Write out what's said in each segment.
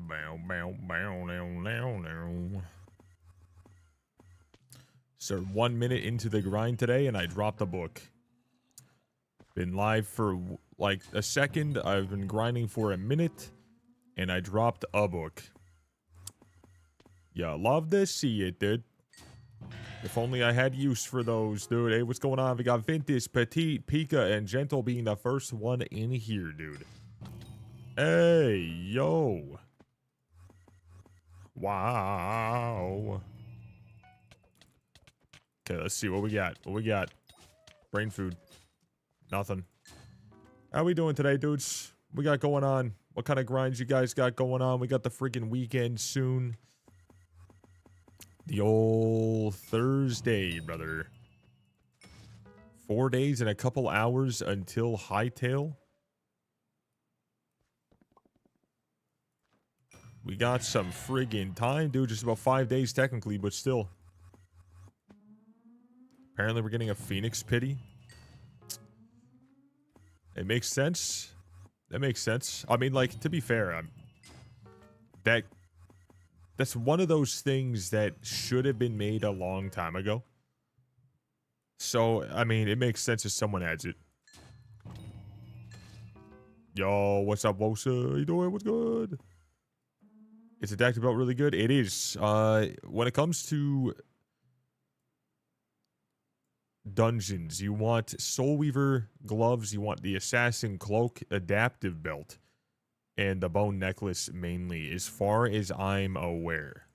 Bow, bow, bow, now, now, now. So 1 minute into the grind today, and I dropped a book. Been live for like a second. I've been grinding for a minute, and I dropped a book. Yeah, love to see it, dude. If only I had use for those, dude. Hey, what's going on? We got Ventus, Petite, Pika, and Gentle being the first one in here, dude. Hey, yo. Wow. Okay, let's see what we got. What we got? Brain food. Nothing. How we doing today, dudes? What we got going on? What kind of grinds you guys got going on? We got the freaking weekend soon. The old Thursday, brother. 4 days and a couple hours until Hightail. We got some friggin' time, dude. Just about 5 days technically, but still. Apparently we're getting a Phoenix Pity. It makes sense. That makes sense. I mean, like, to be fair, that's one of those things that should have been made a long time ago. So, I mean, it makes sense if someone adds it. Yo, what's up, Voxy? How you doing? What's good? It's adapted belt really good. It is. When it comes to dungeons, you want Soul Weaver gloves, you want the Assassin Cloak adaptive belt, and the bone necklace mainly, as far as I'm aware.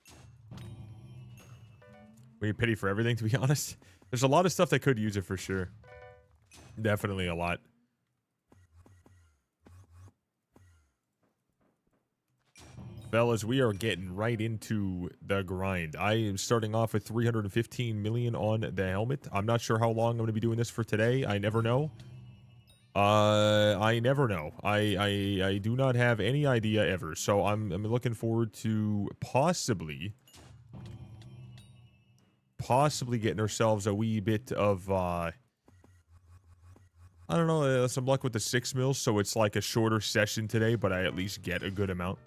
We need pity for everything, to be honest. There's a lot of stuff that could use it for sure. Definitely a lot. Fellas, we are getting right into the grind. I am starting off with 315 million on the helmet. I'm not sure how long I'm going to be doing this for today. I never know. I never know. I do not have any idea ever. So I'm looking forward to possibly getting ourselves a wee bit of I don't know, some luck with the 6 mils, so it's like a shorter session today, but I at least get a good amount.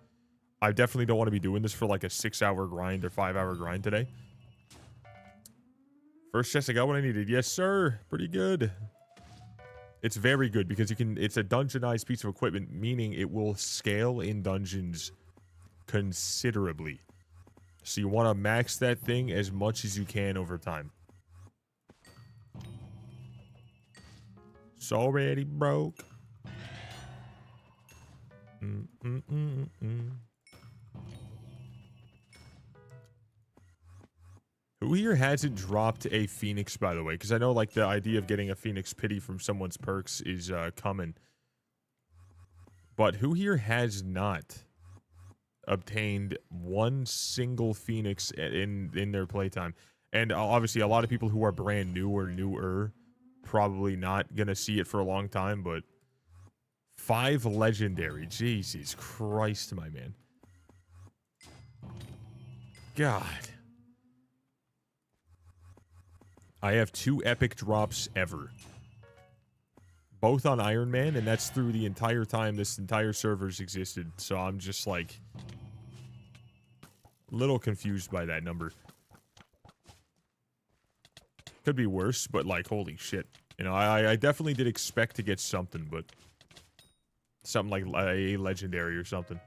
I definitely don't want to be doing this for like a 6-hour grind or 5-hour grind today. First chest, I got what I needed. Yes, sir. Pretty good. It's very good because it's a dungeonized piece of equipment, meaning it will scale in dungeons considerably. So you want to max that thing as much as you can over time. It's already broke. Who here hasn't dropped a Phoenix, by the way? Because I know, like, the idea of getting a Phoenix Pity from someone's perks is coming. But who here has not obtained one single Phoenix in their playtime? And obviously, a lot of people who are brand new or newer probably not going to see it for a long time, but 5 legendary. Jesus Christ, my man. God. I have 2 epic drops ever. Both on Iron Man, and that's through the entire time this entire server's existed. So I'm just like a little confused by that number. Could be worse, but like, holy shit. You know, I definitely did expect to get something, but something like a legendary or something.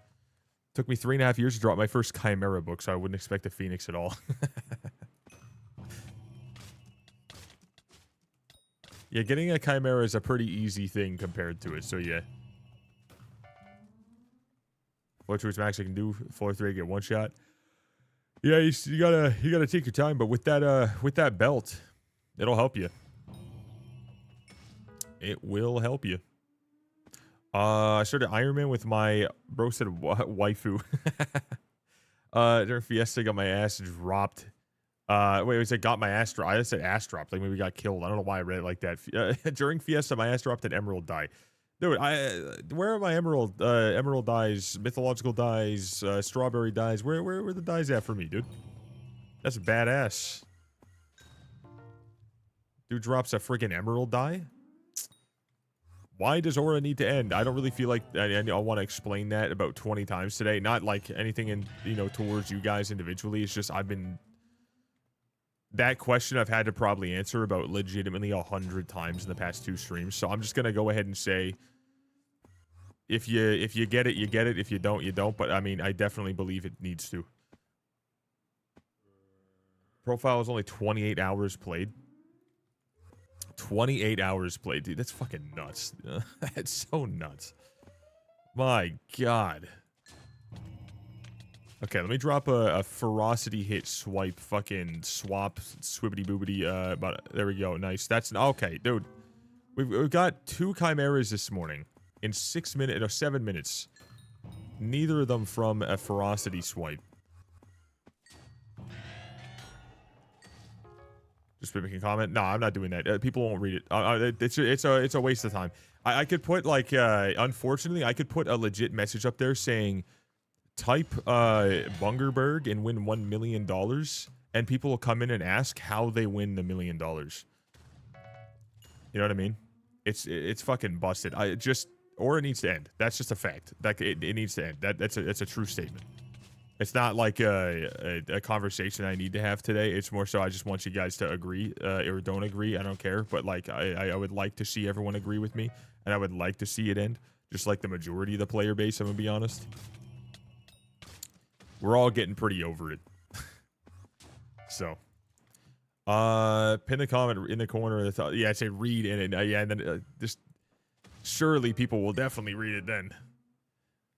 Took me 3.5 years to drop my first Chimera book, so I wouldn't expect a Phoenix at all. Yeah, getting a Chimera is a pretty easy thing compared to it, so yeah. Floor 2 is max I can do. Floor 3 I get 1 shot. Yeah, you gotta take your time, but with that belt, it'll help you. It will help you. I started Iron Man with my bro said waifu. During Fiesta, got my ass dropped. Wait, was it got my ass dropped? I said ass dropped. Like maybe got killed. I don't know why I read it like that. During Fiesta, my ass dropped an emerald die. Dude, where are my emerald dies, mythological dies, strawberry dies? Where are the dies at for me, dude? That's badass. Dude drops a freaking emerald die? Why does Aura need to end? I don't really feel like I want to explain that about 20 times today. Not like anything in, you know, towards you guys individually. It's just that question I've had to probably answer about legitimately 100 times in the past 2 streams. So I'm just going to go ahead and say, if you get it, you get it. If you don't, you don't. But I mean, I definitely believe it needs to. Profile is only 28 hours played. 28 hours played, dude. That's fucking nuts. That's so nuts. My God. Okay, let me drop a ferocity hit swipe, fucking swap, swibbity boobity. But there we go. Nice. That's okay, dude. We've got 2 chimeras this morning in 6 minutes, no, 7 minutes. Neither of them from a ferocity swipe. Just making a comment. No, I'm not doing that. People won't read it. It's a waste of time. I could put like, unfortunately, I could put a legit message up there saying, type Bungerberg and win $1 million, and people will come in and ask how they win the $1 million. You know what I mean? It's fucking busted. Or it needs to end. That's just a fact. That it needs to end. That's a true statement. It's not like a conversation I need to have today. It's more so I just want you guys to agree or don't agree. I don't care. But like I would like to see everyone agree with me, and I would like to see it end. Just like the majority of the player base, I'm gonna be honest. We're all getting pretty over it. So, pin a comment in the corner. Yeah, I say read in it. Yeah, and then just surely people will definitely read it then.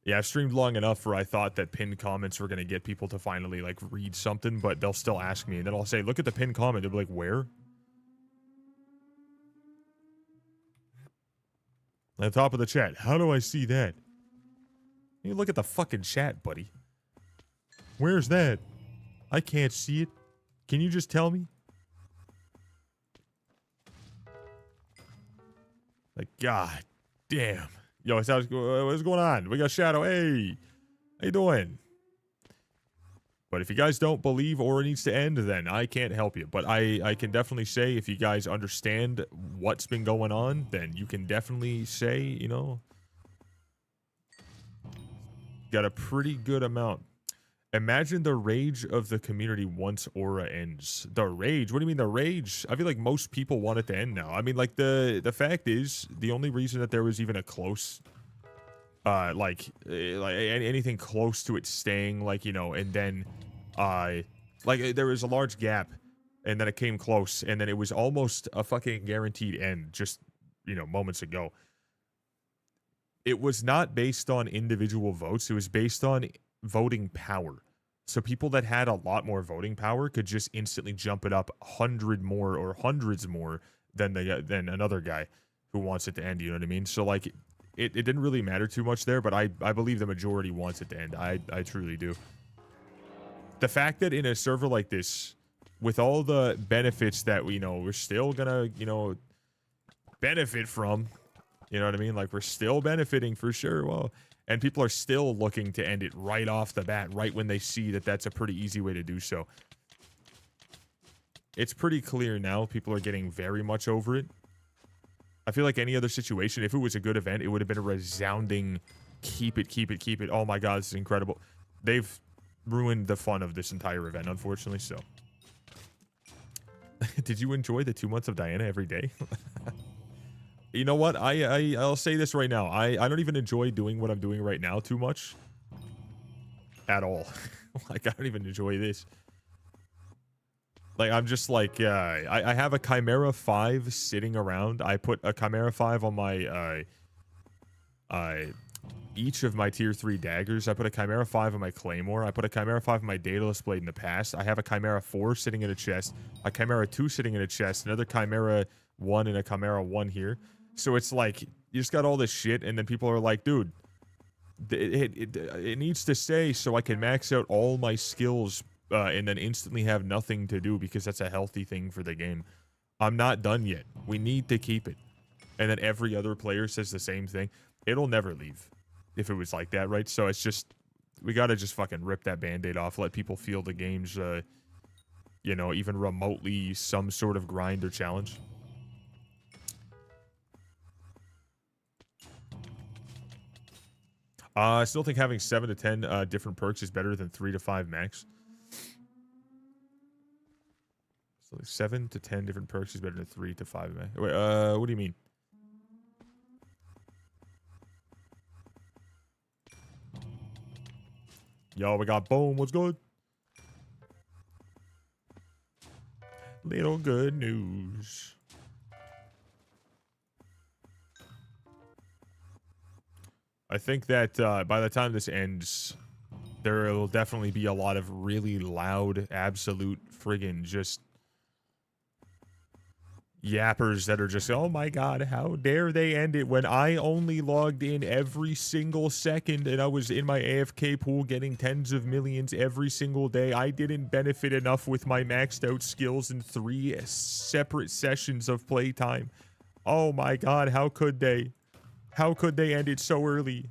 Yeah, I've streamed long enough where I thought that pinned comments were going to get people to finally, like, read something, but they'll still ask me, and then I'll say, look at the pinned comment. They'll be like, where? At the top of the chat. How do I see that? You look at the fucking chat, buddy. Where's that? I can't see it. Can you just tell me? Like, god damn. Yo, what's going on? We got Shadow. Hey, how you doing? But if you guys don't believe Aura needs to end, then I can't help you. But I can definitely say if you guys understand what's been going on, then you can definitely say, you know, got a pretty good amount. Imagine the rage of the community once Aura ends. The rage? What do you mean the rage? I feel like most people want it to end now. I mean, like, the fact is, the only reason that there was even a close, like anything close to it staying, like, you know, and then, like, there was a large gap, and then it came close, and then it was almost a fucking guaranteed end just, you know, moments ago. It was not based on individual votes. It was based on voting power. So people that had a lot more voting power could just instantly jump it up 100 more or hundreds more than another guy who wants it to end. You know what I mean? So like it didn't really matter too much there, but I believe the majority wants it to end. I truly do. The fact that in a server like this, with all the benefits that we know we're still gonna, you know, benefit from, you know what I mean? Like, we're still benefiting for sure. Well, and people are still looking to end it right off the bat, right when they see that that's a pretty easy way to do so. It's pretty clear now. People are getting very much over it. I feel like any other situation, if it was a good event, it would have been a resounding keep it, keep it, keep it. Oh my god, this is incredible. They've ruined the fun of this entire event, unfortunately, so. Did you enjoy the 2 months of Diana every day? You know what? I'll say this right now. I don't even enjoy doing what I'm doing right now too much. At all. Like, I don't even enjoy this. Like, I'm just like, I have a Chimera 5 sitting around. I put a Chimera 5 on my, each of my tier 3 daggers. I put a Chimera 5 on my Claymore. I put a Chimera 5 on my Daedalus Blade in the past. I have a Chimera 4 sitting in a chest. A Chimera 2 sitting in a chest. Another Chimera 1 and a Chimera 1 here. So it's like, you just got all this shit, and then people are like, dude, it needs to stay so I can max out all my skills and then instantly have nothing to do because that's a healthy thing for the game. I'm not done yet. We need to keep it. And then every other player says the same thing. It'll never leave if it was like that, right? So it's just, we got to just fucking rip that Band-Aid off, let people feel the game's, you know, even remotely some sort of grind or challenge. I still think having 7 to 10 different perks is better than 3 to 5 max. So 7 to 10 different perks is better than 3 to 5 max. Wait, what do you mean? Yo, we got boom. What's good? Little good news. I think that by the time this ends, there will definitely be a lot of really loud, absolute friggin' just yappers that are just, oh my god, how dare they end it when I only logged in every single second and I was in my AFK pool getting tens of millions every single day. I didn't benefit enough with my maxed out skills in 3 separate sessions of playtime. Oh my god, how could they? How could they end it so early?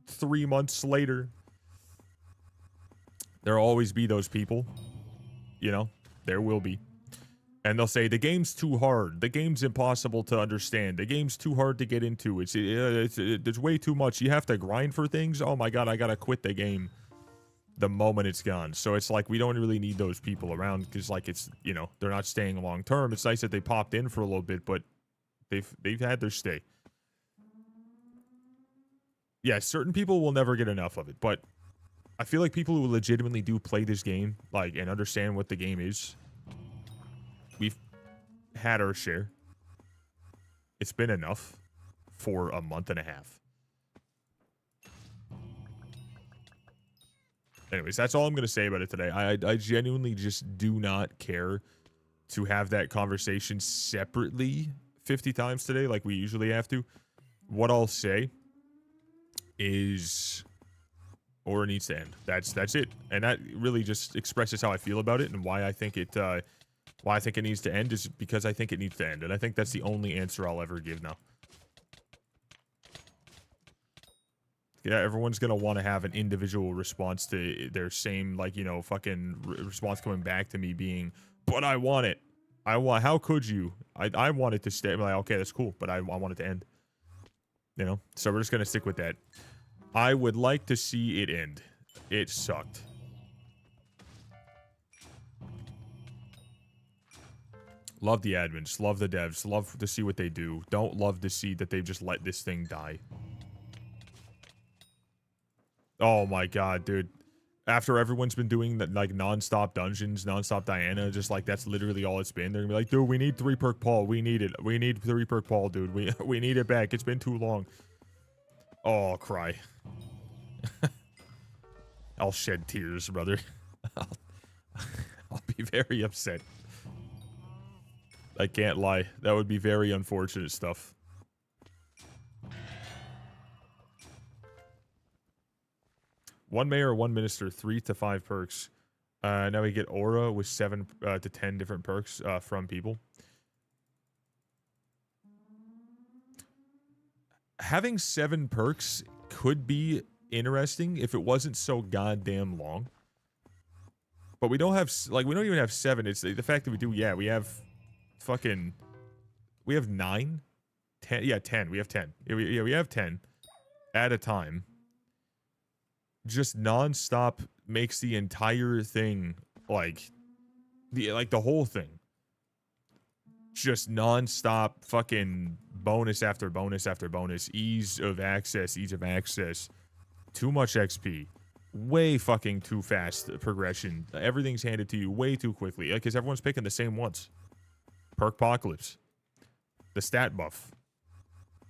3 months later. There'll always be those people. You know, there will be. And they'll say, the game's too hard. The game's impossible to understand. The game's too hard to get into. There's way too much. You have to grind for things. Oh my god, I gotta quit the game the moment it's gone. So it's like, we don't really need those people around because, like, it's, you know, they're not staying long term. It's nice that they popped in for a little bit, but they've had their stay. Yeah, certain people will never get enough of it, but I feel like people who legitimately do play this game, like, and understand what the game is, we've had our share. It's been enough for a month and a half. Anyways, that's all I'm going to say about it today. I genuinely just do not care to have that conversation separately 50 times today like we usually have to. What I'll say is, or it needs to end. That's it. And that really just expresses how I feel about it and why I think it needs to end is because I think it needs to end. And I think that's the only answer I'll ever give now. Yeah, everyone's going to want to have an individual response to their same, like, you know, fucking response coming back to me being, but I want it. How could you? I want it to stay. I'm like, okay, that's cool, but I want it to end. You know? So we're just going to stick with that. I would like to see it end. It sucked. Love the admins, love the devs, love to see what they do. Don't love to see that they've just let this thing die. Oh my god, dude. After everyone's been doing that, like, non-stop dungeons, non-stop Diana, just like that's literally all it's been. They're gonna be like, dude, we need 3 perk Paul. We need it. We need 3 perk Paul, dude. We need it back. It's been too long. Oh, I'll cry. I'll shed tears, brother. I'll be very upset. I can't lie. That would be very unfortunate stuff. One mayor, 1 minister, 3 to 5 perks. Now we get aura with 7 to 10 different perks from people. Having 7 perks could be interesting if it wasn't so goddamn long. But we don't have, like, we don't even have 7. It's the fact that we do, yeah, we have fucking, we have 9? 10, yeah, 10. We have 10. Yeah, we have 10 at a time. Just non-stop makes the entire thing, like the whole thing, just non-stop fucking bonus after bonus after bonus, ease of access, too much XP, way fucking too fast progression, everything's handed to you way too quickly, because everyone's picking the same ones. Perkpocalypse, the stat buff.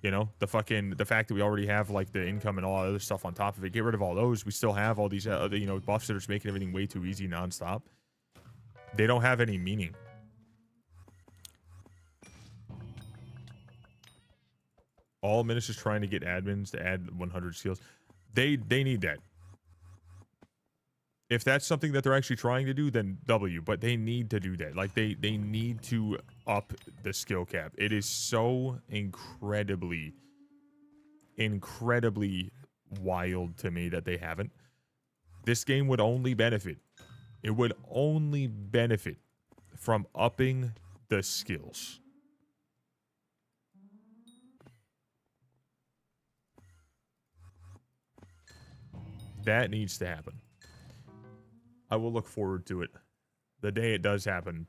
You know, the fact that we already have, like, the income and all that other stuff on top of it. Get rid of all those. We still have all these other, you know, buffs that are just making everything way too easy nonstop. They don't have any meaning. All ministers trying to get admins to add 100 skills. They need that. If that's something that they're actually trying to do, then W. But they need to do that. Like, they need to up the skill cap. It is so incredibly wild to me that they haven't. This game would only benefit. It would only benefit from upping the skills. That needs to happen. I will look forward to it. The day it does happen,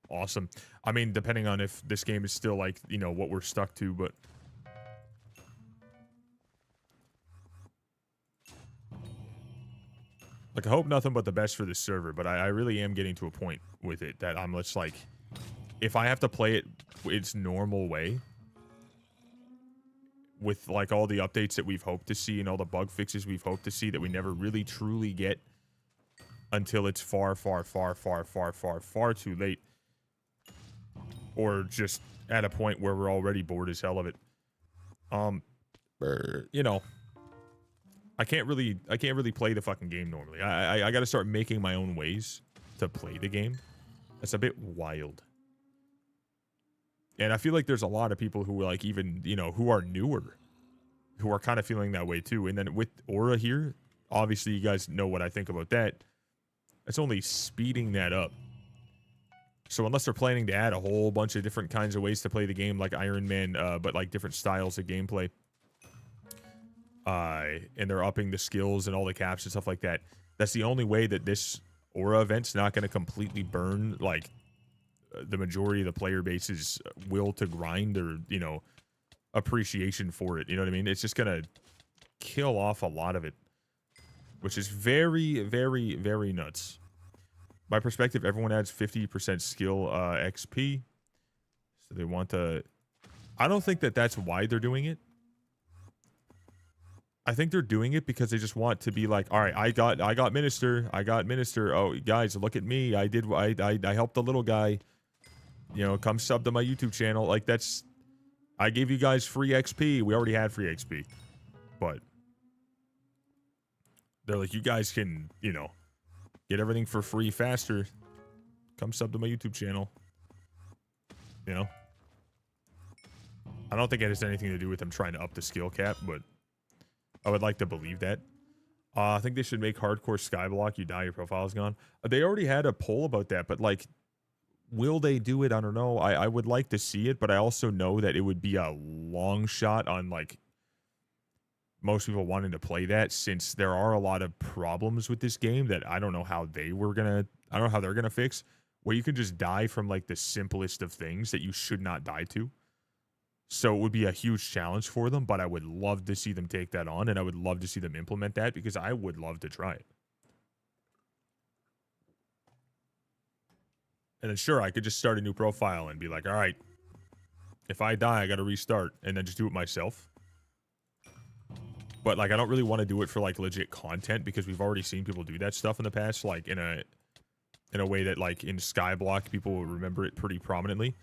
awesome. I mean, depending on if this game is still like, you know, what we're stuck to, but... Like, I hope nothing but the best for this server, but I really am getting to a point with it that I'm just like, if I have to play it its normal way, with like all the updates that we've hoped to see and all the bug fixes we've hoped to see that we never really truly get until it's far, far, far, far, far, far, far too late, or just at a point where we're already bored as hell of it. You know, I can't really play the fucking game normally. I got to start making my own ways to play the game. That's a bit wild. And I feel like there's a lot of people who are like, even, you know, who are newer, who are kind of feeling that way too. And then with Aura here, obviously you guys know what I think about that. It's only speeding that up. So unless they're planning to add a whole bunch of different kinds of ways to play the game, like Iron Man, but like different styles of gameplay, and they're upping the skills and all the caps and stuff like that, that's the only way that this Aura event's not going to completely burn, like, the majority of the player base's will to grind or, you know, appreciation for it. You know what I mean? It's just going to kill off a lot of it, which is very, very, very nuts. My perspective, everyone adds 50% skill XP. So they want to... I don't think that that's why they're doing it. I think they're doing it because they just want to be like, all right, I got Minister. Oh, guys, look at me. I helped the little guy. You know, come sub to my YouTube channel. Like, that's... I gave you guys free XP. We already had free XP. But... they're like, you guys can, you know, get everything for free faster. Come sub to my YouTube channel. You know? I don't think it has anything to do with them trying to up the skill cap, but I would like to believe that. I think they should make hardcore skyblock. You die, your profile's gone. They already had a poll about that, but like... will they do it? I don't know. I would like to see it, but I also know that it would be a long shot on, like, most people wanting to play that, since there are a lot of problems with this game that I don't know how they're gonna fix, where you can just die from, like, the simplest of things that you should not die to. So it would be a huge challenge for them, but I would love to see them take that on, and I would love to see them implement that, because I would love to try it. And then sure, I could just start a new profile and be like, all right, if I die, I got to restart, and then just do it myself. But like, I don't really want to do it for like legit content, because we've already seen people do that stuff in the past, like in a way that, like, in Skyblock, people will remember it pretty prominently.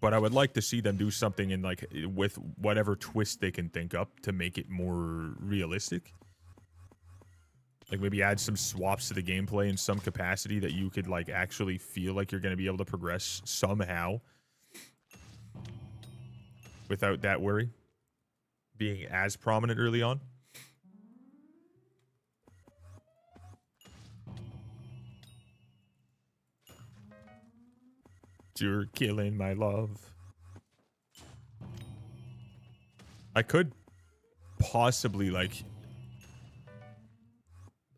But I would like to see them do something in, like, with whatever twist they can think up to make it more realistic. Like, maybe add some swaps to the gameplay in some capacity that you could, like, actually feel like you're going to be able to progress somehow without that worry being as prominent early on. You're killing my love. I could possibly, like,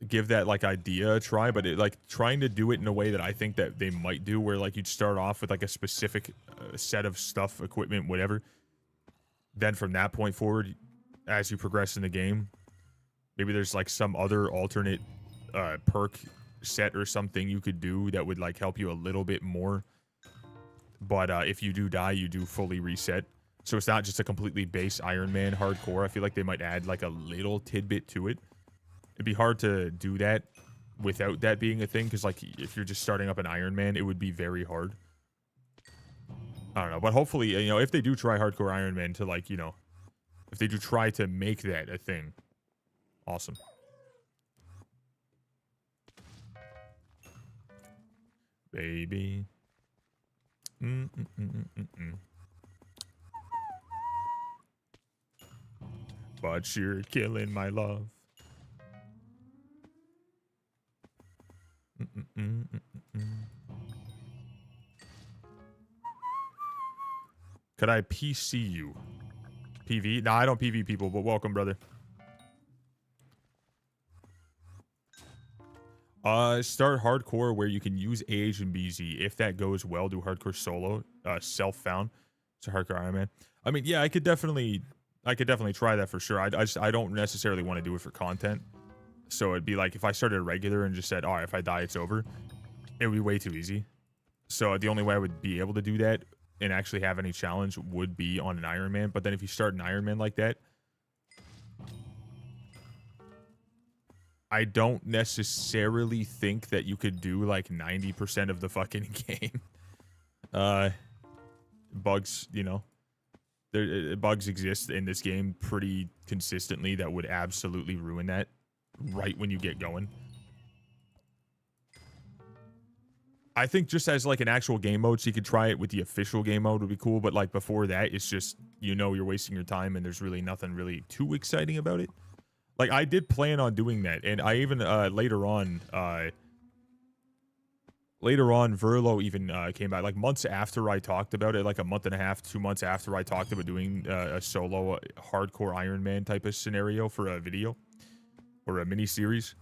give that, like, idea a try, but it, like, trying to do it in a way that I think that they might do, where, like, you'd start off with, like, a specific set of stuff, equipment, whatever. Then from that point forward, as you progress in the game, maybe there's, like, some other alternate perk set or something you could do that would, like, help you a little bit more. But if you do die, you do fully reset. So it's not just a completely base Iron Man hardcore. I feel like they might add, like, a little tidbit to it. It'd be hard to do that without that being a thing, because, like, if you're just starting up an Iron Man, it would be very hard. I don't know, but hopefully, you know, if they do try hardcore Iron Man to, like, you know, if they do try to make that a thing, awesome. Baby. But you're killing my love. Could I PC you? PV? Nah, I don't PV people, but welcome, brother. Start hardcore where you can use AH and BZ. If that goes well, do hardcore solo. Self-found. So hardcore Iron Man. I mean, yeah, I could definitely try that for sure. I don't necessarily want to do it for content. So it'd be like if I started a regular and just said, all right, if I die, it's over. It would be way too easy. So the only way I would be able to do that and actually have any challenge would be on an Iron Man. But then if you start an Iron Man like that, I don't necessarily think that you could do like 90% of the fucking game. Bugs, you know, bugs exist in this game pretty consistently that would absolutely ruin that right when you get going. I think just as like an actual game mode, so you could try it with the official game mode would be cool. But like before that, it's just, you know, you're wasting your time and there's really nothing really too exciting about it. Like I did plan on doing that. And I even later on, Verlo even came back like months after I talked about it, like a month and a half, 2 months after I talked about doing a solo hardcore Iron Man type of scenario for a video or a mini series.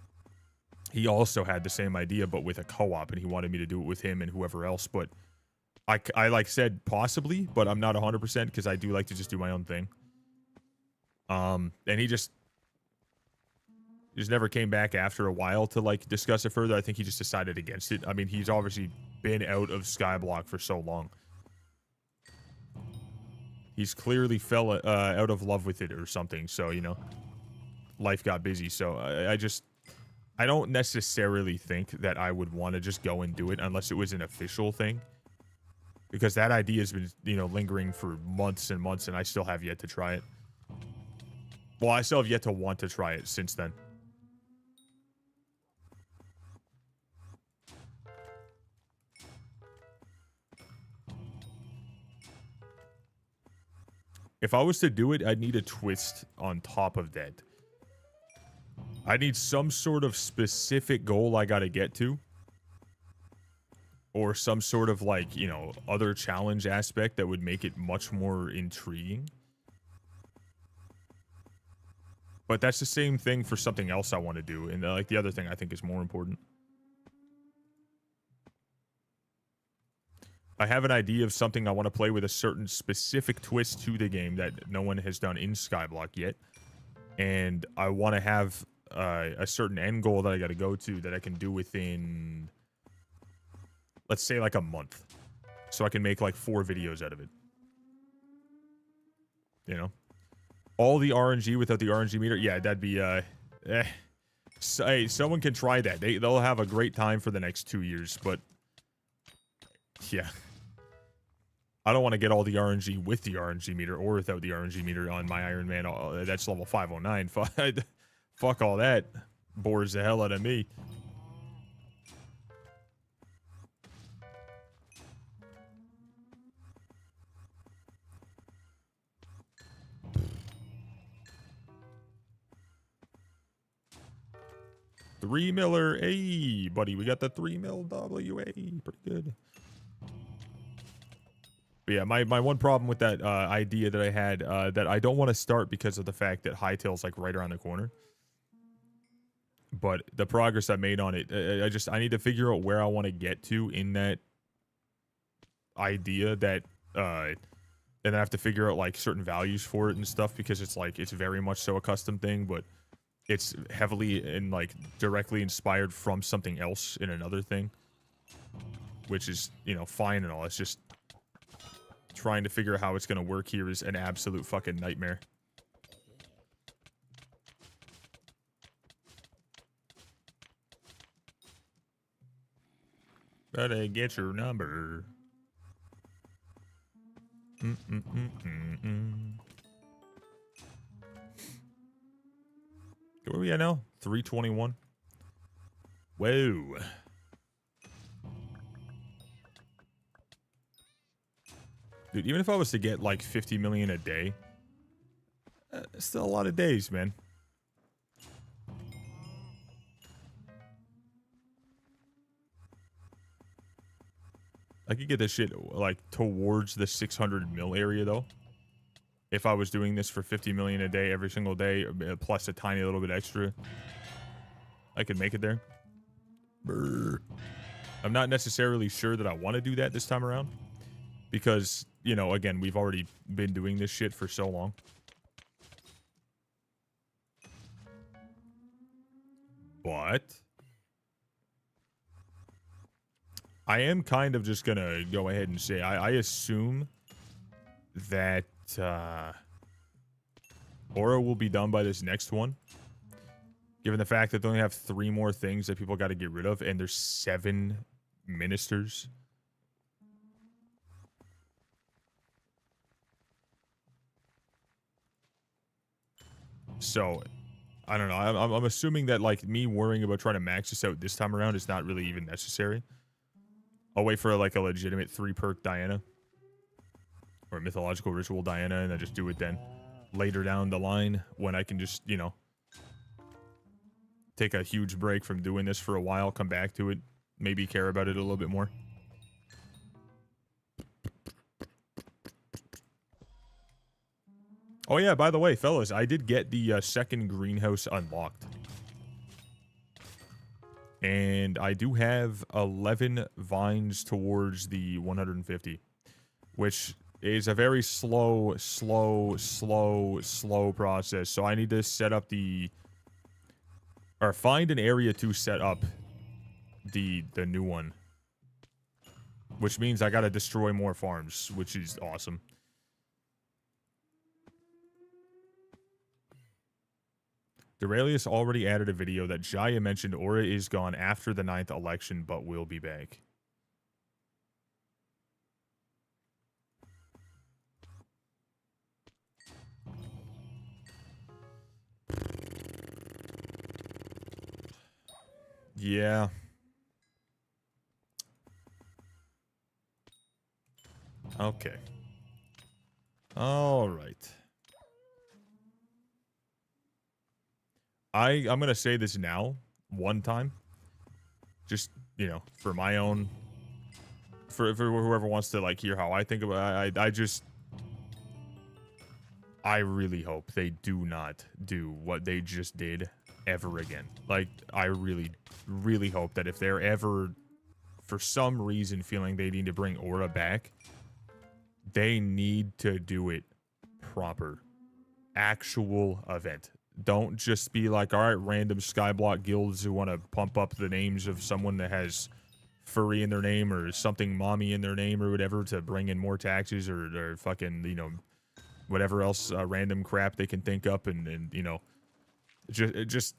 He also had the same idea, but with a co-op, and he wanted me to do it with him and whoever else. But I like said possibly, but I'm not 100% because I do like to just do my own thing. And he just never came back after a while to like discuss it further. I think he just decided against it. I mean, he's obviously been out of Skyblock for so long. He's clearly fell out of love with it or something. So, you know, life got busy. So I don't necessarily think that I would want to just go and do it unless it was an official thing. Because that idea has been, you know, lingering for months and months, and I still have yet to try it. Well, I still have yet to want to try it since then. If I was to do it, I'd need a twist on top of that. I need some sort of specific goal I gotta get to. Or some sort of like, you know, other challenge aspect that would make it much more intriguing. But that's the same thing for something else I want to do. And like the other thing I think is more important. I have an idea of something I want to play with a certain specific twist to the game that no one has done in Skyblock yet. And I want to have a certain end goal that I got to go to that I can do within, let's say, like a month. So I can make like 4 videos out of it. You know? All the RNG without the RNG meter? Yeah, that'd be, hey, someone can try that. They'll have a great time for the next 2 years, but yeah. I don't want to get all the RNG with the RNG meter or without the RNG meter on my Iron Man. That's level 509. Fuck all that. Bores the hell out of me. $3 miller. Hey, buddy, we got the 3 mil WA. Pretty good. But yeah, my one problem with that idea that I had, that I don't want to start because of the fact that Hightail's like right around the corner. But the progress I made on it, I need to figure out where I want to get to in that idea that, and I have to figure out like certain values for it and stuff because it's like, it's very much so a custom thing, but it's heavily and like directly inspired from something else in another thing, which is, you know, fine and all. It's just trying to figure out how it's going to work here is an absolute fucking nightmare. Better get your number. Where are we at now? 321. Whoa. Dude, even if I was to get like 50 million a day, still a lot of days, man. I could get this shit like towards the 600 mil area though. If I was doing this for 50 million a day every single day, plus a tiny little bit extra, I could make it there. Brr. I'm not necessarily sure that I want to do that this time around. Because, you know, again, we've already been doing this shit for so long. But I am kind of just going to go ahead and say, I assume that Aura will be done by this next one. Given the fact that they only have 3 more things that people got to get rid of, and there's 7 ministers. So, I don't know. I'm assuming that, like, me worrying about trying to max this out this time around is not really even necessary. I'll wait for, like, a legitimate 3-perk Diana. Or a mythological ritual Diana, and then just do it then. Later down the line, when I can just, you know, take a huge break from doing this for a while, come back to it, maybe care about it a little bit more. Oh yeah, by the way, fellas, I did get the second greenhouse unlocked. And I do have 11 vines towards the 150, which is a very slow process. So I need to set up the, or find an area to set up the new one. Which means I gotta destroy more farms, which is awesome. Duralius already added a video that Jaya mentioned Aura is gone after the 9th election, but will be back. Yeah. Okay. All right. I'm going to say this now, one time. Just, you know, for my own, for whoever wants to, like, hear how I think about it. I really hope they do not do what they just did ever again. Like, I really, really hope that if they're ever, for some reason, feeling they need to bring Aura back, they need to do it proper. Actual event. Don't just be like, all right, random Skyblock guilds who want to pump up the names of someone that has furry in their name or something mommy in their name or whatever to bring in more taxes or fucking, you know, whatever else random crap they can think up and you know, just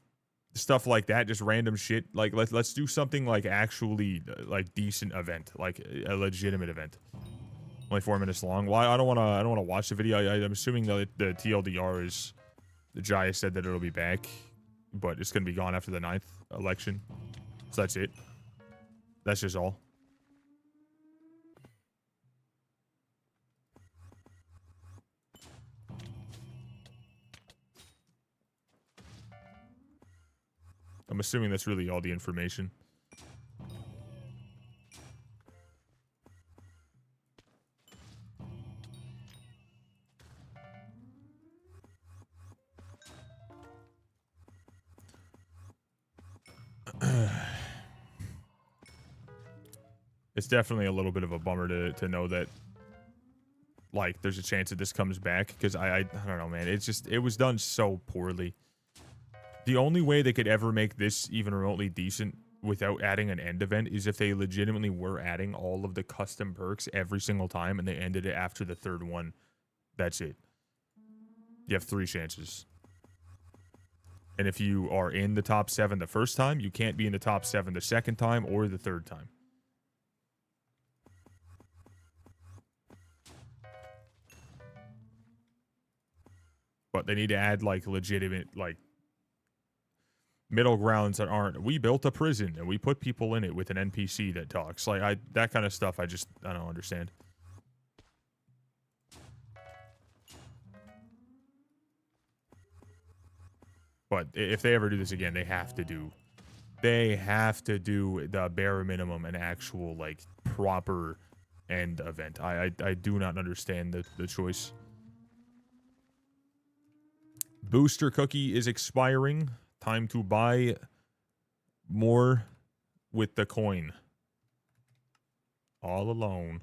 stuff like that, just random shit. Like, let's do something like actually like decent event, like a legitimate event. Only 4 minutes long. Well, I don't want to watch the video. I'm assuming that the TLDR is, the Jaya said that it'll be back, but it's going to be gone after the 9th election. So that's it. That's just all. I'm assuming that's really all the information. It's definitely a little bit of a bummer to know that, like, there's a chance that this comes back, because I don't know, man. It's just, it was done so poorly. The only way they could ever make this even remotely decent without adding an end event is if they legitimately were adding all of the custom perks every single time and they ended it after the 3rd one. That's it. You have 3 chances. And if you are in the top 7 the first time, you can't be in the top 7 the 2nd time or the 3rd time. But they need to add, like, legitimate, like, middle grounds that aren't, we built a prison and we put people in it with an NPC that talks. Like, that kind of stuff, I don't understand. But if they ever do this again, they have to do the bare minimum, an actual, like, proper end event. I do not understand the choice. Booster cookie is expiring. Time to buy more with the coin. All alone.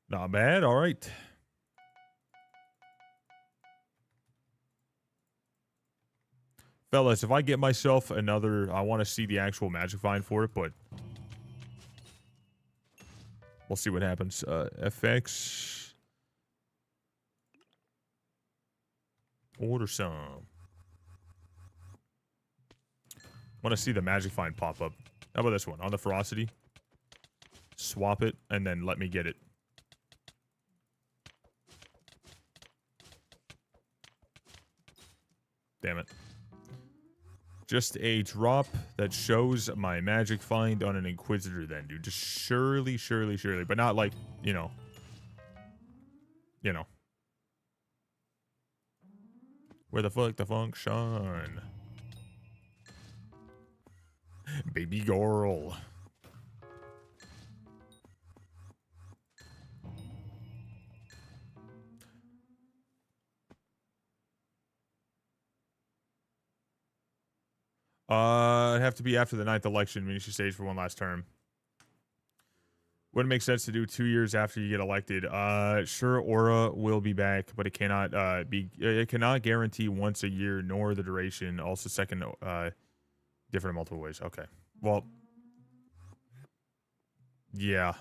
Not bad. All right. Fellas, if I get myself another... I want to see the actual magic find for it, but... we'll see what happens. FX... order some. Want to see the magic find pop up. How about this one? On the ferocity. Swap it, and then let me get it. Damn it. Just a drop that shows my magic find on an Inquisitor then, dude. Just surely. But not like, you know. Where the fuck the function? Baby girl. It'd have to be after the 9th election, meaning she stays for one last term. Wouldn't make sense to do 2 years after you get elected. Sure, Aura will be back, but it cannot it cannot guarantee once a year, nor the duration. Also, second, different in multiple ways. Okay, well, yeah,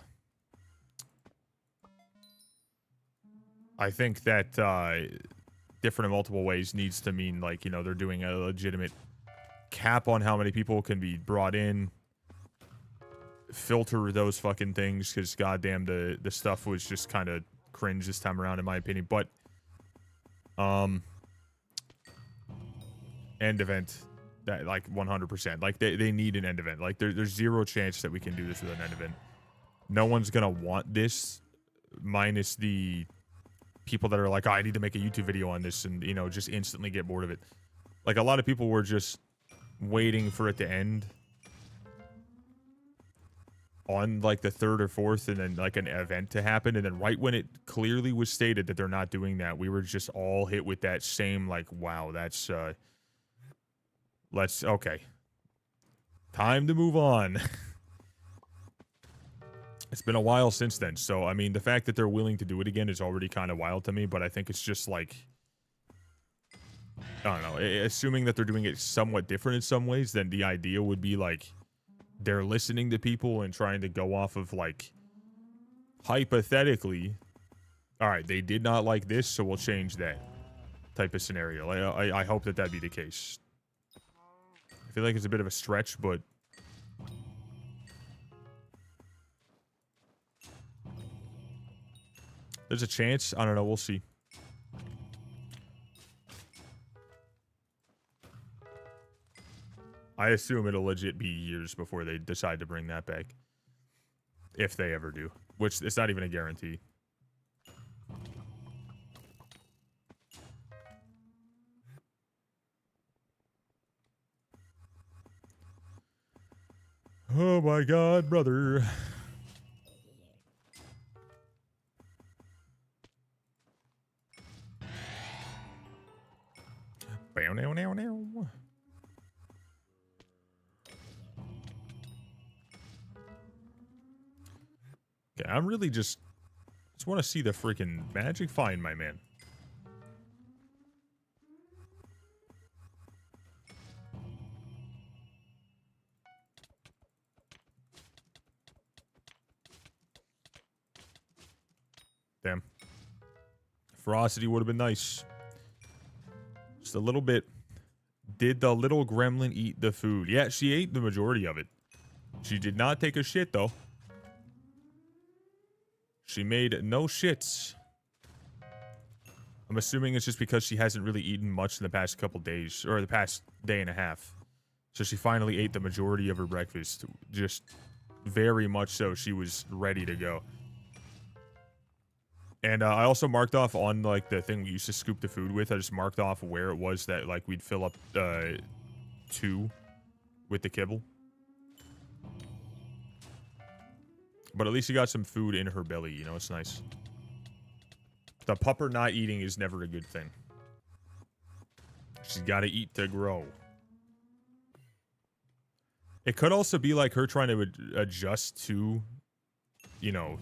I think that different in multiple ways needs to mean, like, you know, they're doing a legitimate cap on how many people can be brought in. Filter those fucking things, because goddamn, the stuff was just kind of cringe this time around, in my opinion. But end event, that, like, 100%, like, they need an end event. Like, there's zero chance that we can do this with an end event. No one's gonna want this, minus the people that are like, oh, I need to make a YouTube video on this, and, you know, just instantly get bored of it. Like, a lot of people were just waiting for it to end on, like, the 3rd or 4th, and then, like, an event to happen, and then right when it clearly was stated that they're not doing that, we were just all hit with that same, like, wow, that's okay, time to move on. It's been a while since then, so I mean, the fact that they're willing to do it again is already kind of wild to me, but I think it's just like, I don't know, assuming that they're doing it somewhat different in some ways, then the idea would be, like, they're listening to people and trying to go off of, like, hypothetically, all right, they did not like this, so we'll change that type of scenario. I hope that that'd be the case. I feel like it's a bit of a stretch, but there's a chance. I don't know. We'll see. I assume it'll legit be years before they decide to bring that back. If they ever do. Which, it's not even a guarantee. Oh my god, brother. Bow, now, now, now. Okay, I'm really just want to see the freaking magic find, my man. Damn. Ferocity would have been nice. Just a little bit. Did the little gremlin eat the food? Yeah, she ate the majority of it. She did not take a shit, though. She made no shits. I'm assuming it's just because she hasn't really eaten much in the past couple days, or the past day and a half. So she finally ate the majority of her breakfast. Just very much so. She was ready to go. And I also marked off on, like, the thing we used to scoop the food with. I just marked off where it was that, like, we'd fill up 2 with the kibble. But at least you got some food in her belly, you know, it's nice. The pupper not eating is never a good thing. She's got to eat to grow. It could also be like her trying to adjust to, you know,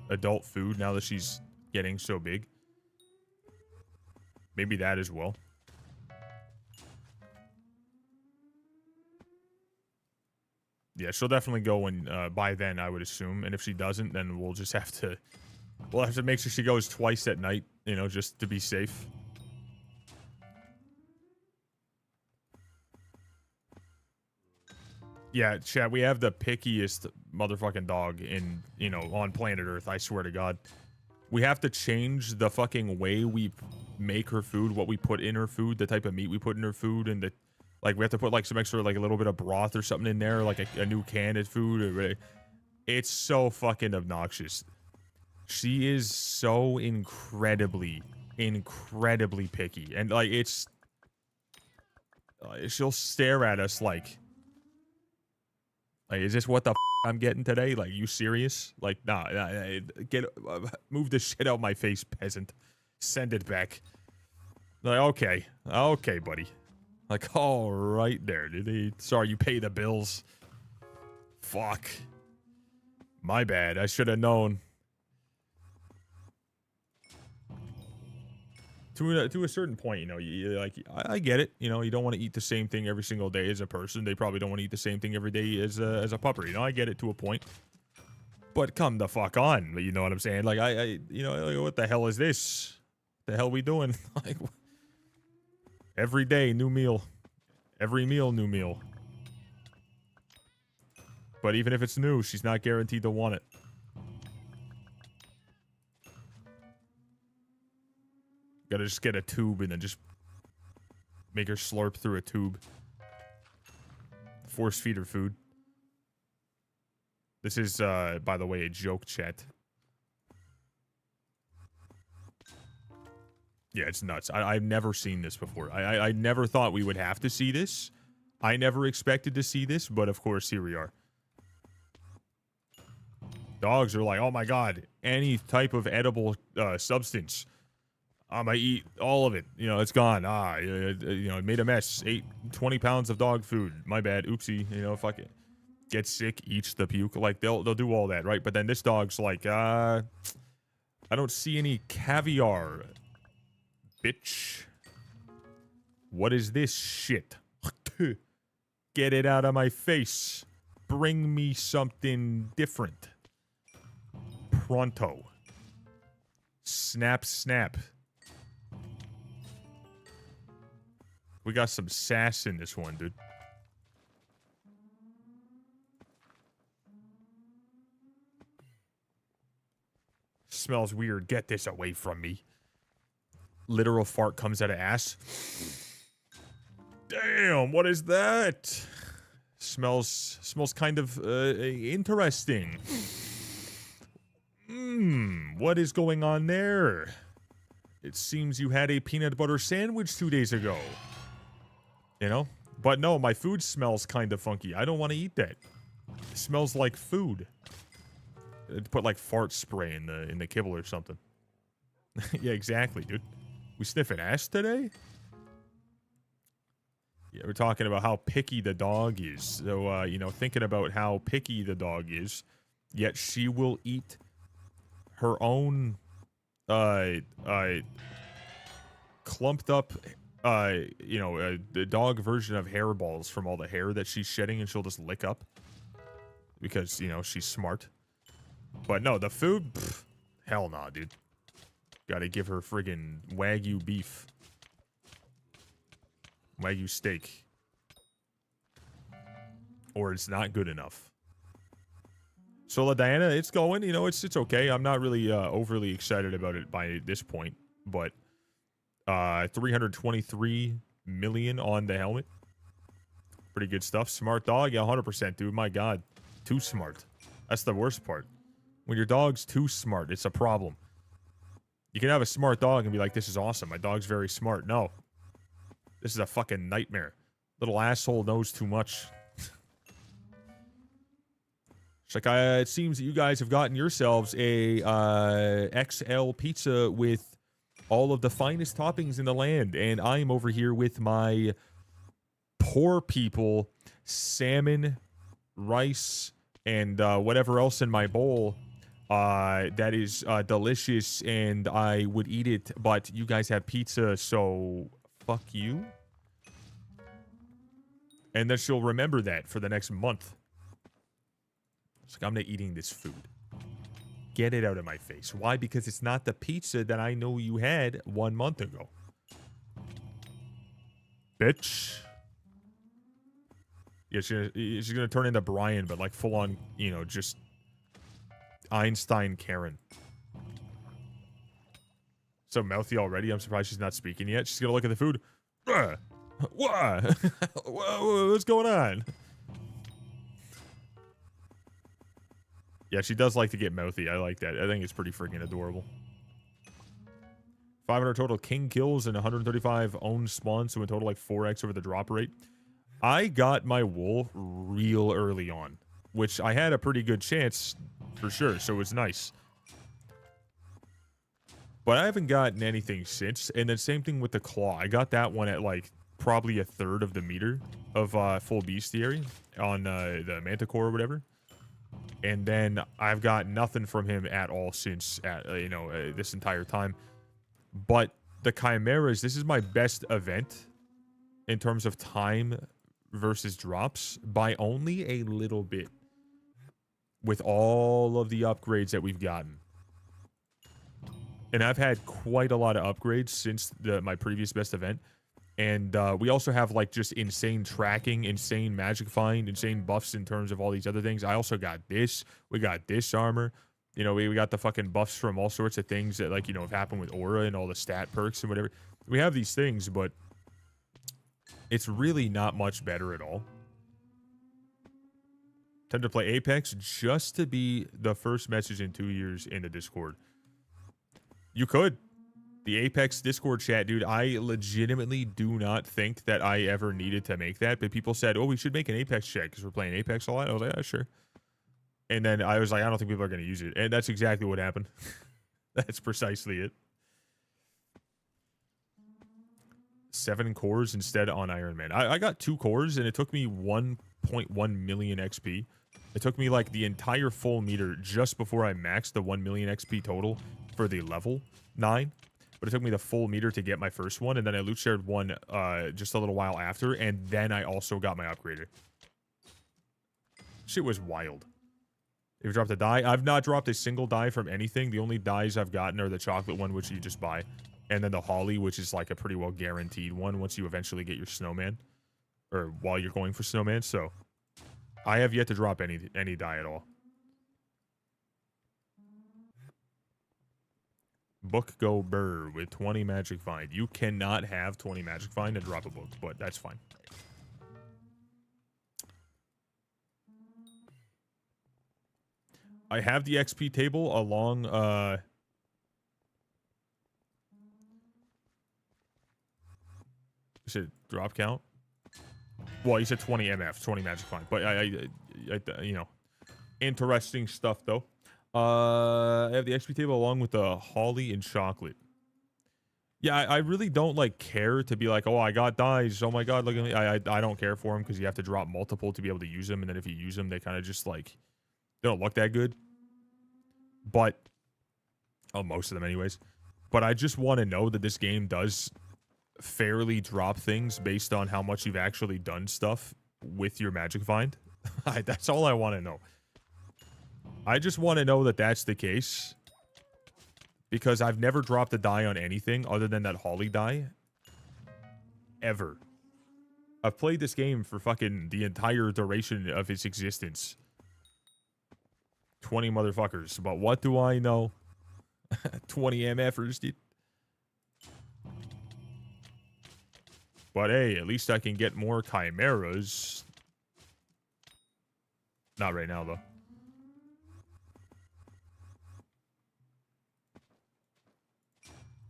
adult food now that she's getting so big. Maybe that as well. Yeah, she'll definitely go when by then, I would assume. And if she doesn't, then we'll just have to make sure she goes twice at night, you know, just to be safe. Yeah, chat, we have the pickiest motherfucking dog in, you know, on planet Earth, I swear to God. We have to change the fucking way we make her food, what we put in her food, the type of meat we put in her food, and the, like, we have to put, like, some extra, like, a little bit of broth or something in there, like a new can of food. It's so fucking obnoxious. She is so incredibly picky. And, like, it's... she'll stare at us like, is this what the f I'm getting today? Like, you serious? Like, nah, move the shit out my face, peasant. Send it back. Like, okay, buddy. Like, all right there, dude. Sorry, you pay the bills. Fuck. My bad. I should have known. To a certain point, you know, I get it. You know, you don't want to eat the same thing every single day as a person. They probably don't want to eat the same thing every day as a pupper. You know, I get it to a point. But come the fuck on. You know what I'm saying? Like, you know, like, what the hell is this? What the hell we doing? Like, every day, new meal. Every meal, new meal. But even if it's new, she's not guaranteed to want it. Gotta just get a tube and then just make her slurp through a tube. Force feed her food. This is, by the way, a joke, chat. Yeah, it's nuts. I've never seen this before. I never thought we would have to see this. I never expected to see this, but of course, here we are. Dogs are like, oh my god, any type of edible substance. I might eat all of it. You know, it's gone. You know, it made a mess. Ate 20 pounds of dog food. My bad. Oopsie. You know, fuck it. Get sick, eats the puke. Like, they'll do all that, right? But then this dog's like, I don't see any caviar. Bitch. What is this shit? Get it out of my face. Bring me something different. Pronto. Snap, snap. We got some sass in this one, dude. Smells weird. Get this away from me. Literal fart comes out of ass. Damn, what is that? Smells kind of interesting. What is going on there? It seems you had a peanut butter sandwich 2 days ago. You know? But no, my food smells kind of funky. I don't want to eat that. It smells like food. Put like fart spray in the kibble or something. Yeah, exactly, dude. We sniffing ass today? Yeah, we're talking about how picky the dog is. So, you know, thinking about how picky the dog is, yet she will eat her own, clumped up, you know, the dog version of hairballs from all the hair that she's shedding, and she'll just lick up. Because, you know, she's smart. But no, the food, pff, hell nah, dude. Gotta give her friggin' Wagyu beef. Wagyu steak. Or it's not good enough. So, La Diana, it's going. You know, it's okay. I'm not really overly excited about it by this point. But 323 million on the helmet. Pretty good stuff. Smart dog. Yeah, 100%, dude. My God. Too smart. That's the worst part. When your dog's too smart, it's a problem. You can have a smart dog and be like, this is awesome. My dog's very smart. No. This is a fucking nightmare. Little asshole knows too much. It's like, it seems that you guys have gotten yourselves a XL pizza with all of the finest toppings in the land. And I'm over here with my poor people salmon, rice, and whatever else in my bowl that is delicious, and I would eat it, but you guys have pizza, so fuck you. And then she'll remember that for the next month. It's like, I'm not eating this food. Get it out of my face. Why? Because it's not the pizza that I know you had 1 month ago. Bitch. Yeah, she's gonna turn into Brian, but like full on, you know, just Einstein Karen. So mouthy already. I'm surprised she's not speaking yet. She's gonna look at the food. What? What's going on? Yeah, she does like to get mouthy. I like that. I think it's pretty freaking adorable. 500 total king kills and 135 owned spawns, so in total like 4x over the drop rate. I got my wool real early on, which I had a pretty good chance for sure, so it's nice. But I haven't gotten anything since, and then same thing with the claw. I got that one at like probably 1/3 of the meter of full bestiary on the manticore or whatever. And then I've got nothing from him at all since, this entire time. But the chimeras, this is my best event in terms of time versus drops by only a little bit with all of the upgrades that we've gotten. And I've had quite a lot of upgrades since my previous best event. And we also have like just insane tracking, insane magic find, insane buffs in terms of all these other things. I also got this. We got this armor. You know, we got the fucking buffs from all sorts of things that, like, you know, have happened with Aura and all the stat perks and whatever. We have these things, but it's really not much better at all. Time to play Apex just to be the first message in 2 years in the Discord. You could. The Apex Discord chat, dude, I legitimately do not think that I ever needed to make that, but people said, oh, we should make an Apex chat because we're playing Apex a lot. I was like, yeah, sure. And then I was like, I don't think people are going to use it. And that's exactly what happened. That's precisely it. 7 cores instead on Iron Man. I got 2 cores, and it took me 1.1 million XP. It took me like the entire full meter just before I maxed the 1 million XP total for the level 9. But it took me the full meter to get my first one, and then I loot shared one just a little while after, and then I also got my upgrader. Shit was wild. If you dropped a die, I've not dropped a single die from anything. The only dies I've gotten are the chocolate one, which you just buy, and then the holly, which is like a pretty well guaranteed one once you eventually get your snowman, or while you're going for snowman. So I have yet to drop any die at all. Book go burr with 20 magic find. You cannot have 20 magic find and drop a book, but that's fine. I have the XP table along you said drop count? Well, you said 20 MF, 20 magic find, but I you know, interesting stuff though. I have the XP table along with the holly and chocolate. Yeah, I really don't like care to be like, oh, I got dies. Oh my god, look at me. I don't care for them because you have to drop multiple to be able to use them, and then if you use them, they kind of just like they don't look that good. But most of them, anyways. But I just want to know that this game does fairly drop things based on how much you've actually done stuff with your magic find. That's all I want to know. I just want to know that that's the case, because I've never dropped a die on anything other than that holly die ever. I've played this game for fucking the entire duration of its existence. 20 motherfuckers, but what do I know? 20 MFers, dude. But hey, at least I can get more chimeras. Not right now, though.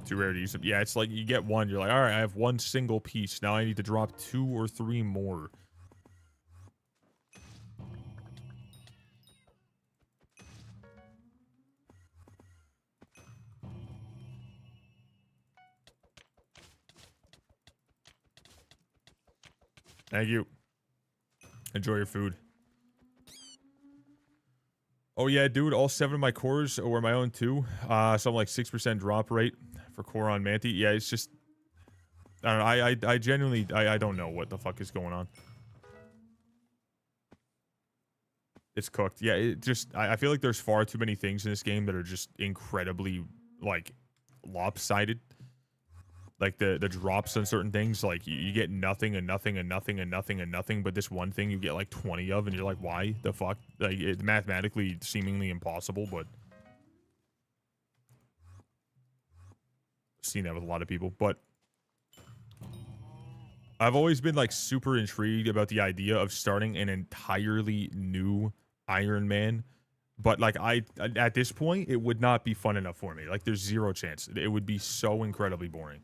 Too rare to use them. Yeah, it's like you get one, you're like, all right, I have one single piece. Now I need to drop 2 or 3 more. Thank you. Enjoy your food. Oh yeah, dude, all 7 of my cores were my own too. So I'm like 6% drop rate for core on Manti. Yeah, it's just, I don't know, I genuinely, I don't know what the fuck is going on. It's cooked. Yeah, it just, I feel like there's far too many things in this game that are just incredibly, like, lopsided. Like, the drops on certain things, like, you get nothing and nothing and nothing and nothing and nothing, but this one thing you get, like, 20 of, and you're like, why the fuck? Like, it's mathematically seemingly impossible, but... I've seen that with a lot of people, but... I've always been, like, super intrigued about the idea of starting an entirely new Iron Man, but, like, at this point, it would not be fun enough for me. Like, there's zero chance. It would be so incredibly boring.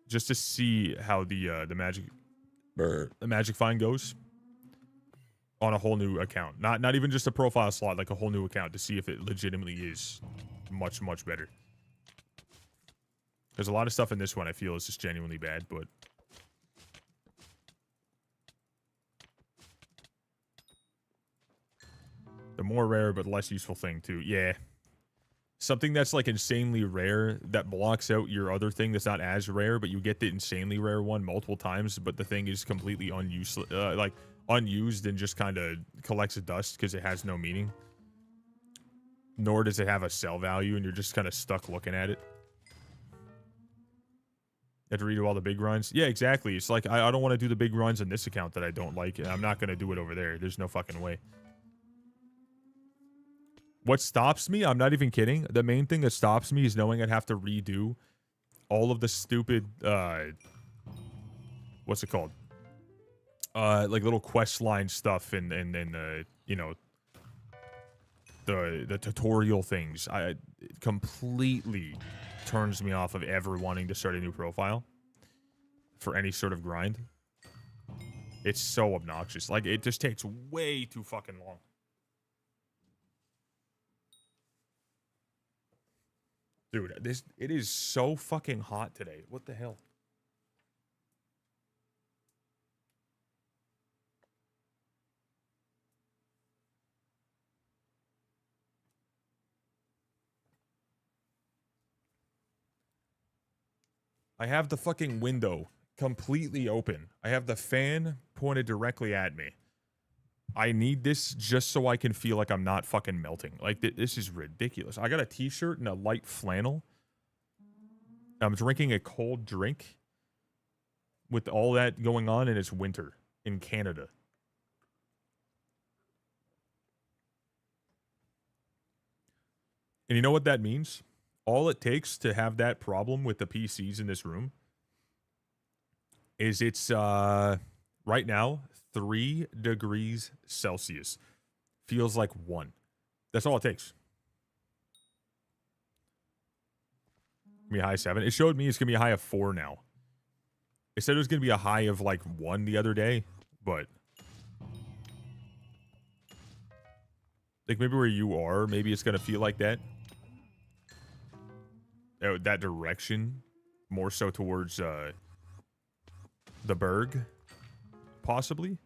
Just to see how the magic find goes on a whole new account. Not even just a profile slot, like a whole new account to see if it legitimately is much, much better. There's a lot of stuff in this one I feel is just genuinely bad, but... The more rare but less useful thing, too. Yeah. Something that's, like, insanely rare that blocks out your other thing that's not as rare, but you get the insanely rare one multiple times, but the thing is completely unused and just kind of collects dust because it has no meaning. Nor does it have a sell value, and you're just kind of stuck looking at it. You have to redo all the big runs. Yeah, exactly. It's like, I don't want to do the big runs on this account that I don't like, and I'm not going to do it over there. There's no fucking way. What stops me, I'm not even kidding, the main thing that stops me is knowing I'd have to redo all of the stupid, what's it called? Like little quest line stuff and you know, the tutorial things. It completely turns me off of ever wanting to start a new profile for any sort of grind. It's so obnoxious. Like, it just takes way too fucking long. Dude, it is so fucking hot today. What the hell? I have the fucking window completely open. I have the fan pointed directly at me. I need this just so I can feel like I'm not fucking melting. Like, this is ridiculous. I got a t-shirt and a light flannel. I'm drinking a cold drink with all that going on, and it's winter in Canada. And you know what that means? All it takes to have that problem with the PCs in this room is it's, right now, 3 degrees Celsius. Feels like 1. That's all it takes. Gonna be a high 7. It showed me it's gonna be a high of 4 now. It said it was gonna be a high of like 1 the other day, but like maybe where you are, maybe it's gonna feel like that. That direction, more so towards the Berg, possibly.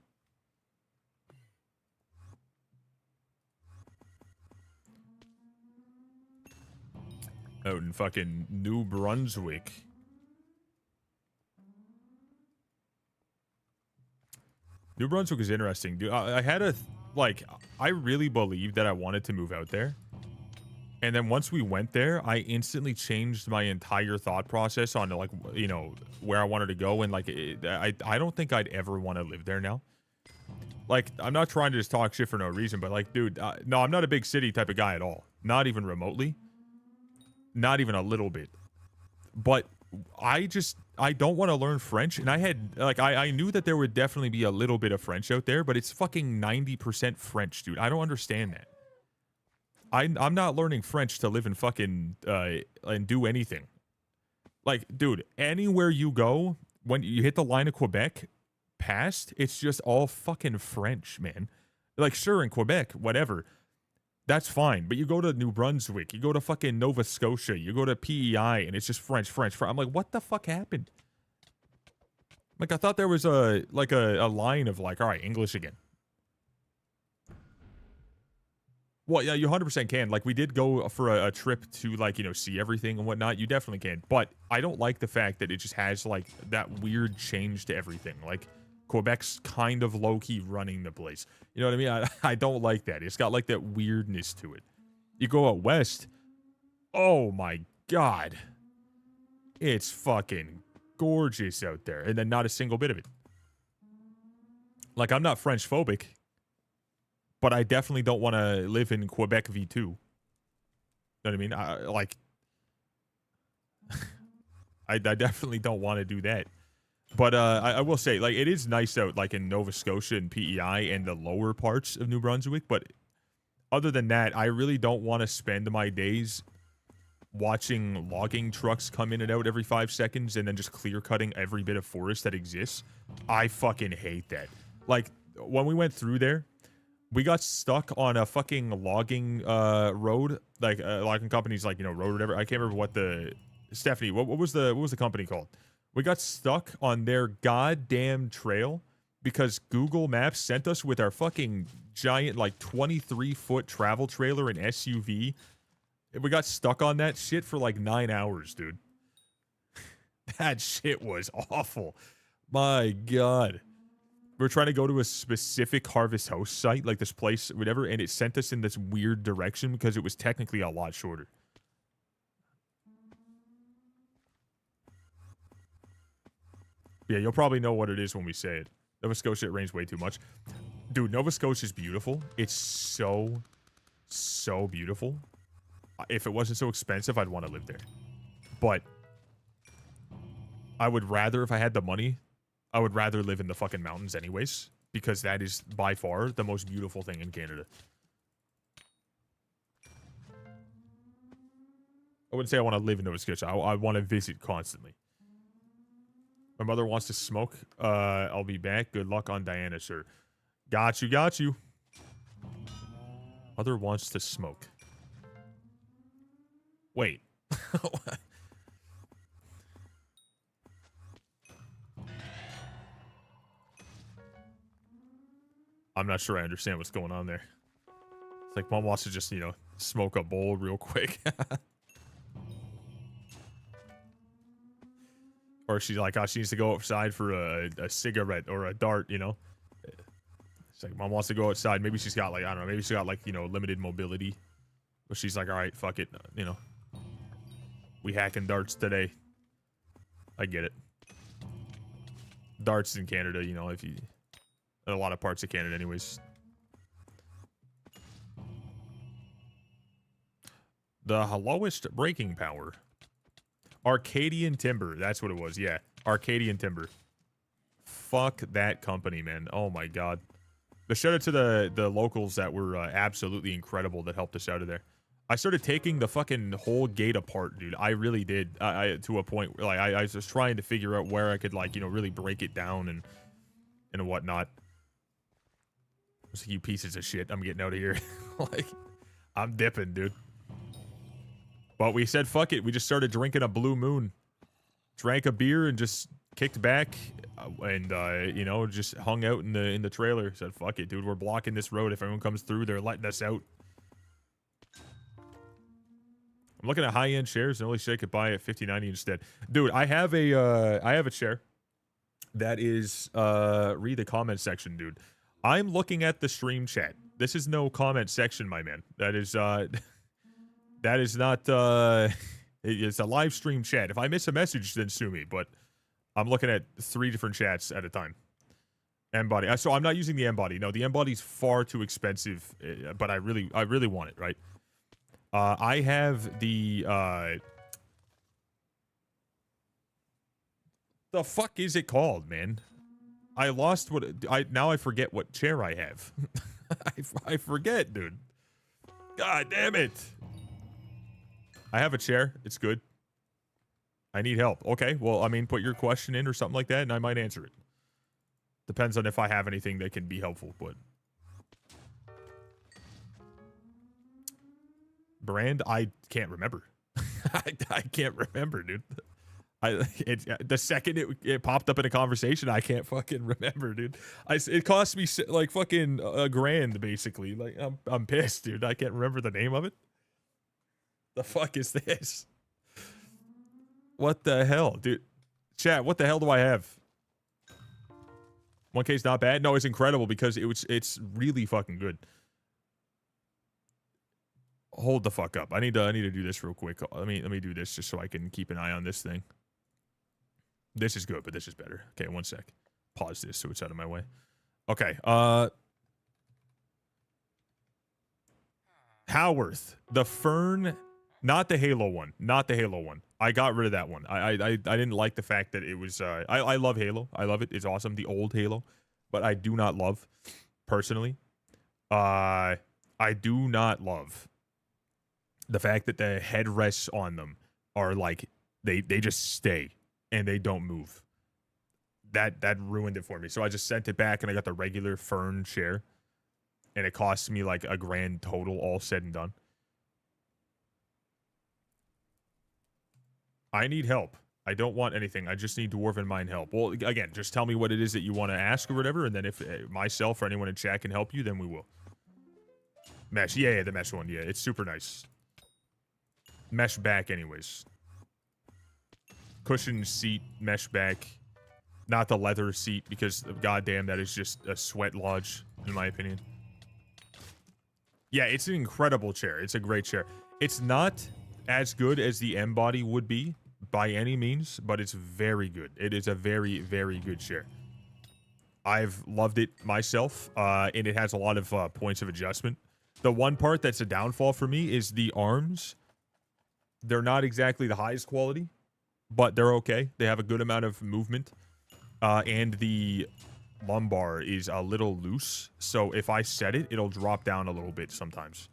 Out in fucking New Brunswick. New Brunswick is interesting, dude. I had a, like, I really believed that I wanted to move out there. And then once we went there, I instantly changed my entire thought process on, like, you know, where I wanted to go. And, like, I don't think I'd ever want to live there now. Like, I'm not trying to just talk shit for no reason, but, like, dude, no, I'm not a big city type of guy at all. Not even remotely. Not even a little bit. But I don't want to learn French. And I had, like, I knew that there would definitely be a little bit of French out there, but it's fucking 90% French, dude. I don't understand that. I'm not learning French to live in fucking, and do anything. Like, dude, anywhere you go, when you hit the line of Quebec past, it's just all fucking French, man. Like, sure, in Quebec, whatever. That's fine, but you go to New Brunswick, you go to fucking Nova Scotia, you go to PEI, and it's just French. I'm like, what the fuck happened? Like, I thought there was a line of like, all right, English again. Well, yeah, you 100% can. Like, we did go for a trip to, like, you know, see everything and whatnot. You definitely can. But I don't like the fact that it just has, like, that weird change to everything. Like, Quebec's kind of low-key running the place. You know what I mean? I don't like that. It's got, like, that weirdness to it. You go out west, oh, my God. It's fucking gorgeous out there. And then not a single bit of it. Like, I'm not French phobic, but I definitely don't want to live in Quebec V2. You know what I mean? I definitely don't want to do that. But I will say, like, it is nice out, like, in Nova Scotia and PEI and the lower parts of New Brunswick. But other than that, I really don't want to spend my days watching logging trucks come in and out every 5 seconds and then just clear cutting every bit of forest that exists. I fucking hate that. Like, when we went through there, we got stuck on a fucking logging road, like logging company's, like, you know, road or whatever. I can't remember what the Stephanie. What was the company called? We got stuck on their goddamn trail because Google Maps sent us with our fucking giant, like, 23-foot travel trailer and SUV. We got stuck on that shit for like 9 hours, dude. That shit was awful. My God. We were trying to go to a specific Harvest House site, like this place, whatever, and it sent us in this weird direction because it was technically a lot shorter. Yeah, you'll probably know what it is when we say it. Nova Scotia, it rains way too much. Dude, Nova Scotia is beautiful. It's so, so beautiful. If it wasn't so expensive, I'd want to live there. But I would rather, if I had the money, I would rather live in the fucking mountains anyways, because that is by far the most beautiful thing in Canada. I wouldn't say I want to live in Nova Scotia. I want to visit constantly. My mother wants to smoke. I'll be back. Good luck on Diana, sir. Got you, got you. Mother wants to smoke. Wait. I'm not sure I understand what's going on there. It's like mom wants to just, you know, smoke a bowl real quick. Or she's like, oh, she needs to go outside for a cigarette or a dart, you know? It's like mom wants to go outside. Maybe she's got, like, I don't know, maybe she's got, like, you know, limited mobility. But she's like, all right, fuck it, you know. We hacking darts today. I get it. Darts in Canada, you know, if you... in a lot of parts of Canada anyways. The lowest breaking power. Arcadian Timber. That's what it was, yeah. Arcadian Timber. Fuck that company, man. Oh my God. The shout out to the locals that were absolutely incredible that helped us out of there. I started taking the fucking whole gate apart, dude. I really did. I to a point where, like, I was just trying to figure out where I could, like, you know, really break it down and whatnot. It's like, you pieces of shit, I'm getting out of here. Like, I'm dipping, dude. But we said fuck it. We just started drinking a Blue Moon. Drank a beer and just kicked back and you know, just hung out in the trailer. Said fuck it, dude. We're blocking this road. If everyone comes through, they're letting us out. I'm looking at high-end chairs. The only shit I could buy at 5090 instead. Dude, I have a chair that is read the comment section, dude. I'm looking at the stream chat. This is no comment section, my man. That is that is not it's a live stream chat. If I miss a message, then sue me, but I'm looking at 3 different chats at a time. M-body. So I'm not using the M-body. No, the M-body's far too expensive, but I really want it, right? I have the fuck is it called, man? I lost what now I forget what chair I have. I forget, dude. God damn it. I have a chair. It's good. I need help. Okay, well, I mean, put your question in or something like that, and I might answer it. Depends on if I have anything that can be helpful, but... Brand? I can't remember. I can't remember, dude. The second it popped up in a conversation, I can't fucking remember, dude. It cost me like fucking a grand basically. Like I'm pissed, dude. I can't remember the name of it. The fuck is this? What the hell, dude? Chat, what the hell do I have? 1K is not bad. No, it's incredible because it's really fucking good. Hold the fuck up. I need to do this real quick. Let me do this just so I can keep an eye on this thing. This is good, but this is better. Okay, one sec. Pause this so it's out of my way. Okay. Howarth, the Fern, not the Halo one, not the Halo one. I got rid of that one. I didn't like the fact that it was. I love Halo. I love it. It's awesome. The old Halo, but I do not love, personally. I do not love the fact that the headrests on them are like they just stay and they don't move. That ruined it for me. So I just sent it back and I got the regular Fern chair, and it cost me like a grand total, all said and done. I need help. I don't want anything. I just need Dwarven Mind help. Well, again, just tell me what it is that you want to ask or whatever, and then if myself or anyone in chat can help you, then we will. Mesh. Yeah, the mesh one. Yeah, it's super nice. Mesh back anyways. Cushion seat, mesh back. Not the leather seat, because goddamn, that is just a sweat lodge, in my opinion. Yeah, it's an incredible chair. It's a great chair. It's not as good as the M body would be, by any means, but it's very good. It is a very, very good chair. I've loved it myself, and it has a lot of points of adjustment. The one part that's a downfall for me is the arms. They're not exactly the highest quality, but they're okay. They have a good amount of movement, and the lumbar is a little loose, so if I set it, it'll drop down a little bit sometimes.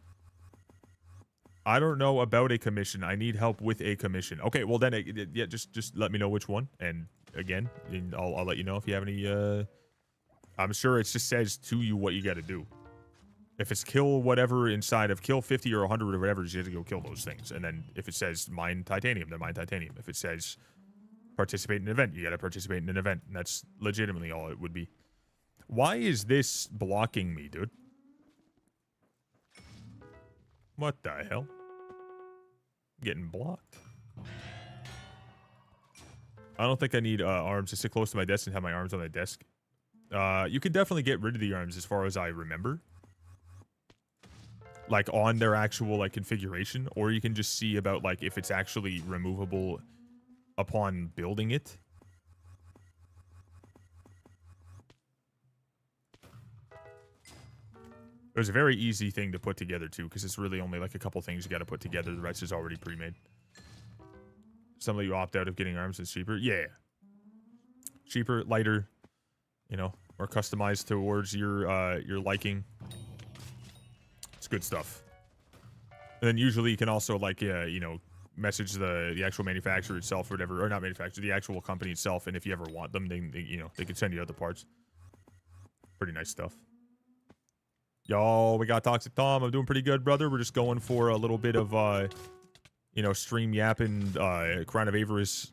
I don't know about a commission. I need help with a commission. Okay, well then, yeah, just let me know which one. And again, I'll let you know if you have any. I'm sure it just says to you what you got to do. If it's kill whatever inside of kill 50 or 100 or whatever, you have to go kill those things. And then if it says mine titanium, then mine titanium. If it says participate in an event, you got to participate in an event. And that's legitimately all it would be. Why is this blocking me, dude? What the hell? I'm getting blocked. I don't think I need arms to sit close to my desk and have my arms on my desk. You can definitely get rid of the arms as far as I remember. Like on their actual like configuration, or you can just see about like if it's actually removable upon building it. It was a very easy thing to put together, too, because it's really only like a couple things you got to put together. The rest is already pre-made. Some of you opt out of getting arms that's cheaper. Yeah. Cheaper, lighter, you know, more customized towards your liking. It's good stuff. And then usually you can also, like, you know, message the actual manufacturer itself or whatever, or not manufacturer, the actual company itself, and if you ever want them, they you know, they can send you other parts. Pretty nice stuff. Yo, we got Toxic Tom. I'm doing pretty good, brother. We're just going for a little bit of, you know, stream yapping, Crown of Avarice,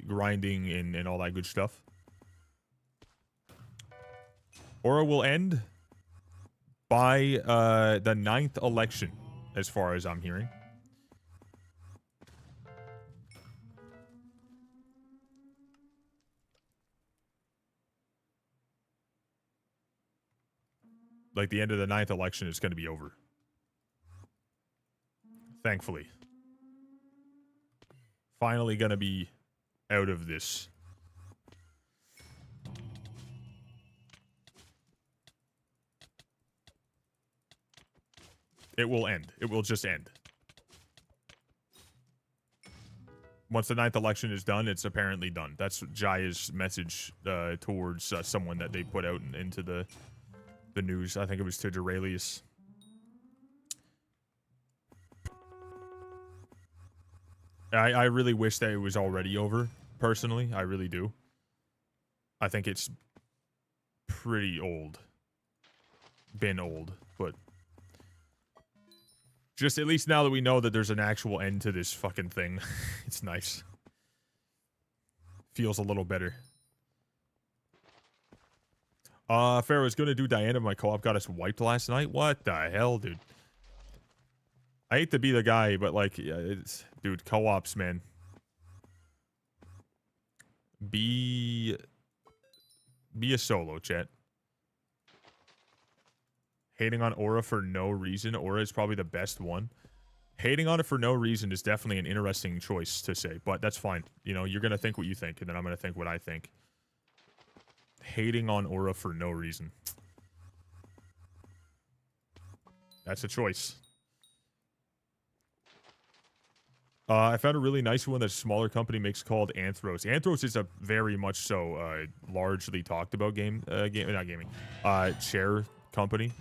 grinding, and all that good stuff. Aura will end by the 9th election, as far as I'm hearing. Like, the end of the 9th election is going to be over. Thankfully. Finally going to be out of this. It will end. It will just end. Once the 9th election is done, it's apparently done. That's Jaya's message towards someone that they put out into the news. I think it was to Duralius. I really wish that it was already over, personally. I really do. I think it's pretty old. Been old, but just at least now that we know that there's an actual end to this fucking thing, it's nice. feels a little better. Pharaoh's gonna do Diana. My co-op got us wiped last night. What the hell, dude? I hate to be the guy, but like, yeah, it's, dude, co-ops, man. Be a solo, chat. Hating on Aura for no reason. Aura is probably the best one. Hating on it for no reason is definitely an interesting choice to say, but that's fine. You know, you're going to think what you think, and then I'm going to think what I think. Hating on Aura for no reason. That's a choice. I found a really nice one that a smaller company makes called Anthros. Anthros is a very much so largely talked about chair company.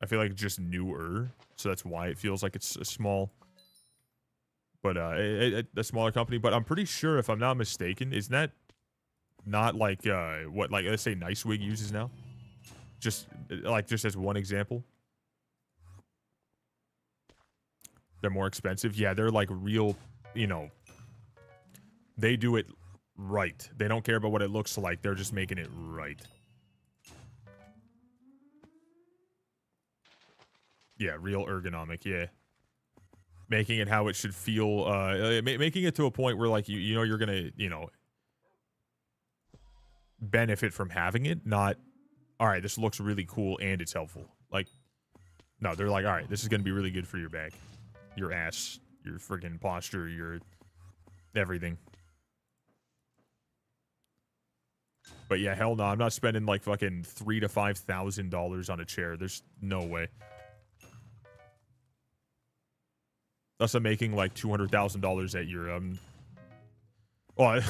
I feel like just newer, so that's why it feels like it's a small, but a smaller company. But I'm pretty sure, if I'm not mistaken, isn't that not like what, like, let's say Nicewig uses now? Just as one example. They're more expensive. Yeah, they're like real, you know, they do it right. They don't care about what it looks like. They're just making it right. Yeah, real ergonomic, yeah. Making it how it should feel, making it to a point where, like, you know, you're gonna, you know, benefit from having it, not, all right, this looks really cool and it's helpful. Like, no, they're like, all right, this is gonna be really good for your back, your ass, your friggin' posture, your everything. But yeah, hell no, I'm not spending like fucking $3,000 to $5,000 on a chair. There's no way. Thus, I'm making like $200,000 at your well,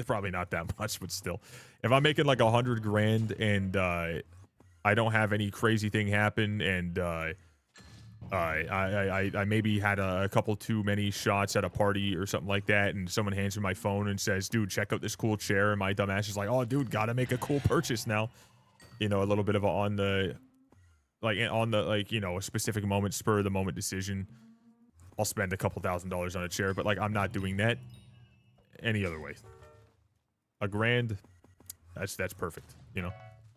probably not that much, but still, if I'm making like 100 grand and I don't have any crazy thing happen, and I maybe had a couple too many shots at a party or something like that, and someone hands me my phone and says, "Dude, check out this cool chair," and my dumbass is like, "Oh, dude, gotta make a cool purchase now." You know, a little bit of a on the you know, a specific moment, spur of the moment decision. I'll spend a couple $1,000s on a chair, but like, I'm not doing that any other way. A grand, that's perfect. You know,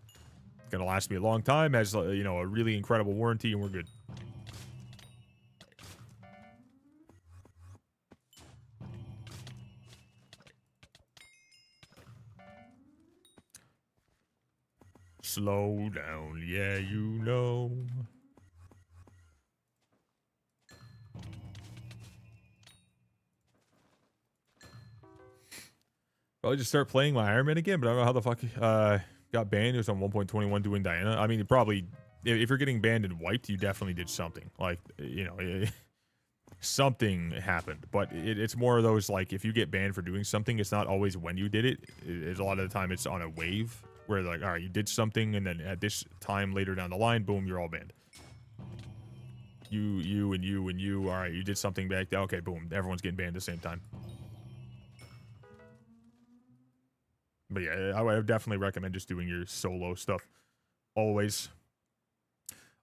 it's gonna last me a long time, has, you know, a really incredible warranty, and we're good. Slow down, yeah, you know. Probably just start playing my Iron Man again, but I don't know how the fuck got banned. It was on 1.21 doing Diana. I mean, probably, if you're getting banned and wiped, you definitely did something. Like, you know, something happened. But it's more of those, like, if you get banned for doing something, it's not always when you did it. It's a lot of the time it's on a wave where, like, all right, you did something, and then at this time later down the line, boom, you're all banned. You, and you, and you. All right, you did something back there. Okay, boom, everyone's getting banned at the same time. But yeah, I would definitely recommend just doing your solo stuff. Always.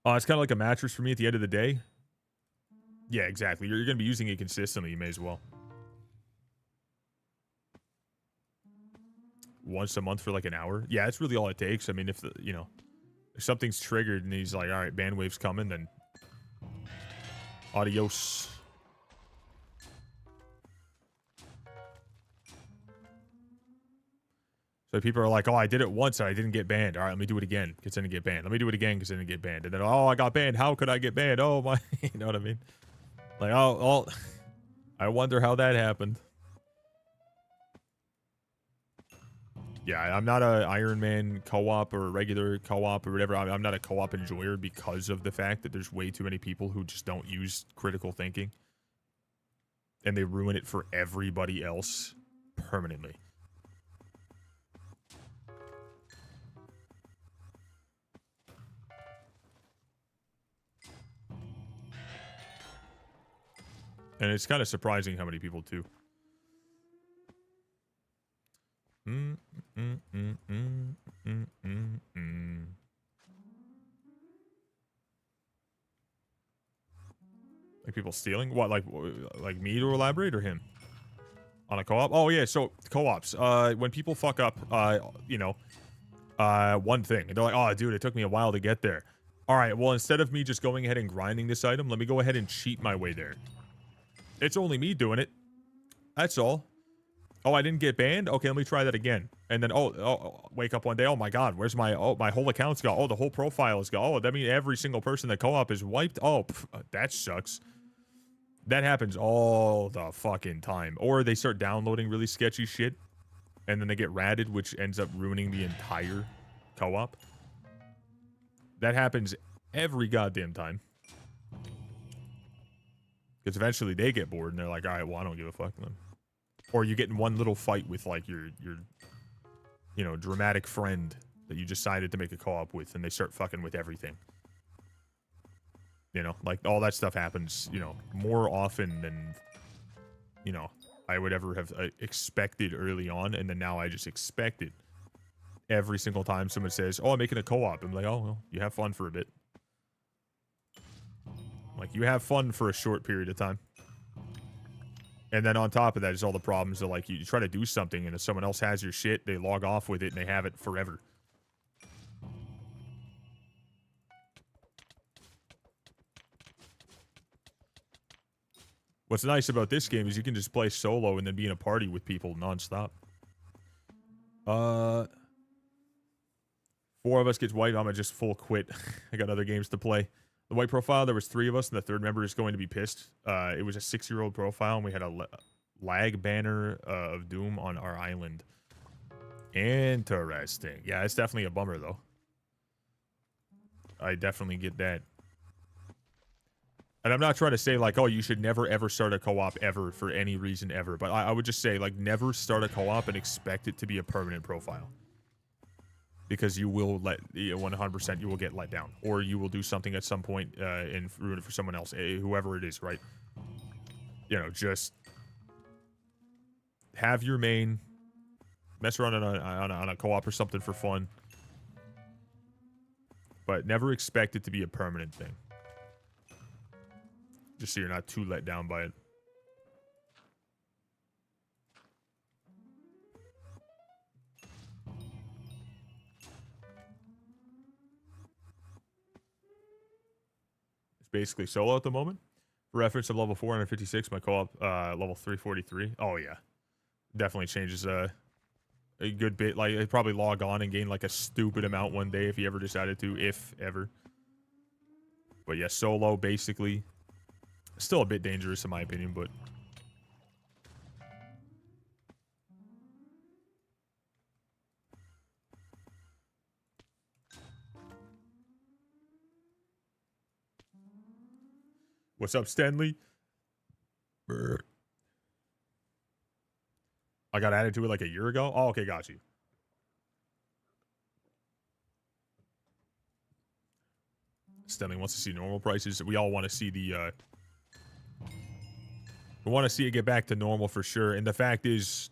It's kind of like a mattress for me at the end of the day. Yeah, exactly. You're going to be using it consistently. You may as well. Once a month for like an hour. Yeah, that's really all it takes. I mean, if, you know, if something's triggered and he's like, all right, band wave's coming, then adios. So people are like, oh, I did it once and I didn't get banned. All right, let me do it again because I didn't get banned. Let me do it again because I didn't get banned. And then, oh, I got banned. How could I get banned? Oh, my. You know what I mean? Like, oh, I wonder how that happened. Yeah, I'm not a Iron Man co-op or regular co-op or whatever. I'm not a co-op enjoyer because of the fact that there's way too many people who just don't use critical thinking. And they ruin it for everybody else permanently. And it's kind of surprising how many people too. Like people stealing? What, like me to elaborate or him? On a co-op? Oh, yeah, so co-ops. When people fuck up, you know, one thing. And they're like, oh, dude, it took me a while to get there. All right, well, instead of me just going ahead and grinding this item, let me go ahead and cheat my way there. It's only me doing it. That's all. Oh, I didn't get banned? Okay, let me try that again. And then, wake up one day. Oh, my God, where's my, my whole account's gone. Oh, the whole profile is gone. Oh, that means every single person that co-op is wiped. Oh, that sucks. That happens all the fucking time. Or they start downloading really sketchy shit, and then they get ratted, which ends up ruining the entire co-op. That happens every goddamn time. Because eventually they get bored, and they're like, all right, well, I don't give a fuck. Or you get in one little fight with, like, your you know, dramatic friend that you decided to make a co-op with, and they start fucking with everything. You know, like, all that stuff happens, you know, more often than, you know, I would ever have expected early on, and then now I just expect it. Every single time someone says, oh, I'm making a co-op, I'm like, oh, well, you have fun for a bit. Like, you have fun for a short period of time. And then on top of that is all the problems that, like, you try to do something, and if someone else has your shit, they log off with it, and they have it forever. What's nice about this game is you can just play solo and then be in a party with people nonstop. 4 of us gets white. I'm just full quit. I got other games to play. The white profile, there was 3 of us, and the third member is going to be pissed. It was a 6-year-old profile, and we had a lag banner of doom on our island. Interesting. Yeah, it's definitely a bummer, though. I definitely get that. And I'm not trying to say, like, oh, you should never, ever start a co-op ever for any reason ever. But I would just say, like, never start a co-op and expect it to be a permanent profile. Because you will 100% you will get let down. Or you will do something at some point and ruin it for someone else. Whoever it is, right? You know, just have your main. Mess around on a co-op or something for fun. But never expect it to be a permanent thing. Just so you're not too let down by it. It's basically solo at the moment. For reference, I'm level 456. My co-op level 343. Oh yeah, definitely changes a good bit. Like, I'd probably log on and gain like a stupid amount one day if you ever decided to, if ever. But yeah, solo basically. Still a bit dangerous in my opinion, but what's up, Stanley? Brr. I got added to it like a year ago. Oh, okay, got you. Stanley wants to see normal prices. We all want to see the we want to see it get back to normal for sure. And the fact is,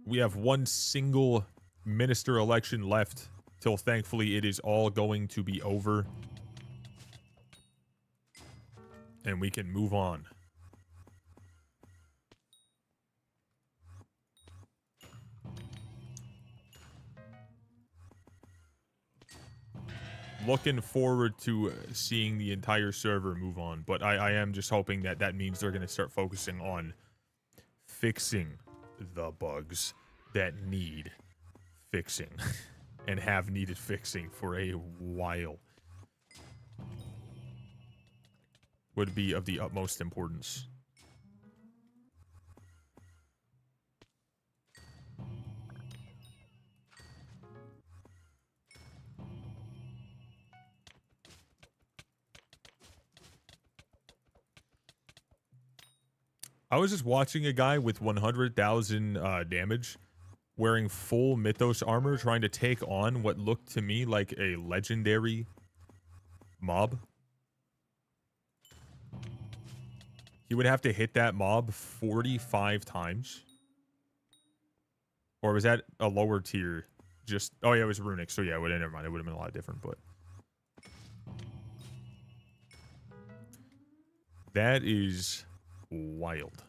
we have one single minister election left till thankfully it is all going to be over. And we can move on. Looking forward to seeing the entire server move on, but I am just hoping that that means they're going to start focusing on fixing the bugs that need fixing and have needed fixing for a while. Would be of the utmost importance. I was just watching a guy with 100,000 damage wearing full Mythos armor trying to take on what looked to me like a legendary mob. He would have to hit that mob 45 times. Or was that a lower tier? Just, oh yeah, it was runic. So yeah, never mind. It would have been a lot different, but That is wild.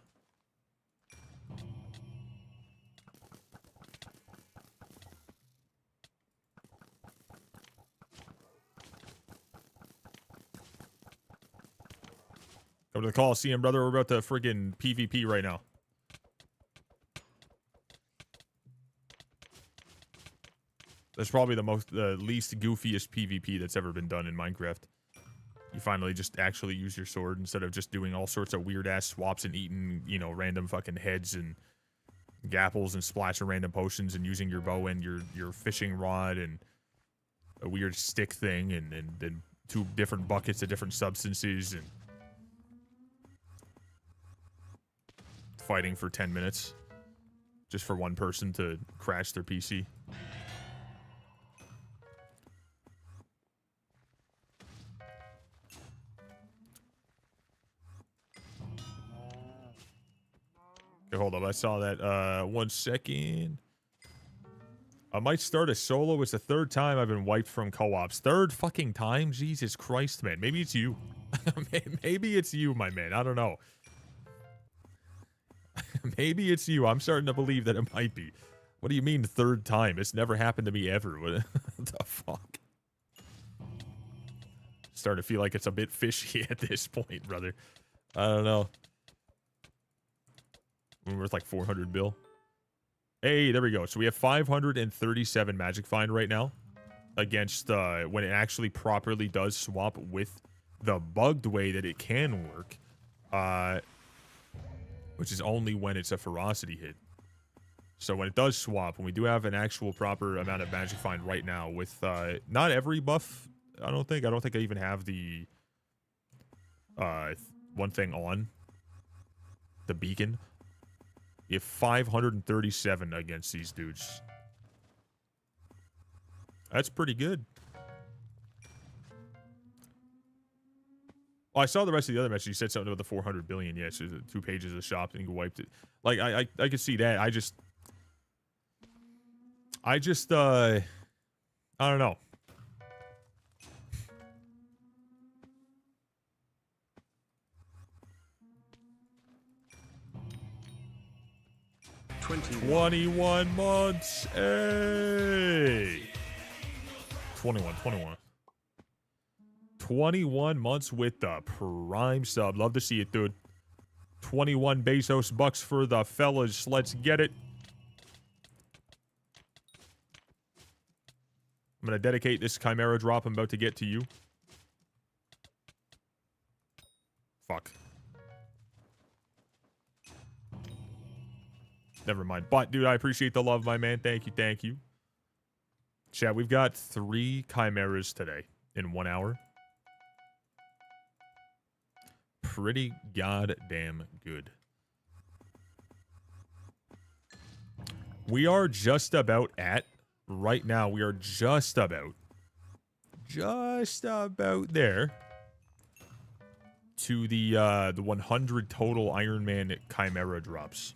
Come to the Coliseum, brother. We're about to friggin' PvP right now. That's probably the least goofiest PvP that's ever been done in Minecraft. You finally just actually use your sword instead of just doing all sorts of weird ass swaps and eating, you know, random fucking heads and gapples and splashing random potions and using your bow and your fishing rod and a weird stick thing and 2 different buckets of different substances and fighting for 10 minutes just for one person to crash their PC. Okay, hold up. I saw that. 1 second. I might start a solo. It's the 3rd time I've been wiped from co-ops. 3rd fucking time? Jesus Christ, man. Maybe it's you. Maybe it's you, my man. I don't know. Maybe it's you. I'm starting to believe that it might be. What do you mean 3rd time? It's never happened to me ever. What the fuck? Starting to feel like it's a bit fishy at this point, brother. I don't know. We're worth like 400 bill. Hey, there we go. So we have 537 magic find right now against when it actually properly does swap with the bugged way that it can work, which is only when it's a ferocity hit. So when it does swap, when we do have an actual proper amount of magic find right now with not every buff, I don't think I even have the one thing on the beacon. You have 537 against these dudes. That's pretty good. Oh, I saw the rest of the other message. You said something about the 400 billion. Yes, yeah, so 2 pages of shop and you wiped it. Like, I could see that. I don't know. $21 months. Hey. 21 months with the prime sub. Love to see it, dude. 21 Bezos bucks for the fellas. Let's get it. I'm going to dedicate this Chimera drop I'm about to get to you. Fuck. Never mind. But, dude, I appreciate the love, my man. Thank you, thank you. Chat, we've got 3 Chimeras today in 1 hour. Pretty goddamn good. We are just about at, right now, we are just about there to the 100 total Iron Man Chimera drops.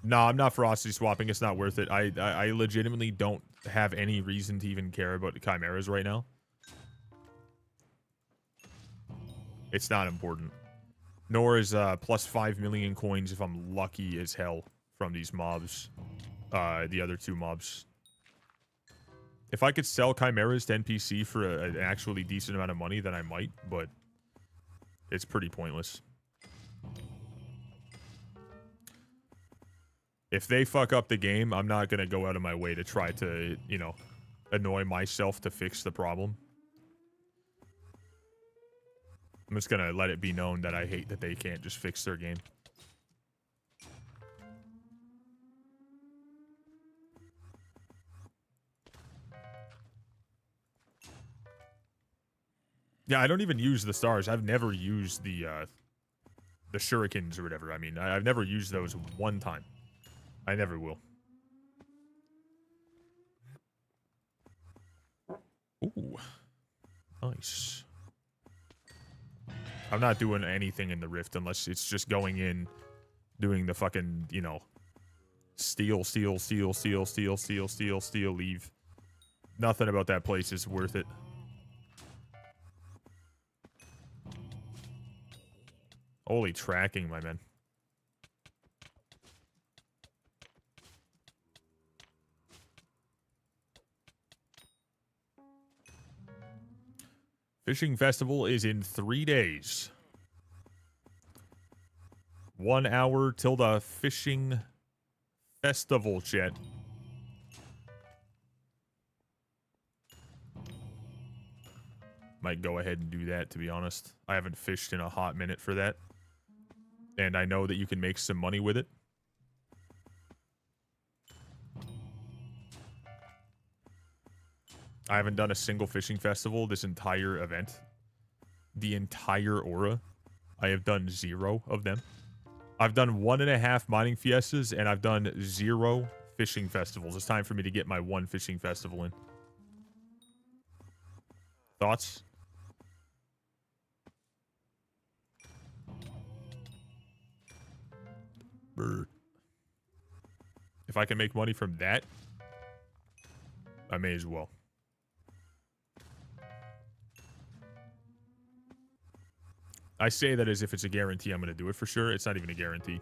No, I'm not ferocity swapping. It's not worth it. I legitimately don't have any reason to even care about the Chimeras right now. It's not important. Nor is plus 5 million coins if I'm lucky as hell from these mobs. The other 2 mobs. If I could sell Chimeras to NPC for an actually decent amount of money, then I might, but it's pretty pointless. If they fuck up the game, I'm not going to go out of my way to try to, you know, annoy myself to fix the problem. I'm just going to let it be known that I hate that they can't just fix their game. Yeah, I don't even use the stars. I've never used the shurikens or whatever. I mean, I've never used those one time. I never will. Ooh. Nice. I'm not doing anything in the rift unless it's just going in, doing the fucking, you know, steal, leave. Nothing about that place is worth it. Holy tracking, my man. Fishing festival is in 3 days. 1 hour till the fishing festival, chat. Might go ahead and do that, to be honest. I haven't fished in a hot minute for that. And I know that you can make some money with it. I haven't done a single fishing festival this entire event. The entire aura. I have done 0 of them. I've done 1.5 mining fiestas, and I've done 0 fishing festivals. It's time for me to get my 1 fishing festival in. Thoughts? Bird. If I can make money from that, I may as well. I say that as if it's a guarantee I'm going to do it for sure. It's not even a guarantee.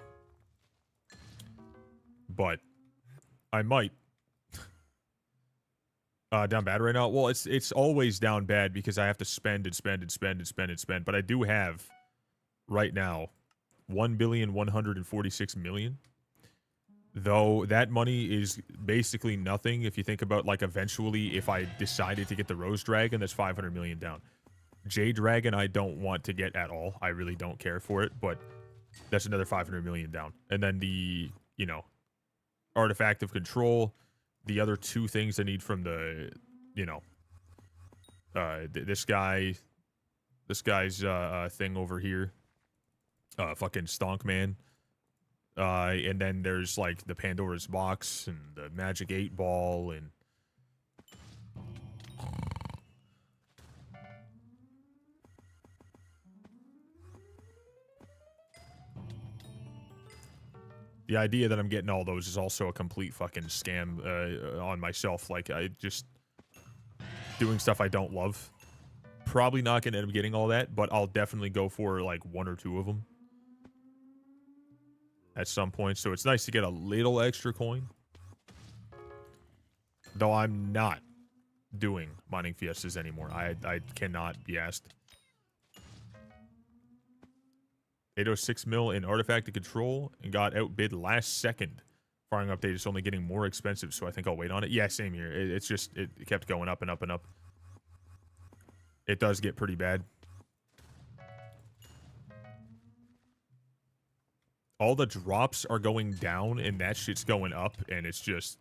But I might. Down bad right now? Well, it's always down bad because I have to spend and spend and spend and spend and spend. But I do have, right now, 1,146,000,000. Though that money is basically nothing if you think about, like, eventually if I decided to get the Rose Dragon, that's 500 million down. Jade Dragon, I don't want to get at all. I really don't care for it, but that's another 500 million down. And then the, you know, Artifact of Control, the other 2 things I need from the, you know, this guy's thing over here, fucking Stonkman. And then there's, like, the Pandora's Box and the Magic 8 Ball and... The idea that I'm getting all those is also a complete fucking scam on myself. Like, I just... doing stuff I don't love. Probably not going to end up getting all that, but I'll definitely go for, like, 1 or 2 of them. At some point, so it's nice to get a little extra coin. Though I'm not doing mining fiestas anymore. I cannot be asked. 806 mil in Artifact to Control and got outbid last second. Firing update is only getting more expensive, so I think I'll wait on it. Yeah, same here. It's just, it kept going up and up and up. It does get pretty bad. All the drops are going down and that shit's going up, and it's just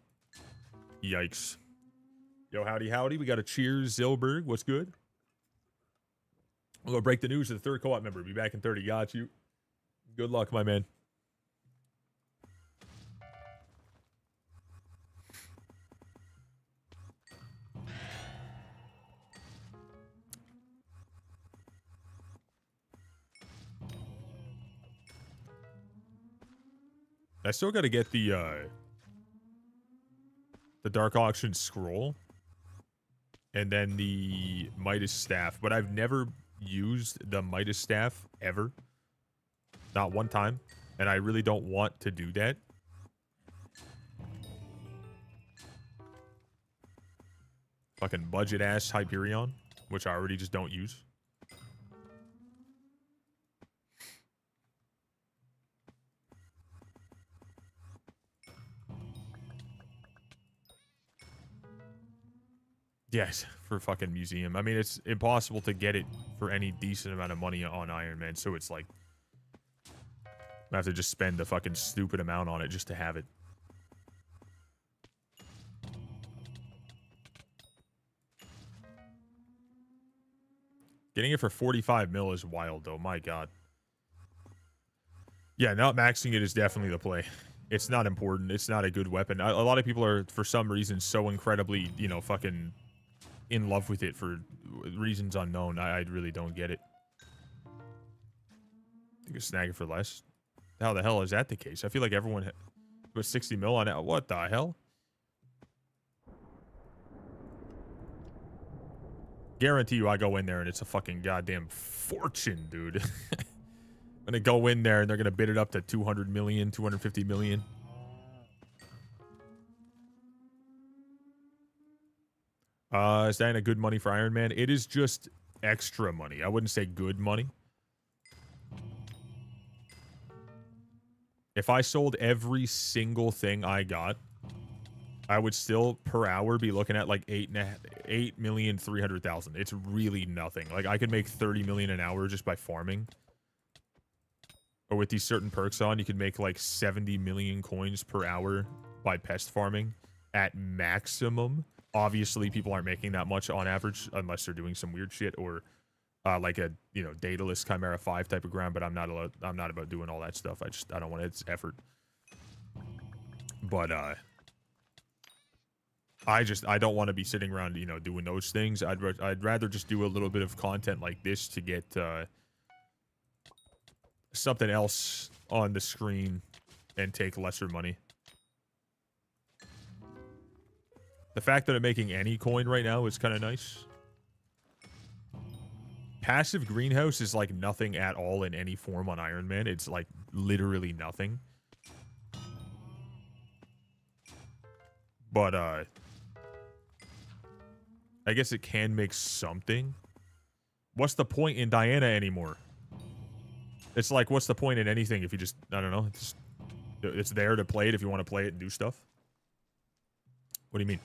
yikes. Yo, howdy, howdy. We got a cheers, Zilberg. What's good? We'll go break the news to the 3rd co-op member. Be back in 30. Got you. Good luck, my man. I still got to get the Dark Auction Scroll and then the Midas Staff, but I've never used the Midas Staff ever. Not one time, and I really don't want to do that. Fucking budget-ass Hyperion, which I already just don't use. Yes, for fucking museum. I mean, it's impossible to get it for any decent amount of money on Iron Man, so it's like... I have to just spend a fucking stupid amount on it just to have it. Getting it for 45 mil is wild, though. My God. Yeah, not maxing it is definitely the play. It's not important. It's not a good weapon. A lot of people are, for some reason, so incredibly, you know, fucking in love with it for reasons unknown. I really don't get it. You can snag it for less. How the hell is that the case? I feel like everyone put 60 mil on it. What the hell? Guarantee you I go in there and it's a fucking goddamn fortune, dude. Gonna go in there and they're gonna bid it up to 200 million, 250 million. Is that a good money for Iron Man? It is just extra money. I wouldn't say good money. If I sold every single thing I got, I would still per hour be looking at like 8,300,000. It's really nothing. Like I could make 30 million an hour just by farming. Or with these certain perks on, you could make like 70 million coins per hour by pest farming at maximum. Obviously, people aren't making that much on average unless they're doing some weird shit or like a dataless Chimera 5 type of grind. But I'm not about doing all that stuff. I don't want its effort. But I don't want to be sitting around doing those things. I'd rather just do a little bit of content like this to get something else on the screen and take lesser money. The fact that I'm making any coin right now is kind of nice. Passive greenhouse is like nothing at all in any form on Iron Man. It's like literally nothing. But I guess it can make something. What's the point in Diana anymore? It's like, what's the point in anything if you just, I don't know, it's there to play it if you want to play it and do stuff? What do you mean?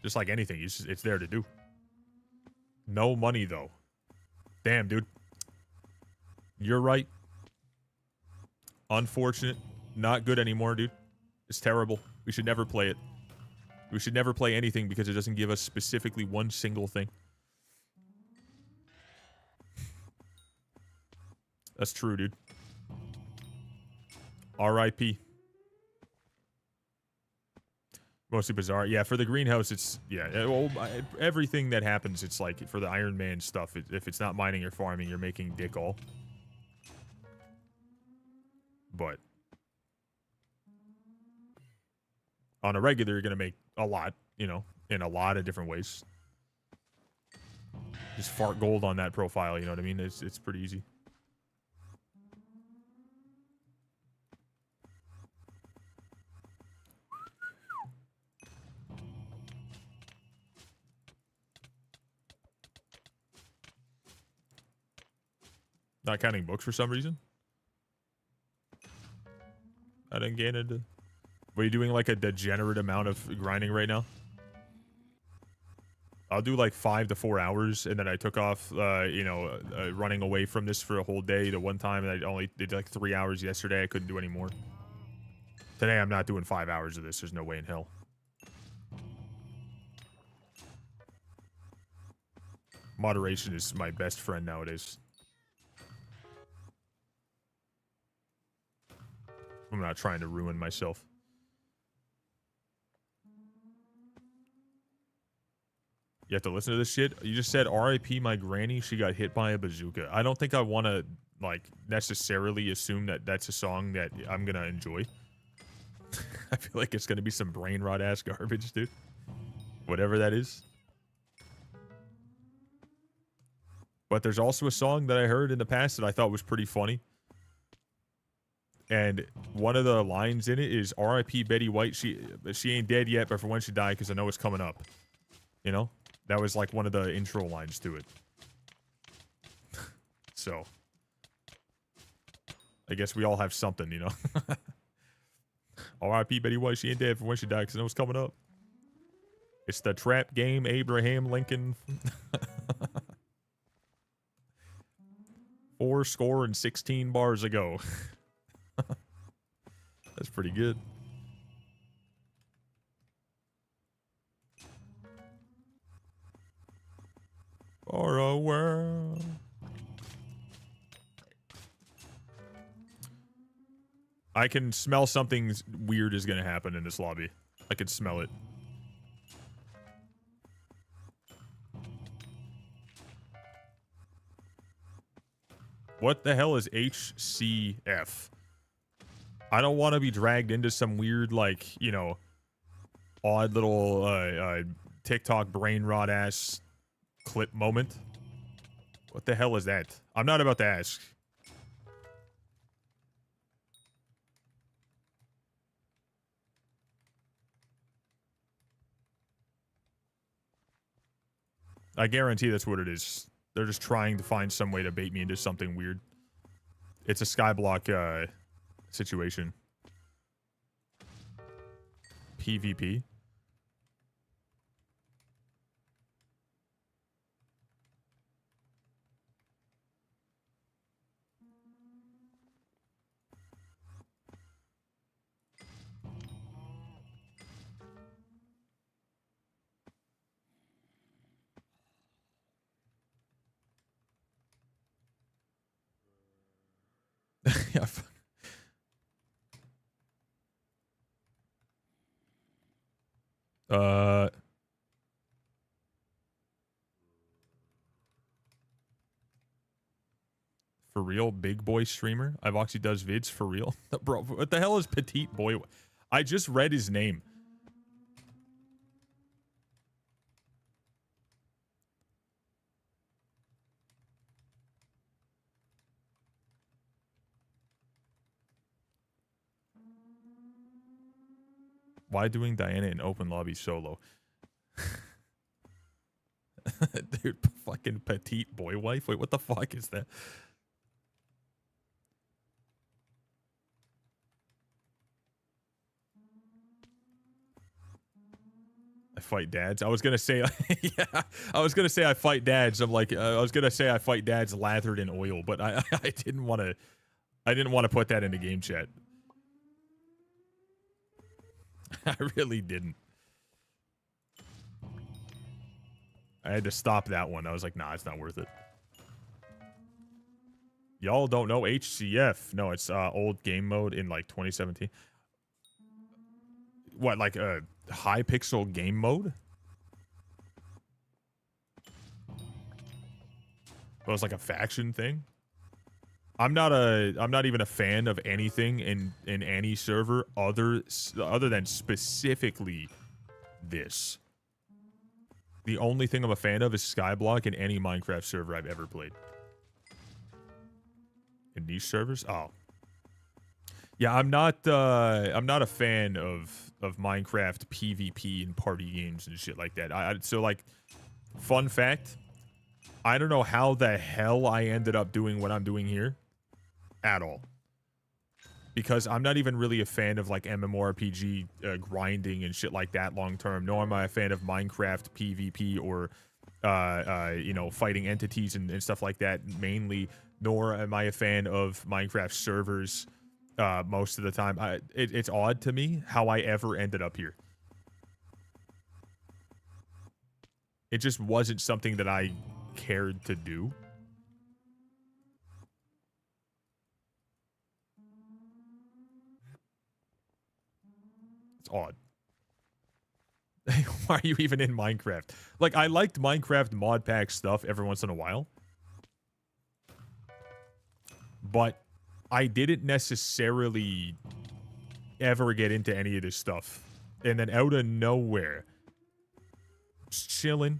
Just like anything, it's there to do. No money, though. Damn, dude. You're right. Unfortunate. Not good anymore, dude. It's terrible. We should never play it. We should never play anything because it doesn't give us specifically one single thing. That's true, dude. R.I.P. Mostly bizarre. Yeah, for the greenhouse, it's... Yeah, well, everything that happens, it's like, for the Iron Man stuff, if it's not mining or farming, you're making dick all. But... on a regular, you're going to make a lot, in a lot of different ways. Just fart gold on that profile, you know what I mean? It's pretty easy. Not counting books for some reason. I didn't get into... Were you doing like a degenerate amount of grinding right now? I'll do like 5 to 4 hours, and then I took off, running away from this for a whole day. The one time I only did like 3 hours yesterday. I couldn't do any more. Today I'm not doing 5 hours of this. There's no way in hell. Moderation is my best friend nowadays. I'm not trying to ruin myself. You have to listen to this shit? You just said, R.I.P. my granny, she got hit by a bazooka. I don't think I want to, like, necessarily assume that that's a song that I'm going to enjoy. I feel like it's going to be some brain rot-ass garbage, dude. Whatever that is. But there's also a song that I heard in the past that I thought was pretty funny. And one of the lines in it is, R.I.P. Betty White, she ain't dead yet, but for when she died, because I know it's coming up. You know? That was like one of the intro lines to it. So. I guess we all have something, you know? R.I.P. Betty White, she ain't dead for when she died, because I know it's coming up. It's the trap game, Abraham Lincoln. 416 bars ago. That's pretty good. For a world. I can smell something weird is going to happen in this lobby. I can smell it. What the hell is HCF? I don't want to be dragged into some weird, like, odd little TikTok brain rot ass clip moment. What the hell is that? I'm not about to ask. I guarantee that's what it is. They're just trying to find some way to bait me into something weird. It's a skyblock situation. PvP. Yeah. For real, big boy streamer. IVoxy does vids for real. Bro, what the hell is petite boy? I just read his name. Why doing Diana in open lobby solo? Dude, fucking petite boy wife? Wait, what the fuck is that? I fight dads. I was gonna say, yeah, I was gonna say I fight dads. I'm like, I was gonna say I fight dads lathered in oil, but I didn't want to. I didn't want to put that into game chat. I really didn't. I had to stop that one. I was like, nah, it's not worth it. Y'all don't know HCF? No, it's old game mode in like 2017. What, like a HYPIXEL game mode? It was like a faction thing. I'm not even a fan of anything in any server other than specifically this. The only thing I'm a fan of is Skyblock in any Minecraft server I've ever played. In these servers? Oh. Yeah, I'm not a fan of Minecraft PvP and party games and shit like that. So like, fun fact, I don't know how the hell I ended up doing what I'm doing here at all. Because I'm not even really a fan of like MMORPG grinding and shit like that long term. Nor am I a fan of Minecraft PvP or you know, fighting entities and stuff like that mainly. Nor am I a fan of Minecraft servers most of the time. It's odd to me how I ever ended up here. It just wasn't something that I cared to do. It's odd. Why are you even in Minecraft? Like, I liked Minecraft mod pack stuff every once in a while. But I didn't necessarily ever get into any of this stuff. And then out of nowhere, just chilling,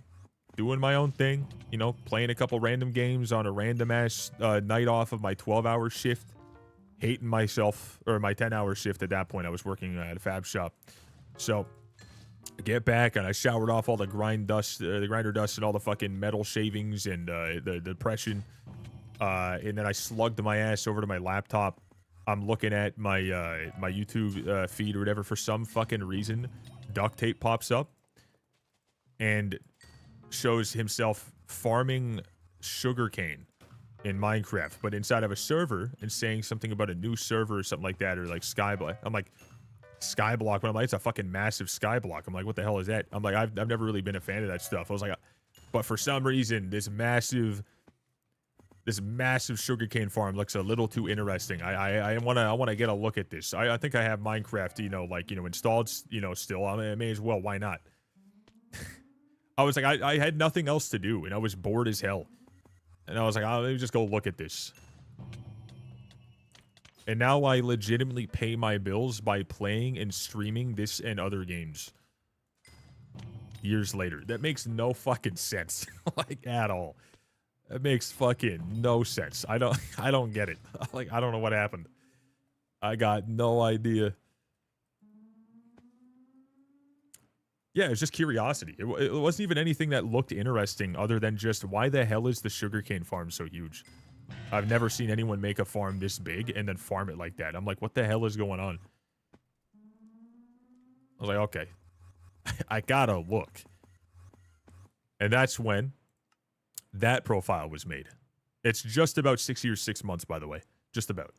doing my own thing, you know, playing a couple random games on a random ass night off of my 12-hour shift. Hating myself, or my 10-hour shift at that point. I was working at a fab shop. So I get back and I showered off all the grinder dust and all the fucking metal shavings and the depression. And then I slugged my ass over to my laptop. I'm looking at my my YouTube feed or whatever. For some fucking reason, duct tape pops up and shows himself farming sugarcane in Minecraft, but inside of a server, and saying something about a new server or something like that, or like Skyblock. I'm like, Skyblock, but I'm like, it's a fucking massive Skyblock. I'm like, what the hell is that? I'm like, I've never really been a fan of that stuff. I was like, but for some reason, this massive sugarcane farm looks a little too interesting. I wanna get a look at this. I think I have Minecraft, you know, like, you know, installed, you know, still. I may as well. Why not? I was like, I had nothing else to do, and I was bored as hell. And I was like, oh, let me just go look at this. And now I legitimately pay my bills by playing and streaming this and other games. Years later. That makes no fucking sense. Like, at all. It makes fucking no sense. I don't get it. Like, I don't know what happened. I got no idea. Yeah, it's just curiosity. It wasn't even anything that looked interesting other than just, why the hell is the sugarcane farm so huge? I've never seen anyone make a farm this big and then farm it like that. I'm like, what the hell is going on? I was like, okay. I gotta look. And that's when that profile was made. It's just about 6 years, 6 months, by the way. Just about.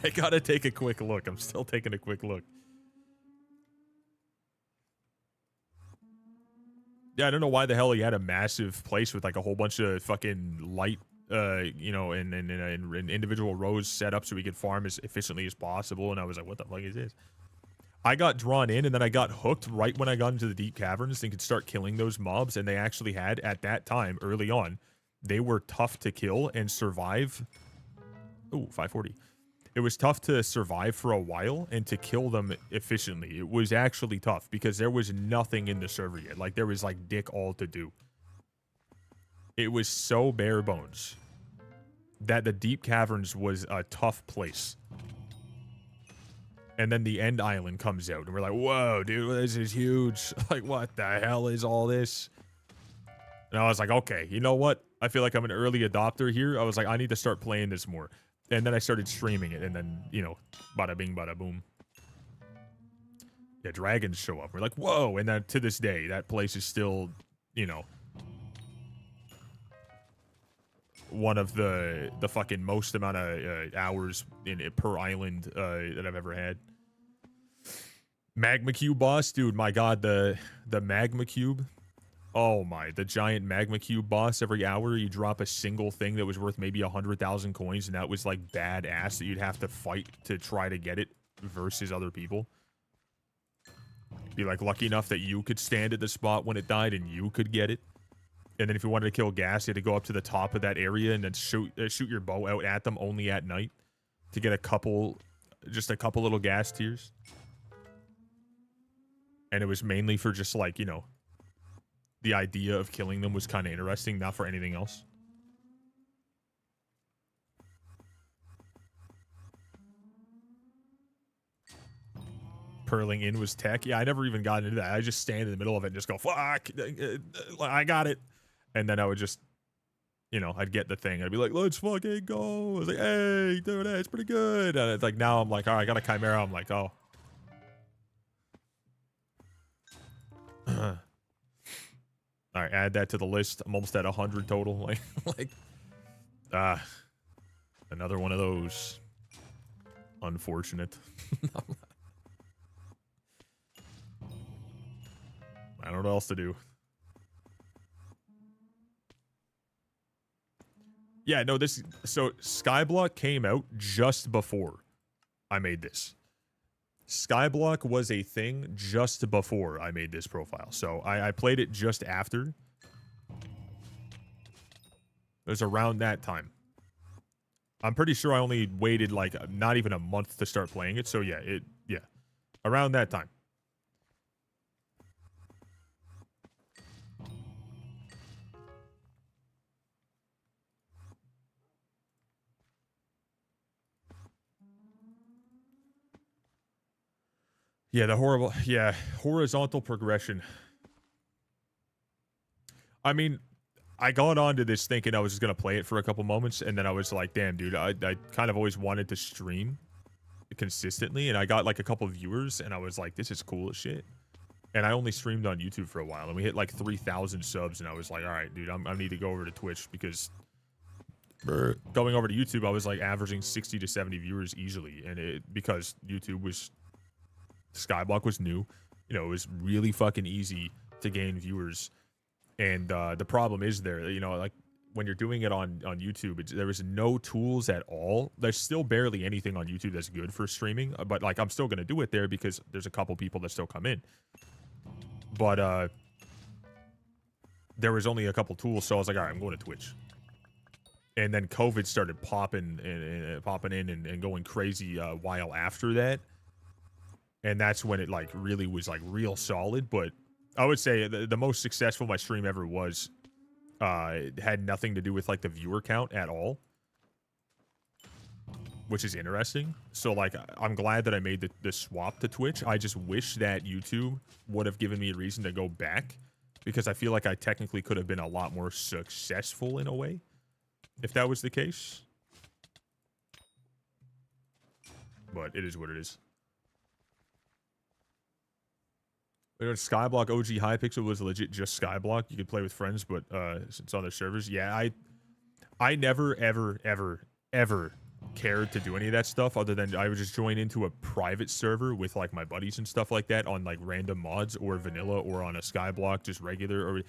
I gotta take a quick look. I'm still taking a quick look. Yeah, I don't know why the hell he had a massive place with like a whole bunch of fucking light, you know, and individual rows set up so we could farm as efficiently as possible. And I was like, what the fuck is this? I got drawn in and then I got hooked right when I got into the deep caverns and could start killing those mobs. And they actually had, at that time, early on, they were tough to kill and survive. Ooh, 540. It was tough to survive for a while and to kill them efficiently. It was actually tough because there was nothing in the server yet. Like, there was like dick all to do. It was so bare bones that the deep caverns was a tough place. And then the end island comes out and we're like, whoa, dude, this is huge. Like, what the hell is all this? And I was like, okay, you know what? I feel like I'm an early adopter here. I was like, I need to start playing this more. And then I started streaming it, and then, you know, bada bing, bada boom. Yeah, dragons show up. We're like, whoa! And then to this day, that place is still, you know, one of the fucking most amount of hours per island that I've ever had. Magma cube boss, dude. My God, the magma cube. Oh my, the giant magma cube boss. Every hour you drop a single thing that was worth maybe 100,000 coins, and that was like badass that you'd have to fight to try to get it versus other people. Be like lucky enough that you could stand at the spot when it died and you could get it. And then if you wanted to kill gas, you had to go up to the top of that area and then shoot your bow out at them only at night to get just a couple little gas tiers. And it was mainly for just like, you know, the idea of killing them was kind of interesting, not for anything else. Purling in was tech. Yeah, I never even got into that. I just stand in the middle of it and just go, fuck, I got it. And then I would just, you know, I'd get the thing. I'd be like, let's fucking go. I was like, hey, dude, it's pretty good. And it's like, now I'm like, all right, I got a chimera. I'm like, oh. All right, add that to the list. I'm almost at 100 total. Another one of those. Unfortunate. I don't know what else to do. Yeah, no, so Skyblock came out just before I made this. Skyblock was a thing just before I made this profile. So I played it just after. It was around that time. I'm pretty sure I only waited like not even a month to start playing it. So yeah, around that time. Yeah, horizontal progression. I mean, I got onto this thinking I was just going to play it for a couple moments, and then I was like, damn, dude, I kind of always wanted to stream consistently, and I got like a couple viewers, and I was like, this is cool as shit. And I only streamed on YouTube for a while, and we hit like 3,000 subs, and I was like, all right, dude, I need to go over to Twitch, because going over to YouTube, I was like averaging 60 to 70 viewers easily, and because YouTube was... Skyblock was new, you know, it was really fucking easy to gain viewers. And the problem is there, you know, like when you're doing it on YouTube, there was no tools at all. There's still barely anything on YouTube that's good for streaming, but like I'm still going to do it there because there's a couple people that still come in. But there was only a couple tools, so I was like, all right, I'm going to Twitch. And then COVID started popping in and going crazy a while after that. And that's when it like really was like real solid. But I would say the most successful my stream ever was had nothing to do with like the viewer count at all, which is interesting. So like I'm glad that I made the swap to Twitch. I just wish that YouTube would have given me a reason to go back, because I feel like I technically could have been a lot more successful in a way if that was the case. But it is what it is. Skyblock OG Hypixel was legit just Skyblock. You could play with friends, but it's on their servers. Yeah, I never, ever cared to do any of that stuff, other than I would just join into a private server with like my buddies and stuff like that on like random mods or vanilla or on a Skyblock, just regular or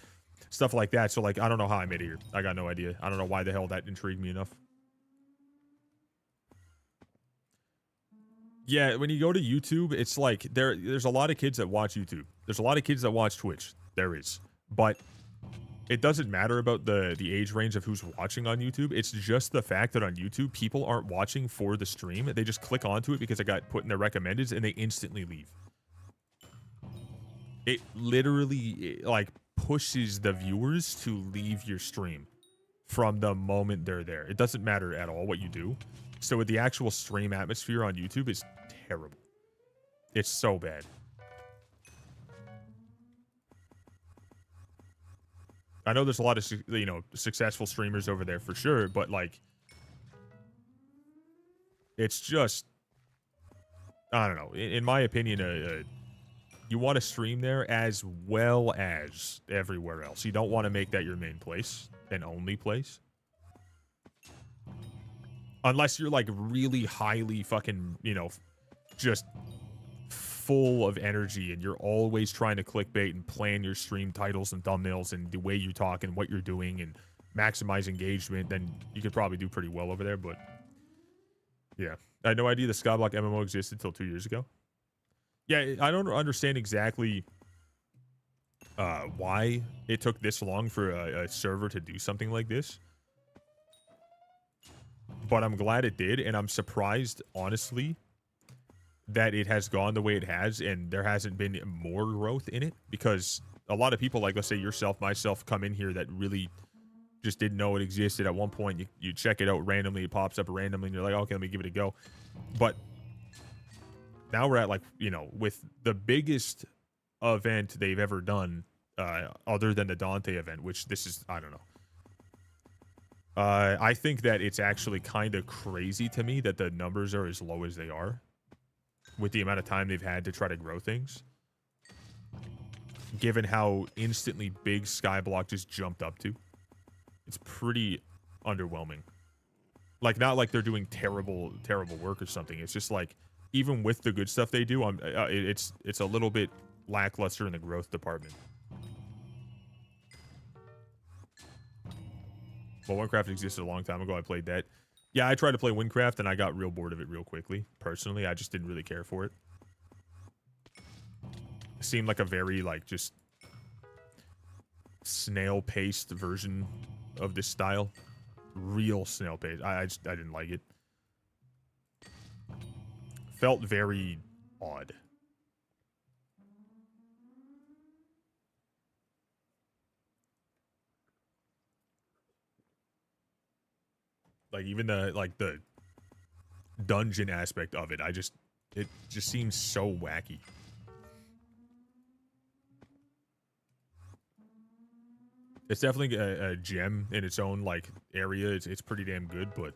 stuff like that. So like, I don't know how I made it here. I got no idea. I don't know why the hell that intrigued me enough. Yeah, when you go to YouTube, it's like there's a lot of kids that watch YouTube. There's a lot of kids that watch Twitch. There is. But it doesn't matter about the age range of who's watching on YouTube. It's just the fact that on YouTube, people aren't watching for the stream. They just click onto it because it got put in their recommendeds and they instantly leave. It literally like pushes the viewers to leave your stream from the moment they're there. It doesn't matter at all what you do. So with the actual stream atmosphere on YouTube is terrible. It's so bad. I know there's a lot of, you know, successful streamers over there for sure, but like, it's just, I don't know. In my opinion, you want to stream there as well as everywhere else. You don't want to make that your main place and only place. Unless you're like really highly fucking, you know, just full of energy and you're always trying to clickbait and plan your stream titles and thumbnails and the way you talk and what you're doing and maximize engagement, then you could probably do pretty well over there. But yeah, I had no idea the Skyblock MMO existed until 2 years ago. Yeah, I don't understand exactly why it took this long for a server to do something like this. But I'm glad it did, and I'm surprised, honestly, that it has gone the way it has, and there hasn't been more growth in it, because a lot of people, like, let's say yourself, myself, come in here that really just didn't know it existed. At one point, you check it out randomly, it pops up randomly, and you're like, okay, let me give it a go. But now we're at, like, you know, with the biggest event they've ever done, other than the Dante event, which this is, I don't know. I think that it's actually kind of crazy to me that the numbers are as low as they are with the amount of time they've had to try to grow things, given how instantly big Skyblock just jumped up to. It's pretty underwhelming. Like, not like they're doing terrible work or something. It's just like, even with the good stuff they do, it's a little bit lackluster in the growth department. Well, Winecraft existed a long time ago. I played that. Yeah, I tried to play Winecraft, and I got real bored of it real quickly. Personally, I just didn't really care for it. It seemed like a very, like, just snail-paced version of this style. Real snail-paced. I didn't like it. Felt very odd. Like, even the dungeon aspect of it, it just seems so wacky. It's definitely a gem in its own, like, area. It's pretty damn good, but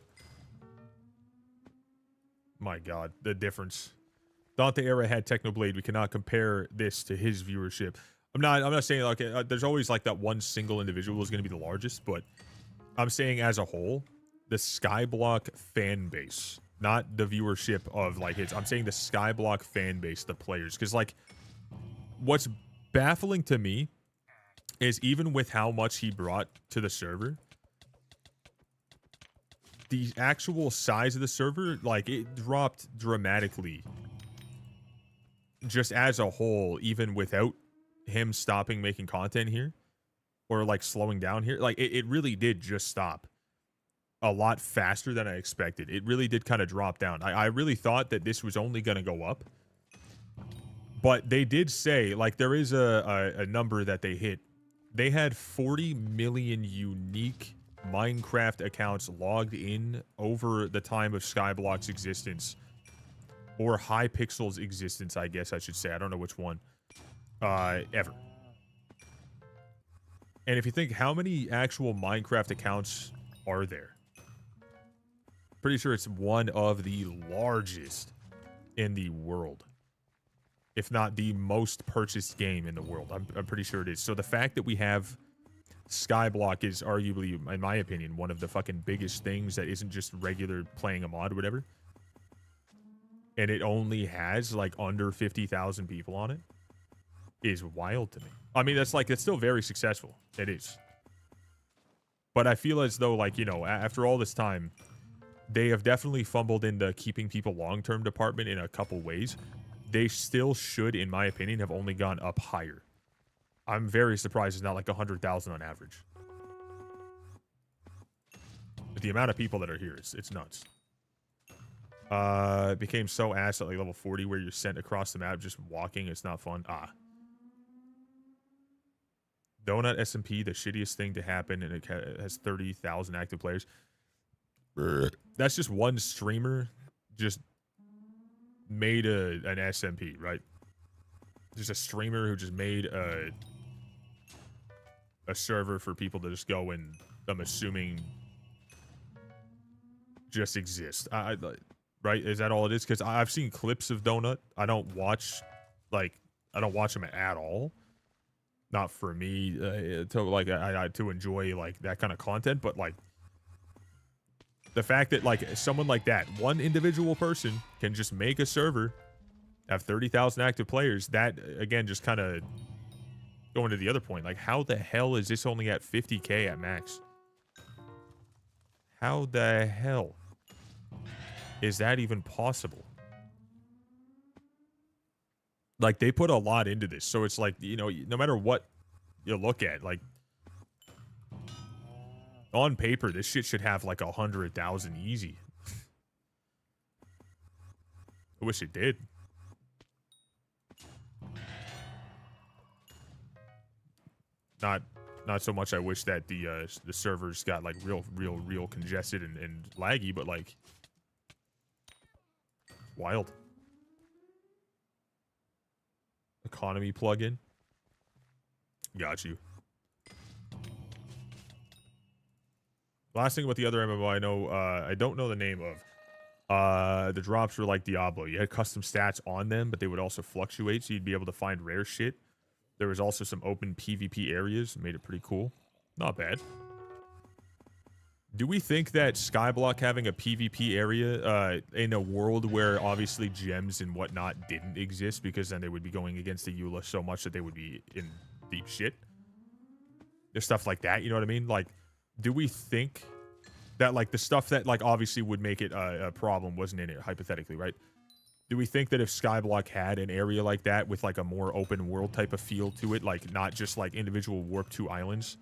my god, the difference. Dante era had Technoblade. We cannot compare this to his viewership. I'm not saying, like, there's always like that one single individual is going to be the largest, but I'm saying as a whole, the Skyblock fan base, not the viewership of, like, I'm saying the Skyblock fan base, the players. Because, like, what's baffling to me is even with how much he brought to the server, the actual size of the server, like, it dropped dramatically. Just as a whole, even without him stopping making content here, or, like, slowing down here. Like, it really did just stop a lot faster than I expected. It really did kind of drop down. I really thought that this was only going to go up. But they did say, like, there is a number that they hit. They had 40 million unique Minecraft accounts logged in over the time of Skyblock's existence. Or HYPIXEL's existence, I guess I should say. I don't know which one. Ever. And if you think, how many actual Minecraft accounts are there? Pretty sure it's one of the largest in the world. If not the most purchased game in the world. I'm pretty sure it is. So the fact that we have Skyblock is arguably, in my opinion, one of the fucking biggest things that isn't just regular playing a mod or whatever. And it only has like under 50,000 people on it is wild to me. I mean, that's still very successful. It is. But I feel as though, like, you know, after all this time, they have definitely fumbled in the keeping people long-term department in a couple ways. They still should, in my opinion, have only gone up higher. I'm very surprised it's not like 100,000 on average. But the amount of people that are here, it's nuts. It became so ass at like level 40 where you're sent across the map just walking. It's not fun. Donut SMP, the shittiest thing to happen, and it has 30,000 active players. That's just one streamer just made an SMP, right? Just a streamer who just made a server for people to just go and, I'm assuming, just exist. Right? Is that all it is? Because I've seen clips of Donut. I don't watch them at all. Not for me to enjoy like that kind of content, but like the fact that like someone like that, one individual person can just make a server, have 30,000 active players, that again just kind of going to the other point, like how the hell is this only at 50k at max? How the hell is that even possible? Like, they put a lot into this, so it's like, you know, no matter what you look at, like, on paper, this shit should have like 100,000 easy. I wish it did. Not so much I wish that the servers got like real congested and laggy, but like wild. Economy plugin. Got you. Last thing about the other MMO I know, I don't know the name of. The drops were like Diablo. You had custom stats on them, but they would also fluctuate, so you'd be able to find rare shit. There was also some open PvP areas. Made it pretty cool. Not bad. Do we think that Skyblock having a PvP area in a world where obviously gems and whatnot didn't exist, because then they would be going against the EULA so much that they would be in deep shit? There's stuff like that, you know what I mean? Like, do we think that like the stuff that like obviously would make it a problem wasn't in it, hypothetically, right? Do we think that if Skyblock had an area like that with like a more open world type of feel to it, like not just like individual Warp 2 islands,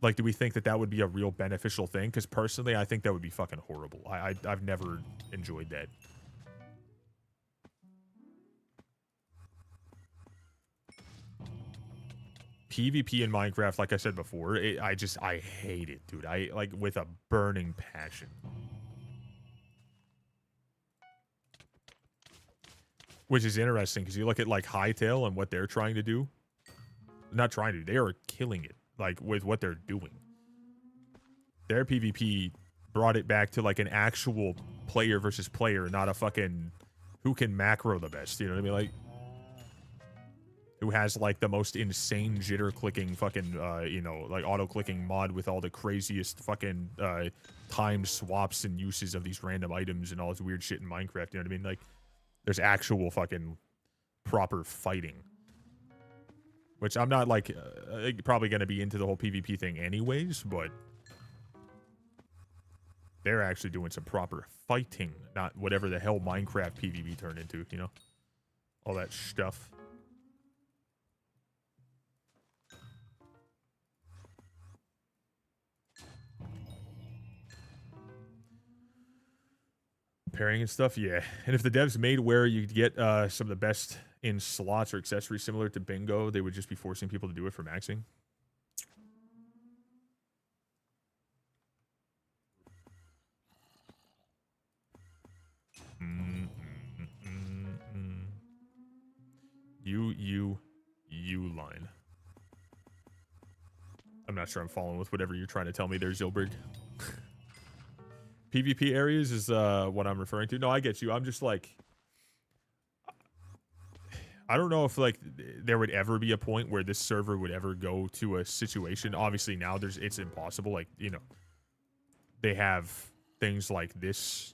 like, do we think that that would be a real beneficial thing? Because personally, I think that would be fucking horrible. I've never enjoyed that. PvP in Minecraft, like I said before, I hate it, dude. I like with a burning passion. Which is interesting because you look at like Hytale and what they're trying to do. Not trying to, they are killing it. Like, with what they're doing. Their PvP brought it back to, like, an actual player versus player, not a fucking who can macro the best, you know what I mean? Like, who has, like, the most insane jitter-clicking fucking, you know, like, auto-clicking mod with all the craziest fucking timed swaps and uses of these random items and all this weird shit in Minecraft, you know what I mean? Like, there's actual fucking proper fighting. Which I'm not, like, probably going to be into the whole PvP thing anyways, but they're actually doing some proper fighting, not whatever the hell Minecraft PvP turned into, you know? All that stuff. Pairing and stuff, yeah. And if the devs made where you get some of the best in slots or accessories similar to bingo, they would just be forcing people to do it for maxing. You line. I'm not sure I'm following with whatever you're trying to tell me there, Zilberg. PvP areas is what I'm referring to. No, I get you. I'm just like, I don't know if like there would ever be a point where this server would ever go to a situation. Obviously now it's impossible. Like, you know, they have things like this.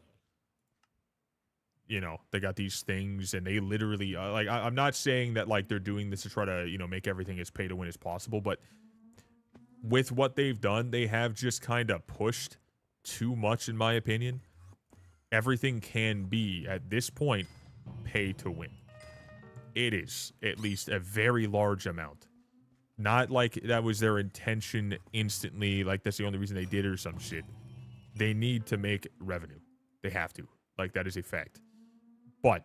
You know, they got these things and they literally like, I'm not saying that like they're doing this to try to, you know, make everything as pay to win as possible, but with what they've done, they have just kind of pushed too much, in my opinion. Everything can be, at this point, pay to win. It is, at least, a very large amount. Not like that was their intention instantly, like that's the only reason they did it or some shit. They need to make revenue. They have to. Like, that is a fact. But,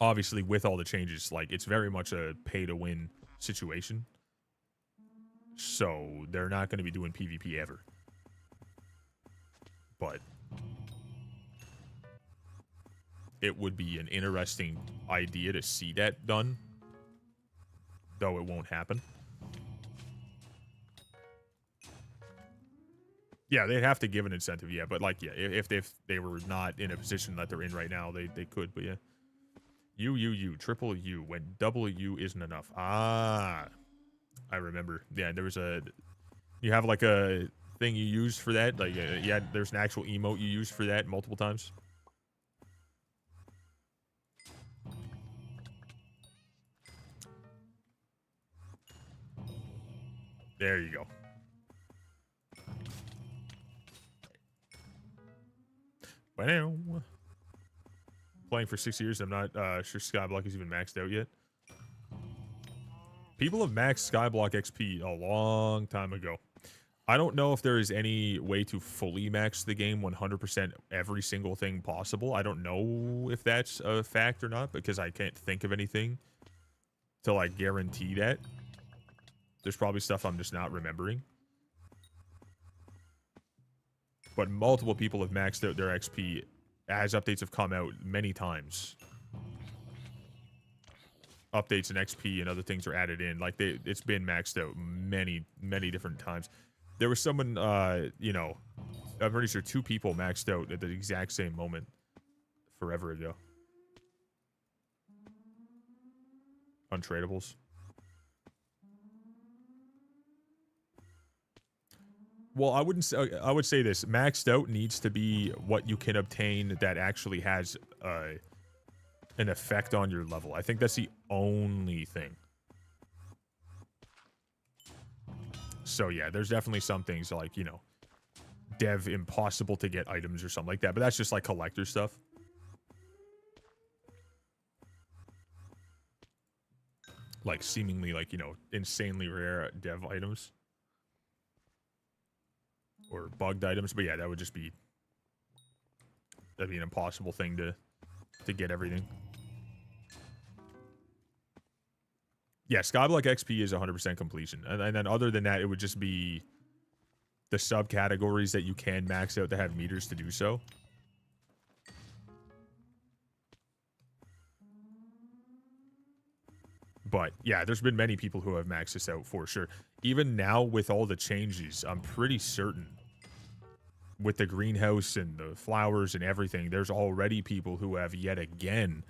obviously, with all the changes, like, it's very much a pay-to-win situation. So, they're not going to be doing PvP ever. But it would be an interesting idea to see that done, though it won't happen. Yeah, they'd have to give an incentive, yeah, but like, yeah, if they were not in a position that they're in right now, they could, but yeah. Triple U, when double U isn't enough. Ah, I remember. Yeah, there was you have like a thing you used for that, like, yeah, there's an actual emote you used for that multiple times. There you go. Wow. Playing for 6 years, I'm not sure Skyblock is even maxed out yet. People have maxed Skyblock XP a long time ago. I don't know if there is any way to fully max the game 100% every single thing possible. I don't know if that's a fact or not, because I can't think of anything to like guarantee that. There's probably stuff I'm just not remembering. But multiple people have maxed out their XP as updates have come out many times. Updates and XP and other things are added in. Like, it's been maxed out many, many different times. There was someone, you know, I'm pretty sure 2 people maxed out at the exact same moment forever ago. Untradables. Well, I wouldn't say, I would say this. Maxed out needs to be what you can obtain that actually has an effect on your level. I think that's the only thing. So yeah, there's definitely some things like, you know, dev impossible to get items or something like that, but that's just like collector stuff. Like seemingly like, you know, insanely rare dev items. Or bugged items, but yeah, that would just be, that'd be an impossible thing to get everything. Yeah, Skyblock XP is 100% completion, and then other than that, it would just be the subcategories that you can max out to have meters to do so. But yeah, there's been many people who have maxed this out for sure. Even now with all the changes, I'm pretty certain with the greenhouse and the flowers and everything, there's already people who have yet again,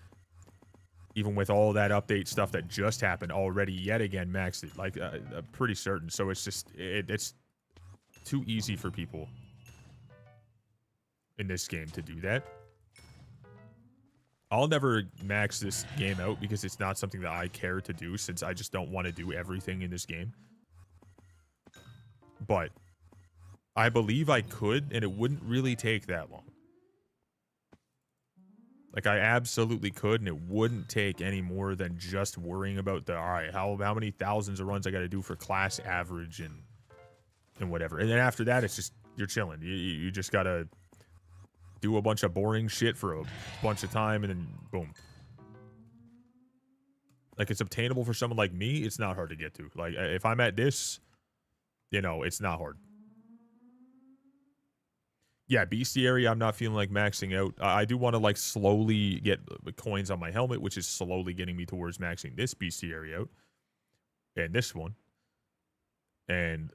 even with all that update stuff that just happened, already yet again maxed it. Like, I'm pretty certain. So it's just, it's too easy for people in this game to do that. I'll never max this game out because it's not something that I care to do, since I just don't want to do everything in this game. But I believe I could, and it wouldn't really take that long. Like, I absolutely could, and it wouldn't take any more than just worrying about the, all right, how many thousands of runs I got to do for class average and whatever. And then after that, it's just, you're chilling. You just got to do a bunch of boring shit for a bunch of time, and then boom. Like, it's obtainable for someone like me. It's not hard to get to. Like, if I'm at this, you know, it's not hard. Yeah, bestiary, I'm not feeling like maxing out. I do want to, like, slowly get coins on my helmet, which is slowly getting me towards maxing this bestiary out. And this one. And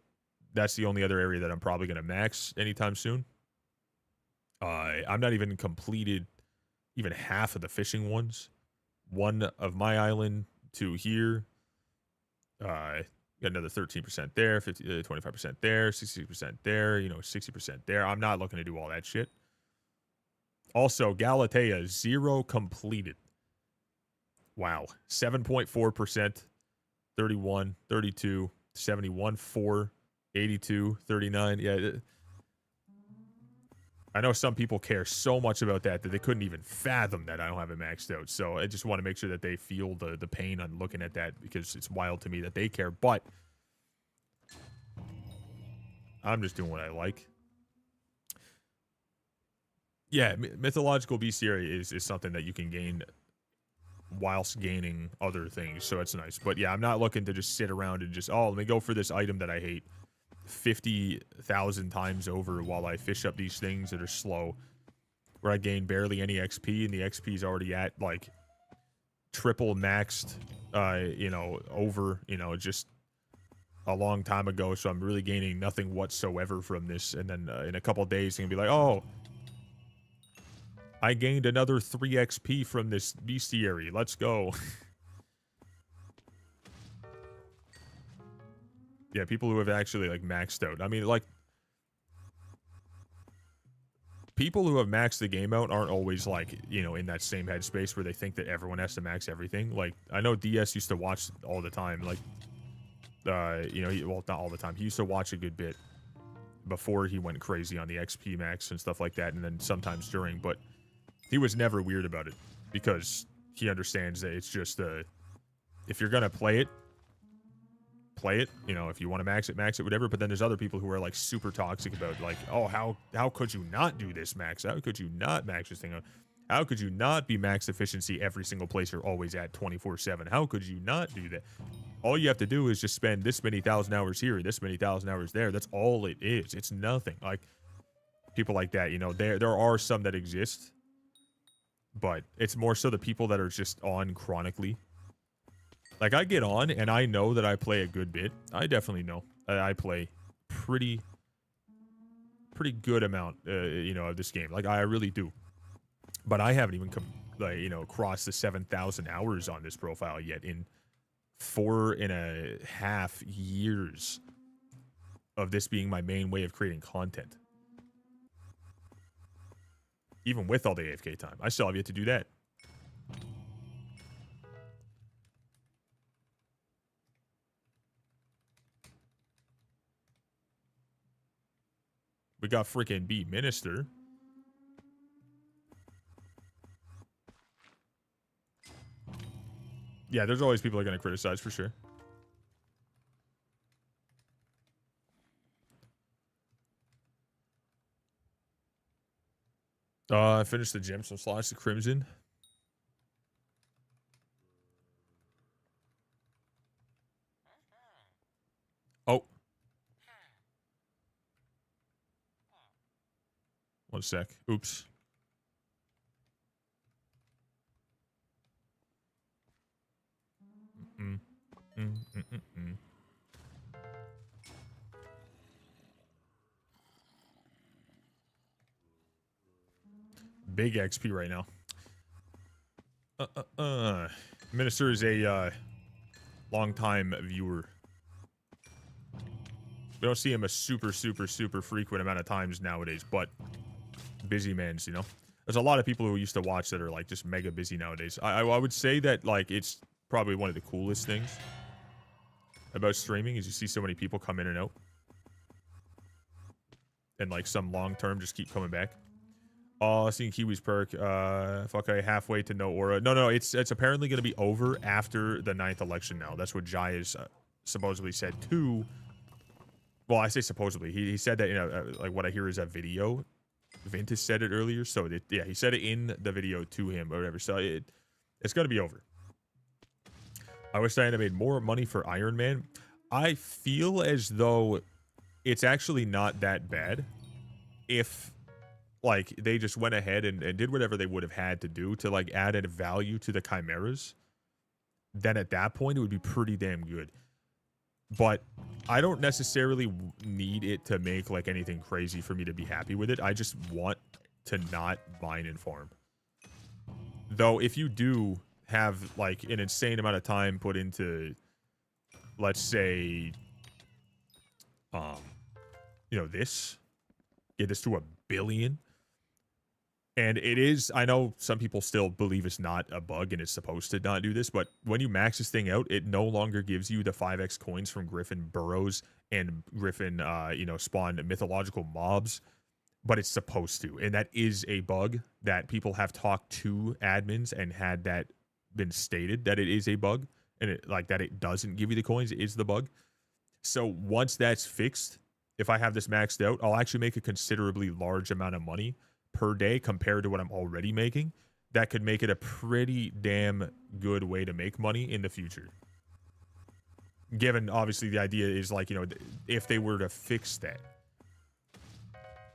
that's the only other area that I'm probably going to max anytime soon. I'm not even completed even half of the fishing ones. One of my island to here. Got another 13% there, 25% there, 60% there, you know, 60% there. I'm not looking to do all that shit. Also, Galatea, 0 completed. Wow. 7.4%, 31, 32, 71, 4, 82, 39. Yeah. I know some people care so much about that they couldn't even fathom that I don't have it maxed out. So I just want to make sure that they feel the pain on looking at that, because it's wild to me that they care. But I'm just doing what I like. Yeah, mythological bestiary is something that you can gain whilst gaining other things. So that's nice. But yeah, I'm not looking to just sit around and just, oh, let me go for this item that I hate 50,000 times over while I fish up these things that are slow, where I gain barely any XP, and the XP is already at, like, triple maxed, you know, over, you know, just a long time ago. So I'm really gaining nothing whatsoever from this. And then in a couple days, it's going to be like, oh, I gained another 3 XP from this bestiary. Let's go. Yeah, people who have actually, like, maxed out. I mean, like, people who have maxed the game out aren't always, like, you know, in that same headspace where they think that everyone has to max everything. Like, I know DS used to watch all the time. Like, you know, well, not all the time. He used to watch a good bit before he went crazy on the XP max and stuff like that, and then sometimes during. But he was never weird about it, because he understands that it's just, if you're gonna play it, you know, if you want to max it, whatever. But then there's other people who are, like, super toxic about, like, oh, how could you not do this max? How could you not max this thing out? How could you not be max efficiency every single place you're always at 24/7? How could you not do that? All you have to do is just spend this many thousand hours here, this many thousand hours there. That's all it is. It's nothing. Like, people like that, you know, there are some that exist, but it's more so the people that are just on chronically. Like, I get on, and I know that I play a good bit. I definitely know I play pretty good amount, you know, of this game. Like, I really do. But I haven't even like, you know, crossed the 7,000 hours on this profile yet in 4.5 years of this being my main way of creating content. Even with all the AFK time, I still have yet to do that. We got freaking B Minister. Yeah, there's always people that are going to criticize, for sure. I finished the gym, so slash the Crimson. Oh. One sec. Oops. Big XP right now. Minister is a long-time viewer. We don't see him a super frequent amount of times nowadays, but busy mans, you know. There's a lot of people who used to watch that are, like, just mega busy nowadays. I would say that, like, it's probably one of the coolest things about streaming is you see so many people come in and out, and, like, some long-term just keep coming back. Oh, seeing Kiwi's perk. Fuck, I halfway to no aura. No, it's apparently going to be over after the 9th election now. That's what Jai is supposedly said too. Well, I say supposedly. He said that, you know, like, what I hear is a video. Vintus said it earlier, so yeah, he said it in the video to him or whatever. So it's going to be over. I wish I had made more money for Iron Man. I feel as though it's actually not that bad if like they just went ahead and did whatever they would have had to do to like add a value to the chimeras. Then at that point it would be pretty damn good. But I don't necessarily need it to make like anything crazy for me to be happy with it. I just want to not mine and farm. Though if you do have like an insane amount of time put into, let's say, you know, this, get this to 1 billion. And it is, I know some people still believe it's not a bug and it's supposed to not do this, but when you max this thing out, it no longer gives you the 5x coins from Griffin burrows and Griffin, you know, spawn mythological mobs, but it's supposed to. And that is a bug that people have talked to admins and had that been stated that it is a bug and it like that it doesn't give you the coins is the bug. So once that's fixed, if I have this maxed out, I'll actually make a considerably large amount of money per day compared to what I'm already making. That could make it a pretty damn good way to make money in the future. Given, obviously, the idea is like, you know, if they were to fix that.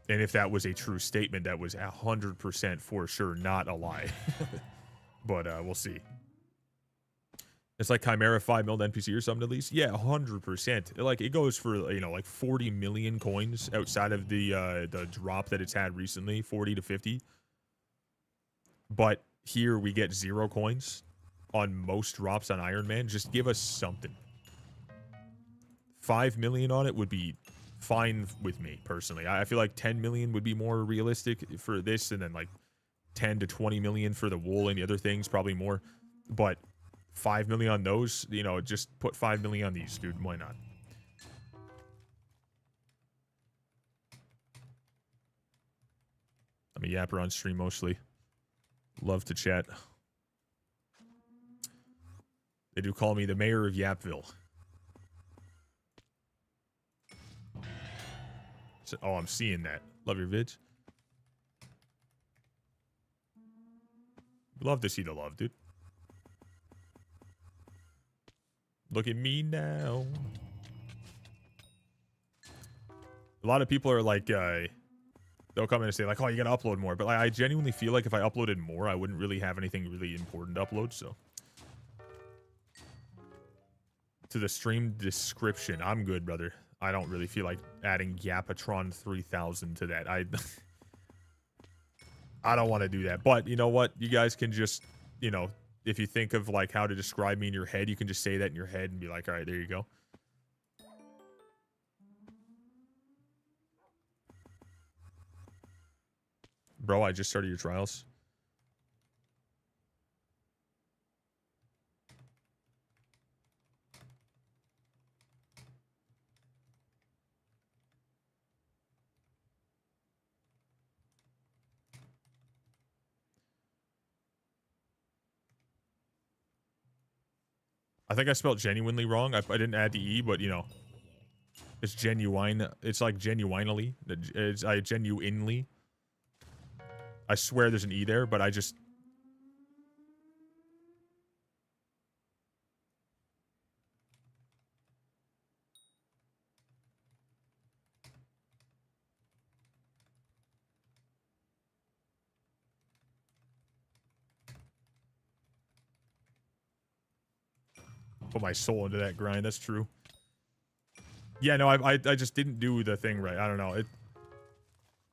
And if that was a true statement, that was 100% for sure not a lie. But we'll see. It's like Chimera 5 mil NPC or something at least. Yeah, 100%. Like it goes for, you know, like 40 million coins outside of the drop that it's had recently, 40 to 50. But here we get 0 coins on most drops on Iron Man. Just give us something. 5 million on it would be fine with me personally. I feel like 10 million would be more realistic for this, and then like 10 to 20 million for the wool and the other things, probably more. But 5 million on those, you know, just put 5 million on these, dude. Why not? I'm a yapper on stream mostly. Love to chat. They do call me the mayor of Yapville. So, oh, I'm seeing that. Love your vids. Love to see the love, dude. Look at me now. A lot of people are like, they'll come in and say like, oh, you gotta upload more. But I genuinely feel like if I uploaded more, I wouldn't really have anything really important to upload, so. To the stream description, I'm good, brother. I don't really feel like adding Yapatron 3000 to that. I don't want to do that. But you know what? You guys can just, you know, if you think of like how to describe me in your head, you can just say that in your head and be like, all right, there you go. Bro, I just started your trials. I think I spelled genuinely wrong. I didn't add the E, but you know, it's genuine. It's like genuinely. It's genuinely. I swear there's an E there, but I just. Put my soul into that grind. That's true. Yeah, no, I just didn't do the thing right. I don't know.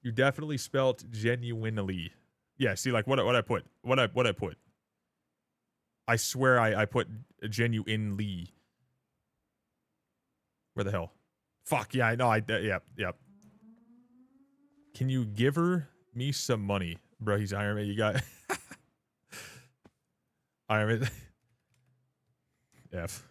You definitely spelt genuinely. Yeah, see, like what I put. What I put. I swear I put genuinely. Where the hell? Fuck yeah, I know. Yep. Can you give me some money, bro? He's Iron Man. You got Iron Man. F.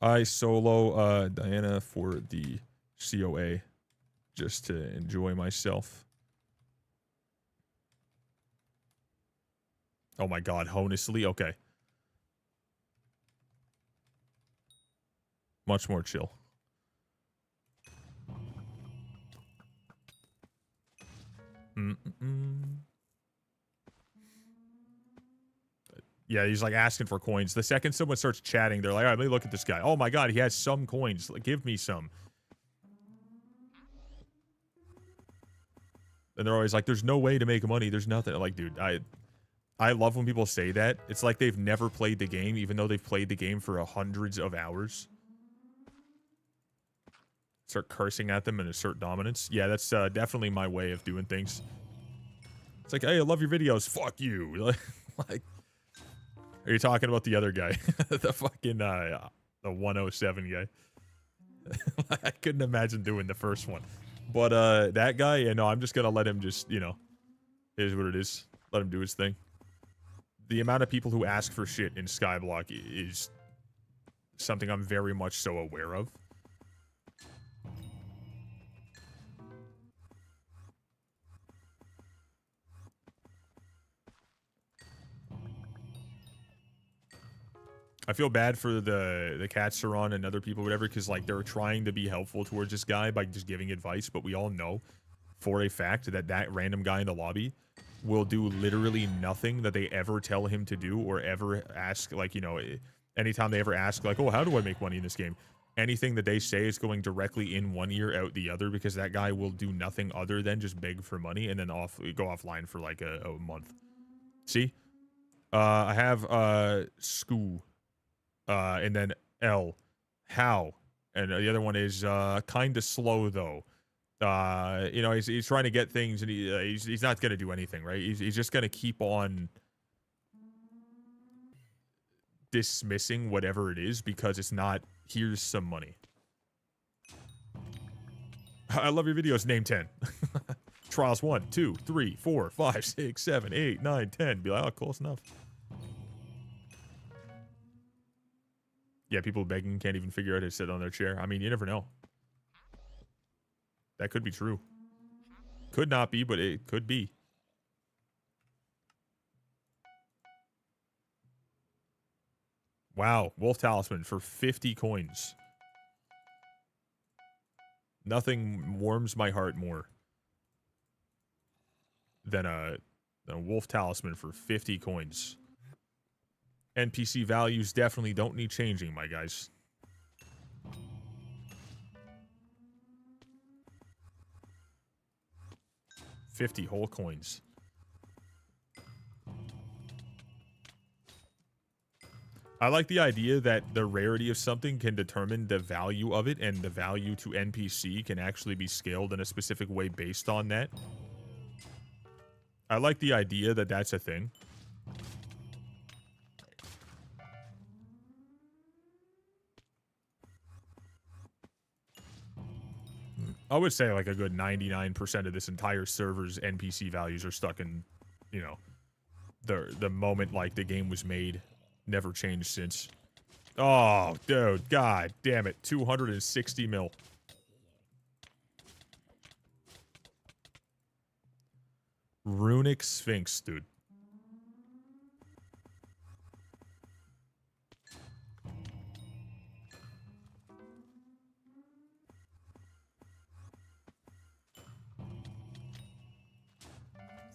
I solo Diana for the COA just to enjoy myself. Oh my god, honestly, okay. Much more chill. Yeah, he's like asking for coins. The second someone starts chatting, they're like, all right, let me look at this guy. Oh my god, he has some coins. Like, give me some. And they're always like, there's no way to make money. There's nothing. Like, dude, I love when people say that. It's like they've never played the game, even though they've played the game for hundreds of hours. Start cursing at them and assert dominance. Yeah, that's definitely my way of doing things. It's like, hey, I love your videos. Fuck you. Like, are you talking about the other guy? The fucking, the 107 guy. I couldn't imagine doing the first one. But, that guy, yeah, no, I'm just gonna let him just, you know, it is what it is. Let him do his thing. The amount of people who ask for shit in Skyblock is something I'm very much so aware of. I feel bad for the Katsuron and other people, whatever, because, like, they're trying to be helpful towards this guy by just giving advice, but we all know for a fact that that random guy in the lobby will do literally nothing that they ever tell him to do or ever ask, like, you know, anytime they ever ask, like, oh, how do I make money in this game? Anything that they say is going directly in one ear, out the other, because that guy will do nothing other than just beg for money and then go offline for, like, a month. See? I have, Skoo. And then L, how, and the other one is kind of slow though. You know, he's trying to get things, and he's not gonna do anything, right? He's just gonna keep on dismissing whatever it is because it's not. Here's some money. I love your videos. Name 10. Trials 1, 2, 3, 4, 5, 6, 7, 8, 9, 10. Be like, oh, close enough. Yeah, people begging can't even figure out how to sit on their chair. I mean, you never know. That could be true. Could not be, but it could be. Wow, Wolf Talisman for 50 coins. Nothing warms my heart more than a Wolf Talisman for 50 coins. NPC values definitely don't need changing, my guys. $50 whole coins. I like the idea that the rarity of something can determine the value of it, and the value to NPC can actually be scaled in a specific way based on that. I like the idea that that's a thing. I would say like a good 99% of this entire server's NPC values are stuck in, you know, the moment like the game was made. Never changed since. Oh, dude, god damn it. 260 mil. Runic Sphinx, dude.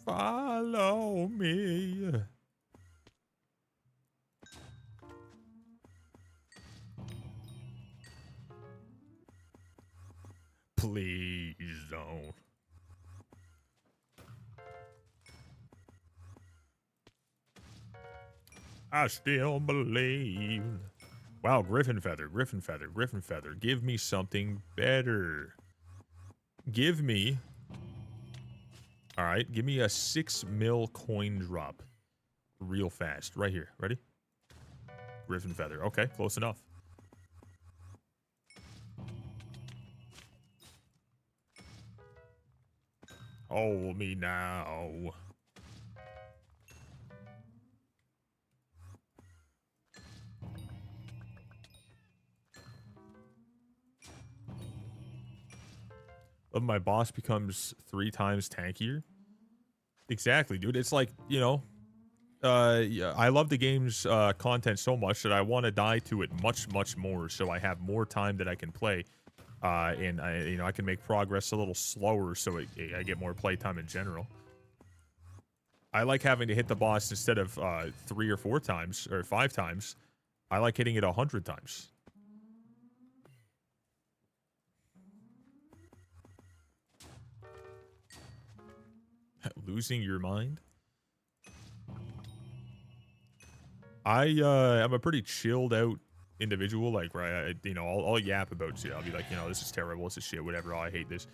Follow me. Please don't. I still believe. Wow, Griffin Feather, Griffin Feather, Griffin Feather. Give me something better. Give me... Alright, give me a 6 mil coin drop. Real fast. Right here. Ready? Griffin Feather. Okay, close enough. Hold me now. My boss becomes 3 times tankier. Exactly, dude. It's like, you know, yeah, I love the game's content so much that I want to die to it much, much more, so I have more time that I can play, and you know, I can make progress a little slower, so I get more playtime in general. I like having to hit the boss instead of 3 or 4 times or 5 times. I like hitting it 100 times. Losing your mind? I'm a pretty chilled out individual. Like, right, you know, I'll yap about shit. I'll be like, you know, this is terrible, this is shit, whatever. Oh, I hate this.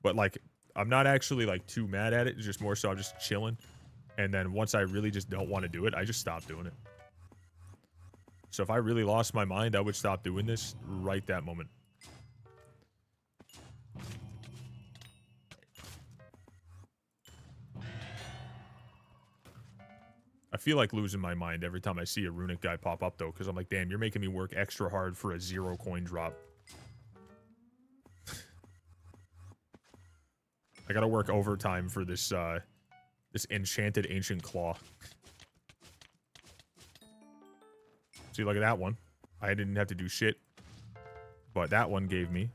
But like, I'm not actually like too mad at it. It's just more so I'm just chilling. And then once I really just don't want to do it, I just stop doing it. So if I really lost my mind, I would stop doing this right that moment. I feel like losing my mind every time I see a runic guy pop up, though, because I'm like, damn, you're making me work extra hard for a 0 coin drop. I gotta work overtime for this, this enchanted ancient claw. See, look at that one. I didn't have to do shit. But that one gave me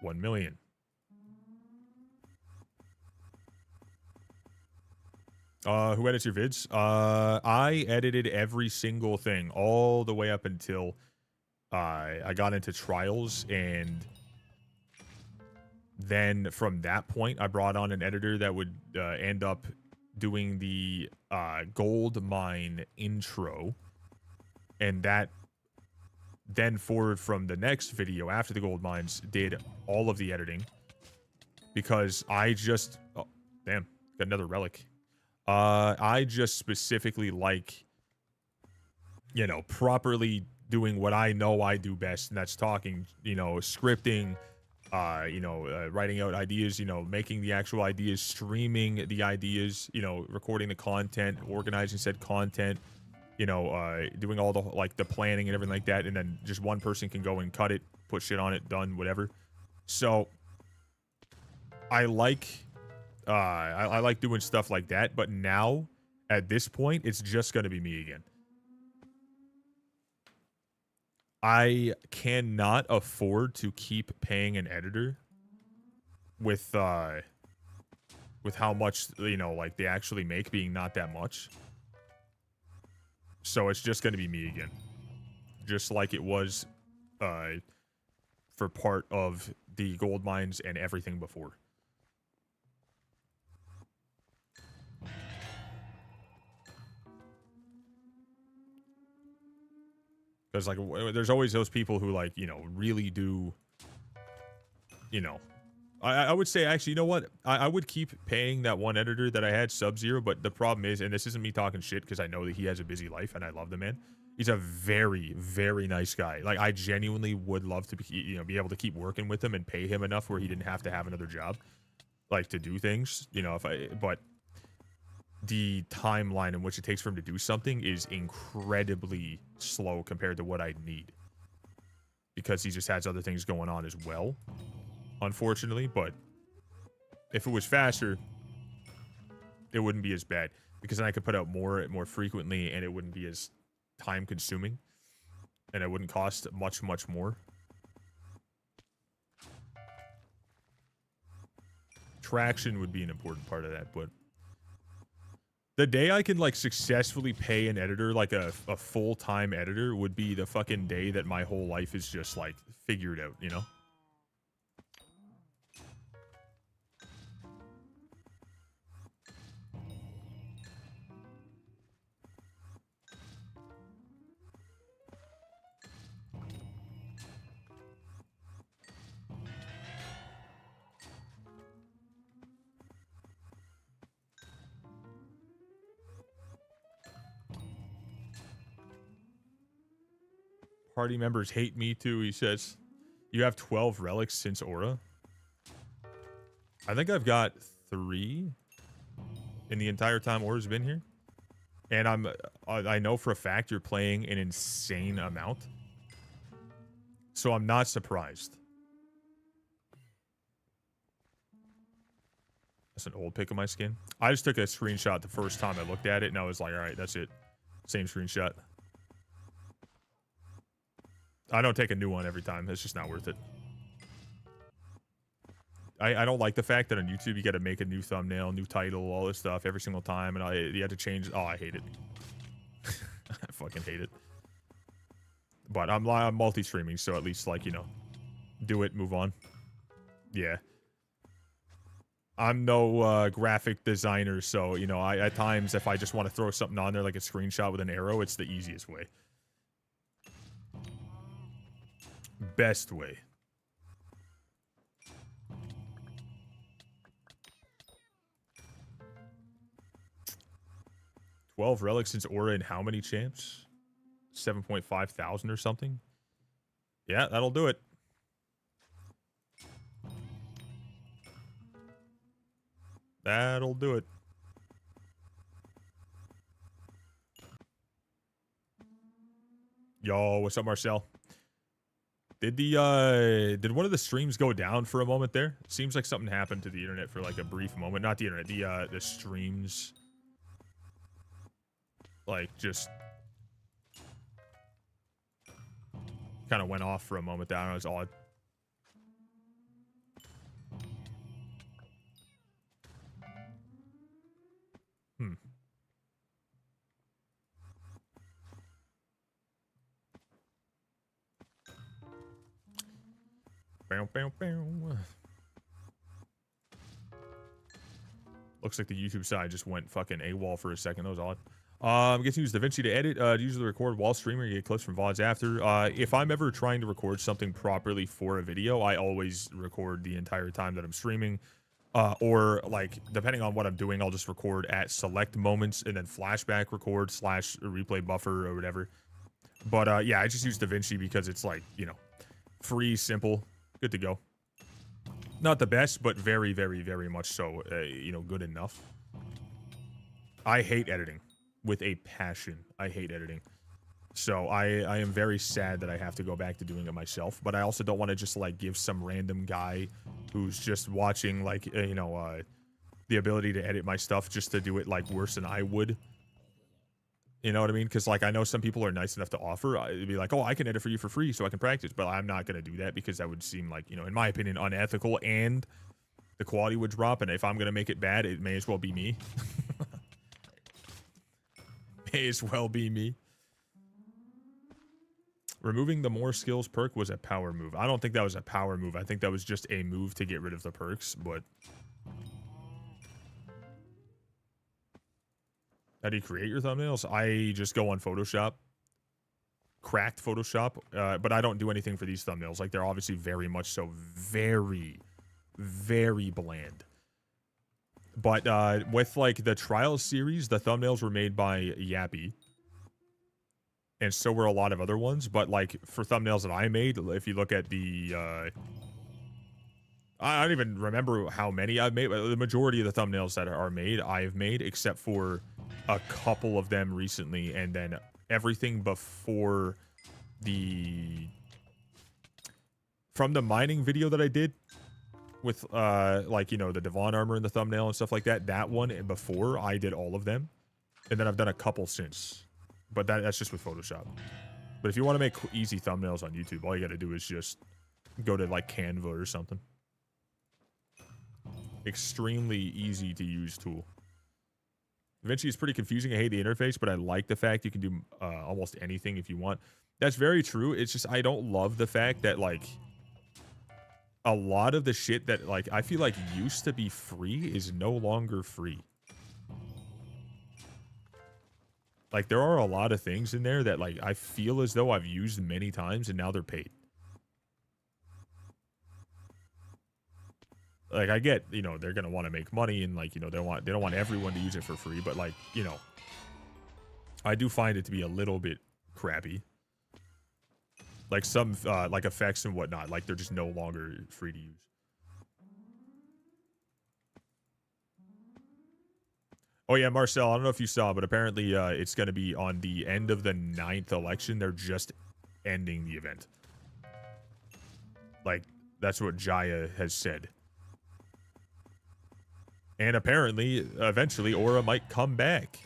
1 million. Who edits your vids? I edited every single thing all the way up until I got into trials, and then from that point, I brought on an editor that would end up doing the gold mine intro, and that then forward from the next video after the gold mines did all of the editing, because I just damn, got another relic. I just specifically like, you know, properly doing what I know I do best, and that's talking, you know, scripting, you know, writing out ideas, you know, making the actual ideas, streaming the ideas, you know, recording the content, organizing said content, you know, doing all the, like, the planning and everything like that, and then just one person can go and cut it, put shit on it, done, whatever. So, I like... I like doing stuff like that, but now, at this point, it's just going to be me again. I cannot afford to keep paying an editor with how much, you know, like, they actually make being not that much. So it's just going to be me again. Just like it was for part of the gold mines and everything before. Because, like, there's always those people who, like, you know, really do, you know. I would say, actually, you know what? I would keep paying that one editor that I had, Sub-Zero, but the problem is, and this isn't me talking shit, because I know that he has a busy life, and I love the man. He's a very, very nice guy. Like, I genuinely would love to, you know, be able to keep working with him and pay him enough where he didn't have to have another job, like, to do things, you know, but the timeline in which it takes for him to do something is incredibly slow compared to what I need, because he just has other things going on as well, unfortunately. But if it was faster, it wouldn't be as bad, because then I could put out more frequently, and it wouldn't be as time consuming, and it wouldn't cost much more. Traction would be an important part of that, but the day I can, like, successfully pay an editor, like a full-time editor, would be the fucking day that my whole life is just, like, figured out, you know? Party members hate me too, he says. You have 12 relics since Aura? I think I've got 3 in the entire time Aura's been here. And I know for a fact you're playing an insane amount. So I'm not surprised. That's an old pic of my skin. I just took a screenshot the first time I looked at it, and I was like, all right, that's it. Same screenshot. I don't take a new one every time. It's just not worth it. I don't like the fact that on YouTube you got to make a new thumbnail, new title, all this stuff every single time, and you have to change. Oh, I hate it. I fucking hate it. But I'm multi-streaming, so at least, like, you know, do it, move on. Yeah. I'm no graphic designer, so, you know, at times if I just want to throw something on there like a screenshot with an arrow, it's the easiest way. Best way. $12 relics since Aura in how many champs? 7.5 thousand or something? Yeah, that'll do it. That'll do it. Yo, what's up, Marcel? Did one of the streams go down for a moment there? Seems like something happened to the internet for like a brief moment. Not the internet, the streams. Like, just kind of went off for a moment there. I don't know, it was odd. Bow, bow, bow. Looks like the YouTube side just went fucking AWOL for a second. That was odd. Get to use DaVinci to edit. Usually record while streaming. You get clips from VODs after. If I'm ever trying to record something properly for a video, I always record the entire time that I'm streaming. Or, like, depending on what I'm doing, I'll just record at select moments and then flashback record / replay buffer or whatever. But, yeah, I just use DaVinci because it's, like, you know, free, simple, good to go. Not the best, but very, very, very much so, you know, good enough. I hate editing with a passion. I hate editing. So I am very sad that I have to go back to doing it myself. But I also don't want to just, like, give some random guy who's just watching, like, you know, the ability to edit my stuff just to do it, like, worse than I would. You know what I mean? Because, like, I know some people are nice enough to offer. It'd be like, oh, I can edit for you for free so I can practice. But I'm not going to do that because that would seem like, you know, in my opinion, unethical. And the quality would drop. And if I'm going to make it bad, it may as well be me. May as well be me. Removing the more skills perk was a power move. I don't think that was a power move. I think that was just a move to get rid of the perks. But how do you create your thumbnails? I just go on Photoshop. Cracked Photoshop. But I don't do anything for these thumbnails. Like, they're obviously very much so very, very bland. But with, like, the trial series, the thumbnails were made by Yappy. And so were a lot of other ones. But, like, for thumbnails that I made, if you look at the I don't even remember how many I've made, but the majority of the thumbnails that are made, I've made, except for a couple of them recently, and then everything before from the mining video that I did with, like, you know, the Devon armor in the thumbnail and stuff like that, that one and before, I did all of them, and then I've done a couple since, but that's just with Photoshop. But if you want to make easy thumbnails on YouTube, all you got to do is just go to, like, Canva or something. Extremely easy to use tool. DaVinci is pretty confusing. I hate the interface, but I like the fact you can do almost anything if you want. That's very true. It's just I don't love the fact that, like, a lot of the shit that, like, I feel like used to be free is no longer free. Like, there are a lot of things in there that, like, I feel as though I've used many times and now they're paid. Like, I get, you know, they're going to want to make money and, like, you know, they don't want everyone to use it for free, but, like, you know, I do find it to be a little bit crappy. Like, some, like, effects and whatnot, like, they're just no longer free to use. Oh, yeah, Marcel, I don't know if you saw, but apparently it's going to be on the end of the 9th election. They're just ending the event. Like, that's what Jaya has said. And apparently, eventually, Aura might come back.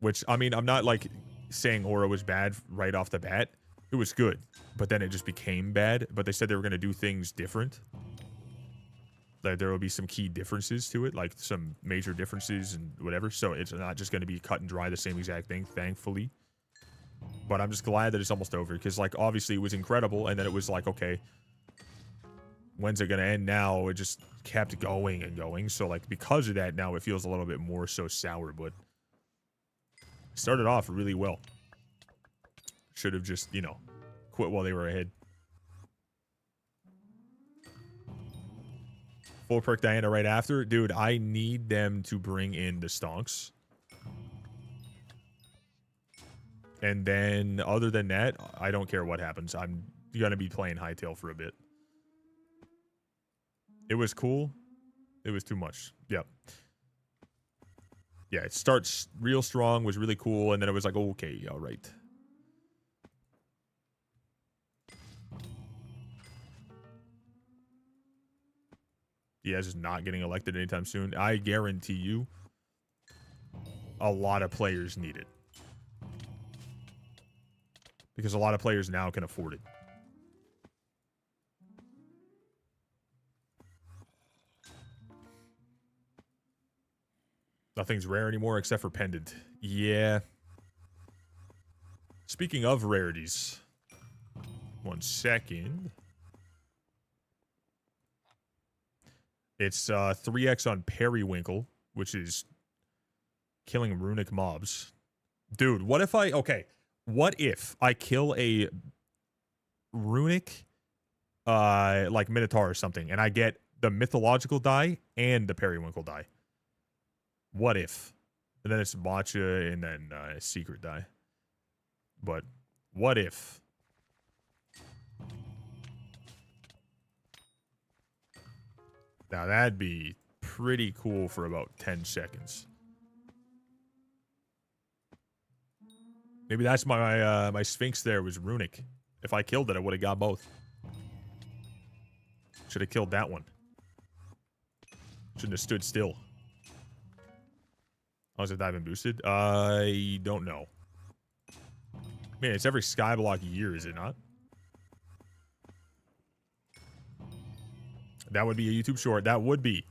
Which, I mean, I'm not, like, saying Aura was bad right off the bat. It was good, but then it just became bad. But they said they were going to do things different. That there will be some key differences to it, like some major differences and whatever. So it's not just going to be cut and dry the same exact thing, thankfully. But I'm just glad that it's almost over, because, like, obviously it was incredible, and then it was like, okay, when's it going to end now? It just kept going and going. So, like, because of that, now it feels a little bit more so sour, but it started off really well. Should have just, you know, quit while they were ahead. Full perk Diana right after. Dude, I need them to bring in the stonks. And then, other than that, I don't care what happens. I'm going to be playing Hightail for a bit. It was cool. It was too much. Yep. Yeah, it starts real strong, was really cool, and then it was like, okay, all right. Diaz is not getting elected anytime soon. I guarantee you a lot of players need it. Because a lot of players now can afford it. Nothing's rare anymore except for Pendant. Yeah. Speaking of rarities. 1 second. It's 3x on Periwinkle, which is killing runic mobs. Dude, what if I... Okay. What if I kill a runic, like Minotaur or something, and I get the mythological die and the Periwinkle die? What if? And then it's Matcha and then secret die. But what if? Now that'd be pretty cool for about 10 seconds. Maybe that's my my Sphinx there was runic. If I killed it, I would have got both. Should have killed that one. Shouldn't have stood still. Oh, is it diving boosted? I don't know. Man, it's every Skyblock year, is it not? That would be a YouTube short. That would be.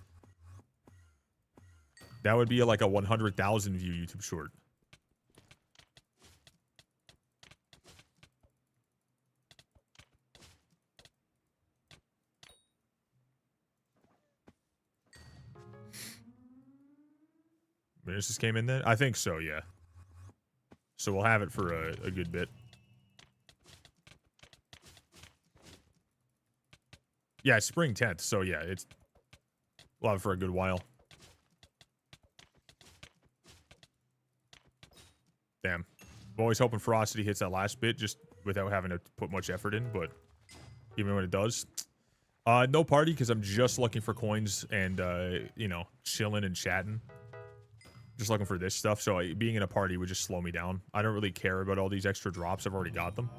That would be like a 100,000 view YouTube short. This just came in then? I think so, yeah. So we'll have it for a good bit. Yeah, it's spring 10th, so yeah, we'll have it for a good while. Damn. I'm always hoping Ferocity hits that last bit just without having to put much effort in, but even when it does. No party, because I'm just looking for coins and, you know, chilling and chatting. Just looking for this stuff, so being in a party would just slow me down. I don't really care about all these extra drops. I've already got them.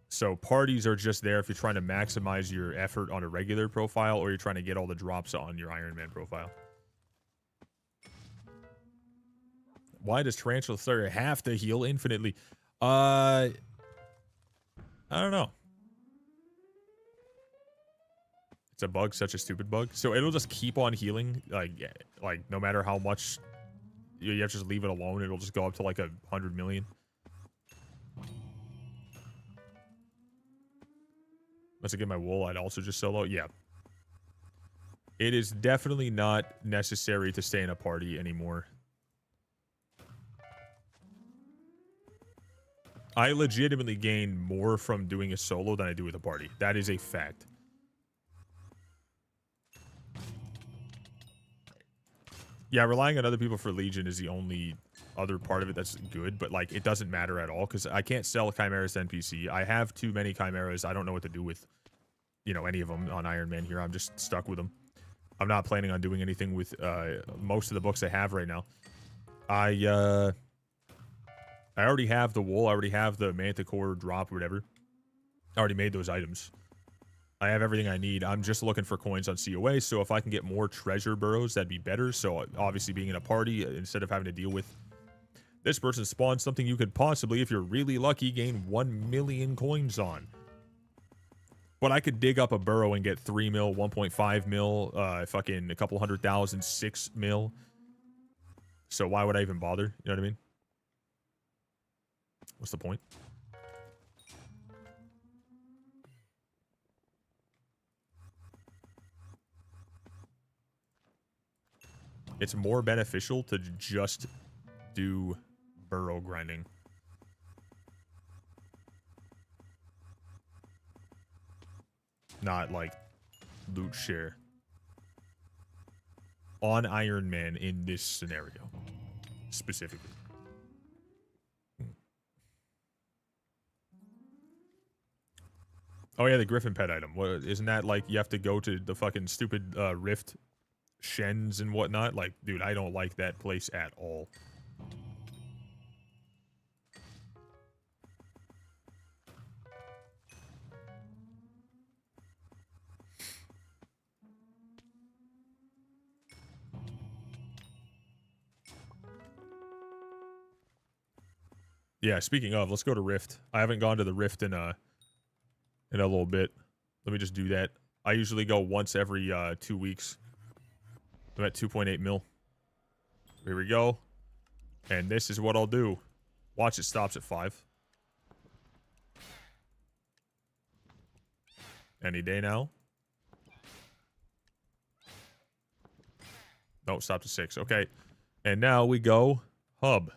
So parties are just there if you're trying to maximize your effort on a regular profile or you're trying to get all the drops on your Iron Man profile. Why does Tarantula Slayer have to heal infinitely? I don't know. It's a bug, such a stupid bug. So it'll just keep on healing, like no matter how much you have to just leave it alone. It'll just go up to like 100 million. Once I get my wool, I'd also just solo. Yeah. It is definitely not necessary to stay in a party anymore. I legitimately gain more from doing a solo than I do with a party. That is a fact. Yeah, relying on other people for Legion is the only other part of it that's good, but, like, it doesn't matter at all, because I can't sell Chimeras to NPC. I have too many Chimeras. I don't know what to do with, you know, any of them on Iron Man here. I'm just stuck with them. I'm not planning on doing anything with most of the books I have right now. I already have the wool. I already have the Manticore drop or whatever. I already made those items. I have everything I need. I'm just looking for coins on COA, so if I can get more treasure burrows, that'd be better. So obviously being in a party, instead of having to deal with This person spawned something you could possibly, if you're really lucky, gain 1 million coins on. But I could dig up a burrow and get 3 mil, 1.5 mil, fucking a couple 100,000, 6 mil. So why would I even bother? You know what I mean? What's the point? It's more beneficial to just do burrow grinding. Not like loot share. On Iron Man in this scenario. Specifically. Oh yeah, the Griffin pet item. What, isn't that like you have to go to the fucking stupid Rift Shens and whatnot? Like, dude, I don't like that place at all. Yeah, speaking of, let's go to Rift. I haven't gone to the Rift in a little bit. Let me just do that. I usually go once every 2 weeks. I'm at 2.8 mil. Here we go. And this is what I'll do. Watch, it stops at 5. Any day now. No, stopped at 6. Okay. And now we go hub.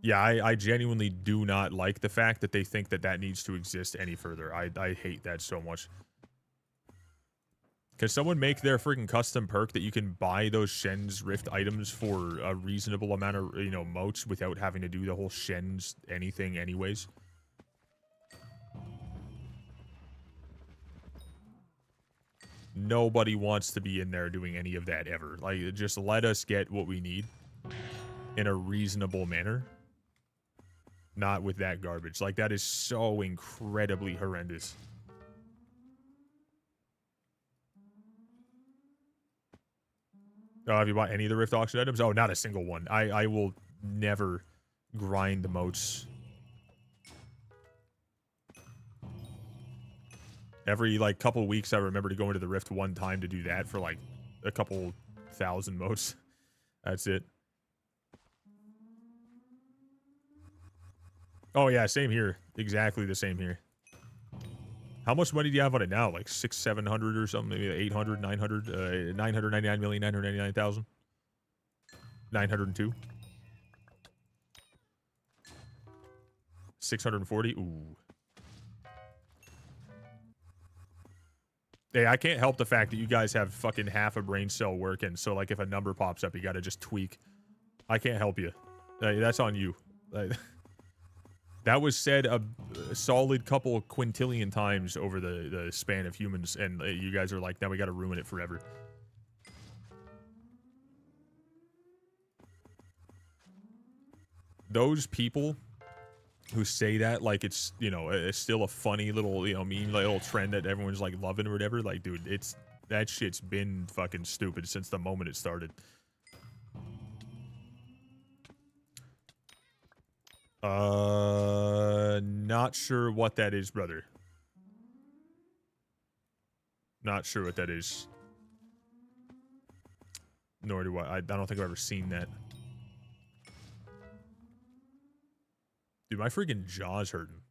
Yeah, I genuinely do not like the fact that they think that that needs to exist any further. I hate that so much. Can someone make their freaking custom perk that you can buy those Shen's Rift items for a reasonable amount of, you know, motes without having to do the whole Shen's anything anyways? Nobody wants to be in there doing any of that ever. Like, just let us get what we need in a reasonable manner. Not with that garbage. Like, that is so incredibly horrendous. Have you bought any of the Rift auction items? Oh, not a single one. I will never grind the motes. Every, like, couple weeks, I remember to go into the Rift one time to do that for, like, a couple thousand motes. That's it. Oh, yeah, same here. Exactly the same here. How much money do you have on it now? Like 600, 700 or something? Maybe 800, 900, 999,999,000? 902? 640? Ooh. Hey, I can't help the fact that you guys have fucking half a brain cell working. So, like, if a number pops up, you gotta just tweak. I can't help you. That's on you. That was said a solid couple quintillion times over the span of humans, and you guys are like, now we gotta ruin it forever. Those people who say that, like, it's, you know, it's still a funny little, you know, meme, like, little trend that everyone's, like, loving or whatever, like, dude, that shit's been fucking stupid since the moment it started. Not sure what that is, brother. Not sure what that is. Nor do I don't think I've ever seen that. Dude, my freaking jaw's hurting.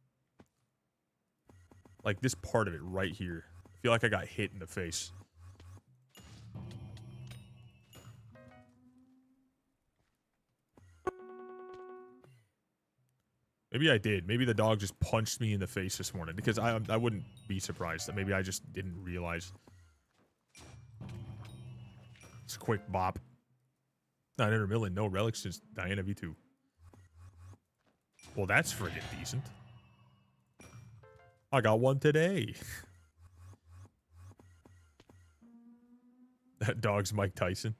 Like, this part of it right here. I feel like I got hit in the face. Maybe I did. Maybe the dog just punched me in the face this morning, because I wouldn't be surprised. That maybe I just didn't realize. It's a quick bop. 900 million, no relics since Diana V2. Well, that's friggin' decent. I got one today. That dog's Mike Tyson.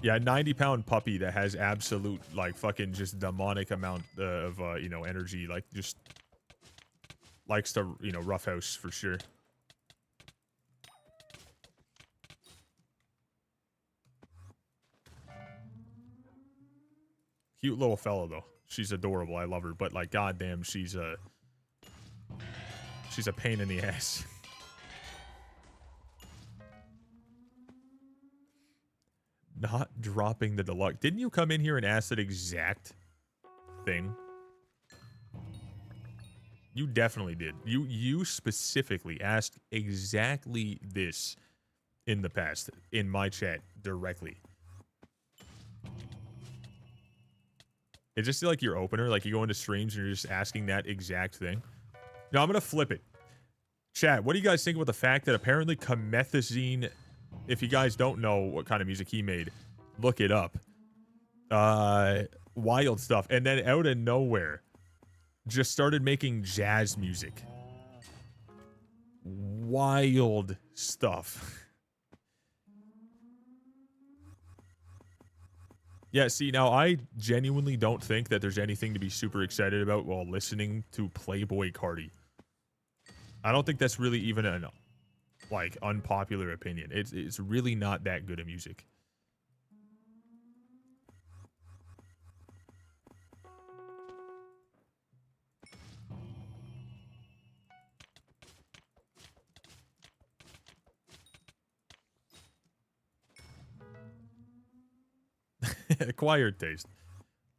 Yeah, 90-pound puppy that has absolute, like, fucking just demonic amount of, you know, energy. Like, just likes to, you know, roughhouse for sure. Cute little fella though. She's adorable. I love her, but like, goddamn, she's a pain in the ass. Not dropping the deluxe. Didn't you come in here and ask that exact thing? You definitely did. You specifically asked exactly this in the past in my chat directly. Is this like your opener? Like you go into streams and you're just asking that exact thing? No, I'm gonna flip it. Chat, what do you guys think about the fact that apparently Comethazine, if you guys don't know what kind of music he made, look it up. Wild stuff. And then out of nowhere, just started making jazz music. Wild stuff. Yeah, see, now I genuinely don't think that there's anything to be super excited about while listening to Playboy Carti. I don't think that's really even an, like, unpopular opinion. It's really not that good of music. Acquired taste.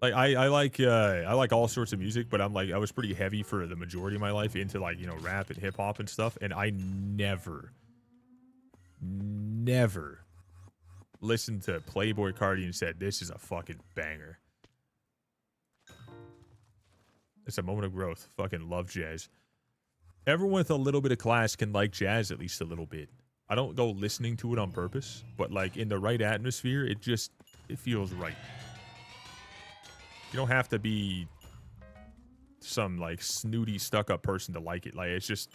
Like I like all sorts of music, but I was pretty heavy for the majority of my life into like, you know, rap and hip hop and stuff, and I never listened to Playboy Carti and said this is a fucking banger. It's a moment of growth. Fucking love jazz. Everyone with a little bit of class can like jazz at least a little bit. I don't go listening to it on purpose, but like in the right atmosphere, it feels right. You don't have to be some like snooty stuck-up person to like it. Like it's just,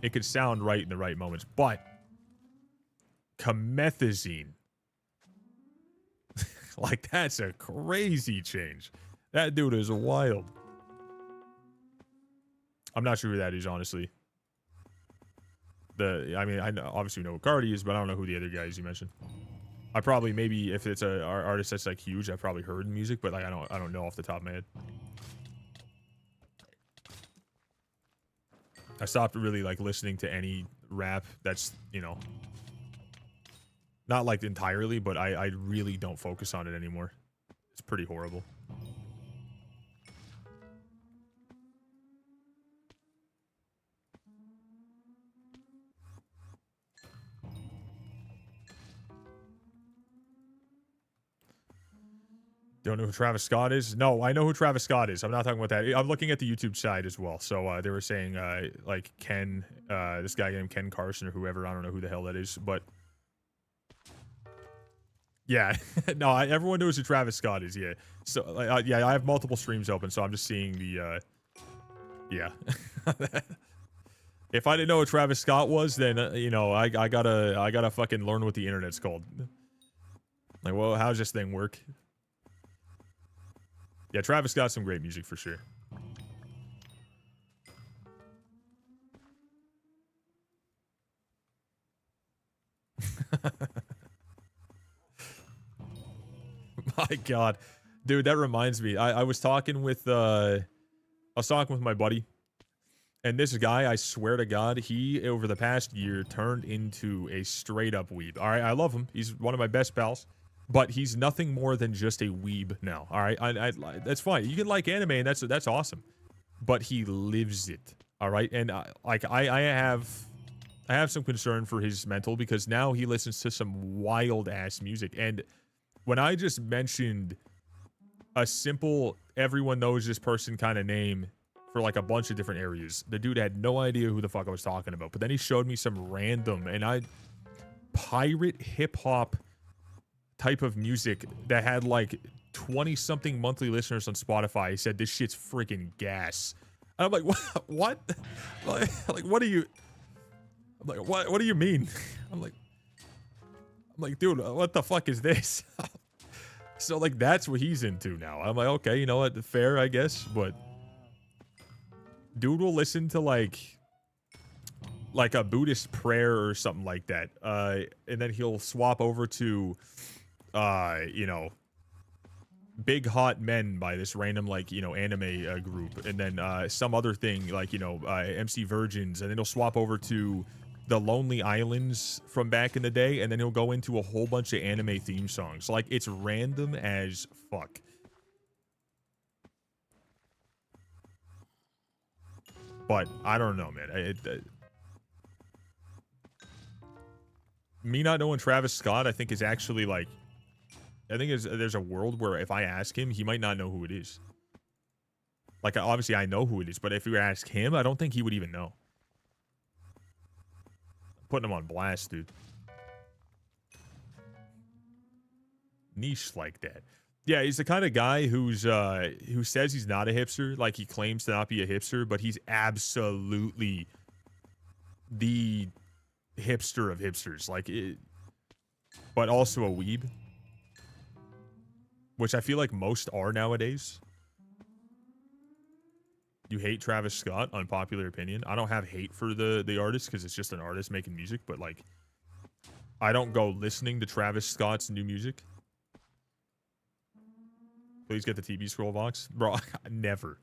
it could sound right in the right moments. But Comethazine, like that's a crazy change. That dude is wild. I'm not sure who that is, honestly. I mean, I obviously know who Cardi is, but I don't know who the other guys you mentioned. I probably, maybe if it's a artist that's like huge, I've probably heard music, but like I don't know off the top of my head. I stopped really like listening to any rap that's, you know, not like entirely, but I really don't focus on it anymore. It's pretty horrible. Don't know who Travis Scott is? No, I know who Travis Scott is. I'm not talking about that. I'm looking at the YouTube side as well. So they were saying like Ken, this guy named Ken Carson or whoever. I don't know who the hell that is, but yeah, no, everyone knows who Travis Scott is. Yeah, so yeah, I have multiple streams open, so I'm just seeing the yeah. If I didn't know what Travis Scott was, then you know, I gotta fucking learn what the internet's called. Like, well, how does this thing work? Yeah, Travis got some great music for sure. My God, dude, that reminds me. I was talking with my buddy, and this guy, I swear to God, he over the past year turned into a straight up weeb. All right, I love him. He's one of my best pals. But he's nothing more than just a weeb now. All right, that's fine. You can like anime, and that's awesome. But he lives it. All right, and like I have some concern for his mental because now he listens to some wild ass music. And when I just mentioned a simple everyone knows this person kind of name for like a bunch of different areas, the dude had no idea who the fuck I was talking about. But then he showed me some random and pirate hip hop type of music that had like 20-something monthly listeners on Spotify. He said this shit's freaking gas. And I'm like, what? Like, what do you? I'm like, what do you mean? I'm like, dude, what the fuck is this? So like, that's what he's into now. I'm like, okay, you know what? Fair, I guess. But dude will listen to like a Buddhist prayer or something like that, and then he'll swap over to you know, Big Hot Men by this random, like, you know, anime group, and then some other thing like, you know, MC Virgins, and then he'll swap over to the Lonely Islands from back in the day, and then he'll go into a whole bunch of anime theme songs. Like, it's random as fuck. But I don't know, man. Me not knowing Travis Scott, I think is actually like, I think there's a world where if I ask him, he might not know who it is. Like, obviously I know who it is, but if you ask him, I don't think he would even know. Putting him on blast, dude. Niche like that. Yeah, he's the kind of guy who says he's not a hipster, like he claims to not be a hipster, but he's absolutely the hipster of hipsters. Like, but also a weeb, which I feel like most are nowadays. You hate Travis Scott, unpopular opinion. I don't have hate for the artist because it's just an artist making music, but like, I don't go listening to Travis Scott's new music. Please get the TV scroll box. Bro, never.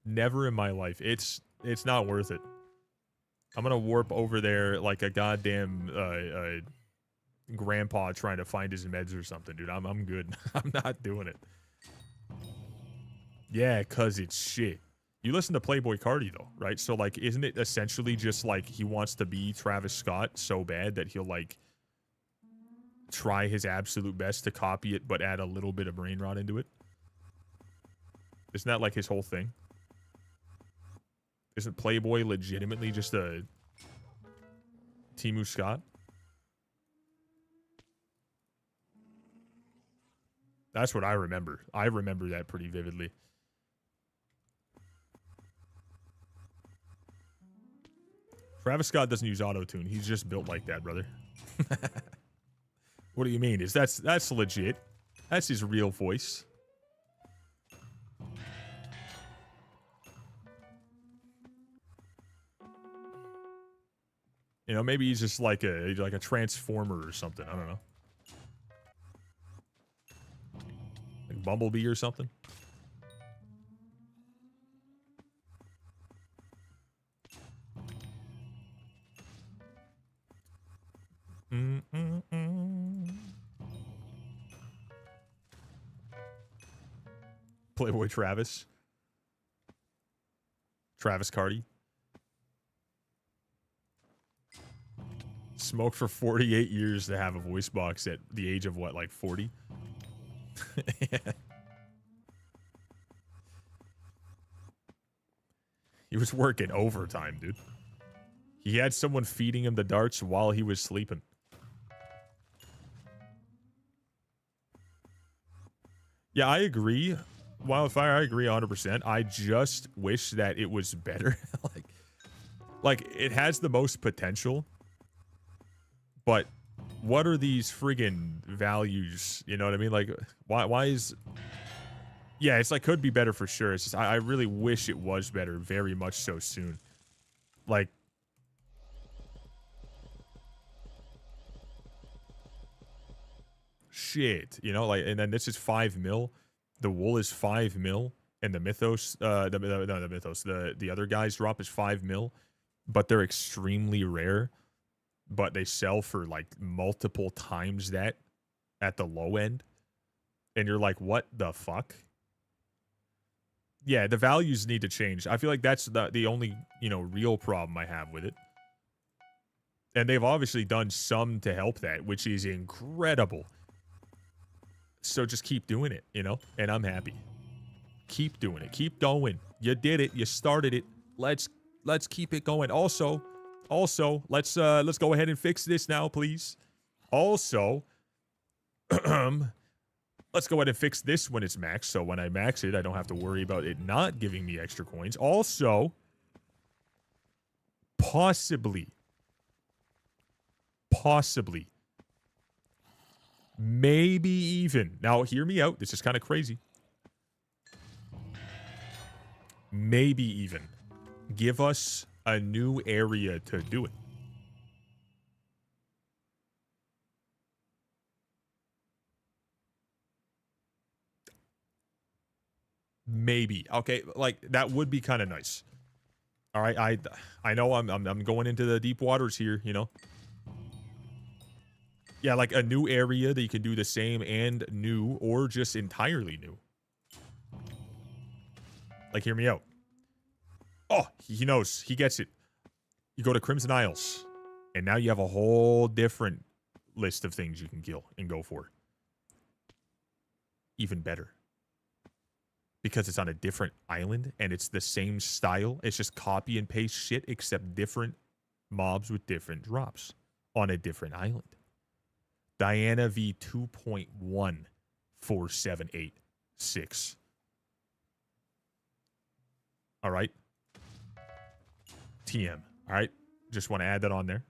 Never in my life. It's not worth it. I'm gonna warp over there like a goddamn grandpa trying to find his meds or something, dude. I'm good. I'm not doing it. Yeah, cause it's shit. You listen to Playboy Carti though, right? So like, isn't it essentially just like he wants to be Travis Scott so bad that he'll like try his absolute best to copy it, but add a little bit of brain rot into it? Isn't that like his whole thing? Isn't Playboy legitimately just a Timu Scott? That's what I remember. I remember that pretty vividly. Travis Scott doesn't use auto-tune. He's just built like that, brother. What do you mean? That's legit. That's his real voice. You know, maybe he's just like a transformer or something. I don't know. Like Bumblebee or something. Playboy Travis. Travis Carti. Smoked for 48 years to have a voice box at the age of what, like 40? Yeah. He was working overtime, dude. He had someone feeding him the darts while he was sleeping. Yeah, I agree. Wildfire, I agree 100%. I just wish that it was better. like it has the most potential, but what are these friggin' values? You know what I mean? Like, why is... Yeah, it's like, could be better for sure. It's just, I really wish it was better very much so soon. Like... Shit, you know, like, and then this is 5 mil. The wool is 5 mil, and the mythos, the other guy's drop is 5 mil, but they're extremely rare. But they sell for like multiple times that at the low end, and you're like, what the fuck? Yeah, the values need to change. I feel like that's the only, you know, real problem I have with it. And they've obviously done some to help that, which is incredible. So just keep doing it, you know, and I'm happy. Keep doing it. Keep going. You did it. You started it. Let's keep it going. Also, let's go ahead and fix this now, please. Also, let's go ahead and fix this when it's maxed. So when I max it, I don't have to worry about it not giving me extra coins. Also, possibly, maybe even, now hear me out, this is kind of crazy, maybe even give us a new area to do it. Maybe. Okay, like that would be kind of nice. All right, I know I'm going into the deep waters here, you know. Yeah, like a new area that you can do the same and new, or just entirely new. Like, hear me out. Oh, he knows. He gets it. You go to Crimson Isles, and now you have a whole different list of things you can kill and go for. Even better. Because it's on a different island, and it's the same style. It's just copy and paste shit, except different mobs with different drops on a different island. Diana V 2.14786. All right. TM. All right. Just want to add that on there.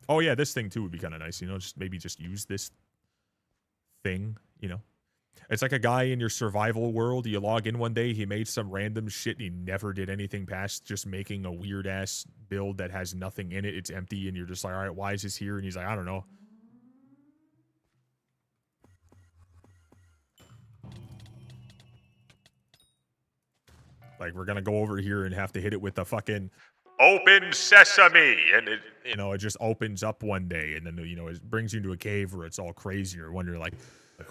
Oh, yeah. This thing, too, would be kind of nice. You know, just maybe just use this thing, you know. It's like a guy in your survival world. You log in one day, he made some random shit, and he never did anything past just making a weird-ass build that has nothing in it. It's empty, and you're just like, all right, why is this here? And he's like, I don't know. Like, we're going to go over here and have to hit it with the fucking open sesame. And, it, you know, it just opens up one day, and then, you know, it brings you into a cave where it's all crazy. You're wondering, like,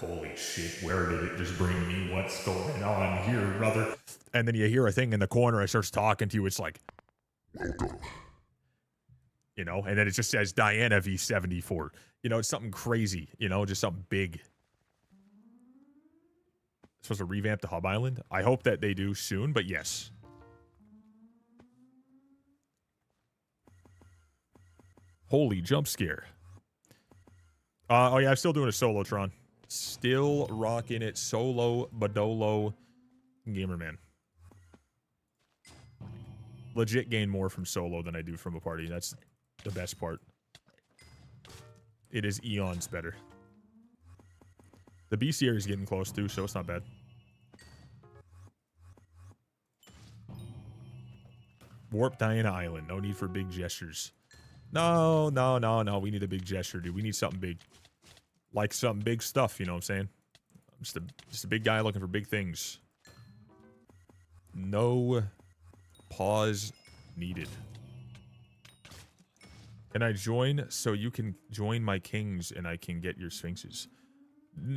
holy shit, where did it just bring me? What's going on here, brother? And then you hear a thing in the corner. It starts talking to you. It's like, welcome. You know, and then it just says Diana V74. You know, it's something crazy. You know, just something big. Supposed to revamp the hub island? I hope that they do soon, but yes. Holy jump scare. Oh, yeah, I'm still doing a Solotron. Still rocking it. Solo, Badolo, Gamerman. Legit gain more from solo than I do from a party. That's the best part. It is eons better. The BC area is getting close too, so it's not bad. Warp Diana Island. No need for big gestures. No. We need a big gesture, dude. We need something big. Like some big stuff, you know what I'm saying? I'm just a big guy looking for big things. No pause needed. Can I join so you can join my kings and I can get your sphinxes?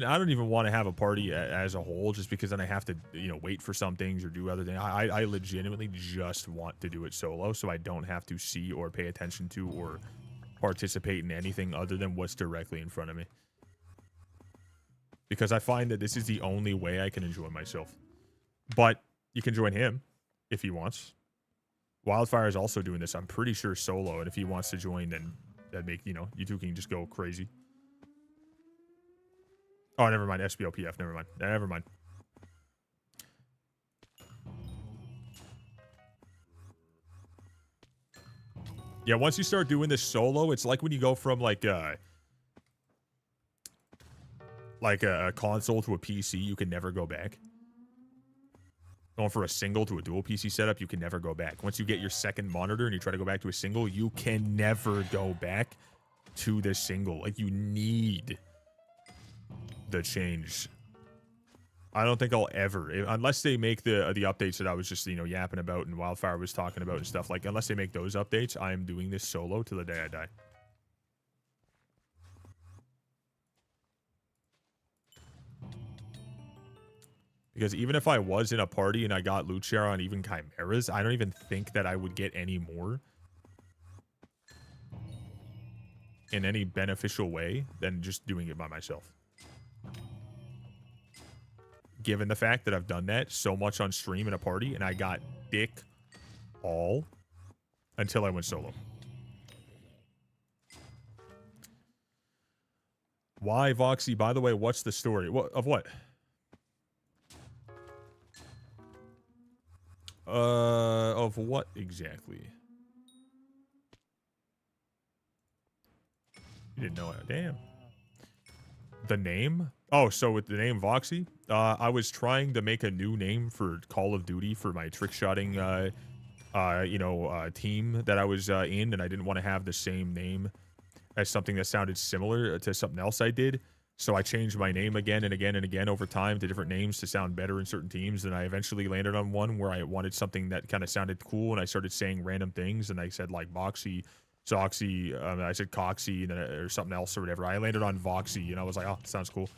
I don't even want to have a party as a whole, just because then I have to, you know, wait for some things or do other things. I legitimately just want to do it solo, so I don't have to see or pay attention to or participate in anything other than what's directly in front of me. Because I find that this is the only way I can enjoy myself. But you can join him if he wants. Wildfire is also doing this, I'm pretty sure, solo. And if he wants to join, then that'd make, you know, you two can just go crazy. Oh, never mind. SBOPF. Never mind. Never mind. Yeah, once you start doing this solo, it's like when you go from like a console to a PC, you can never go back. Going for a single to a dual PC setup, you can never go back. Once you get your second monitor and you try to go back to a single, you can never go back to the single. Like, you need the change. I don't think I'll ever, unless they make the updates that I was just, you know, yapping about and Wildfire was talking about and stuff, like, unless they make those updates, I am doing this solo till the day I die. Because even if I was in a party and I got loot share on even chimeras, I don't even think that I would get any more in any beneficial way than just doing it by myself. Given the fact that I've done that so much on stream in a party and I got dick all until I went solo. Why, Voxy? By the way, what's the story? Of what? Of what exactly? You didn't know it. Damn. The name? Oh, so with the name Voxy, I was trying to make a new name for Call of Duty for my trick-shotting, team that I was in, and I didn't want to have the same name as something that sounded similar to something else I did. So I changed my name again and again and again over time to different names to sound better in certain teams. And I eventually landed on one where I wanted something that kind of sounded cool. And I started saying random things. And I said like Voxy, Zoxy, I said Coxy, and then, or something else or whatever. I landed on Voxy, and I was like, oh, sounds cool.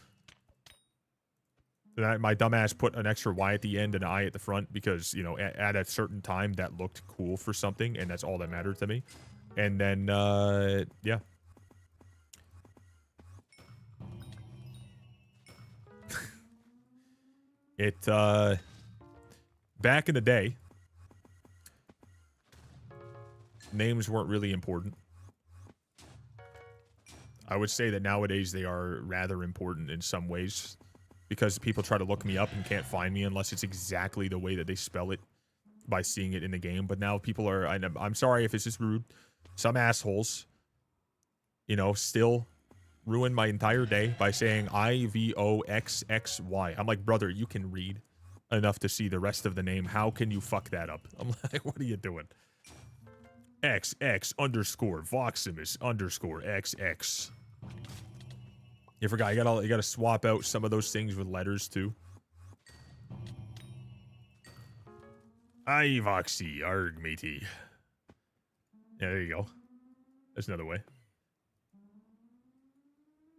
And my dumbass put an extra Y at the end and an I at the front because, you know, at a certain time that looked cool for something. And that's all that mattered to me. And then, yeah. Back in the day, names weren't really important. I would say that nowadays they are rather important in some ways because people try to look me up and can't find me unless it's exactly the way that they spell it by seeing it in the game. But now people are, I'm sorry if it's just rude, some assholes, you know, still ruin my entire day by saying IVoxy. I'm like, brother, you can read enough to see the rest of the name. How can you fuck that up? I'm like, what are you doing? XX underscore Voximus underscore XX. You forgot, you gotta swap out some of those things with letters too. IVoxy, arg matey. Yeah, there you go. That's another way.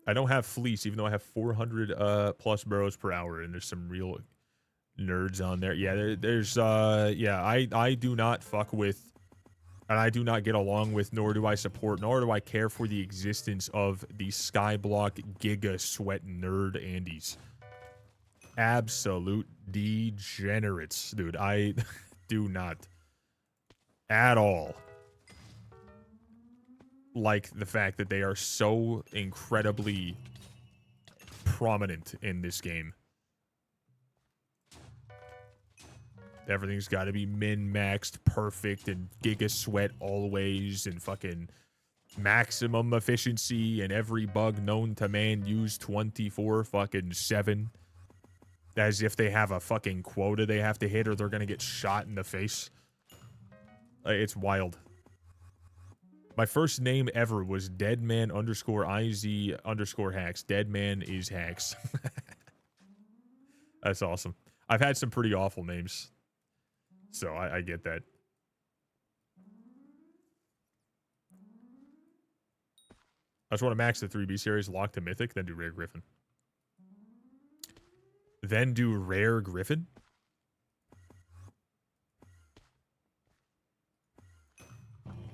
I don't have fleece, even though I have 400 plus burrows per hour, and there's some real nerds on there. Yeah, there's yeah, I do not fuck with, and I do not get along with, nor do I support, nor do I care for the existence of the Skyblock Giga Sweat Nerd Andes. Absolute degenerates, dude. I do not at all like the fact that they are so incredibly prominent in this game. Everything's got to be min-maxed, perfect, and giga sweat always, and fucking maximum efficiency, and every bug known to man use 24/7. As if they have a fucking quota they have to hit or they're gonna get shot in the face. It's wild. My first name ever was Deadman underscore IZ underscore hacks. Deadman is hacks. That's awesome. I've had some pretty awful names. So I get that. I just want to max the 3B series, lock to Mythic, then do Rare Griffin. Then do Rare Griffin?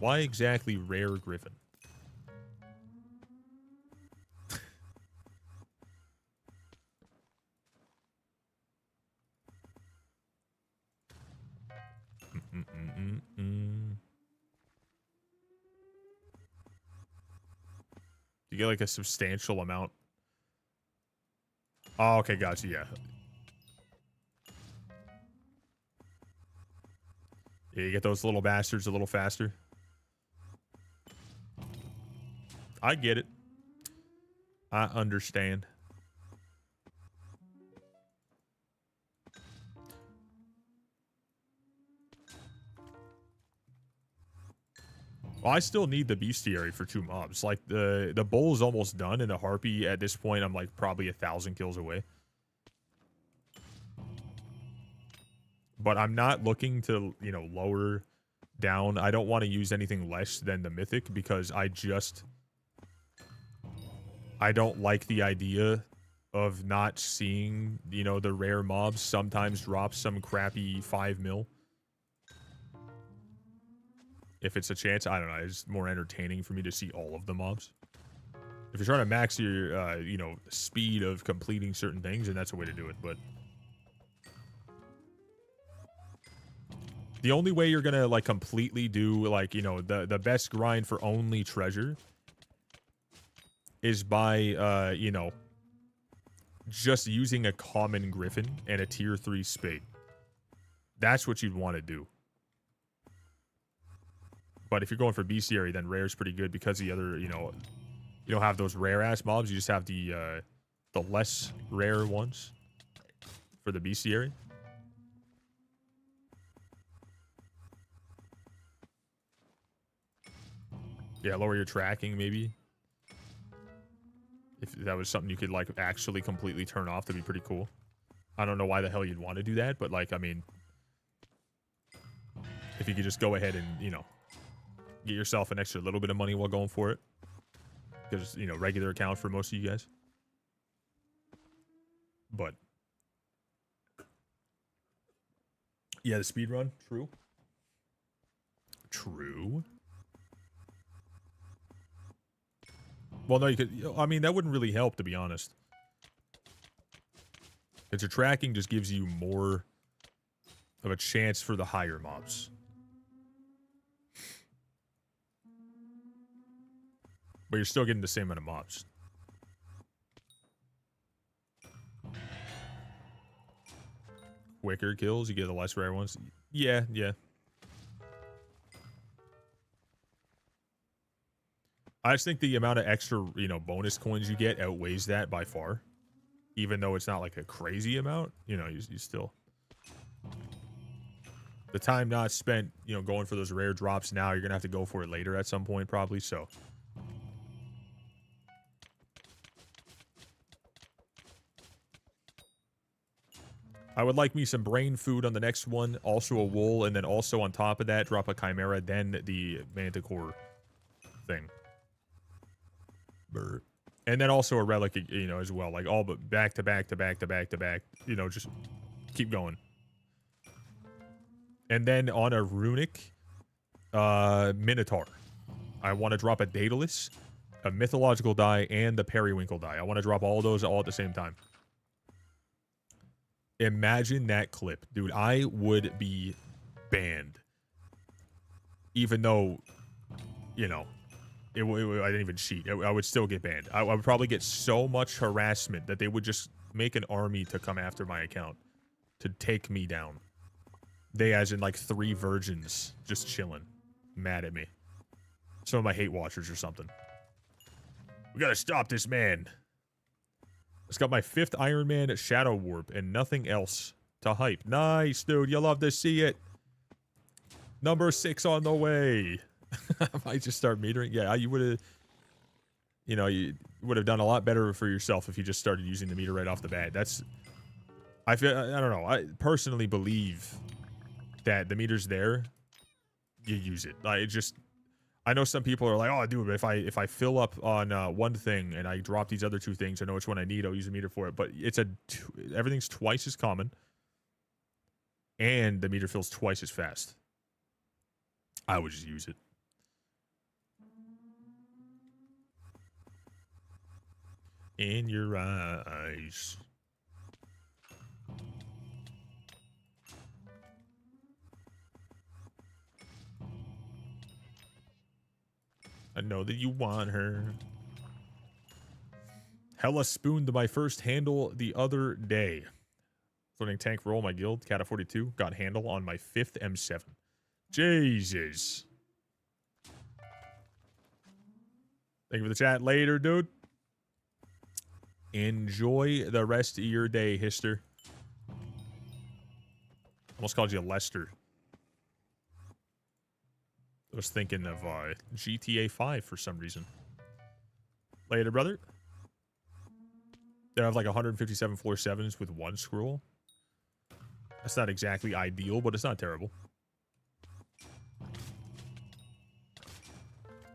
Why exactly Rare Griffin? You get like a substantial amount. Oh, okay, gotcha, yeah. Yeah, you get those little bastards a little faster. I get it. I understand. Well, I still need the bestiary for 2 mobs. Like, the bull is almost done, and the harpy, at this point, I'm like probably 1,000 kills away. But I'm not looking to, you know, lower down. I don't want to use anything less than the mythic because I don't like the idea of not seeing, you know, the rare mobs sometimes drop some crappy 5 mil. If it's a chance, I don't know. It's more entertaining for me to see all of the mobs. If you're trying to max your, you know, speed of completing certain things, and that's a way to do it, but the only way you're gonna, like, completely do, like, you know, the best grind for only treasure is by, you know, just using a common griffin and a tier 3 spade. That's what you'd want to do. But if you're going for bestiary, then rare is pretty good because the other, you know, you don't have those rare ass mobs. You just have the less rare ones for the bestiary. Yeah, lower your tracking maybe. If that was something you could, like, actually completely turn off, that'd be pretty cool. I don't know why the hell you'd want to do that, but, like, I mean, if you could just go ahead and, you know, get yourself an extra little bit of money while going for it. Because, you know, regular account for most of you guys. But yeah, the speed run, true. True. Well, no, you could. I mean, that wouldn't really help, to be honest. Because your tracking just gives you more of a chance for the higher mobs. But you're still getting the same amount of mobs. Quicker kills, you get the less rare ones. Yeah, yeah. I just think the amount of extra, you know, bonus coins you get outweighs that by far. Even though it's not like a crazy amount, you know, you still... The time not spent, you know, going for those rare drops now, you're going to have to go for it later at some point probably, so... I would like me some brain food on the next one, also a wool, and then also on top of that, drop a chimera, then the manticore thing. Brr. And then also a relic, you know, as well. Like all but back to back to back to back to back. You know, just keep going. And then on a runic, Minotaur. I want to drop a Daedalus, a mythological die, and the Periwinkle die. I want to drop all those all at the same time. Imagine that clip. Dude, I would be banned. Even though, you know, I didn't even cheat. I would still get banned. I would probably get so much harassment that they would just make an army to come after my account. To take me down. They, as in like 3 virgins, just chilling. Mad at me. Some of my hate watchers or something. We gotta stop this man. It's got my 5th Iron Man Shadow Warp and nothing else to hype. Nice, dude. You'll love to see it. Number 6 on the way. I might just start metering. Yeah, you would have... You know, you would have done a lot better for yourself if you just started using the meter right off the bat. That's... I feel... I don't know. I personally believe that the meter's there. You use it. Like, it just... I know some people are like, oh, dude, if I fill up on one thing and I drop these other 2 things, I know which one I need, I'll use a meter for it. But it's everything's twice as common, and the meter fills twice as fast. I would just use it. In your eyes. I know that you want her. Hella spooned my first handle the other day. Floating tank roll my guild. Cat of 42. Got handle on my 5th M7. Jesus. Thank you for the chat. Later, dude. Enjoy the rest of your day, Hister. Almost called you Lester. I was thinking of GTA 5 for some reason. Later, brother. They have like 157 floor 7s with 1 scroll. That's not exactly ideal, but it's not terrible.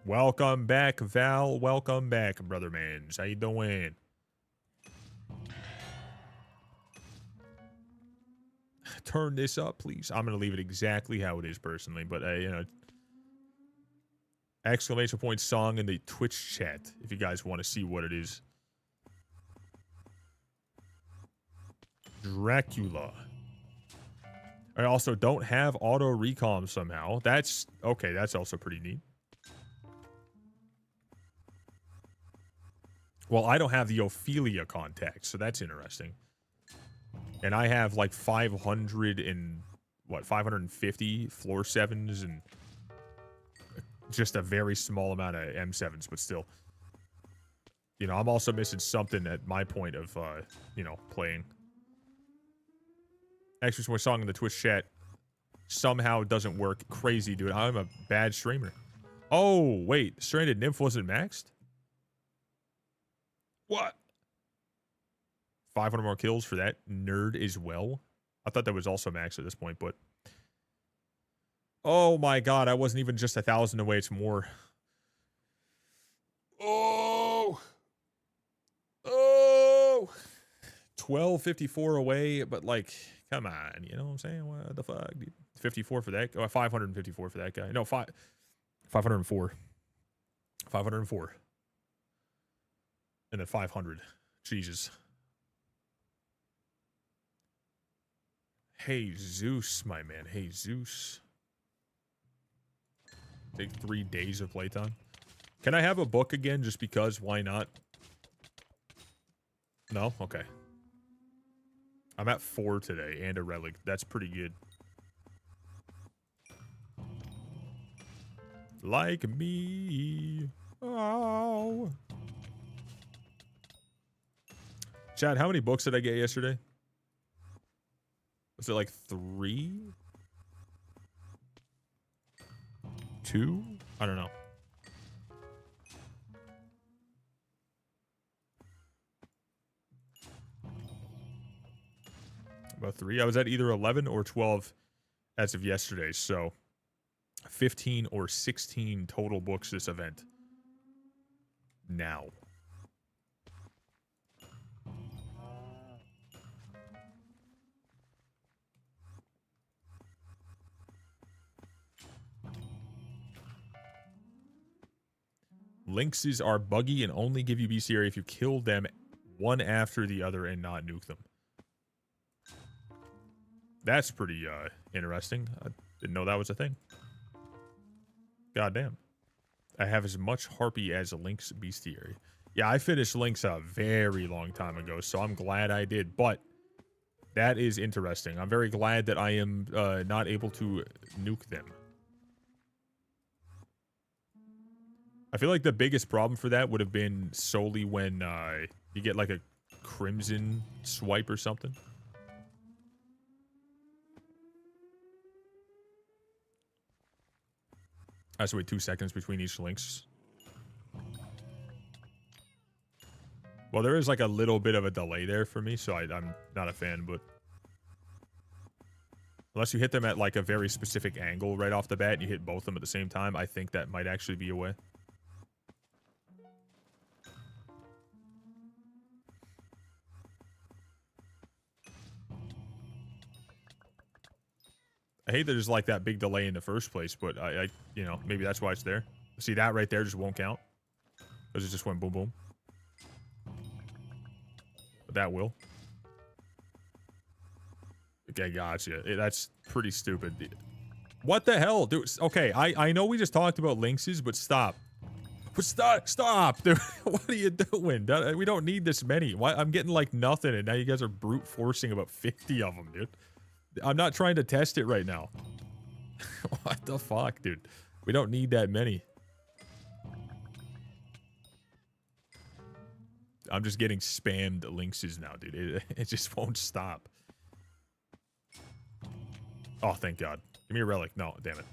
Welcome back, Val. Welcome back, brother mans. How you doing? Turn this up, please. I'm going to leave it exactly how it is personally, but, you know... Exclamation point song in the Twitch chat if you guys want to see what it is. Dracula. I also don't have auto recom somehow. That's okay. That's also pretty neat. Well, I don't have the Ophelia contact, so that's interesting. And I have like 500 and what, 550 floor 7s and just a very small amount of M7s, but still. You know, I'm also missing something at my point of, you know, playing. Actually, my song in the Twitch chat somehow doesn't work. Crazy, dude. I'm a bad streamer. Oh, wait. Stranded Nymph wasn't maxed? What? 500 more kills for that nerd as well? I thought that was also max at this point, but... Oh my god, I wasn't even just 1,000 away, it's more. Oh! Oh! 1254 away, but like, come on, you know what I'm saying? What the fuck, dude? 54 for that. Oh, 554 for that guy. No, 504. 504. And then 500. Jesus. Hey, Zeus, my man. Hey, Zeus. Take 3 days of playtime. Can I have a book again just because? Why not? No? Okay. I'm at 4 today and a relic. That's pretty good. Like me. Oh. Chad, how many books did I get yesterday? Was it like 3? 2? I don't know. About 3. I was at either 11 or 12 as of yesterday, so 15 or 16 total books this event. Now. Lynxes are buggy and only give you bestiary if you kill them one after the other and not nuke them. That's pretty interesting. I didn't know that was a thing. Goddamn. I have as much harpy as a lynx bestiary. Yeah, I finished lynx a very long time ago, so I'm glad I did. But that is interesting. I'm very glad that I am not able to nuke them. I feel like the biggest problem for that would have been solely when you get like a crimson swipe or something. I have to wait 2 seconds between each lynx. Well, there is like a little bit of a delay there for me, so I'm not a fan, but... Unless you hit them at like a very specific angle right off the bat and you hit both of them at the same time, I think that might actually be a way. I hate that there's like that big delay in the first place, but I you know, maybe that's why it's there. See, that right there just won't count. Because it just went boom, boom. But that will. Okay, gotcha. That's pretty stupid. What the hell, dude? Okay, I know we just talked about lynxes, but stop. But stop, dude. What are you doing? We don't need this many. Why? I'm getting like nothing, and now you guys are brute forcing about 50 of them, dude. I'm not trying to test it right now. What the fuck, dude? We don't need that many. I'm just getting spammed lynxes now, dude. It just won't stop. Oh, thank God. Give me a relic. No, damn it.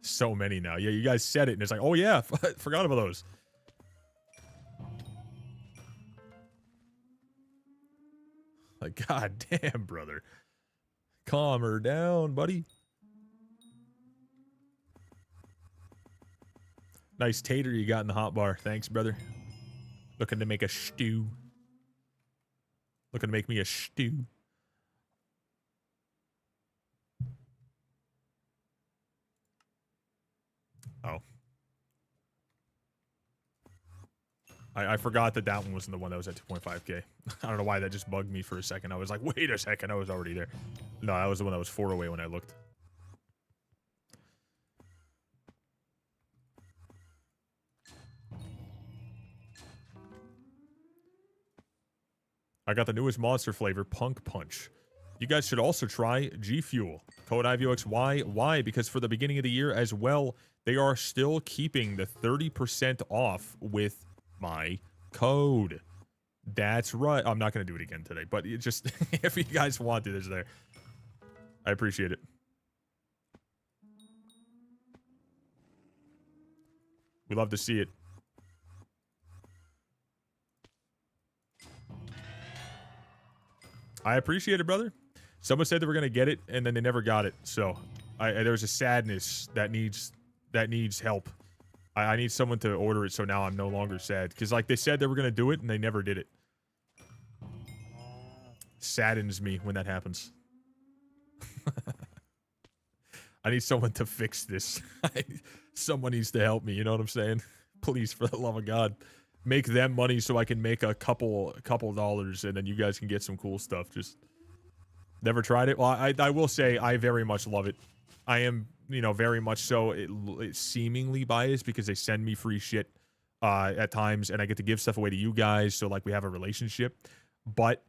So many now. Yeah, you guys said it, and it's like, oh yeah, forgot about those. Like, god damn, brother. Calm her down, buddy. Nice tater you got in the hot bar. Thanks, brother. Looking to make a stew. Looking to make me a stew. Oh. I forgot that one wasn't the one that was at 2.5k. I don't know why that just bugged me for a second. I was like, wait a second, I was already there. No, that was the one that was 4 away when I looked. I got the newest monster flavor, Punk Punch. You guys should also try G Fuel. Code IVoxy. Why? Because for the beginning of the year as well, they are still keeping the 30% off with my code. That's right. I'm not going to do it again today, but it just, if you guys want it, it's there. I appreciate it. We love to see it. I appreciate it, brother. Someone said they were going to get it, and then they never got it. So there's a sadness that needs help. I need someone to order it, so now I'm no longer sad. Because, like, they said they were going to do it, and they never did it. Saddens me when that happens. I need someone to fix this. Someone needs to help me, you know what I'm saying? Please, for the love of God. Make them money so I can make a couple dollars, and then you guys can get some cool stuff. Just never tried it. Well, I will say I very much love it. I am, you know, very much so it's seemingly biased because they send me free shit at times, and I get to give stuff away to you guys, so like we have a relationship. But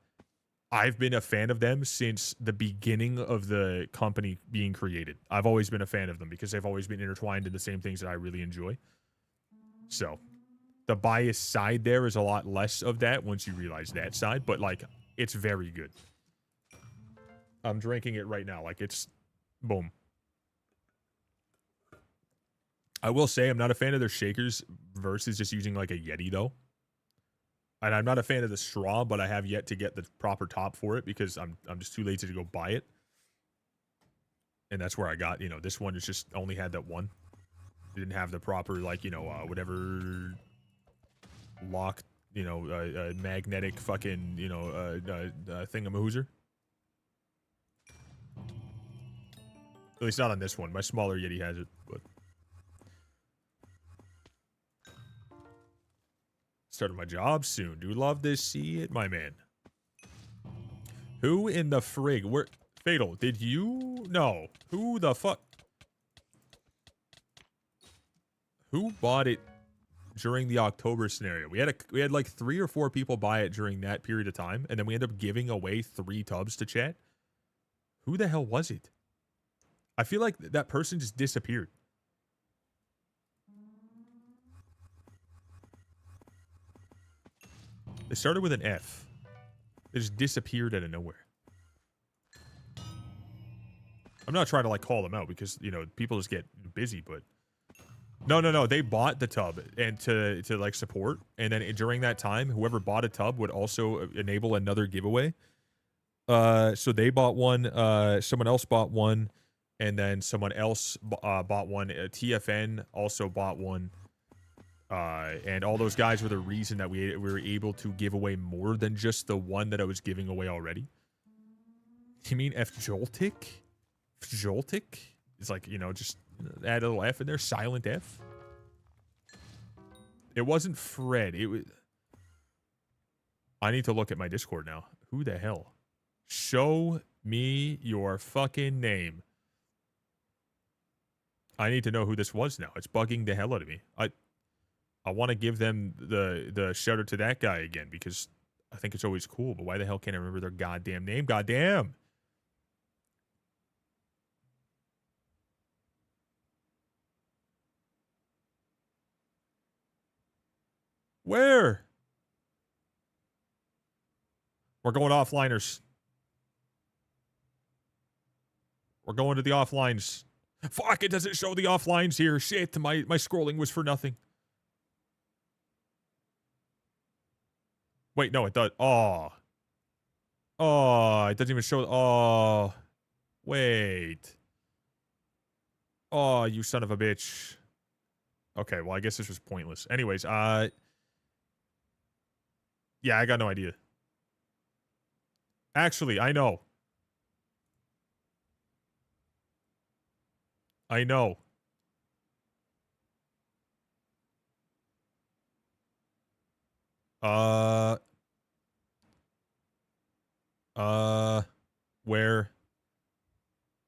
I've been a fan of them since the beginning of the company being created. I've always been a fan of them because they've always been intertwined in the same things that I really enjoy. So the bias side there is a lot less of that once you realize that side, but like it's very good. I'm drinking it right now. Like it's boom. I will say I'm not a fan of their shakers versus just using like a Yeti though. And I'm not a fan of the straw, but I have yet to get the proper top for it because I'm just too lazy to go buy it. And that's where I got, you know, this one is just only had that one. It didn't have the proper, like, you know, whatever lock, you know, magnetic fucking, you know, thingamahooser. At least not on this one. My smaller Yeti has it, but. Starting my job soon. Do love to see it, my man. Who in the frig? Where? Fatal, did you? No. Who the fuck? Who bought it during the October scenario? We had like 3 or 4 people buy it during that period of time, and then we ended up giving away 3 tubs to chat. Who the hell was it? I feel like that person just disappeared. They started with an F. They just disappeared out of nowhere. I'm not trying to like call them out because, you know, people just get busy, but no. They bought the tub and to like support, and then during that time, whoever bought a tub would also enable another giveaway. So they bought one. Someone else bought one, and then someone else bought one. TFN also bought one. And all those guys were the reason that we were able to give away more than just the one that I was giving away already. You mean F Joltik? Joltik? It's like, you know, just add a little F in there. Silent F. It wasn't Fred. It was. I need to look at my Discord now. Who the hell? Show me your fucking name. I need to know who this was now. It's bugging the hell out of me. I want to give them the shout out to that guy again because I think it's always cool, but why the hell can't I remember their goddamn name? Goddamn. Where? We're going offliners. We're going to the offlines. Fuck, it doesn't show the offlines here. Shit, my scrolling was for nothing. Wait, no, it does. Oh. Oh, it doesn't even show. Oh. Wait. Oh, you son of a bitch. Okay, well, I guess this was pointless. Anyways, yeah, I got no idea. Actually, I know. I know. Where?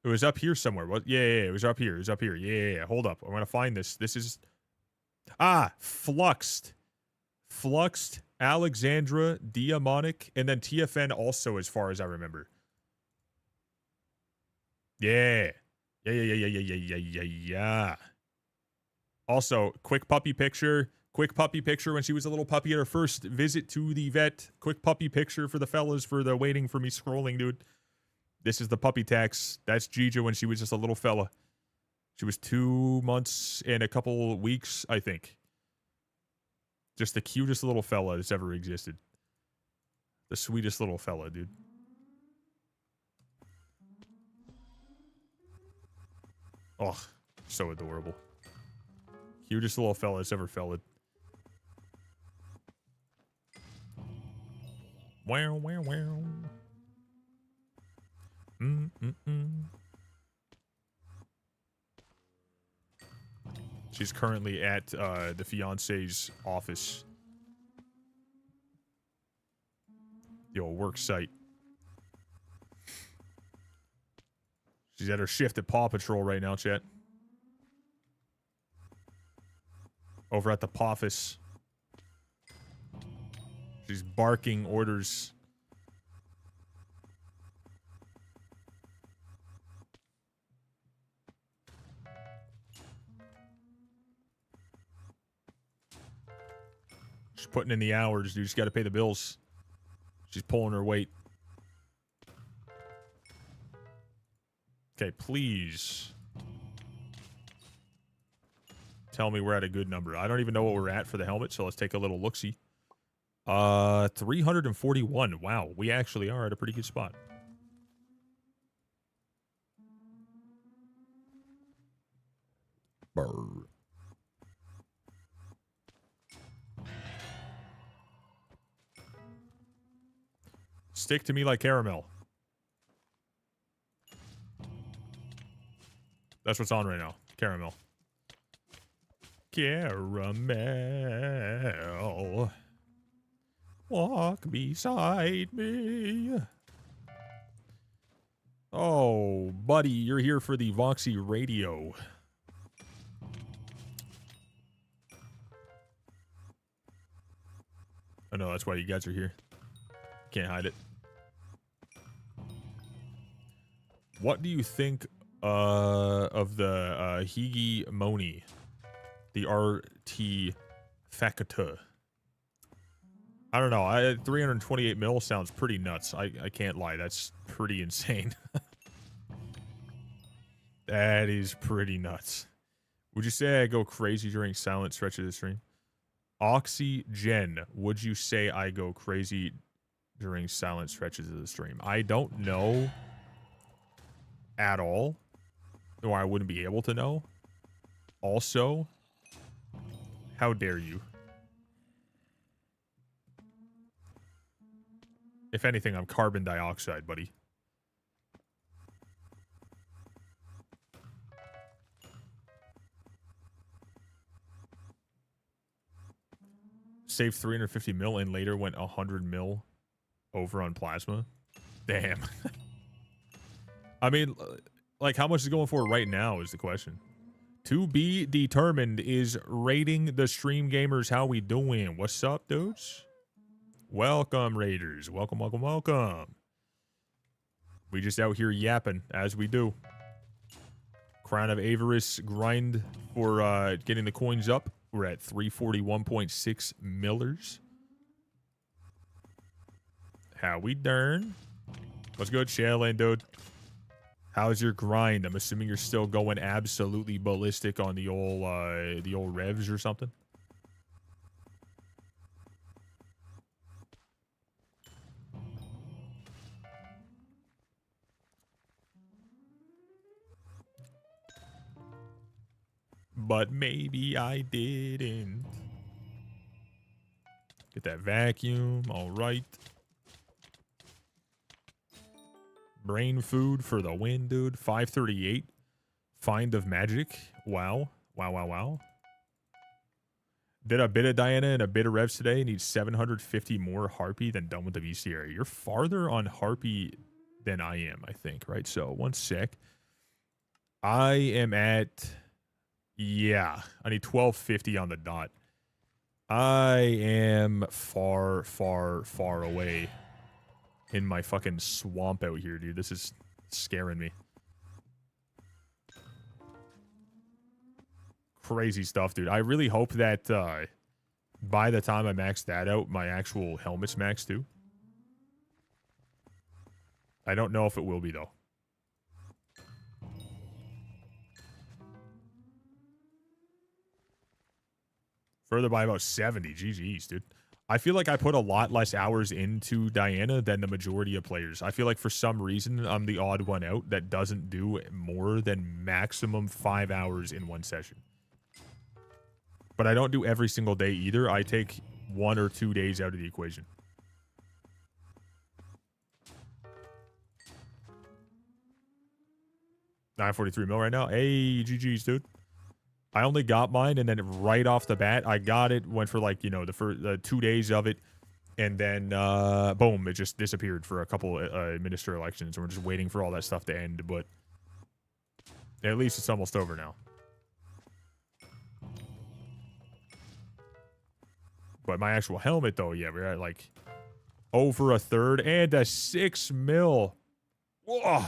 It was up here somewhere. What? Yeah, it was up here. It was up here. Yeah. Hold up. I'm gonna find this. This is Fluxed, Alexandra, Diamonic, and then TFN also, as far as I remember. Yeah. Yeah. Also, quick puppy picture when she was a little puppy at her first visit to the vet. Quick puppy picture for the fellas for the waiting for me scrolling, dude. This is the puppy tax. That's Gija when she was just a little fella. She was 2 months and a couple weeks, I think. Just the cutest little fella that's ever existed. The sweetest little fella, dude. Oh, so adorable. Cutest little fella that's ever felled. Wow, wow, wow. She's currently at the fiance's office. Yo, work site. She's at her shift at Paw Patrol right now, chat. Over at the Pawfice. She's barking orders. She's putting in the hours, dude. She's got to pay the bills. She's pulling her weight. Okay, please. Tell me we're at a good number. I don't even know what we're at for the helmet, so let's take a little look-see. 341. Wow, we actually are at a pretty good spot. Brr. Stick to me like caramel. That's what's on right now. Caramel. Caramel. Walk beside me. Oh, buddy, you're here for the Voxy radio. I know, that's why you guys are here. Can't hide it. What do you think of the Higi Moni? The RT Facata? I don't know. 328 mil sounds pretty nuts. I can't lie. That's pretty insane. That is pretty nuts. Would you say I go crazy during silent stretches of the stream? Oxygen. Would you say I go crazy during silent stretches of the stream? I don't know at all, or I wouldn't be able to know. Also, how dare you? If anything, I'm carbon dioxide, buddy. Saved 350 mil and later went 100 mil over on plasma. Damn. I mean, like, how much is going for right now is the question. To be determined is rating the stream gamers. How we doing? What's up, dudes? Welcome, Raiders. Welcome, welcome, welcome. We just out here yapping, as we do. Crown of Avarice grind for getting the coins up. We're at 341.6 millers. How we dern? What's good, Shailen, dude? How's your grind? I'm assuming you're still going absolutely ballistic on the old revs or something. But maybe I didn't. Get that vacuum. All right. Brain food for the win, dude. 538. Find of magic. Wow. Wow, wow, wow. Did a bit of Diana and a bit of revs today. Need 750 more Harpy than done with the VC area. You're farther on Harpy than I am, I think, right? So, one sec. I am at... Yeah, I need 1250 on the dot. I am far, far, far away in my fucking swamp out here, dude. This is scaring me. Crazy stuff, dude. I really hope that by the time I max that out, my actual helmet's maxed too. I don't know if it will be, though. Further by about 70. GG's, dude. I feel like I put a lot less hours into Diana than the majority of players. I feel like for some reason I'm the odd one out that doesn't do more than maximum 5 hours in one session. But I don't do every single day either. I take 1 or 2 days out of the equation. $943 mil right now. Hey, GG's, dude. I only got mine, and then right off the bat, I got it, went for like, you know, the first 2 days of it, and then, boom, it just disappeared for a couple minister elections, and we're just waiting for all that stuff to end, but at least it's almost over now. But my actual helmet, though, yeah, we're at like over a third, and a 6 mil. Whoa.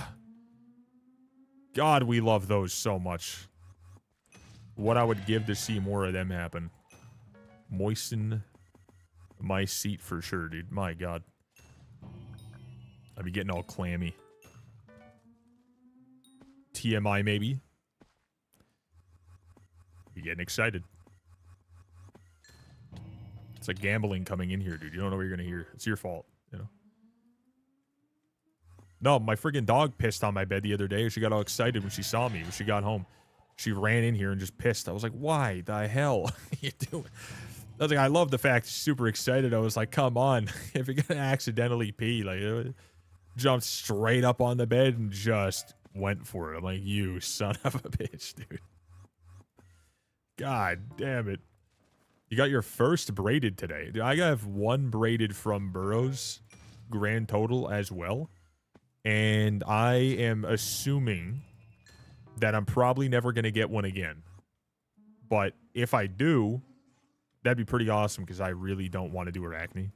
God, we love those so much. What I would give to see more of them happen. Moisten my seat for sure, dude. My God. I'd be getting all clammy. TMI, maybe. Be getting excited. It's like gambling coming in here, dude. You don't know what you're going to hear. It's your fault, you know? No, my friggin' dog pissed on my bed the other day. She got all excited when she saw me, when she got home. She ran in here and just pissed. I was like, why the hell are you doing? I was like, I love the fact she's super excited. I was like, come on. If you're going to accidentally pee, like, jumped straight up on the bed and just went for it. I'm like, you son of a bitch, dude. God damn it. You got your first braided today. I have 1 braided from Burrows, grand total as well. And I am assuming that I'm probably never going to get one again. But if I do, that'd be pretty awesome because I really don't want to do Arachne.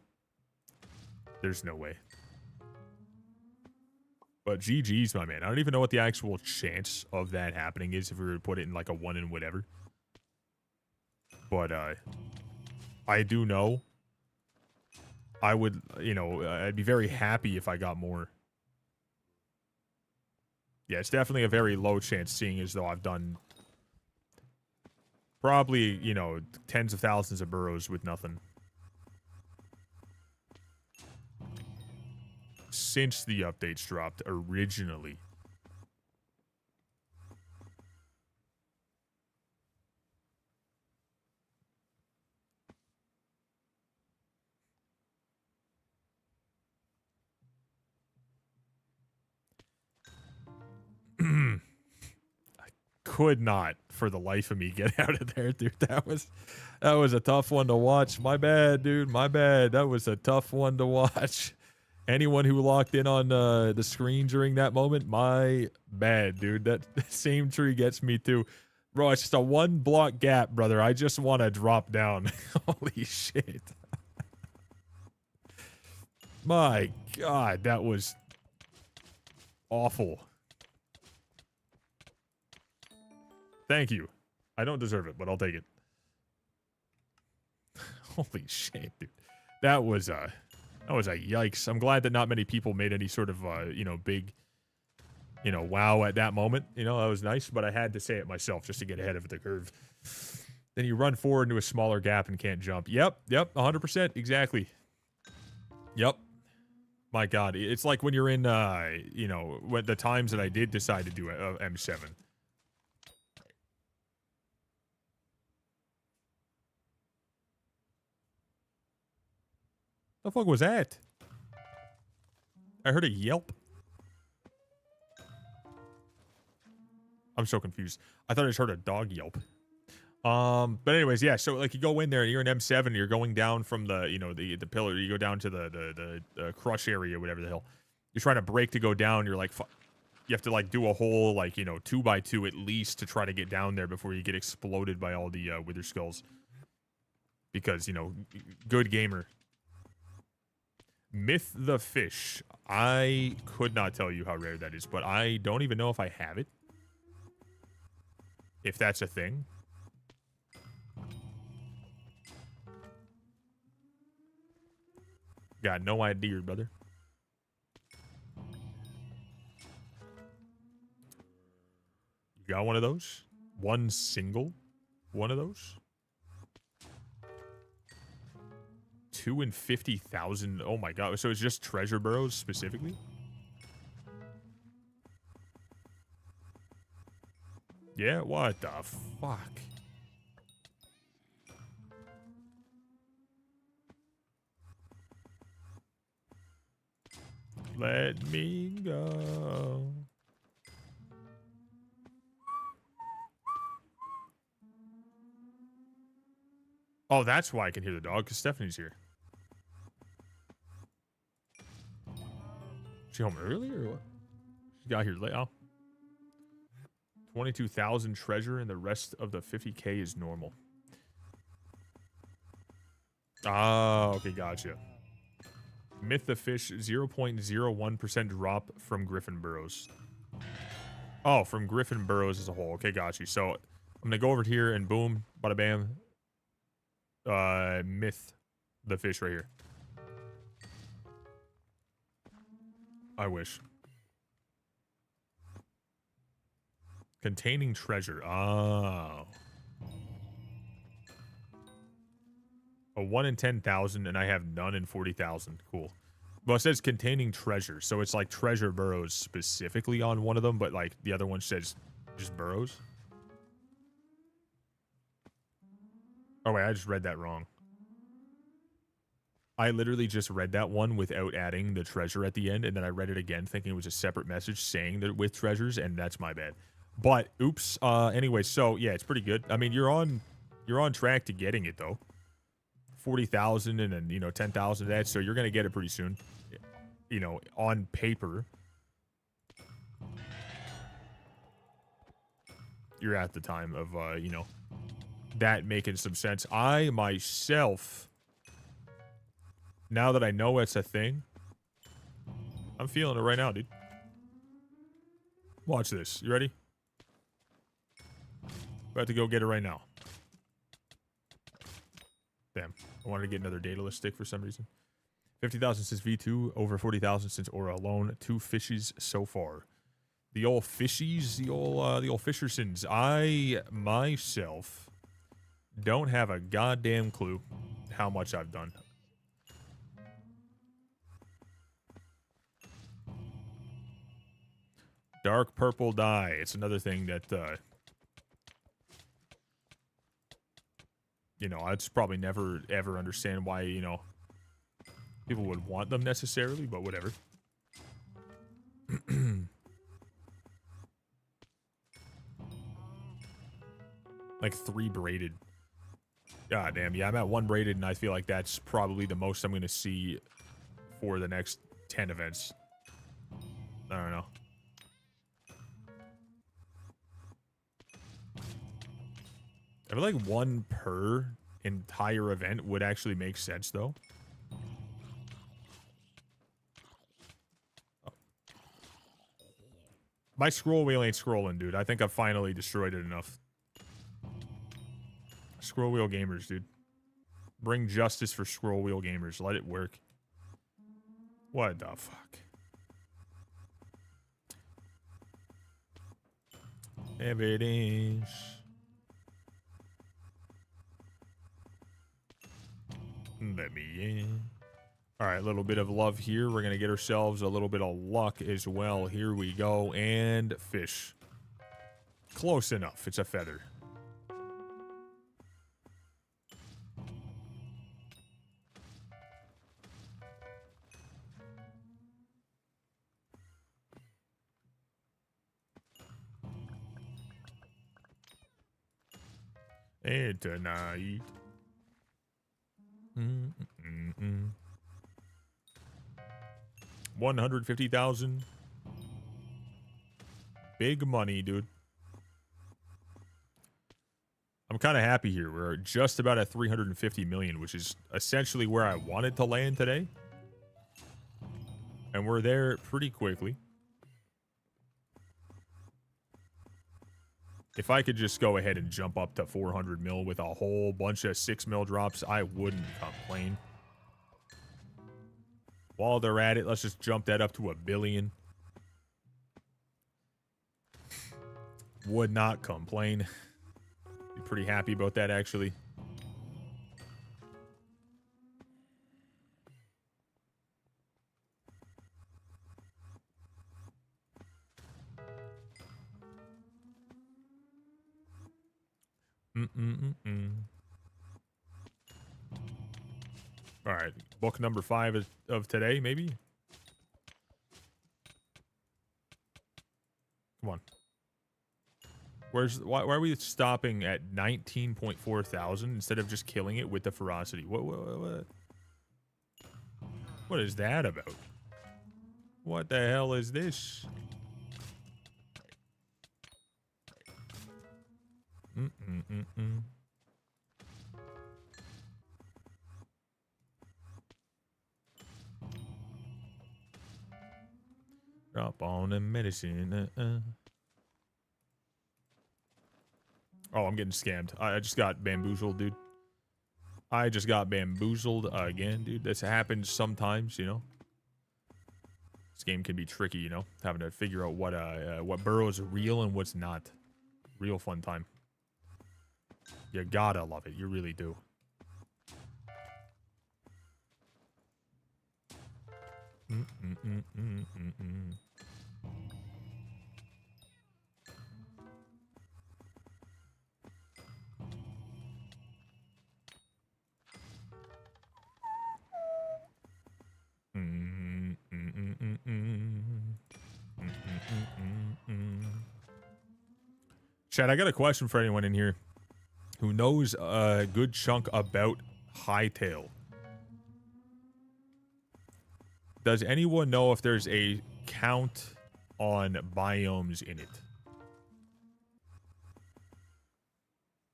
There's no way. But GG's, my man. I don't even know what the actual chance of that happening is if we were to put it in like a 1 in whatever. But I do know I would, you know, I'd be very happy if I got more. Yeah, it's definitely a very low chance, seeing as though I've done probably, you know, tens of thousands of burrows with nothing. Since the updates dropped originally. I could not, for the life of me, get out of there, dude. That was a tough one to watch. My bad, dude. My bad. That was a tough one to watch. Anyone who locked in on the screen during that moment, my bad, dude. That same tree gets me too. Bro, it's just a 1 block gap, brother. I just want to drop down. Holy shit. My God, that was awful. Thank you. I don't deserve it, but I'll take it. Holy shit, dude. That was a yikes. I'm glad that not many people made any sort of, you know, big, you know, wow at that moment. You know, that was nice, but I had to say it myself just to get ahead of the curve. Then you run forward into a smaller gap and can't jump. Yep, 100%, exactly. Yep. My God, it's like when you're in, you know, when the times that I did decide to do M7. The fuck was that? I heard a yelp. I'm so confused. I thought I just heard a dog yelp. But anyways, yeah, so like you go in there and you're in M7, you're going down from the, you know, the pillar, you go down to the crush area, whatever the hell. You're trying to break to go down, you're like, you have to like do a whole like, you know, 2x2 at least to try to get down there before you get exploded by all the wither skulls. Because, you know, good gamer. Myth the fish. I could not tell you how rare that is, but I don't even know if I have it. If that's a thing. Got no idea, brother. You got one of those? One single one of those? 2 in 50,000. Oh my god. So it's just treasure burrows specifically? Yeah, what the fuck? Let me go. Oh, that's why I can hear the dog, because Stephanie's here. She home early or what? She got here late. Oh. 22,000 treasure and the rest of the 50k is normal. Oh, okay, gotcha. Myth the fish, 0.01% drop from Griffin Burrows. Oh, from Griffin Burrows as a whole. Okay, gotcha. So I'm gonna go over here and boom, bada bam. Myth the fish right here. I wish. Containing treasure. Oh. A 1 in 10,000, and I have none in 40,000. Cool. Well, it says containing treasure, so it's like treasure burrows specifically on one of them, but like the other one says just burrows. Oh wait, I just read that wrong. I literally just read that one without adding the treasure at the end, and then I read it again thinking it was a separate message saying that with treasures, and that's my bad. But oops. Anyway, so yeah, it's pretty good. I mean, you're on track to getting it though. 40,000 and then, you know, 10,000 of that, so you're gonna get it pretty soon. You know, on paper, you're at the time of you know, that making some sense. I myself, now that I know it's a thing, I'm feeling it right now, dude. Watch this. You ready? About to go get it right now. Damn. I wanted to get another daedalus stick for some reason. 50,000 since V2, over 40,000 since Aura alone. 2 fishies so far. The old fishies, the old fishersons. I myself don't have a goddamn clue how much I've done. Dark purple dye. It's another thing that you know, I'd probably never ever understand why, you know, people would want them necessarily, but whatever. Like 3 braided. God damn, yeah, I'm at 1 braided, and I feel like that's probably the most I'm going to see for the next 10 events. I don't know. I feel like 1 per entire event would actually make sense, though. Oh. My scroll wheel ain't scrolling, dude. I think I've finally destroyed it enough. Scroll wheel gamers, dude. Bring justice for scroll wheel gamers. Let it work. What the fuck? Evidence. Let me in. All right, a little bit of love here. We're going to get ourselves a little bit of luck as well. Here we go. And fish. Close enough. It's a feather. And tonight. 150,000. Big money, dude. I'm kind of happy here. We're just about at 350 million, which is essentially where I wanted to land today. And we're there pretty quickly. If I could just go ahead and jump up to 400 mil with a whole bunch of 6 mil drops, I wouldn't complain. While they're at it, let's just jump that up to 1 billion. Would not complain. Be pretty happy about that, actually. All right, book number 5 of today, maybe. Come on. Why are we stopping at 19.4 thousand instead of just killing it with the ferocity? What is that about? What the hell is this? Drop on the medicine. Oh, I'm getting scammed. I just got bamboozled, dude. I just got bamboozled again, dude. This happens sometimes, you know. This game can be tricky, you know, having to figure out what burrow is real and what's not. Real fun time. You gotta love it. You really do. Chad, I got a question for anyone in here who knows a good chunk about Hightail. Does anyone know if there's a count on biomes in it?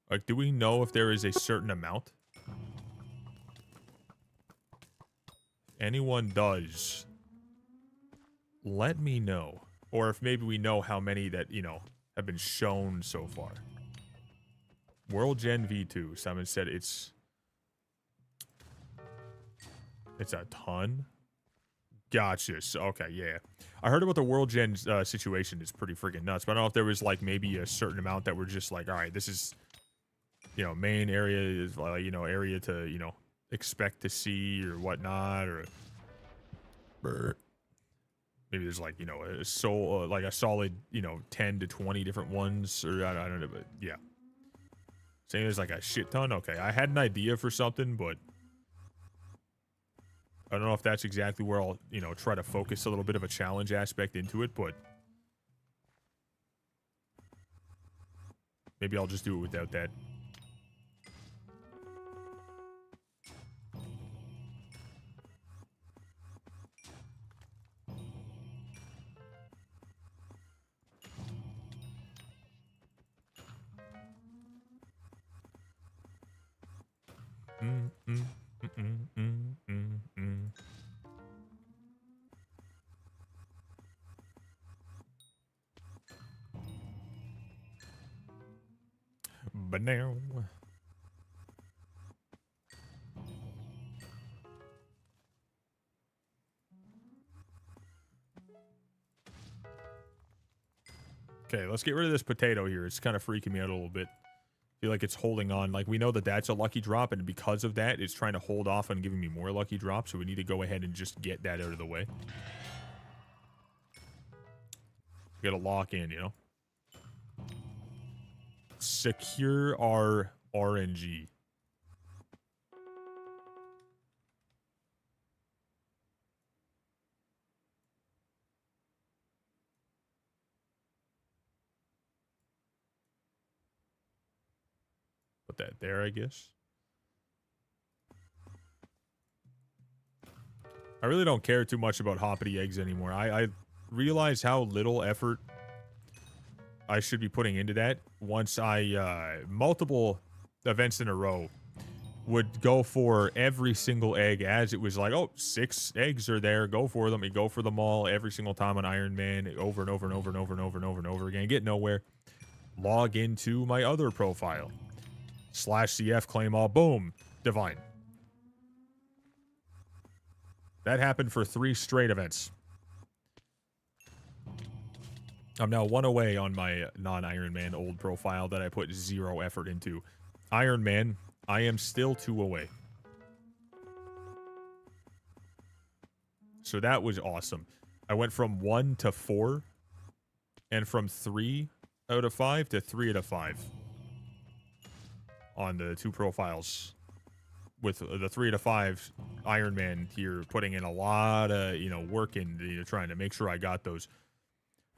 Like, do we know if there is a certain amount? If anyone does, let me know. Or if maybe we know how many that, you know, have been shown so far. World Gen V2. Someone said it's a ton. Gotcha. So, okay, yeah. I heard about the World Gen situation. It's pretty freaking nuts. But I don't know if there was like maybe a certain amount that were just like, all right, this is, you know, main area is like, you know, area to, you know, expect to see or whatnot, or maybe there's like, you know, like a solid, you know, 10 to 20 different ones, or I don't know, but yeah. Saying there's like a shit ton. Okay, I had an idea for something, but I don't know if that's exactly where I'll, you know, try to focus a little bit of a challenge aspect into it, but maybe I'll just do it without that. But now, okay, let's get rid of this potato here. It's kind of freaking me out a little bit. Feel like it's holding on. Like, we know that that's a lucky drop, and because of that, it's trying to hold off on giving me more lucky drops, so we need to go ahead and just get that out of the way. We gotta lock in, you know? Secure our RNG. Put that there, I guess. I really don't care too much about hoppity eggs anymore. I realize how little effort I should be putting into that once I, multiple events in a row would go for every single egg as it was like, oh, 6 eggs are there, go for them. You go for them all every single time on Iron Man, over and over and over and over and over and over and over again. Get nowhere. Log into my other profile. /CF, claim all, boom, divine. That happened for 3 straight events. I'm now 1 away on my non-Iron Man old profile that I put 0 effort into. Iron Man, I am still 2 away. So that was awesome. I went from 1 to 4, and from 3 out of 5 to 3 out of 5. on the 2 profiles. With the 3 to 5 Iron Man here, putting in a lot of, you know, work in, you know, trying to make sure I got those.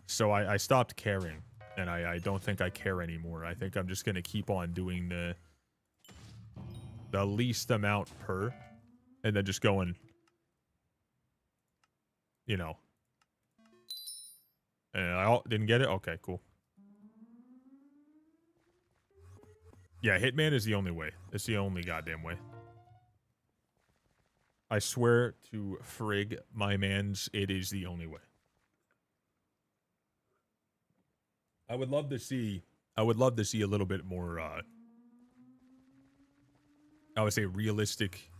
So I stopped caring, and I don't think I care anymore. I think I'm just gonna keep on doing the least amount per, and then just going, you know. And I didn't get it. Okay, cool. Yeah, Hitman is the only way. It's the only goddamn way. I swear to frig my mans, it is the only way. I would love to see a little bit more I would say realistic,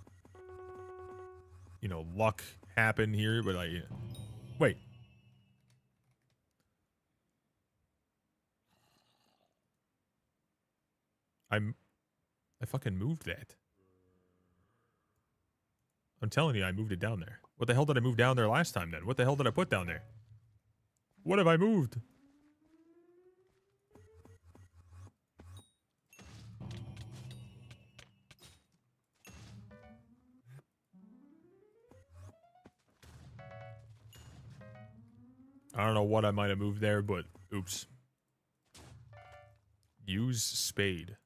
you know, luck happen here, but I wait. I fucking moved that. I'm telling you, I moved it down there. What the hell did I move down there last time then? What the hell did I put down there? What have I moved? I don't know what I might have moved there, but oops. Use spade.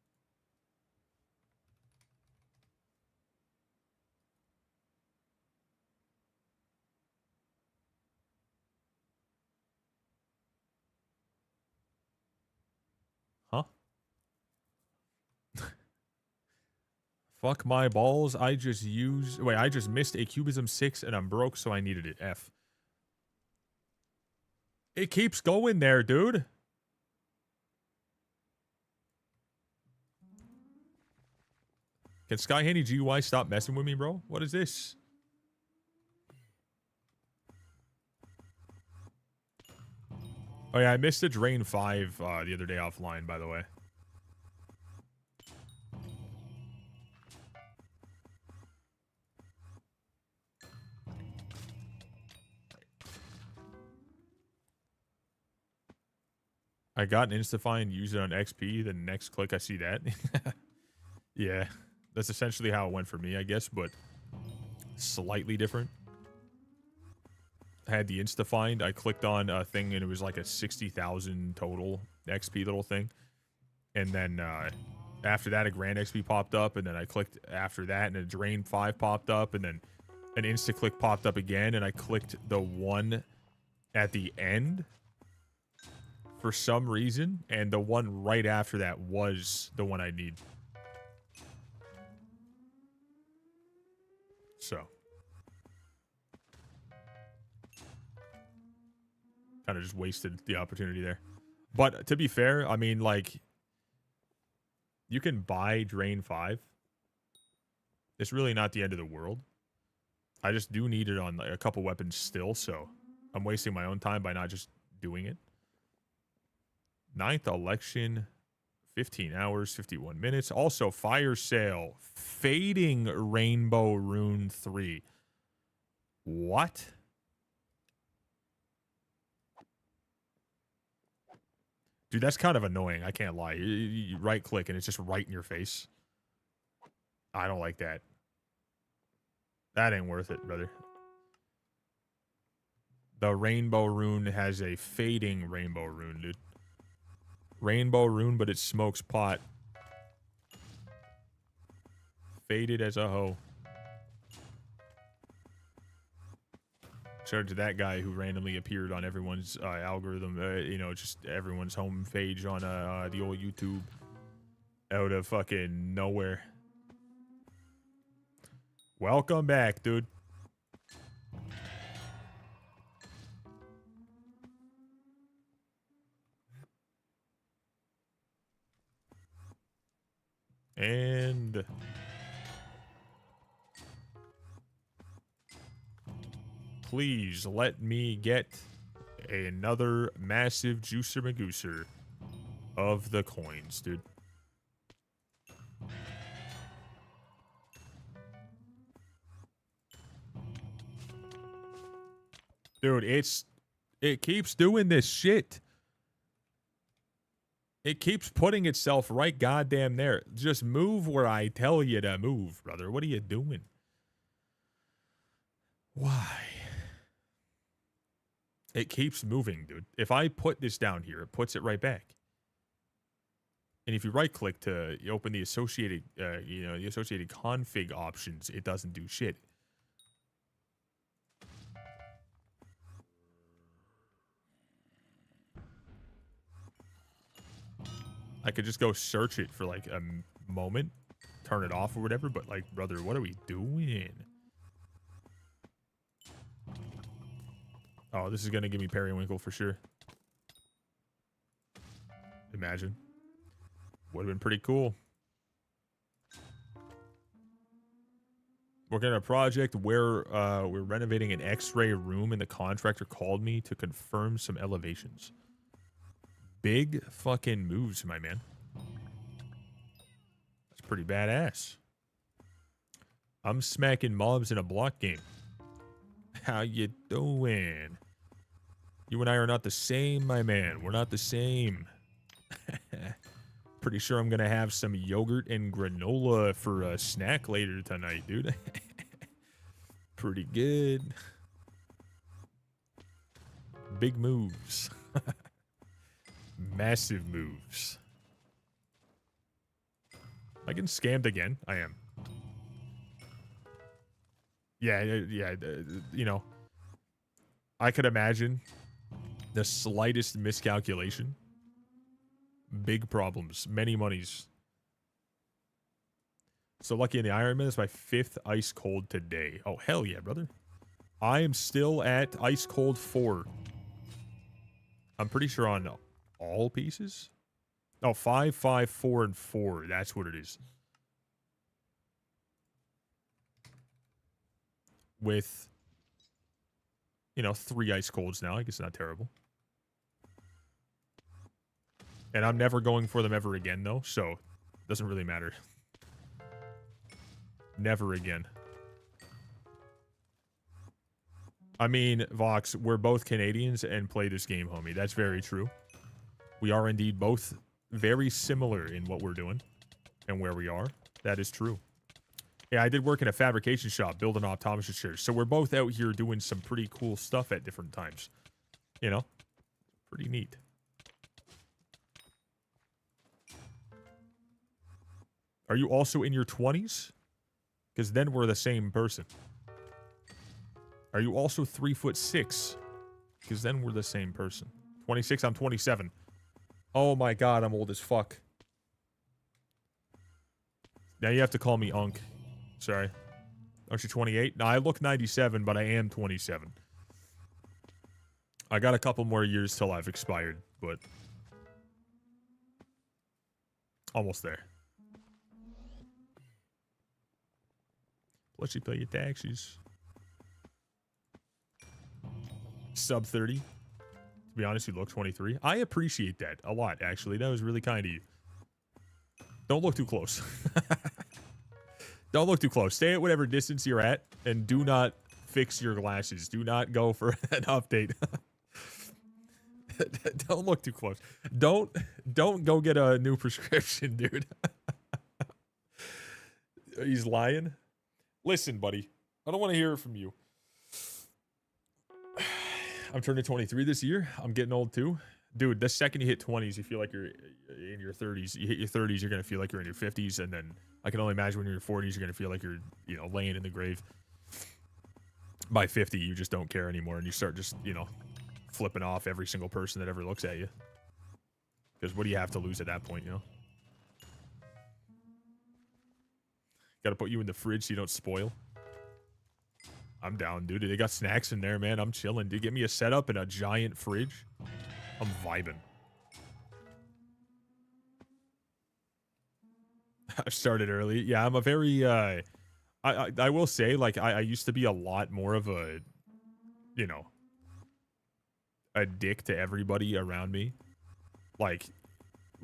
Huh? Fuck my balls. I just missed a Cubism 6 and I'm broke, so I needed it. F. It keeps going there, dude. Can Skyhandy GUI stop messing with me, bro? What is this? Oh yeah, I missed a Drain 5 the other day offline, by the way. I got an Instify and used it on XP, then next click I see that. Yeah, that's essentially how it went for me, I guess, but slightly different. I had the Insta-Find. I clicked on a thing, and it was like a 60,000 total XP little thing. And then after that, a Grand XP popped up, and then I clicked after that, and a Drain 5 popped up, and then an Insta-Click popped up again, and I clicked the one at the end for some reason, and the one right after that was the one I need. So kind of just wasted the opportunity there. But to be fair, I mean, like, you can buy Drain 5. It's really not the end of the world. I just do need it on like, a couple weapons still, so I'm wasting my own time by not just doing it. 9th election, 15 hours, 51 minutes. Also, fire sale, fading rainbow rune 3. What? Dude, that's kind of annoying. I can't lie. You right click and it's just right in your face. I don't like that. That ain't worth it, brother. The rainbow rune has a fading rainbow rune, dude. Rainbow rune, but it smokes pot. Faded as a hoe. Shout out to that guy who randomly appeared on everyone's algorithm, you know, just everyone's home page on the old YouTube out of fucking nowhere. Welcome back, dude. And please let me get another massive juicer magooser of the coins, dude. Dude, it keeps doing this shit. It keeps putting itself right goddamn there. Just move where I tell you to move, brother. What are you doing? Why? It keeps moving, dude. If I put this down here, it puts it right back. And if you right click to open the associated, the associated config options, it doesn't do shit. I could just go search it for like a moment, turn it off or whatever, but like, brother, what are we doing? Oh, this is going to give me periwinkle for sure. Imagine. Would have been pretty cool. Working on a project where we're renovating an x-ray room and the contractor called me to confirm some elevations. Big fucking moves, my man. That's pretty badass. I'm smacking mobs in a block game. How you doing? You and I are not the same, my man. We're not the same. Pretty sure I'm gonna have some yogurt and granola for a snack later tonight, dude. Pretty good. Big moves. Massive moves. Am I getting scammed again? I am. Yeah, you know, I could imagine the slightest miscalculation. Big problems. Many monies. So lucky in the Ironman. It's my 5th ice cold today. Oh, hell yeah, brother. I am still at ice cold 4. I'm pretty sure on all pieces. Oh, 5, 5, 4, and 4. That's what it is. With, 3 ice colds now. I guess not terrible. And I'm never going for them ever again, though, so it doesn't really matter. Never again. I mean, Vox, we're both Canadians and play this game, homie. That's very true. We are indeed both very similar in what we're doing and where we are. That is true. Yeah, I did work in a fabrication shop building optometrist chairs. So we're both out here doing some pretty cool stuff at different times. Pretty neat. Are you also in your 20s? Because then we're the same person. Are you also 3'6"? Because then we're the same person. 26, I'm 27. Oh my god, I'm old as fuck. Now you have to call me Unk. Sorry. Aren't you 28? No, I look 97, but I am 27. I got a couple more years till I've expired, but... almost there. Let you pay your taxes. Sub 30. To be honest, you look 23. I appreciate that a lot, actually. That was really kind of you. Don't look too close. Don't look too close. Stay at whatever distance you're at, and do not fix your glasses. Do not go for an update. Don't look too close. Don't go get a new prescription, dude. He's lying. Listen, buddy. I don't want to hear it from you. I'm turning 23 this year. I'm getting old too. Dude, the second you hit 20s, you feel like you're in your 30s. You hit your 30s, you're going to feel like you're in your 50s. And then I can only imagine when you're in your 40s, you're going to feel like you're, laying in the grave. By 50, you just don't care anymore. And you start just, flipping off every single person that ever looks at you. Because what do you have to lose at that point, Got to put you in the fridge so you don't spoil. I'm down, dude. They got snacks in there, man. I'm chilling. Dude, get me a setup and a giant fridge. I'm vibing. I started early. Yeah, I'm a very, I will say, like, I used to be a lot more of a, a dick to everybody around me. Like,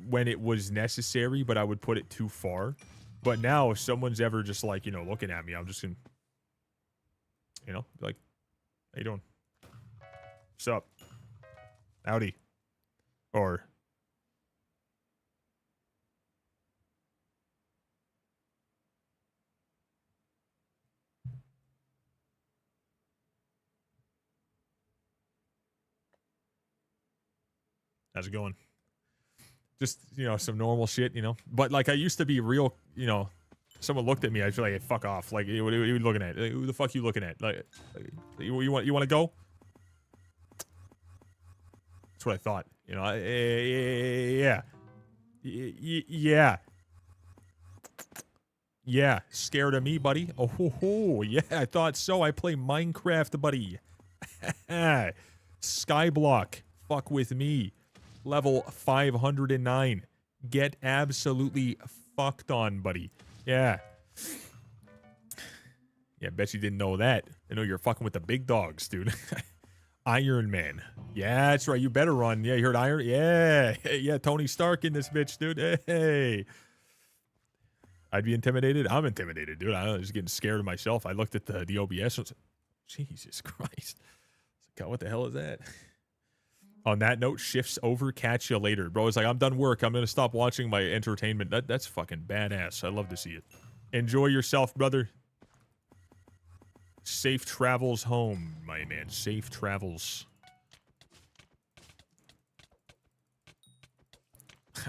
when it was necessary, but I would put it too far. But now, if someone's ever just, like, looking at me, I'm just gonna, be like, how you doing? What's up? Howdy. Or, How's it going? Just, you know, some normal shit, you know. But like I used to be real, you know, someone looked at me, I'd feel like, hey, fuck off. Like, what are you looking at? Like, who the fuck you looking at? Like you want to go? That's what I thought. You know, yeah. Yeah. Yeah, scared of me, buddy? Oh, ho, ho. Yeah, I thought so. I play Minecraft, buddy. Skyblock. Fuck with me. Level 509. Get absolutely fucked on, buddy. Yeah. Yeah, bet you didn't know that. I know you're fucking with the big dogs, dude. Iron Man. Yeah, that's right. You better run. Yeah, you heard Iron? Yeah. Yeah, Tony Stark in this bitch, dude. Hey. I'd be intimidated. I'm intimidated, dude. I was just getting scared of myself. I looked at the OBS. And was like, Jesus Christ. God, what the hell is that? On that note, shifts over. Catch you later. Bro, it's like, I'm done work. I'm going to stop watching my entertainment. That's fucking badass. I love to see it. Enjoy yourself, brother. Safe travels home, my man. Safe travels.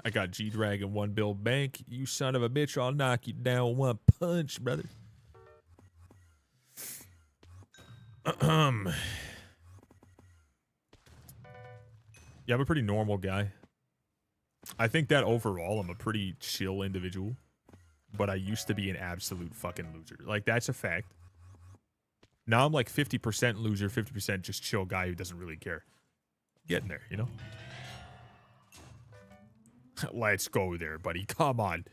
I got G-Drag and one bill bank. You son of a bitch, I'll knock you down one punch, brother. Yeah, I'm a pretty normal guy. I think that overall I'm a pretty chill individual. But I used to be an absolute fucking loser. Like, that's a fact. Now I'm like 50% loser, 50% just chill guy who doesn't really care. Getting there, you know? Let's go there, buddy. Come on.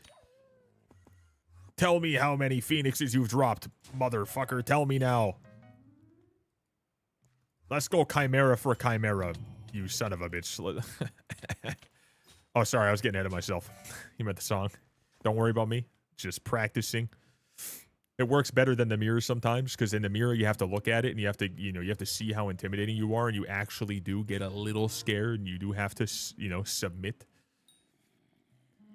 Tell me how many phoenixes you've dropped, motherfucker. Tell me now. Let's go Chimera for a Chimera, you son of a bitch. Oh, sorry. I was getting ahead of myself. You meant the song. Don't worry about me. Just practicing. It works better than the mirror sometimes, because in the mirror you have to look at it and you have to, you know, you have to see how intimidating you are, and you actually do get a little scared, and you do have to, you know, submit.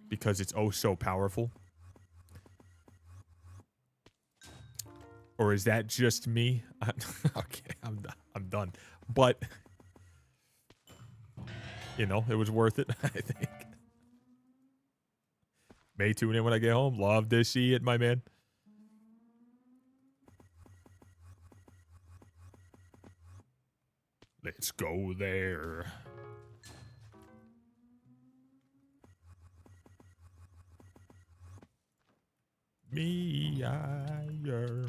Because it's oh so powerful. Or is that just me? Okay, I'm done. But you know, it was worth it, I think. May tune in when I get home. Love to see it, my man. Let's go there. Me, higher.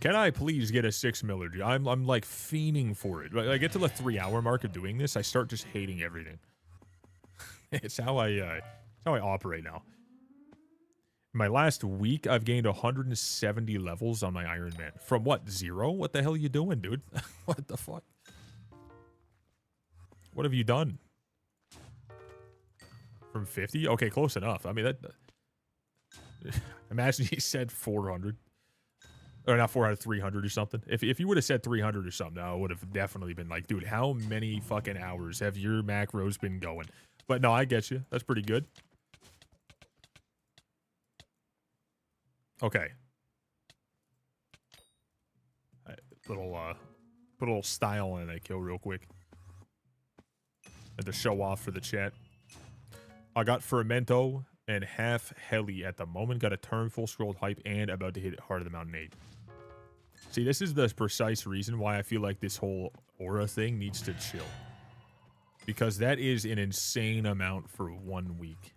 Can I please get a 6 miller? I'm like fiending for it. I get to the 3-hour mark of doing this, I start just hating everything. It's how I operate now. My last week, I've gained 170 levels on my Iron Man. From what, 0? What the hell are you doing, dude? What the fuck? What have you done? From 50? Okay, close enough. I mean, that... Imagine he said 400. Or not 400, 300 or something. If you would have said 300 or something, I would have definitely been like, dude, how many fucking hours have your macros been going? But no, I get you. That's pretty good. Okay. Put a little style in that kill real quick. And to show off for the chat. I got Fermento and half Heli at the moment. Got a turn full scrolled hype and about to hit Heart of the Mountain 8. See, this is the precise reason why I feel like this whole aura thing needs to chill. Because that is an insane amount for 1 week.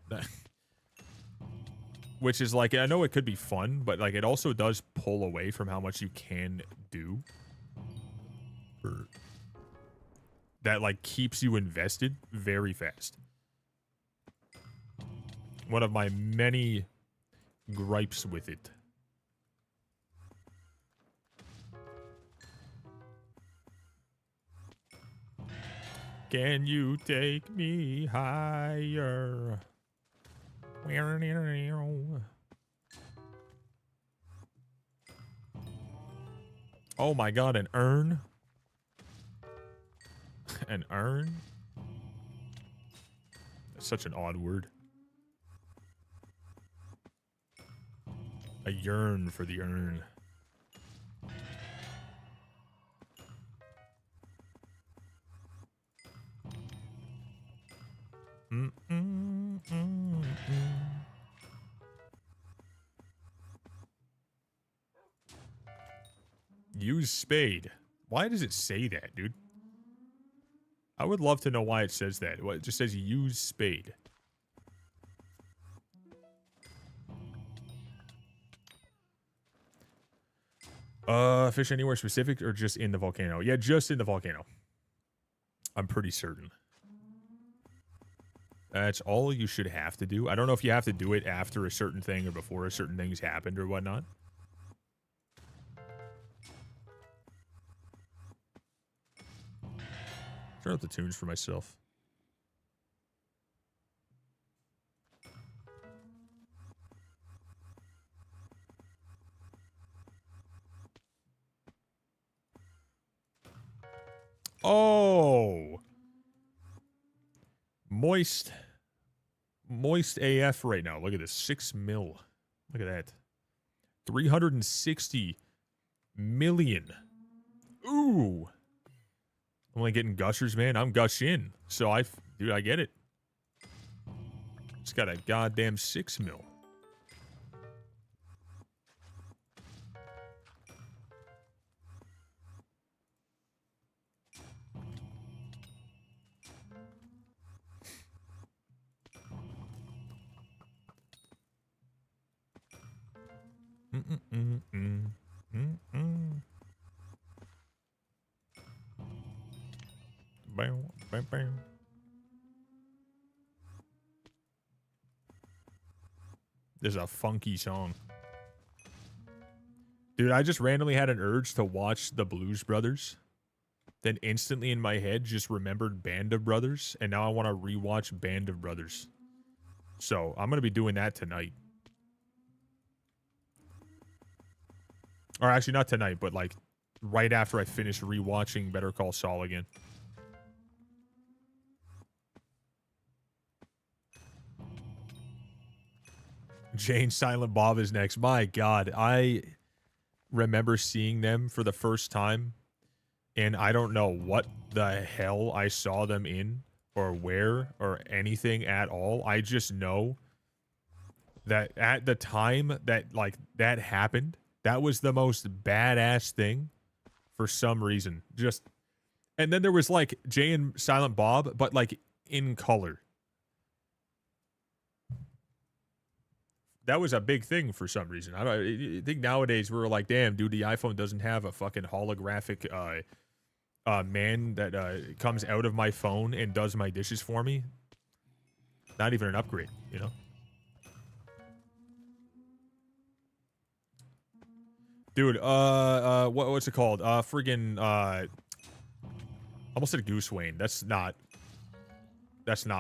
Which is like, I know it could be fun, but like it also does pull away from how much you can do. That like keeps you invested very fast. One of my many gripes with it. Can you take me higher? Oh my god, an urn? An urn? That's such an odd word. I yearn for the urn. Use spade. Why does it say that, dude? I would love to know why it says that. Well, it just says use spade. Fish anywhere specific or just in the volcano? Yeah, just in the volcano. I'm pretty certain. That's all you should have to do. I don't know if you have to do it after a certain thing or before a certain thing's happened or whatnot. Turn up the tunes for myself. Oh! Moist AF right now. Look at this. 6 mil. Look at that. 360 million. Ooh. I'm only getting gushers, man. I'm gushing. So dude, I get it. It's got a goddamn 6 mil. Bam, bam, bam. This is a funky song. Dude, I just randomly had an urge to watch the Blues Brothers. Then instantly in my head just remembered Band of Brothers. And now I want to rewatch Band of Brothers. So I'm going to be doing that tonight. Or actually not tonight, but like right after I finish rewatching Better Call Saul again. Jane Silent Bob is next. My God, I remember seeing them for the first time, and I don't know what the hell I saw them in, or where, or anything at all. I just know that at the time that, like, that happened, that was the most badass thing for some reason. Just, and then there was, like, Jay and Silent Bob, but, like, in color. That was a big thing for some reason. I think nowadays we're like, damn, dude, the iPhone doesn't have a fucking holographic man that comes out of my phone and does my dishes for me. Not even an upgrade, you know? Dude, what's it called? Friggin', almost said Goose Wayne. That's not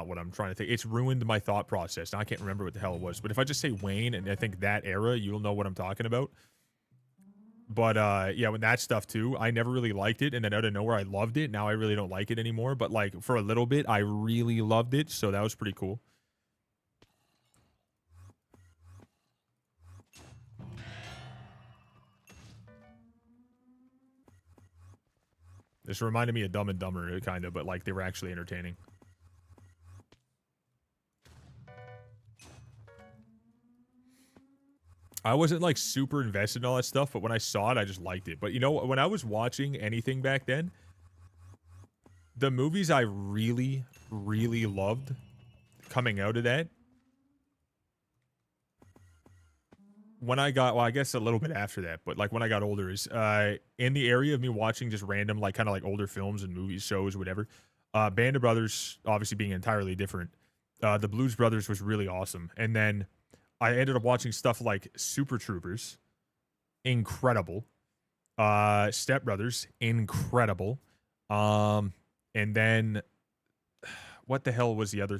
what I'm trying to think. It's ruined my thought process. Now I can't remember what the hell it was. But if I just say Wayne and I think that era, you'll know what I'm talking about. But yeah, when that stuff too, I never really liked it. And then out of nowhere, I loved it. Now I really don't like it anymore. But like for a little bit, I really loved it. So that was pretty cool. This reminded me of Dumb and Dumber, kind of, but like they were actually entertaining. I wasn't like super invested in all that stuff, but when I saw it, I just liked it. But you know, when I was watching anything back then, the movies I really, really loved coming out of that, when I got, well, I guess a little bit after that, but like when I got older, is in the area of me watching just random, like kind of like older films and movies, shows, whatever. Band of Brothers, obviously being entirely different. The Blues Brothers was really awesome. And then I ended up watching stuff like Super Troopers, incredible. Step Brothers, incredible. And then what the hell was the other?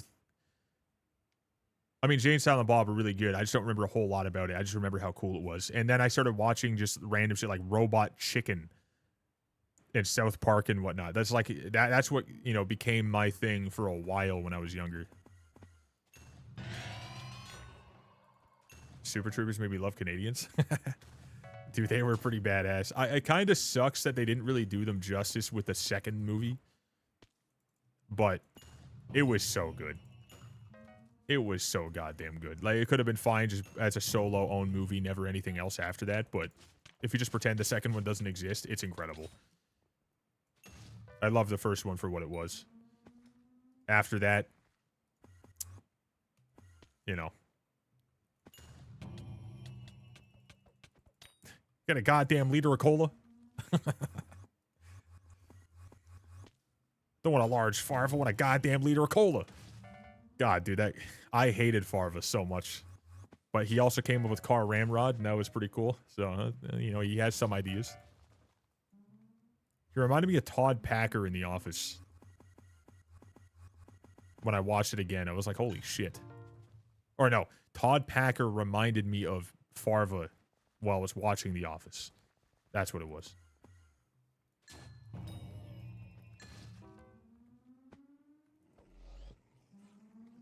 I mean, Jay and Silent Bob are really good. I just don't remember a whole lot about it. I just remember how cool it was. And then I started watching just random shit like Robot Chicken and South Park and whatnot. That's like that's what, you know, became my thing for a while when I was younger. Super Troopers made me love Canadians. Dude, they were pretty badass. It kind of sucks that they didn't really do them justice with the second movie. But it was so good. It was so goddamn good. Like, it could have been fine just as a solo-owned movie, never anything else after that. But if you just pretend the second one doesn't exist, it's incredible. I love the first one for what it was. After that, you know. Got a goddamn liter of cola. Don't want a large Farva, I want a goddamn liter of cola. God, dude, I hated Farva so much. But he also came up with Car Ramrod, and that was pretty cool. So, you know, he has some ideas. He reminded me of Todd Packer in The Office. When I watched it again, I was like, holy shit. Or no, Todd Packer reminded me of Farva while I was watching The Office. That's what it was.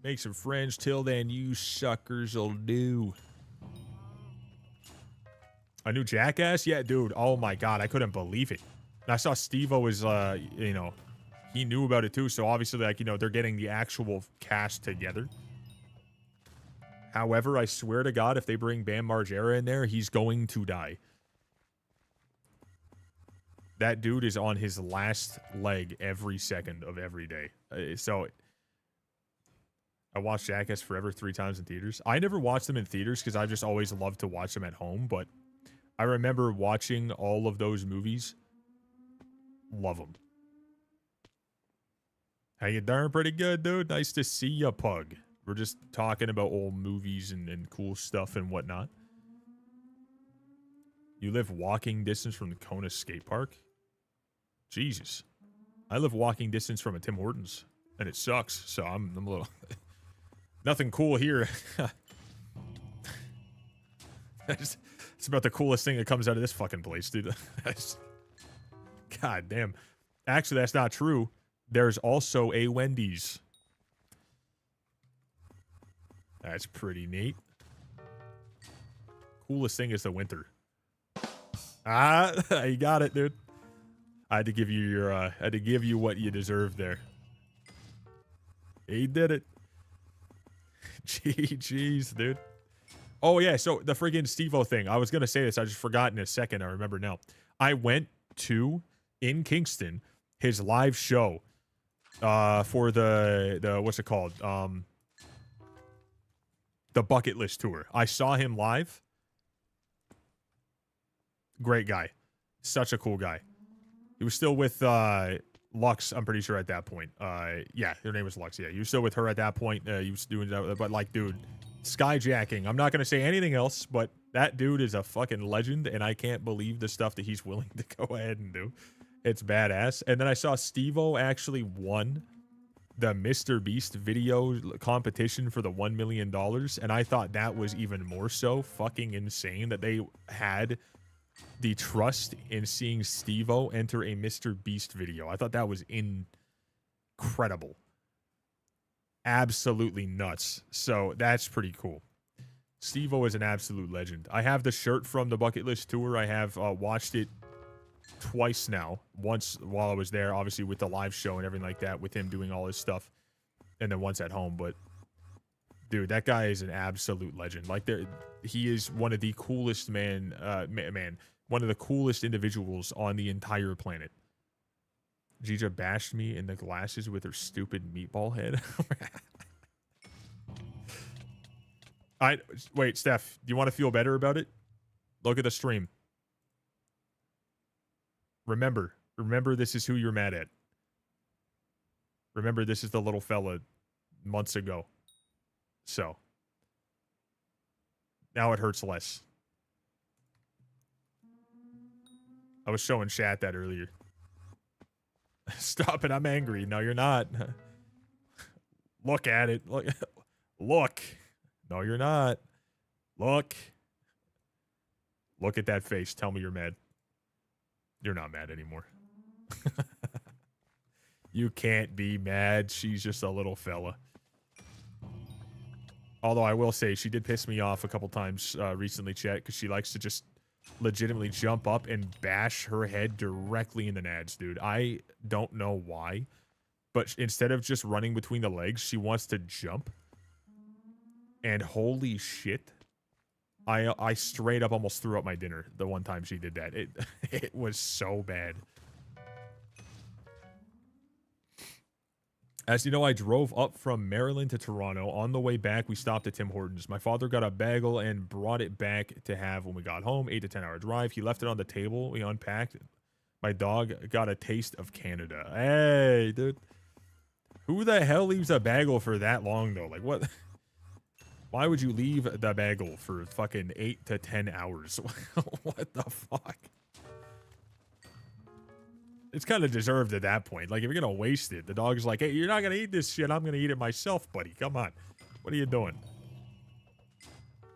Make some friends till then, you suckers'll do. A new Jackass? Yeah, dude. Oh my god, I couldn't believe it. And I saw Steve-O was, you know, he knew about it too, so obviously, like, you know, they're getting the actual cast together. However, I swear to God, if they bring Bam Margera in there, he's going to die. That dude is on his last leg every second of every day. So, I watched Jackass Forever 3 times in theaters. I never watched them in theaters because I just always loved to watch them at home, but I remember watching all of those movies. Love them. How you doing? Pretty good, dude. Nice to see ya, Pug. We're just talking about old movies and cool stuff and whatnot. You live walking distance from the Kona skate park? Jesus. I live walking distance from a Tim Hortons, and it sucks, so I'm a little... Nothing cool here. It's about the coolest thing that comes out of this fucking place, dude. God damn. Actually, that's not true. There's also a Wendy's. That's pretty neat. Coolest thing is the winter. Ah, you got it, dude. I had to give you your, I had to give you what you deserve there. He did it. GG's, dude. Oh, yeah, so the friggin' Steve-O thing. I was going to say this. I just forgot in a second. I remember now. I went to, in Kingston, his live show for the what's it called? The Bucket List Tour. I saw him live. Great guy. Such a cool guy. He was still with Lux, I'm pretty sure, at that point. Yeah, her name was Lux. Yeah, he was still with her at that point. He was doing that, but like, dude, skyjacking. I'm not going to say anything else, but that dude is a fucking legend, and I can't believe the stuff that he's willing to go ahead and do. It's badass. And then I saw Steve-O actually won the Mr. Beast video competition for the $1 million, and I thought that was even more so fucking insane that they had the trust in seeing Steve-O enter a Mr. Beast video. I thought that was incredible. Absolutely nuts. So that's pretty cool. Steve-O is an absolute legend. I have the shirt from the Bucket List Tour. I have watched it twice now. Once while I was there, obviously with the live show and everything like that, with him doing all his stuff, and then once at home. But dude, that guy is an absolute legend. Like, he is one of the coolest one of the coolest individuals on the entire planet. Gija bashed me in the glasses with her stupid meatball head. Wait, Steph, do you want to feel better about it? Look at the stream. Remember, this is who you're mad at. Remember, this is the little fella months ago. So, now it hurts less. I was showing chat that earlier. Stop it, I'm angry. No, you're not. Look at it. Look. No, you're not. Look. Look at that face. Tell me you're mad. You're not mad anymore. You can't be mad. She's just a little fella. Although I will say she did piss me off a couple times recently, chat, because she likes to just legitimately jump up and bash her head directly in the nads, dude. I don't know why, but instead of just running between the legs, she wants to jump. And holy shit, I straight up almost threw up my dinner the one time she did that. It was so bad. As you know, I drove up from Maryland to Toronto. On the way back, we stopped at Tim Hortons. My father got a bagel and brought it back to have when we got home. 8 to 10 hour drive. He left it on the table. We unpacked it. My dog got a taste of Canada. Hey, dude. Who the hell leaves a bagel for that long, though? Like, what? Why would you leave the bagel for fucking 8 to 10 hours? What the fuck? It's kind of deserved at that point. Like, if you're going to waste it, the dog's like, hey, you're not going to eat this shit. I'm going to eat it myself, buddy. Come on. What are you doing?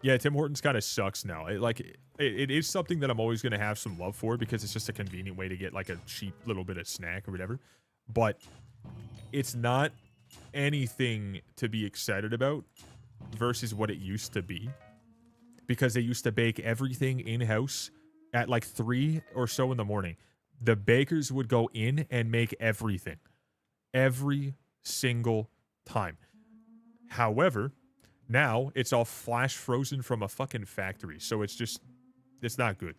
Yeah, Tim Hortons kind of sucks now. It is something that I'm always going to have some love for because it's just a convenient way to get, like, a cheap little bit of snack or whatever. But it's not anything to be excited about versus what it used to be. Because they used to bake everything in-house at, like, 3 or so in the morning. The bakers would go in and make everything. Every single time. However, now it's all flash frozen from a fucking factory. So it's not good.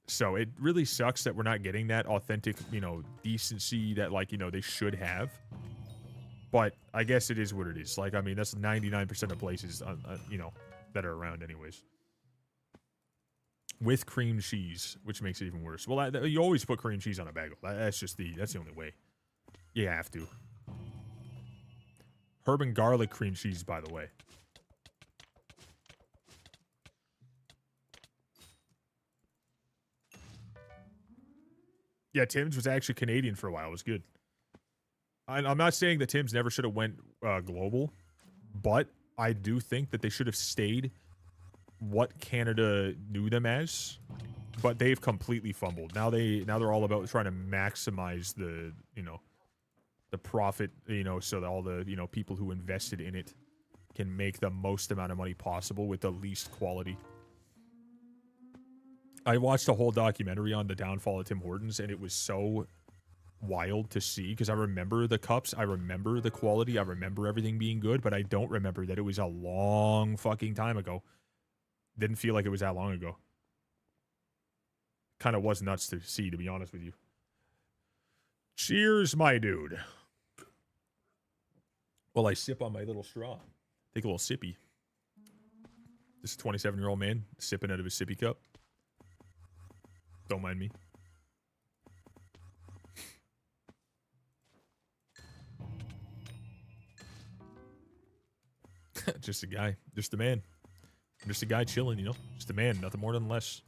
So it really sucks that we're not getting that authentic, decency that, like, they should have. But I guess it is what it is. Like, I mean, that's 99% of places, that are around anyways. With cream cheese, which makes it even worse. Well, you always put cream cheese on a bagel. That's the only way. You have to. Herb and garlic cream cheese, by the way. Yeah, Tim's was actually Canadian for a while. It was good. I'm not saying that Tim's never should have went global, but I do think that they should have stayed what Canada knew them as, but they've completely fumbled. Now they're all about trying to maximize the profit, so that all the people who invested in it can make the most amount of money possible with the least quality. I watched a whole documentary on the downfall of Tim Hortons, and it was so wild to see because I remember the cups, I remember the quality, I remember everything being good, but I don't remember that it was a long fucking time ago. Didn't feel like it was that long ago. Kind of was nuts to see, to be honest with you. Cheers, my dude. Well, I sip on my little straw. Take a little sippy. This is a 27-year-old man sipping out of his sippy cup. Don't mind me. Just a guy. Just a man. Just a guy chilling, Just a man, nothing more than less.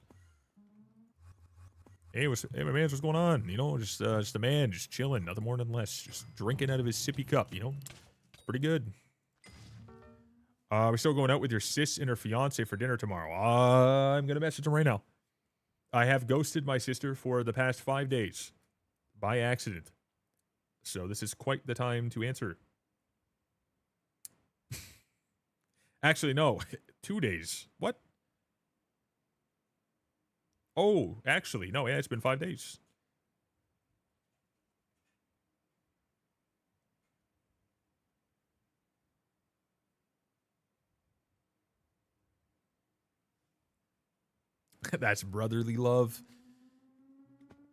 Hey, my man, what's going on? Just a man, just chilling, nothing more than less. Just drinking out of his sippy cup, Pretty good. We're still going out with your sis and her fiance for dinner tomorrow. I'm gonna message him right now. I have ghosted my sister for the past 5 days. By accident. So this is quite the time to answer. Actually, no. 2 days. What? Oh, actually, no. Yeah, it's been 5 days. That's brotherly love.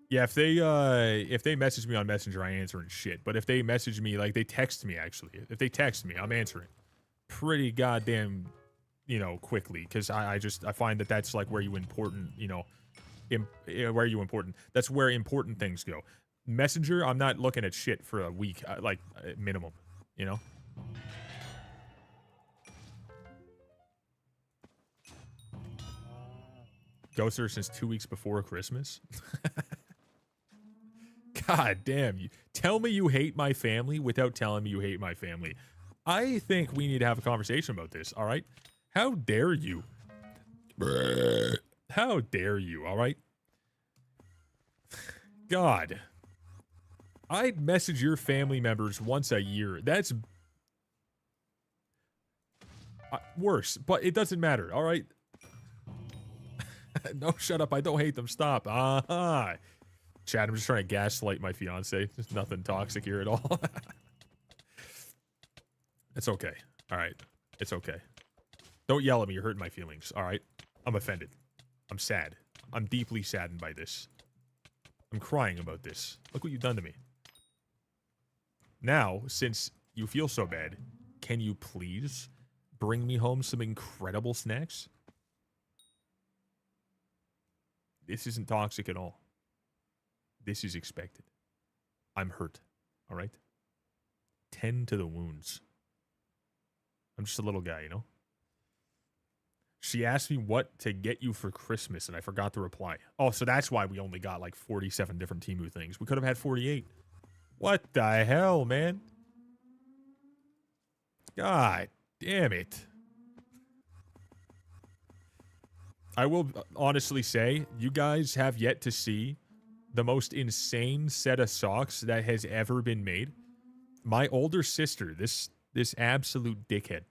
Yeah, if they message me on Messenger, I answer and shit. But if they message me, like they text me actually. If they text me, I'm answering. Pretty goddamn, quickly, because I find that that's like where you important, where you important. That's where important things go. Messenger, I'm not looking at shit for a week, like minimum, Ghost her since 2 weeks before Christmas. God damn you! Tell me you hate my family without telling me you hate my family. I think we need to have a conversation about this, all right? How dare you? How dare you, all right? God. I'd message your family members once a year. That's... Worse, but it doesn't matter, all right? No, shut up. I don't hate them. Stop. Chad, I'm just trying to gaslight my fiance. There's nothing toxic here at all. It's okay. All right. It's okay. Don't yell at me. You're hurting my feelings. All right. I'm offended. I'm sad. I'm deeply saddened by this. I'm crying about this. Look what you've done to me. Now, since you feel so bad, can you please bring me home some incredible snacks? This isn't toxic at all. This is expected. I'm hurt. All right? Tend to the wounds. I'm just a little guy, you know? She asked me what to get you for Christmas, and I forgot to reply. Oh, so that's why we only got like 47 different Temu things. We could have had 48. What the hell, man? God damn it. I will honestly say, you guys have yet to see the most insane set of socks that has ever been made. My older sister, this absolute dickhead,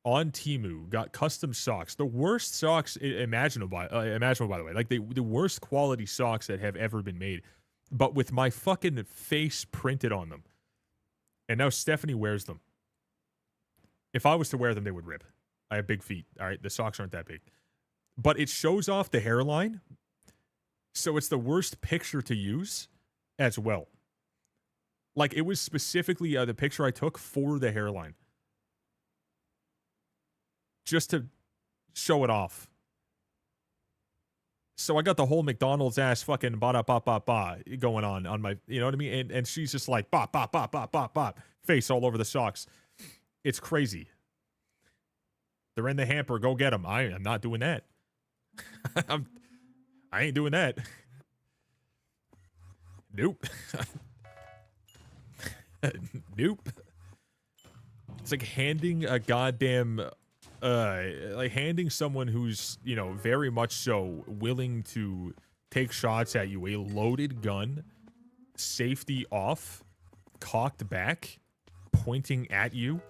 on Temu got custom socks. The worst socks imaginable, by the way. Like the worst quality socks that have ever been made. But with my fucking face printed on them. And now Stephanie wears them. If I was to wear them, they would rip. I have big feet. All right, the socks aren't that big. But it shows off the hairline. So it's the worst picture to use as well. Like, it was specifically the picture I took for the hairline. Just to show it off. So I got the whole McDonald's ass fucking ba-da-ba-ba-ba going on my, you know what I mean? And she's just like, bop, bop, bop, bop, bop, bop. Face all over the socks. It's crazy. They're in the hamper. Go get them. I'm not doing that. I ain't doing that. Nope. Nope. It's like handing a goddamn, like handing someone who's, you know, very much so willing to take shots at you a loaded gun, safety off, cocked back, pointing at you,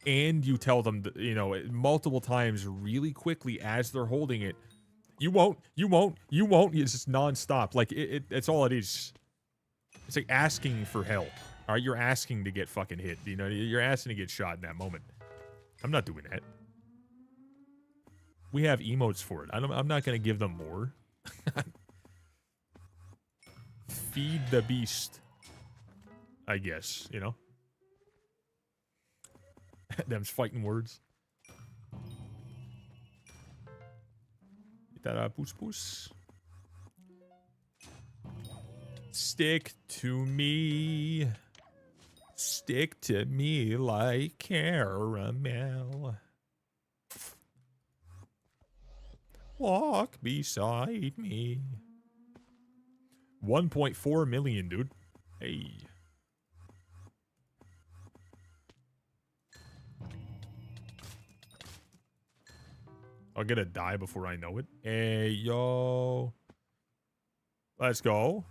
and you tell them, that, you know, multiple times really quickly as they're holding it, you won't. It's just nonstop. Like, it's all it is. It's like asking for help. All right, you're asking to get fucking hit. You know, you're asking to get shot in that moment. I'm not doing that. We have emotes for it. I'm not going to give them more. Feed the beast. I guess, you know? Them's fighting words. Puss puss. Stick to me. Stick to me like caramel. Walk beside me. 1.4 million, dude. Hey. I'll get a die before I know it. Hey, yo. Let's go.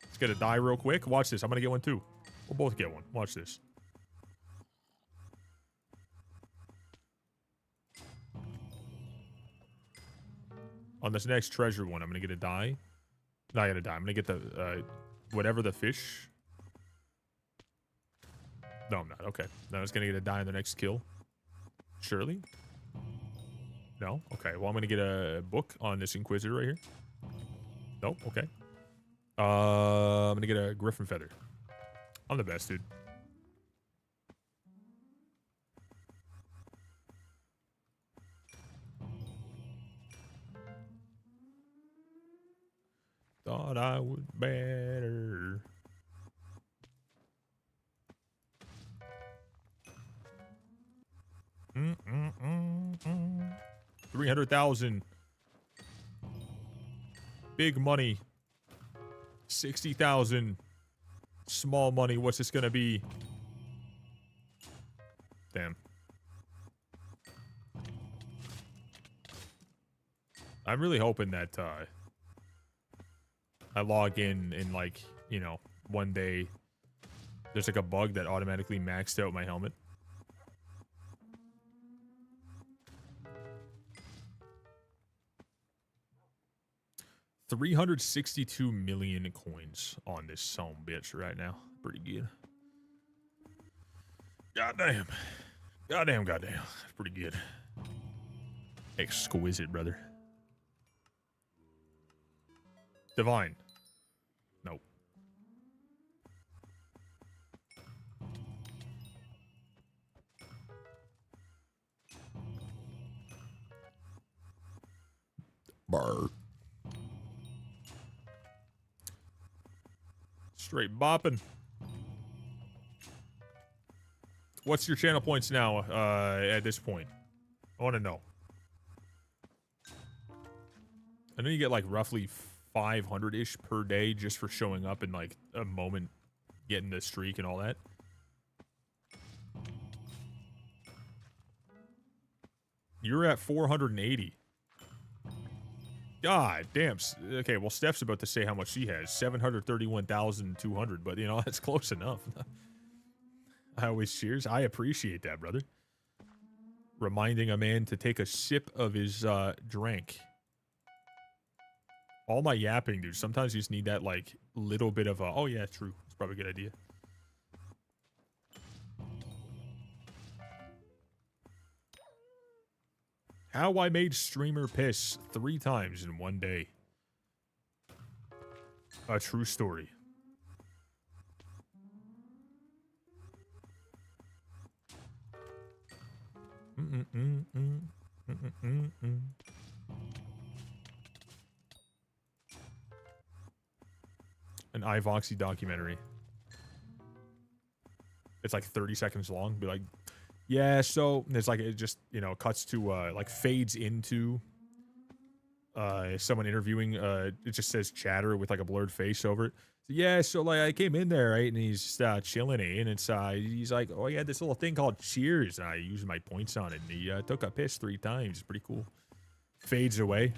Let's get a die real quick. Watch this. I'm going to get one too. We'll both get one. Watch this. On this next treasure one, I'm going to get a die. Not get a die. I'm going to get the, whatever the fish. No, I'm not. Okay. No, I was going to get a die on the next kill. Surely? No? Okay. Well, I'm going to get a book on this Inquisitor right here. Nope. Okay. I'm going to get a Griffin Feather. I'm the best, dude. Thought I would better. Mm-mm-mm-mm. 300,000. Big money. 60,000. Small money. What's this gonna be? Damn. I'm really hoping that I log in like, you know, one day There's like a bug that automatically maxed out my helmet. $362 million coins on this son bitch right now. Pretty good. Goddamn. Goddamn. That's pretty good. Exquisite, brother. Divine. Nope. Bar. Straight bopping. What's your channel points now at this point? I want to know. I know you get like roughly 500-ish per day just for showing up in like a moment, getting the streak and all that. You're at 480. God damn. Okay, well, Steph's about to say how much she has. 731,200, but, you know, that's close enough. I always cheers. I appreciate that, brother. Reminding a man to take a sip of his drink. All my yapping, dude. Sometimes you just need that, like, little bit of a, oh, yeah, true. It's probably a good idea. How I made streamer piss 3 times in one day. A true story. An IVoxy documentary. It's like 30 seconds long. Be like, yeah, so there's like, it just, you know, cuts to, like fades into someone interviewing. It just says chatter with like a blurred face over it. So, yeah, so like I came in there, right, and he's chilling, and it's he's like, oh, yeah, this little thing called Cheers, and I used my points on it, and he took a piss 3 times. It's pretty cool. Fades away. And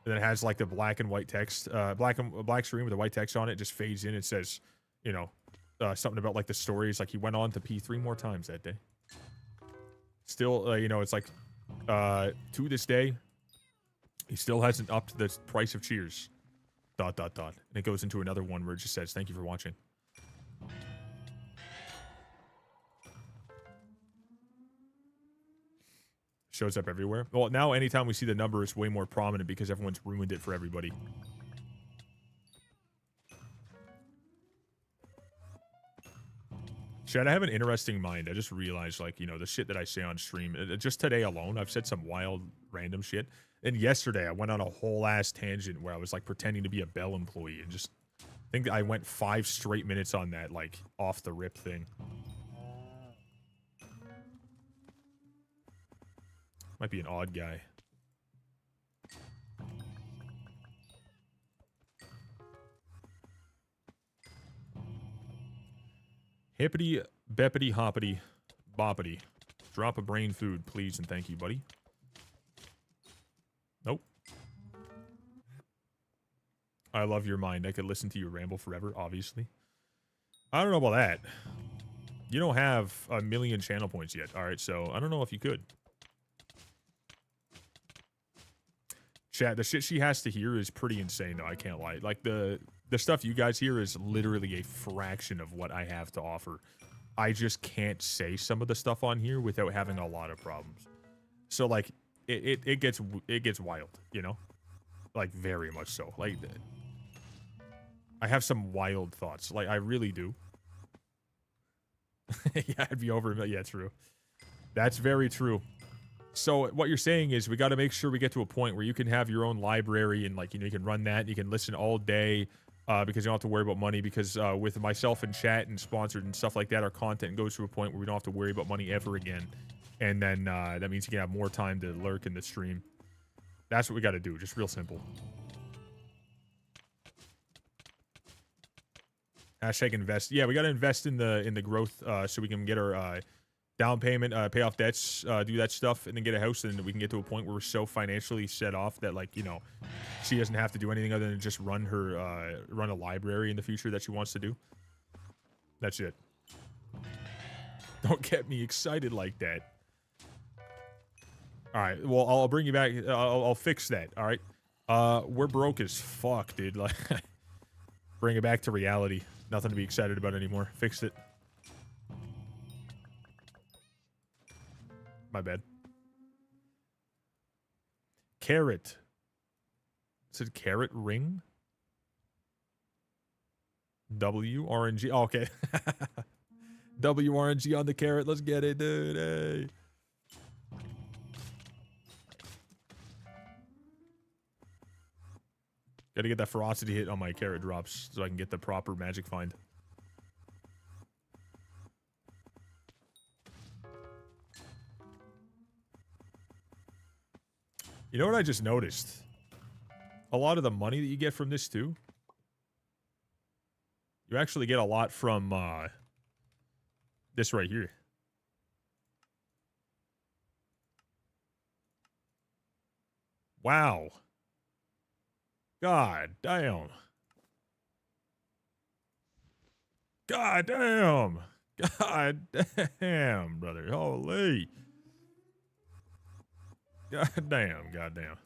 then it has like the black and white text, black screen with the white text on it. Just fades in. It says, you know, something about like the stories. Like he went on to pee 3 more times that day. Still, you know, it's like to this day, he still hasn't upped the price of Cheers. ... And it goes into another one where it just says, "Thank you for watching." Shows up everywhere. Well, now anytime we see the number, it's way more prominent because everyone's ruined it for everybody. Chad, I have an interesting mind. I just realized, like, you know, the shit that I say on stream. Just today alone, I've said some wild, random shit. And yesterday, I went on a whole ass tangent where I was like pretending to be a Bell employee, and just I think I went 5 straight minutes on that, like, off the rip thing. Might be an odd guy. Hippity, beppity, hoppity, boppity. Drop a brain food, please, and thank you, buddy. Nope. I love your mind. I could listen to you ramble forever, obviously. I don't know about that. You don't have 1,000,000 channel points yet. Alright, so I don't know if you could. Chat, the shit she has to hear is pretty insane, though. I can't lie. Like, the stuff you guys hear is literally a fraction of what I have to offer. I just can't say some of the stuff on here without having a lot of problems. So, like, it gets wild, you know? Like, very much so. Like, I have some wild thoughts. Like, I really do. Yeah, I'd be over. Yeah, true. That's very true. So what you're saying is we got to make sure we get to a point where you can have your own library, and, like, you know, you can run that, and you can listen all day, because you don't have to worry about money, because with myself and chat and sponsored and stuff like that, our content goes to a point where we don't have to worry about money ever again. And then that means you can have more time to lurk in the stream. That's what we got to do. Just real simple. Hashtag invest. Yeah, we got to invest in the growth, so we can get our down payment, pay off debts, do that stuff, and then get a house, and we can get to a point where we're so financially set off that, like, you know, she doesn't have to do anything other than just run a library in the future that she wants to do. That's it. Don't get me excited like that. All right. Well, I'll bring you back. I'll fix that. All right. We're broke as fuck, dude. Like, bring it back to reality. Nothing to be excited about anymore. Fixed it. My bad. Carrot. Is it carrot ring? WRNG. Oh, okay. WRNG on the carrot. Let's get it, dude. Hey. Gotta get that ferocity hit on my carrot drops so I can get the proper magic find. You know what I just noticed? A lot of the money that you get from this too, you actually get a lot from this right here. Wow. God damn. God damn. God damn, brother. Holy. God damn. God damn.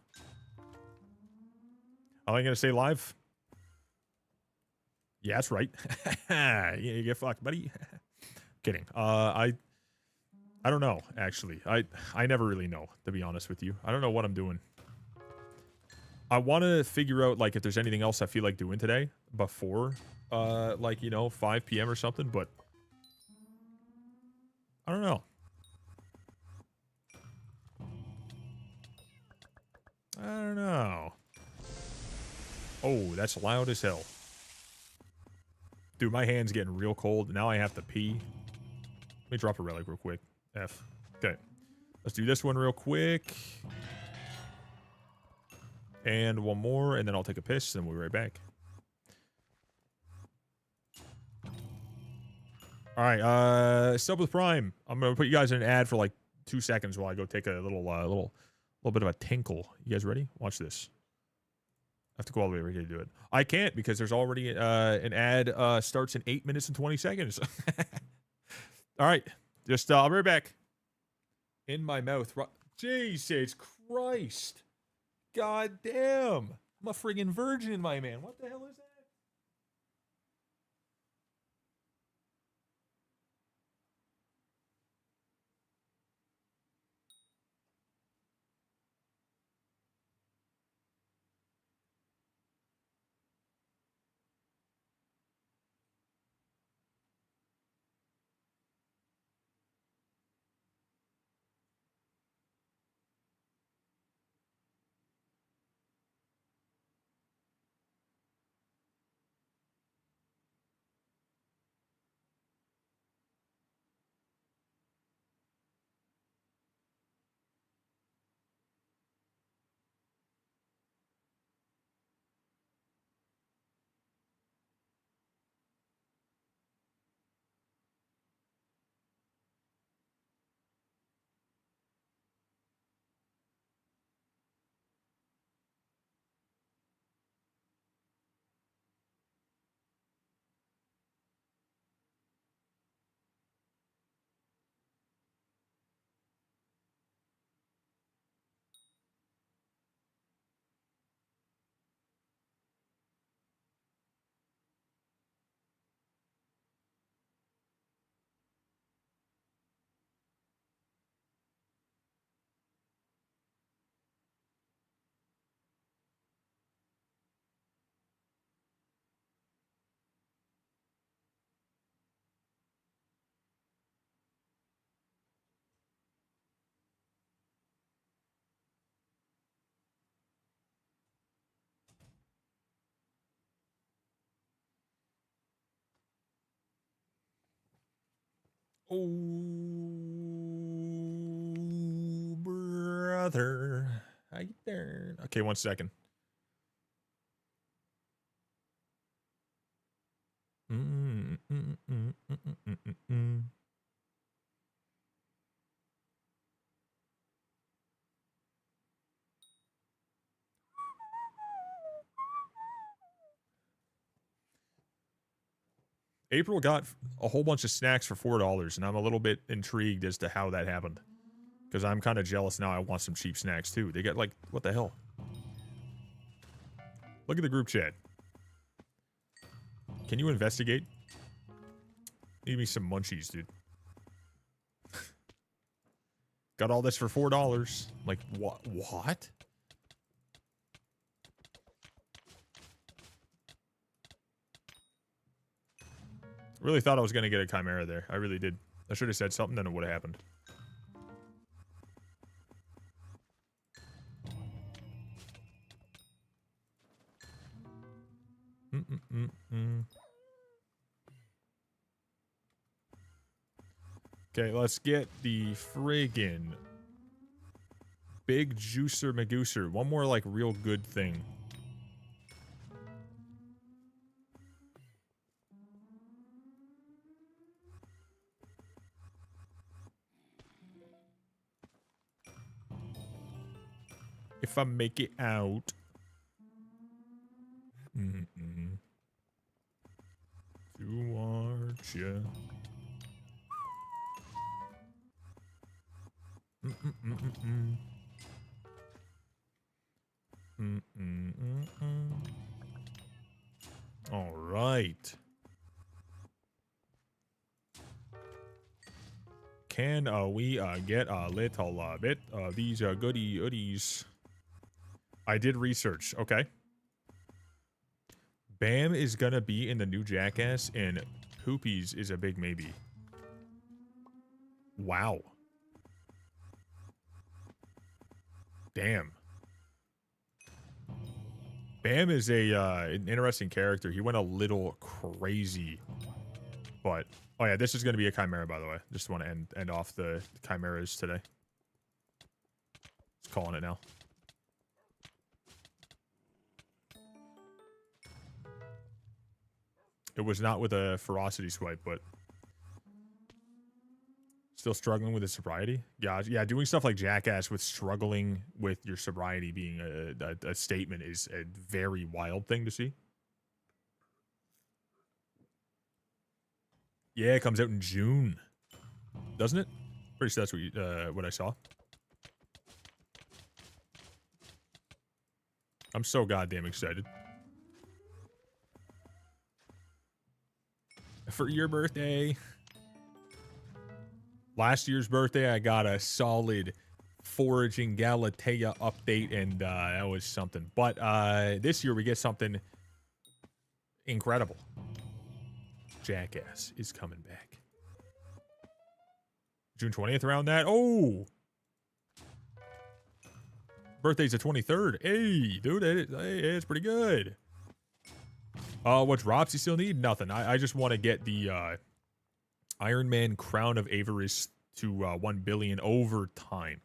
Am I going to stay live? Yeah, that's right. Yeah, you get fucked, buddy. Kidding. I don't know, actually. I never really know, to be honest with you. I don't know what I'm doing. I want to figure out, like, if there's anything else I feel like doing today before, like, you know, 5 p.m. or something, but I don't know. I don't know. Oh, that's loud as hell. Dude, my hand's getting real cold. Now I have to pee. Let me drop a relic real quick. F. Okay. Let's do this one real quick. And one more, and then I'll take a piss, and we'll be right back. Alright, sub with Prime. I'm gonna put you guys in an ad for like 2 seconds while I go take a little bit of a tinkle. You guys ready? Watch this. I have to go all the way right here to do it. I can't because there's already an ad starts in 8 minutes and 20 seconds. Alright. Just I'll be right back. In my mouth. Jesus Christ. God damn. I'm a friggin' virgin, my man. What the hell is that? Oh, brother. How you doing? Okay, 1 second. April got a whole bunch of snacks for $4, and I'm a little bit intrigued as to how that happened. Because I'm kind of jealous now. I want some cheap snacks, too. They get, like, what the hell? Look at the group chat. Can you investigate? Need me some munchies, dude. Got all this for $4. Like, what? What? Really thought I was going to get a Chimera there. I really did. I should have said something, then it would have happened. Okay, let's get the friggin' Big Juicer Magooser. One more, like, real good thing. If I make it out. Towards ya. All right. Can we get a little bit of these goodies? I did research. Okay. Bam is gonna be in the new Jackass, and Hoopies is a big maybe. Wow. Damn. Bam is an interesting character. He went a little crazy, but oh yeah, this is gonna be a Chimera, by the way. Just want to end off the Chimeras today. Just calling it now. It was not with a ferocity swipe, but still struggling with his sobriety. Yeah, doing stuff like Jackass with struggling with your sobriety being a statement is a very wild thing to see. Yeah, it comes out in June, doesn't it? Pretty sure that's what I saw. I'm so goddamn excited. For your birthday. Last year's birthday, I got a solid Foraging Galatea update, and that was something. But this year, we get something incredible. Jackass is coming back. June 20th, around that. Oh! Birthday's the 23rd. Hey, dude, it's pretty good. What drops you still need? Nothing. I just want to get the IRONMAN Crown of Avarice to 1 billion over time.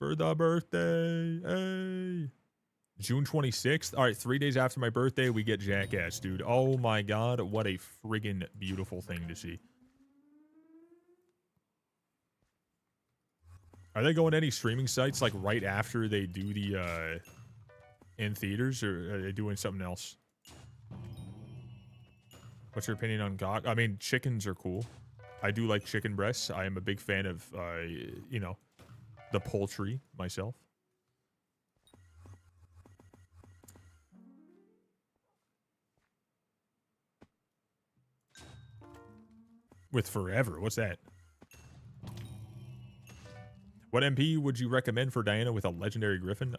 For the birthday. Hey. June 26th. All right, 3 days after my birthday, we get Jackass, dude. Oh my god, what a friggin' beautiful thing to see. Are they going to any streaming sites like right after they do the in theaters, or are they doing something else? What's your opinion on GOG? I mean, chickens are cool. I do like chicken breasts. I am a big fan of you know, the poultry myself. With Forever, what's that? What MP would you recommend for Diana with a legendary griffin?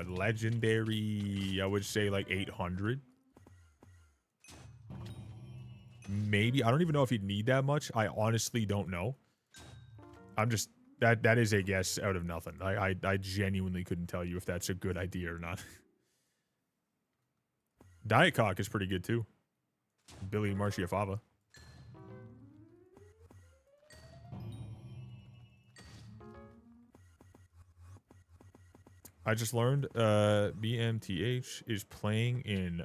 Legendary, I would say like 800. Maybe. I don't even know if you'd need that much. I honestly don't know. I'm just, that is a guess out of nothing. I genuinely couldn't tell you if that's a good idea or not. Diet Cock is pretty good too. Billy Marciafava. I just learned BMTH is playing in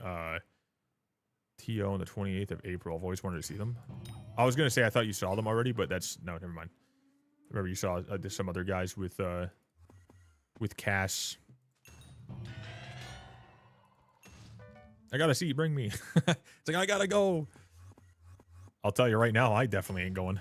TO on the 28th of April. I've always wanted to see them. I was going to say I thought you saw them already, but that's... No, never mind. Remember you saw some other guys with Cass. I gotta see, bring me. It's like, I gotta go. I'll tell you right now, I definitely ain't going.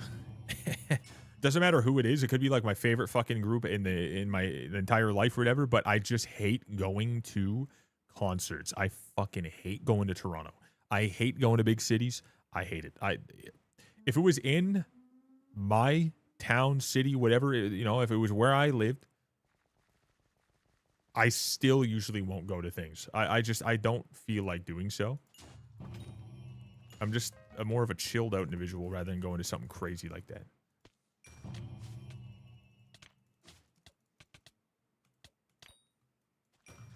Doesn't matter who it is. It could be like my favorite fucking group in my entire life or whatever, but I just hate going to concerts. I fucking hate going to Toronto. I hate going to big cities. I hate it. If it was in my town, city, whatever, you know, if it was where I lived, I still usually won't go to things. I don't feel like doing so. I'm just more of a chilled out individual rather than going to something crazy like that.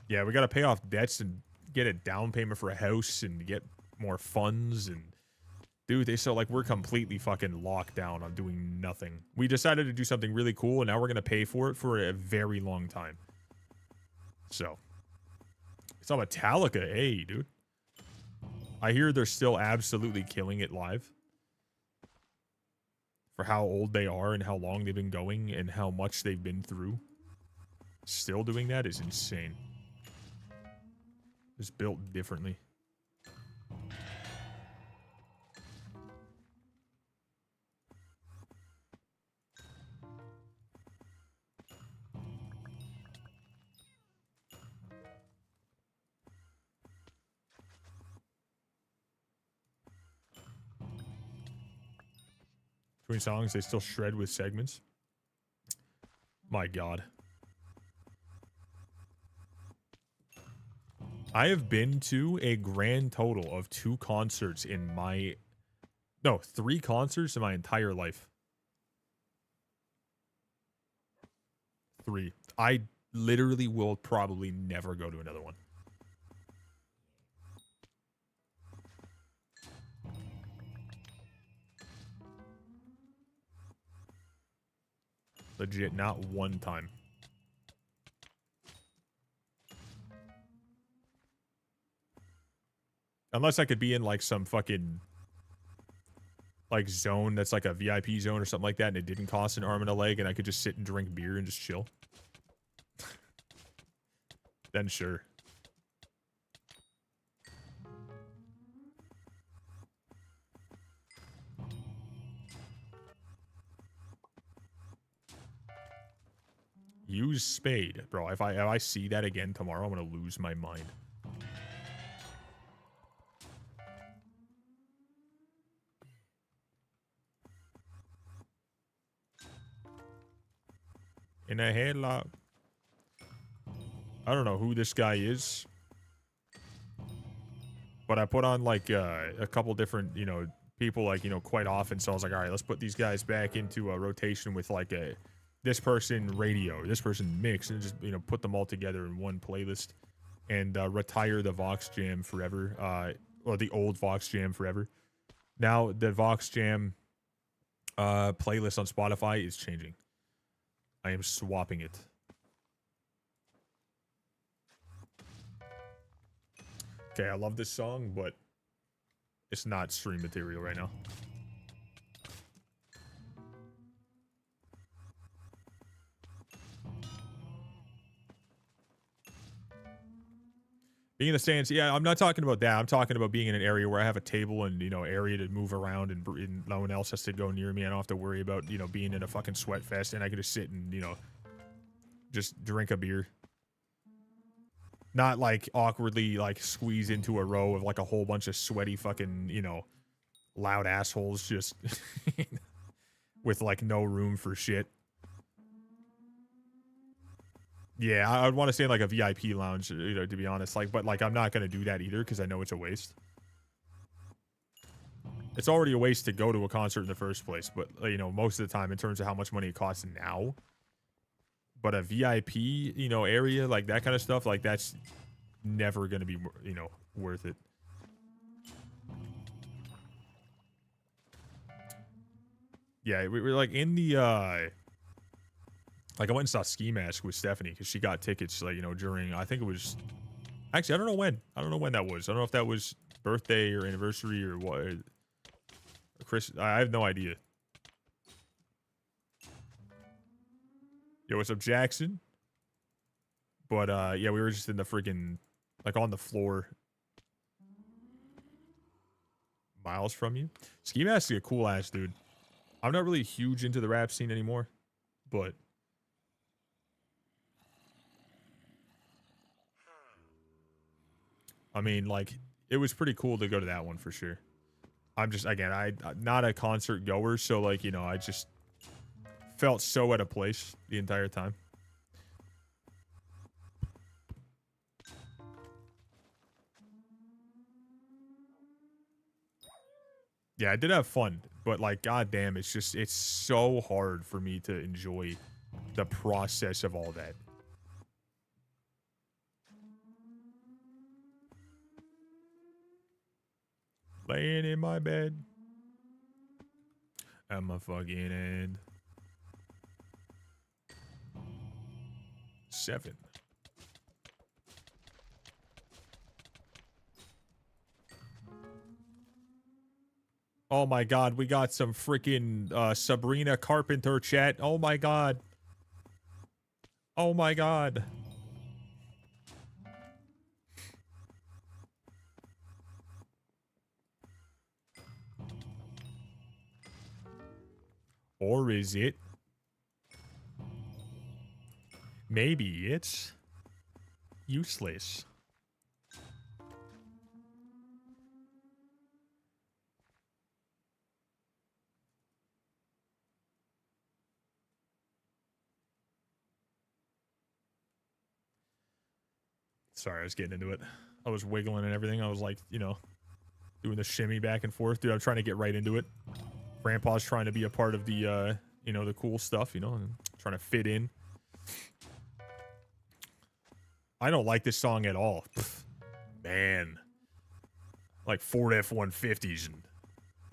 Yeah, we got to pay off debts and get a down payment for a house and get more funds. And dude, we're completely fucking locked down on doing nothing. We decided to do something really cool, and now we're going to pay for it for a very long time. So, it's all Metallica. Hey, dude. I hear they're still absolutely killing it live. For how old they are and how long they've been going and how much they've been through. Still doing that is insane. It's built differently. Between songs, they still shred with segments. My God. I have been to a grand total of 2 concerts in my... No, 3 concerts in my entire life. 3. I literally will probably never go to another one. Legit, not one time. Unless I could be in like some fucking like zone that's like a VIP zone or something like that, and it didn't cost an arm and a leg, and I could just sit and drink beer and just chill. Then sure. Use spade. Bro, if I see that again tomorrow, I'm gonna lose my mind. In a headlock. I don't know who this guy is. But I put on like a couple different, you know, people like, you know, quite often. So I was like, all right, let's put these guys back into a rotation with like this person radio, this person mix, and just, you know, put them all together in one playlist and retire the Vox Jam forever. Or the old Vox Jam forever. Now the Vox Jam playlist on Spotify is changing. I am swapping it. Okay, I love this song, but it's not stream material right now. Being in the stands, yeah, I'm not talking about that. I'm talking about being in an area where I have a table and, you know, area to move around and no one else has to go near me. I don't have to worry about, you know, being in a fucking sweat fest, and I can just sit and, you know, just drink a beer. Not like awkwardly like squeeze into a row of like a whole bunch of sweaty fucking, you know, loud assholes just with like no room for shit. Yeah, I would want to stay in like a VIP lounge, you know, to be honest. Like, but like I'm not gonna do that either because I know it's a waste. It's already a waste to go to a concert in the first place, but you know, most of the time in terms of how much money it costs now. But a VIP, you know, area, like that kind of stuff, like that's never going to be, you know, worth it. Yeah, we were like in the, like I went and saw Ski Mask with Stephanie because she got tickets, like, you know, during, I think it was, actually, I don't know when. I don't know when that was. I don't know if that was birthday or anniversary or what. Or I have no idea. Yo, what's up, Jackson? But, yeah, we were just in the freaking, like, on the floor miles from you. Ski Mask is a cool ass dude. I'm not really huge into the rap scene anymore, but I mean, like, it was pretty cool to go to that one for sure. I'm just, again, I'm not a concert goer, so, like, you know, I just felt so out of place the entire time. Yeah, I did have fun, but, like, goddamn, it's just, it's so hard for me to enjoy the process of all that. Laying in my bed at my fucking end. 7. Oh my god, we got some freaking Sabrina Carpenter chat. Oh my god. Oh my god. Or is it? Maybe it's useless. Sorry, I was getting into it. I was wiggling and everything. I was like, you know, doing the shimmy back and forth. Dude, I'm trying to get right into it. Grandpa's trying to be a part of the, you know, the cool stuff, you know, and trying to fit in. I don't like this song at all. Pfft, man. Like Ford F-150s and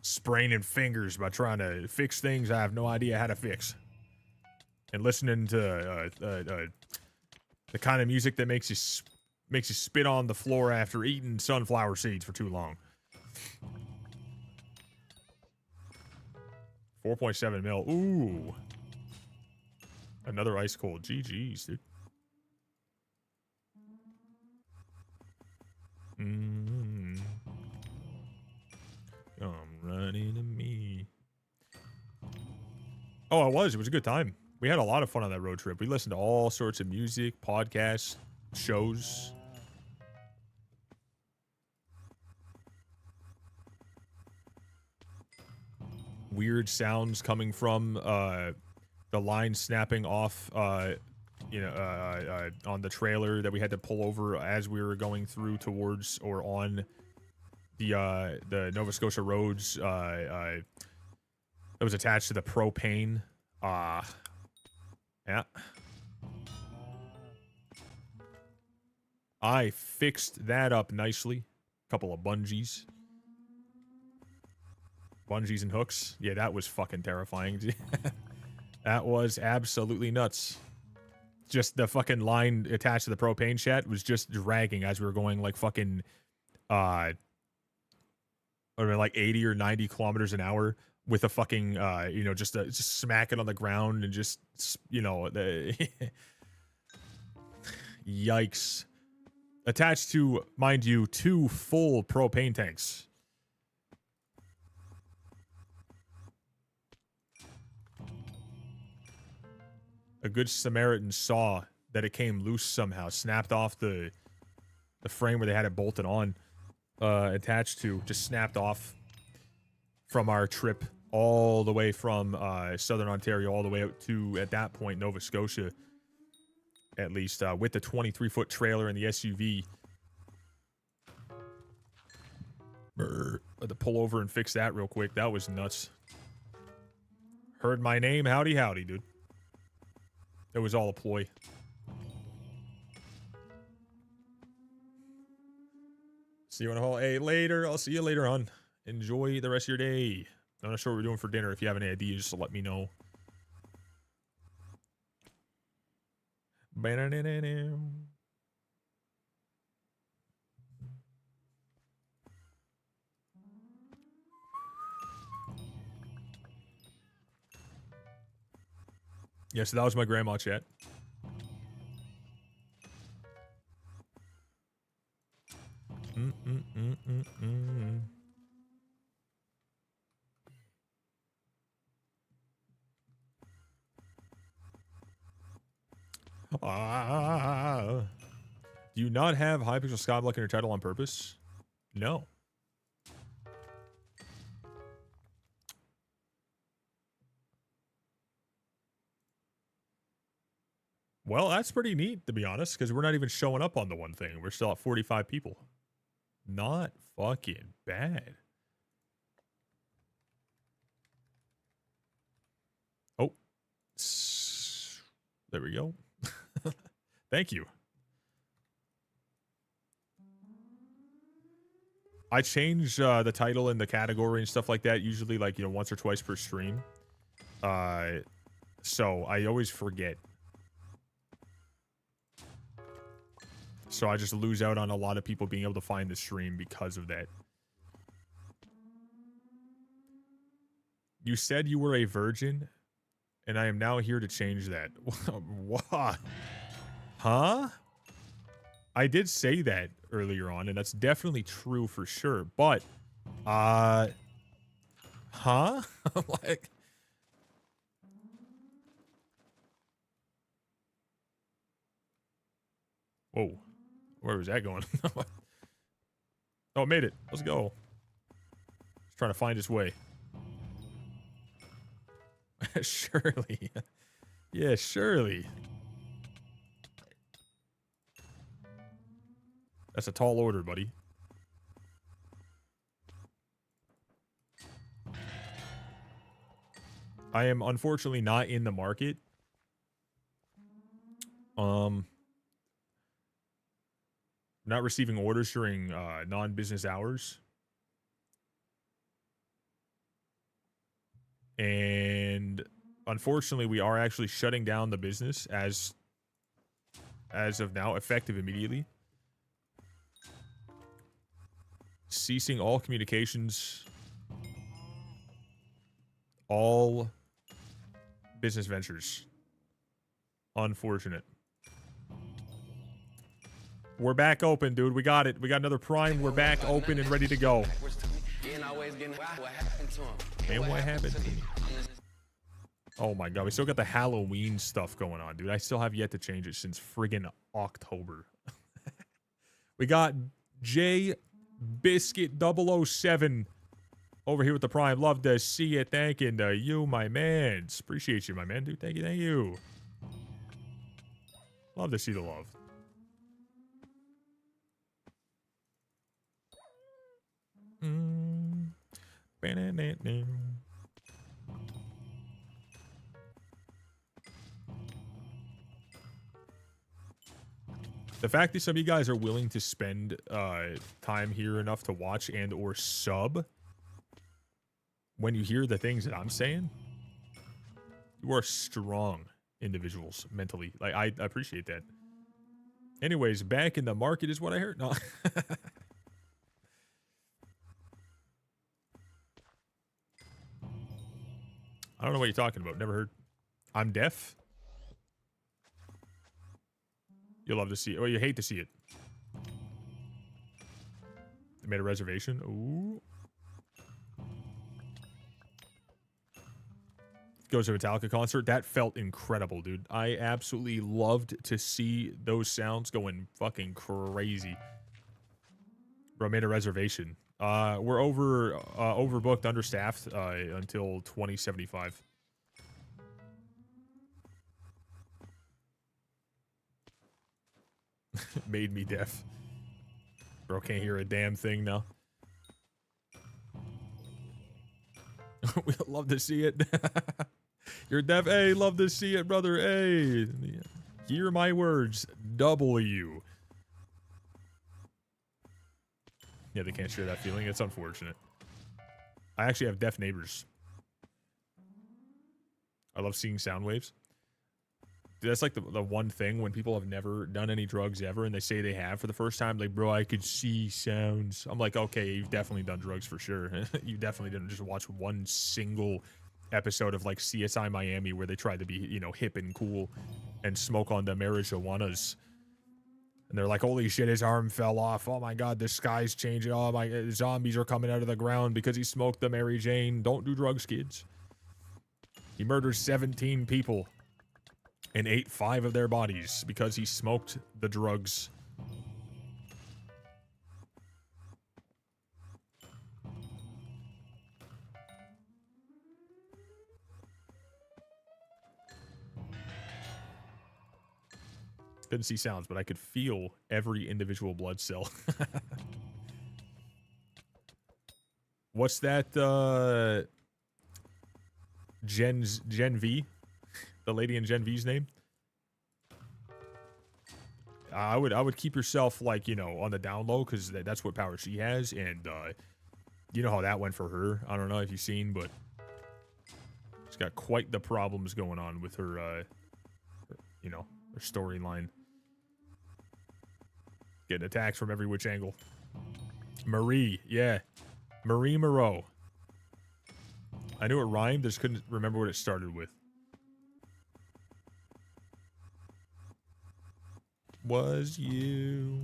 spraining fingers by trying to fix things I have no idea how to fix. And listening to the kind of music that makes you spit on the floor after eating sunflower seeds for too long. 4.7 mil. Ooh. Another ice cold. GG's, dude. Come running to me. Oh, it was. It was a good time. We had a lot of fun on that road trip. We listened to all sorts of music, podcasts, shows. Weird sounds coming from the line snapping off, you know, on the trailer that we had to pull over as we were going through towards or on the Nova Scotia roads. That was attached to the propane. Yeah. I fixed that up nicely. Couple of bungees. Bungees and hooks. Yeah, that was fucking terrifying. That was absolutely nuts. Just the fucking line attached to the propane chat was just dragging as we were going like fucking, or like 80 or 90 kilometers an hour with a fucking, you know, just smack it on the ground and just, you know, yikes. Attached to, mind you, 2 full propane tanks. A good Samaritan saw that it came loose somehow, snapped off the frame where they had it bolted on, attached to, just snapped off from our trip all the way from Southern Ontario all the way out to, at that point, Nova Scotia, at least, with the 23-foot trailer and the SUV. Had to pull over and fix that real quick. That was nuts. Heard my name, howdy howdy, dude. It was all a ploy. See you in a hall. Hey, later. I'll see you later on. Enjoy the rest of your day. I'm not sure what we're doing for dinner. If you have any ideas, just let me know. Yeah, so that was my grandma chat. Do you not have Hypixel Skyblock in your title on purpose? No. Well, that's pretty neat, to be honest, because we're not even showing up on the one thing. We're still at 45 people. Not fucking bad. Oh. There we go. Thank you. I change the title and the category and stuff like that, usually like, you know, once or twice per stream. So I always forget. So I just lose out on a lot of people being able to find the stream because of that. You said you were a virgin, and I am now here to change that. What? Huh? I did say that earlier on, and that's definitely true for sure, but, huh? Like... Whoa. Where was that going? Oh, it made it. Let's go. Just trying to find its way. Surely. Yeah, surely. That's a tall order, buddy. I am unfortunately not in the market. Not receiving orders during non-business hours. And unfortunately, we are actually shutting down the business as of now, effective immediately. Ceasing all communications, all business ventures. Unfortunate. We're back open, dude. We got it. We got another Prime. We're back open and ready to go. Man, what happened to me? Oh my god, we still got the Halloween stuff going on, dude. I still have yet to change it since friggin' October. We got J Biscuit 007 over here with the Prime. Love to see it. Thanking you, my man. Appreciate you, my man, dude. Thank you, thank you. Love to see the love. The fact that some of you guys are willing to spend time here enough to watch and or sub when you hear the things that I'm saying, you are strong individuals mentally. Like, I appreciate that. Anyways, back in the market is what I heard. No. I don't know what you're talking about. Never heard. I'm deaf. You'll love to see it. Or you hate to see it. They made a reservation. Ooh. Goes to a Metallica concert. That felt incredible, dude. I absolutely loved to see those sounds going fucking crazy. Bro, made a reservation. We're overbooked, understaffed until 2075. Made me deaf. Bro, can't hear a damn thing now. We'd love to see it. You're deaf. Hey, love to see it, brother. Hey, hear my words. W. Yeah, they can't share that feeling. It's unfortunate. I actually have deaf neighbors. I love seeing sound waves. Dude, that's like the one thing when people have never done any drugs ever and they say they have for the first time. Like, bro, I could see sounds. I'm like, okay, you've definitely done drugs for sure. You definitely didn't just watch one single episode of like CSI Miami where they tried to be, you know, hip and cool and smoke on the marijuanas. And they're like, holy shit, his arm fell off. Oh my god, the sky's changing. Oh my, zombies are coming out of the ground because he smoked the Mary Jane. Don't do drugs, kids. He murdered 17 people. and ate 5 of their bodies because he smoked the drugs. Couldn't see sounds, but I could feel every individual blood cell. What's that, Gen V? The lady in Gen V's name? I would keep yourself, like, you know, on the down low, because that's what power she has, and, you know how that went for her. I don't know if you've seen, but she's got quite the problems going on with her, you know, her storyline. Getting attacks from every which angle. Marie, yeah. Marie Moreau. I knew it rhymed, just couldn't remember what it started with. Was you...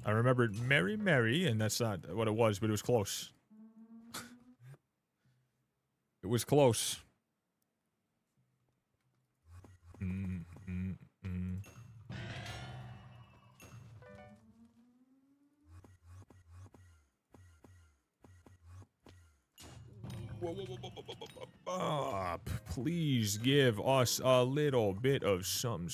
I remembered Mary Mary, and that's not what it was, but it was close. It was close. Please give us a little bit of something.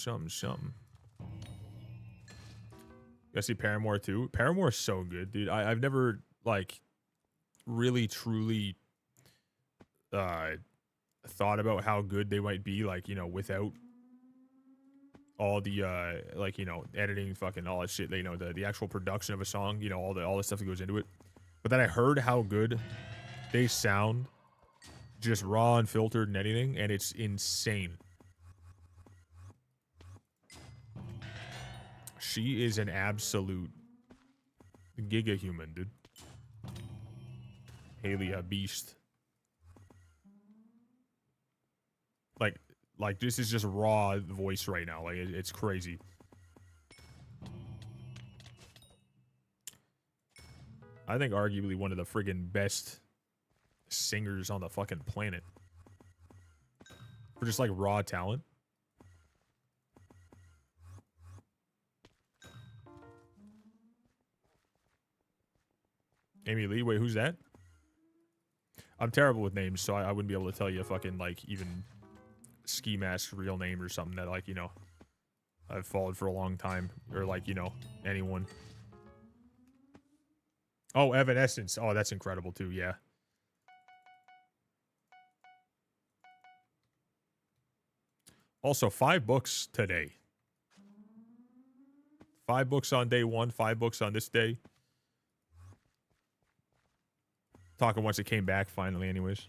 You see Paramore too? Paramore's so good, dude. I've never, like, really, truly thought about how good they might be, like, you know, without all the, like, you know, editing, fucking all that shit, you know, the actual production of a song, you know, all the stuff that goes into it. But then I heard how good they sound, just raw, unfiltered, and anything, and it's insane. She is an absolute giga human, dude. Haley, a beast. Like this is just raw voice right now. Like it's crazy. I think arguably one of the friggin' best singers on the fucking planet. For just like raw talent. Amy Lee, wait, who's that? I'm terrible with names, so I wouldn't be able to tell you fucking, like, even Ski Mask's real name or something that, like, you know, I've followed for a long time. Or, like, you know, anyone. Oh, Evanescence. Oh, that's incredible, too, yeah. Also, 5 books today. 5 books on day 1, 5 books on this day. Talking once it came back, finally, anyways.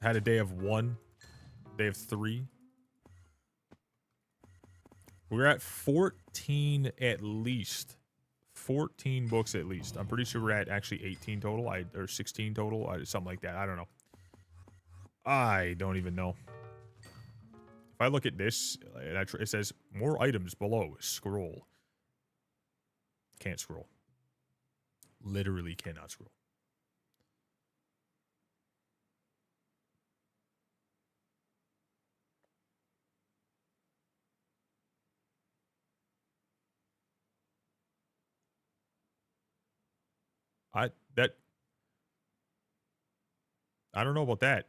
Had a day of 1. Day of 3. We're at 14 at least. 14 books at least. I'm pretty sure we're at actually 18 total. Or 16 total. Something like that. I don't know. I don't even know. If I look at this, it says more items below. Scroll. Can't scroll. Literally cannot scroll. I don't know about that.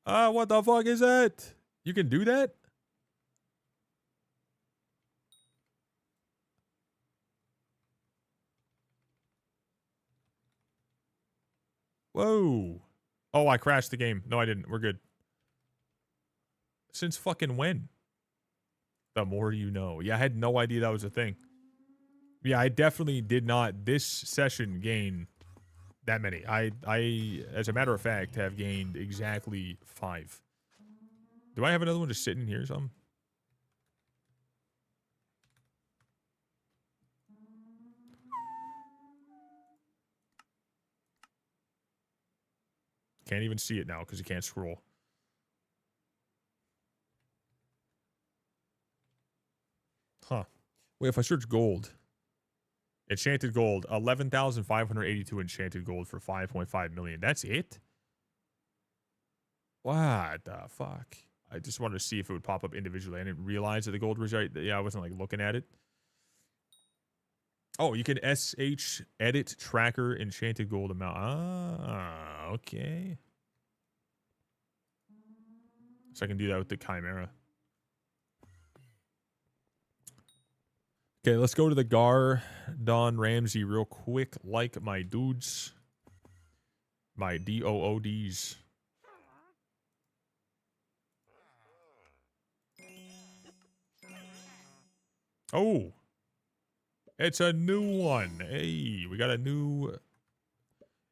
What the fuck is that? You can do that? Whoa. Oh, I crashed the game. No, I didn't. We're good. Since fucking when? The more you know. Yeah, I had no idea that was a thing. Yeah, I definitely did not this session gain that many. I as a matter of fact, have gained exactly 5. Do I have another one just sitting here or something? Can't even see it now because you can't scroll. Huh. Wait, if I search gold. Enchanted gold. 11,582 enchanted gold for 5.5 million. That's it? What the fuck? I just wanted to see if it would pop up individually. I didn't realize that the gold was right. Yeah, I wasn't like looking at it. Oh, you can SH edit tracker enchanted gold amount. Ah, okay. So I can do that with the Chimera. Okay, let's go to the Don Ramsey real quick, like my dudes. My DOODs. Oh, it's a new one. Hey, we got a new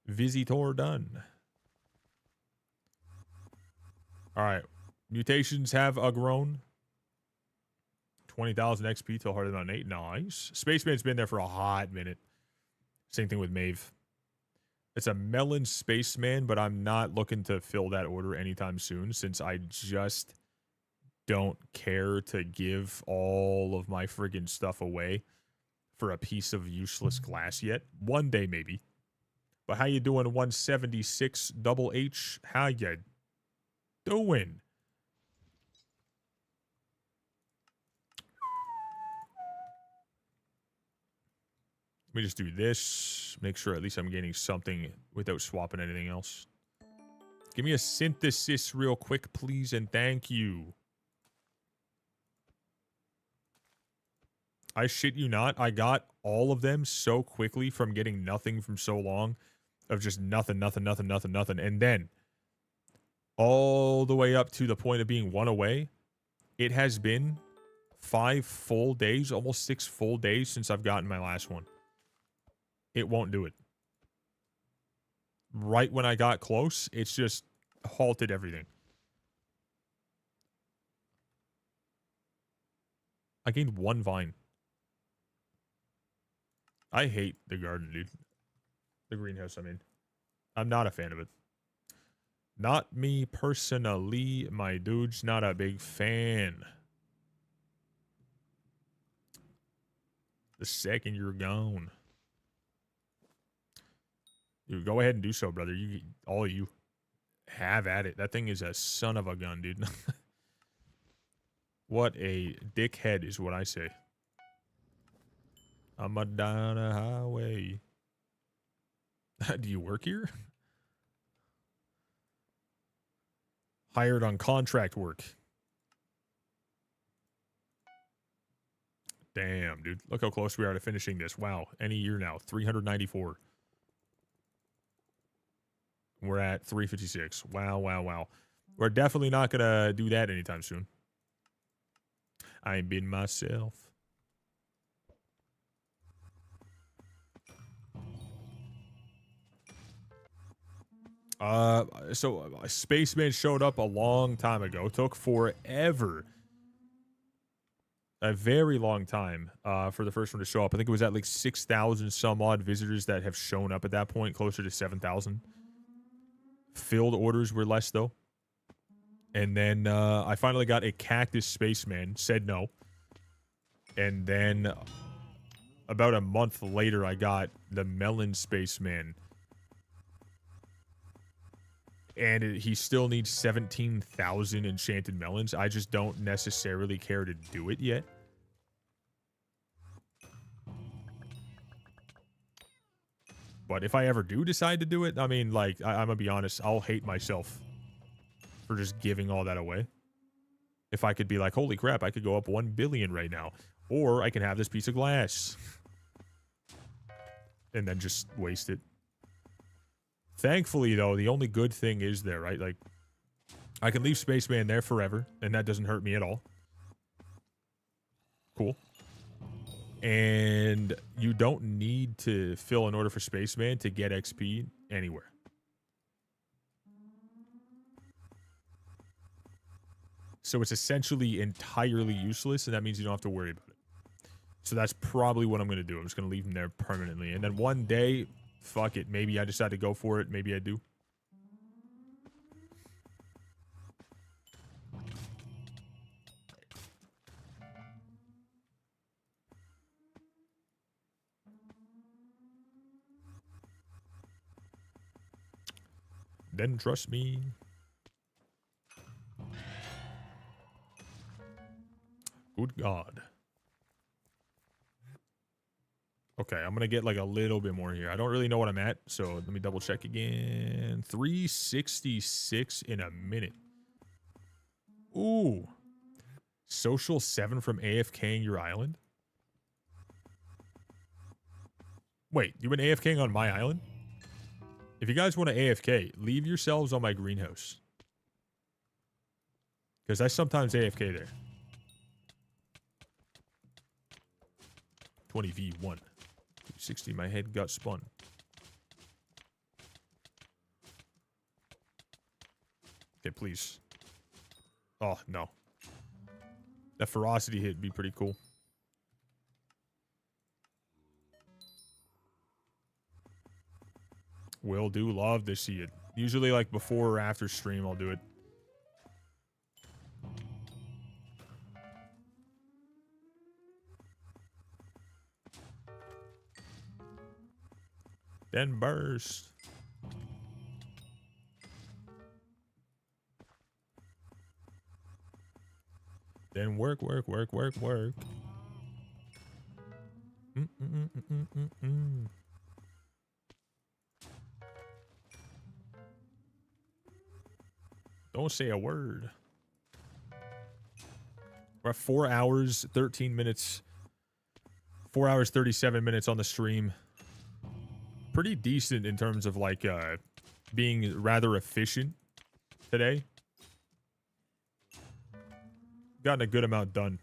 visitor done. All right, mutations have grown. 20,000 XP till harder than 8. Nice. Spaceman's been there for a hot minute. Same thing with Maeve. It's a melon spaceman, but I'm not looking to fill that order anytime soon since I just don't care to give all of my friggin' stuff away for a piece of useless glass yet. One day, maybe. But how you doing, 176 double H? How you doing? Let me just do this. Make sure at least I'm gaining something without swapping anything else. Give me a synthesis real quick, please, and thank you. I shit you not. I got all of them so quickly from getting nothing from so long. Of just nothing. And then all the way up to the point of being one away. It has been 5 full days, almost 6 full days since I've gotten my last one. It won't do it. Right when I got close, it's just halted everything. I gained 1 vine. I hate the garden, dude. The greenhouse, I mean. I'm not a fan of it. Not me personally, my dude's not a big fan. The second you're gone. Dude, go ahead and do so, brother. You, all of you, have at it. That thing is a son of a gun, dude. What a dickhead is what I say. I'm a down a highway. Do you work here? Hired on contract work. Damn, dude. Look how close we are to finishing this. Wow. Any year now. 394. We're at 356. Wow. We're definitely not going to do that anytime soon. I ain't been myself. So Spaceman showed up a long time ago. Took forever. A very long time for the first one to show up. I think it was at like 6,000 some odd visitors that have shown up at that point, closer to 7,000. Filled orders were less though. And then I finally got a cactus spaceman, said no. And then about a month later, I got the melon spaceman. And he still needs 17,000 enchanted melons. I just don't necessarily care to do it yet. But if I ever do decide to do it, I mean, like, I'm gonna be honest, I'll hate myself for just giving all that away. If I could be like, holy crap, I could go up 1 billion right now. Or I can have this piece of glass. And then just waste it. Thankfully, though, the only good thing is there, right? Like, I can leave Spaceman there forever, and that doesn't hurt me at all. Cool. And you don't need to fill an order for Spaceman to get XP anywhere. So it's essentially entirely useless, and that means you don't have to worry about it. So that's probably what I'm going to do. I'm just going to leave him there permanently. And then one day, fuck it. Maybe I decide to go for it. Maybe I do. then trust me. Good God. Okay, I'm gonna get like a little bit more here. I don't really know what I'm at, so let me double check again. 366 in a minute. Ooh. Social 7 from AFKing your island? Wait, you been AFKing on my island? If you guys want to AFK, leave yourselves on my greenhouse. Because I sometimes AFK there. 20v1. 260, my head got spun. Okay, please. Oh, no. That ferocity hit would be pretty cool. Will do. Love to see it. Usually like before or after stream, I'll do it. Then burst. Then work, work, work, work, work. Don't say a word. We're at 4 hours, 13 minutes. 4 hours, 37 minutes on the stream. Pretty decent in terms of like being rather efficient today. Gotten a good amount done.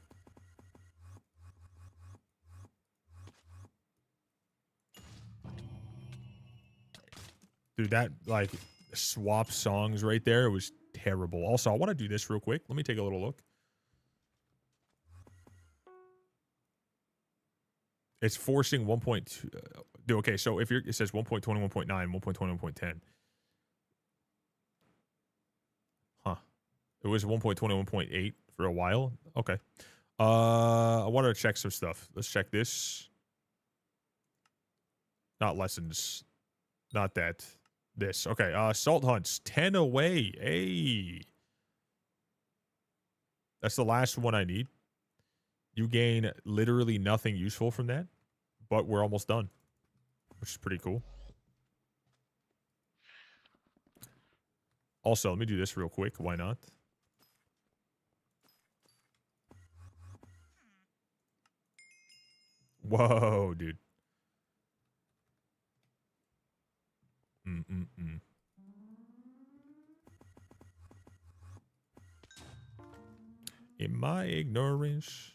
Dude, that like swap songs right there was terrible. Also, I want to do this real quick. Let me take a little look. It's forcing 1.2. Okay, so if it says 1.20, 1.9, 1.20, 1.10. Huh. It was 1.20, 1.8 for a while. Okay. I wanted to check some stuff. Let's check this. Not lessons. Not that. This. Okay. Salt hunts. 10 away. Hey. That's the last one I need. You gain literally nothing useful from that, but we're almost done, which is pretty cool. Also, let me do this real quick. Why not? Whoa, dude. In my ignorance.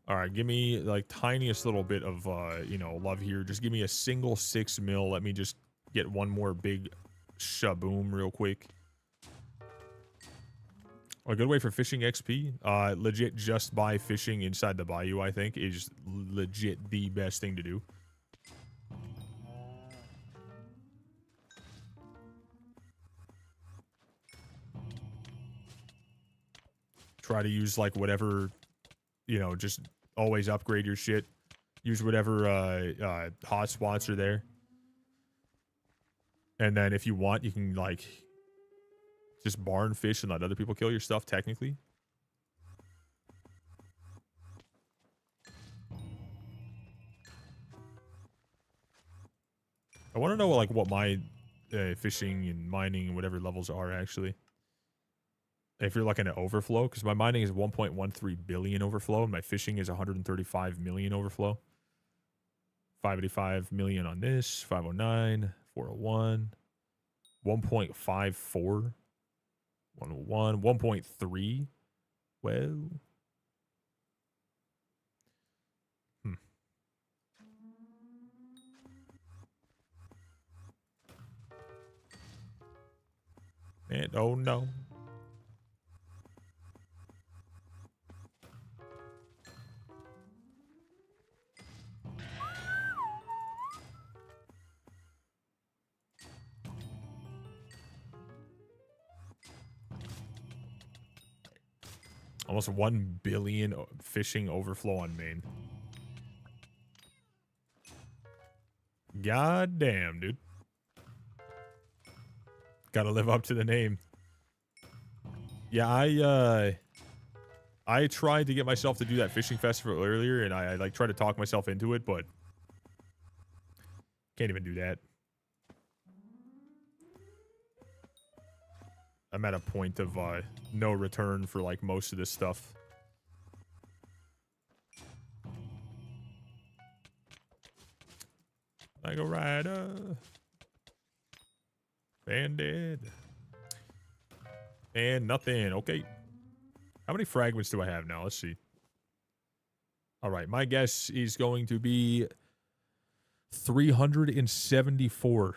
All right, give me like tiniest little bit of you know, love here. Just give me a single 6 mil. Let me just get one more big shaboom real quick. A good way for fishing XP, legit just buy fishing inside the bayou, I think, is legit the best thing to do. Try to use like whatever, you know, just always upgrade your shit. Use whatever hot spots are there. And then if you want, you can like just barn fish and let other people kill your stuff technically. I want to know like what my fishing and mining and whatever levels are actually. If you're looking at overflow, because my mining is 1.13 billion overflow and my fishing is 135 million overflow. 585 million on this, 509, 401, 1.54, 101, 1.3. Well, and oh no. Almost 1 billion fishing overflow on main. God damn, dude. Gotta live up to the name. Yeah, I tried to get myself to do that fishing festival earlier, and I like tried to talk myself into it, but can't even do that. I'm at a point of no return for like most of this stuff. Like a rider. Bandit. And nothing. Okay. How many fragments do I have now? Let's see. All right. My guess is going to be 374.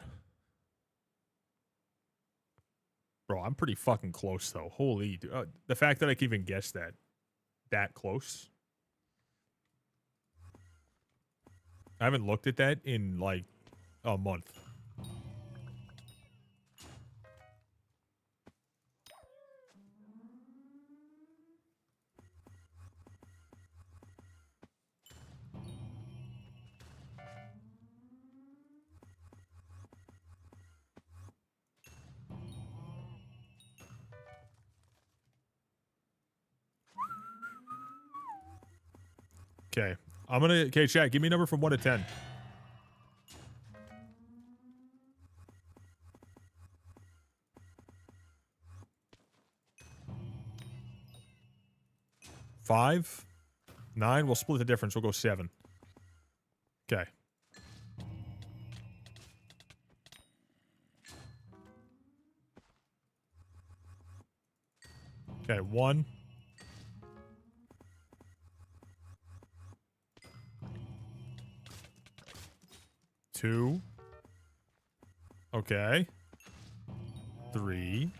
Bro, I'm pretty fucking close, though. Holy... the fact that I can even guess that close. I haven't looked at that in, like, a month. Okay. Okay, chat, give me a number from 1 to 10. Five? 9? We'll split the difference. We'll go 7. Okay. Okay, 1. 2. Okay. 3.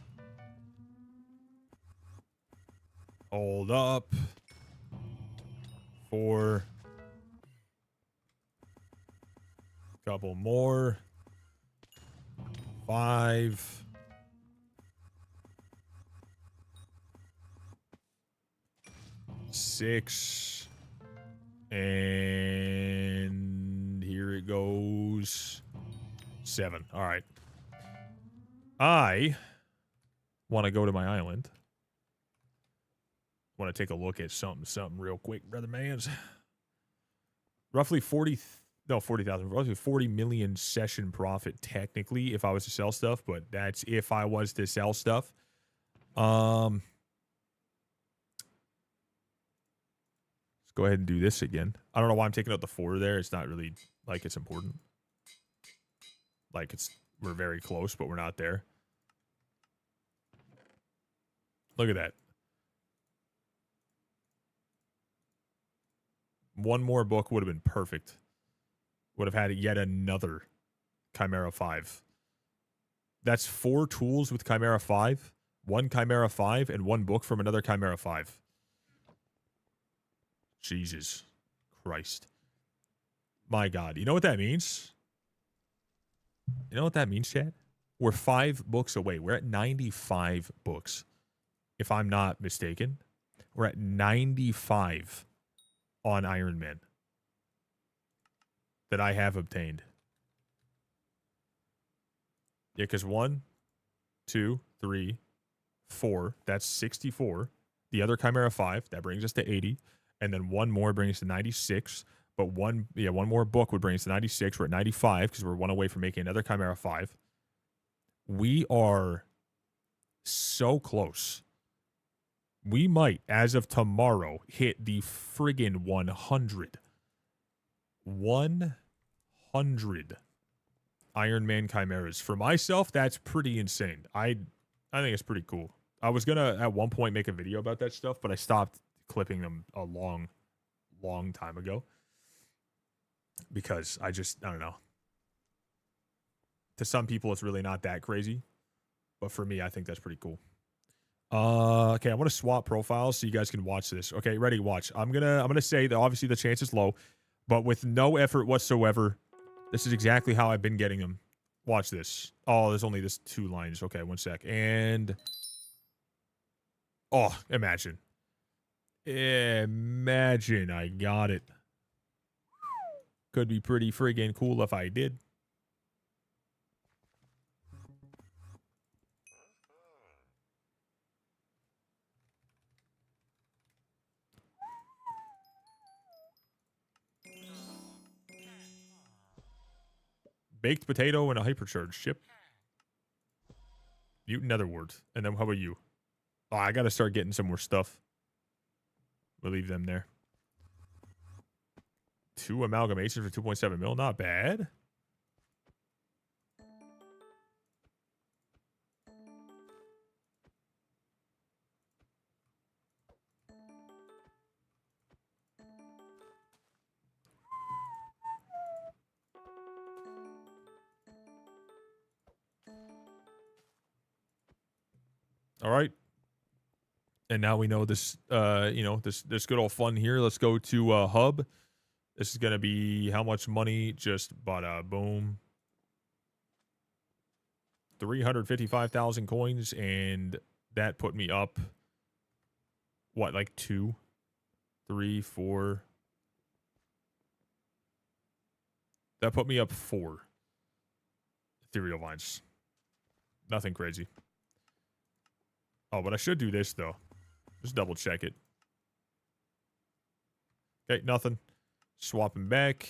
Hold up. 4. Couple more. 5. 6. And here it goes. 7. All right. I want to go to my island. Want to take a look at something real quick, brother mans. Roughly 40,000, roughly 40 million session profit technically if I was to sell stuff, but that's if I was to sell stuff. Let's go ahead and do this again. I don't know why I'm taking out the 4 there. It's not really like it's important. Like we're very close, but we're not there. Look at that. One more book would have been perfect. Would have had yet another Chimera 5. That's 4 tools with Chimera 5, 1 Chimera 5, and 1 book from another Chimera 5. Jesus Christ. My God. You know what that means? You know what that means, Chad? We're 5 books away. We're at 95 books. If I'm not mistaken. We're at 95 on IRONMAN that I have obtained. Yeah, because 1, 2, 3, 4, that's 64. The other Chimera 5, that brings us to 80. And then 1 more brings us to 96. But one more book would bring us to 96. We're at 95 because we're 1 away from making another Chimera 5. We are so close. We might, as of tomorrow, hit the friggin' 100. 100 IRONMAN Chimeras. For myself, that's pretty insane. I think it's pretty cool. I was going to, at one point, make a video about that stuff, but I stopped clipping them a long time ago. Because I don't know. To some people, it's really not that crazy. But for me, I think that's pretty cool. Okay, I want to swap profiles so you guys can watch this. Okay, ready? Watch. I'm gonna say that obviously the chance is low, but with no effort whatsoever, this is exactly how I've been getting them. Watch this. Oh, there's only this 2 lines. Okay, 1 sec. And oh, imagine. Imagine I got it. Could be pretty friggin' cool if I did. Baked potato and a hypercharged chip. Mutant Netherward. And then how about you? Oh, I gotta start getting some more stuff. We'll leave them there. 2 amalgamations for 2.7 mil. Not bad. All right. And now we know this, this good old fun here. Let's go to Hub. This is going to be how much money? Just bada boom. 355,000 coins. And that put me up, what, like 2, 3, 4. That put me up 4 ethereal vines. Nothing crazy. Oh, but I should do this, though. Just double check it. Okay, nothing. Swapping back.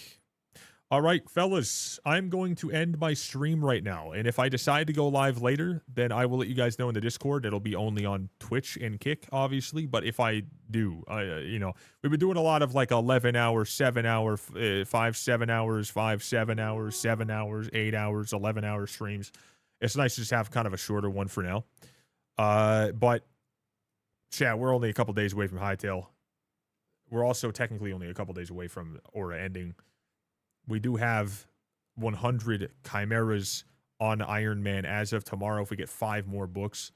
All right, fellas, I'm going to end my stream right now. And if I decide to go live later, then I will let you guys know in the Discord. It'll be only on Twitch and Kick, obviously. But if I do, we've been doing a lot of like 11 hours, 7 hour, 5, 7 hours, 5, 7 hours, 7 hours, 8 hours, 11 hour streams. It's nice to just have kind of a shorter one for now. But chat, we're only a couple days away from Hightail. We're also technically only a couple days away from Aura ending. We do have 100 chimeras on Iron Man as of tomorrow. If we get 5 more books,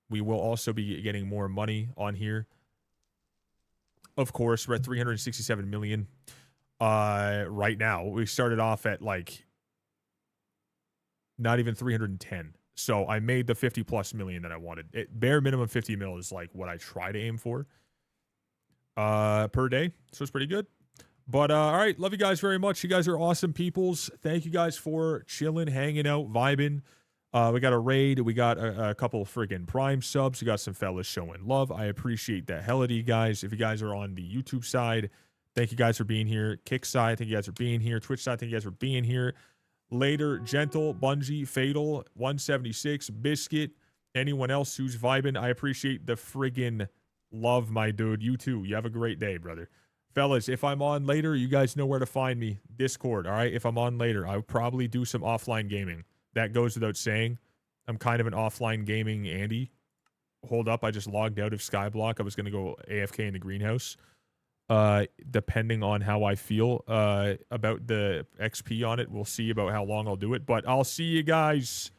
we will also be getting more money on here. Of course, we're at 367 million right now. We started off at like not even 310. So I made the 50 plus million that I wanted. Bare minimum 50 mil is like what I try to aim for per day. So it's pretty good. But all right, love you guys very much. You guys are awesome peoples. Thank you guys for chilling, hanging out, vibing. We got a raid. We got a couple of friggin' Prime subs. We got some fellas showing love. I appreciate that. Hell of you guys. If you guys are on the YouTube side, thank you guys for being here. Kick side, thank you guys for being here. Twitch side, thank you guys for being here. Later, Gentle, Bungie, Fatal, 176, Biscuit, anyone else who's vibing, I appreciate the friggin' love, my dude. You too. You have a great day, brother. Fellas, if I'm on later, you guys know where to find me. Discord, all right? If I'm on later, I'll probably do some offline gaming. That goes without saying. I'm kind of an offline gaming Andy. Hold up, I just logged out of Skyblock. I was going to go AFK in the greenhouse. Depending on how I feel about the XP on it, we'll see about how long I'll do it. But I'll see you guys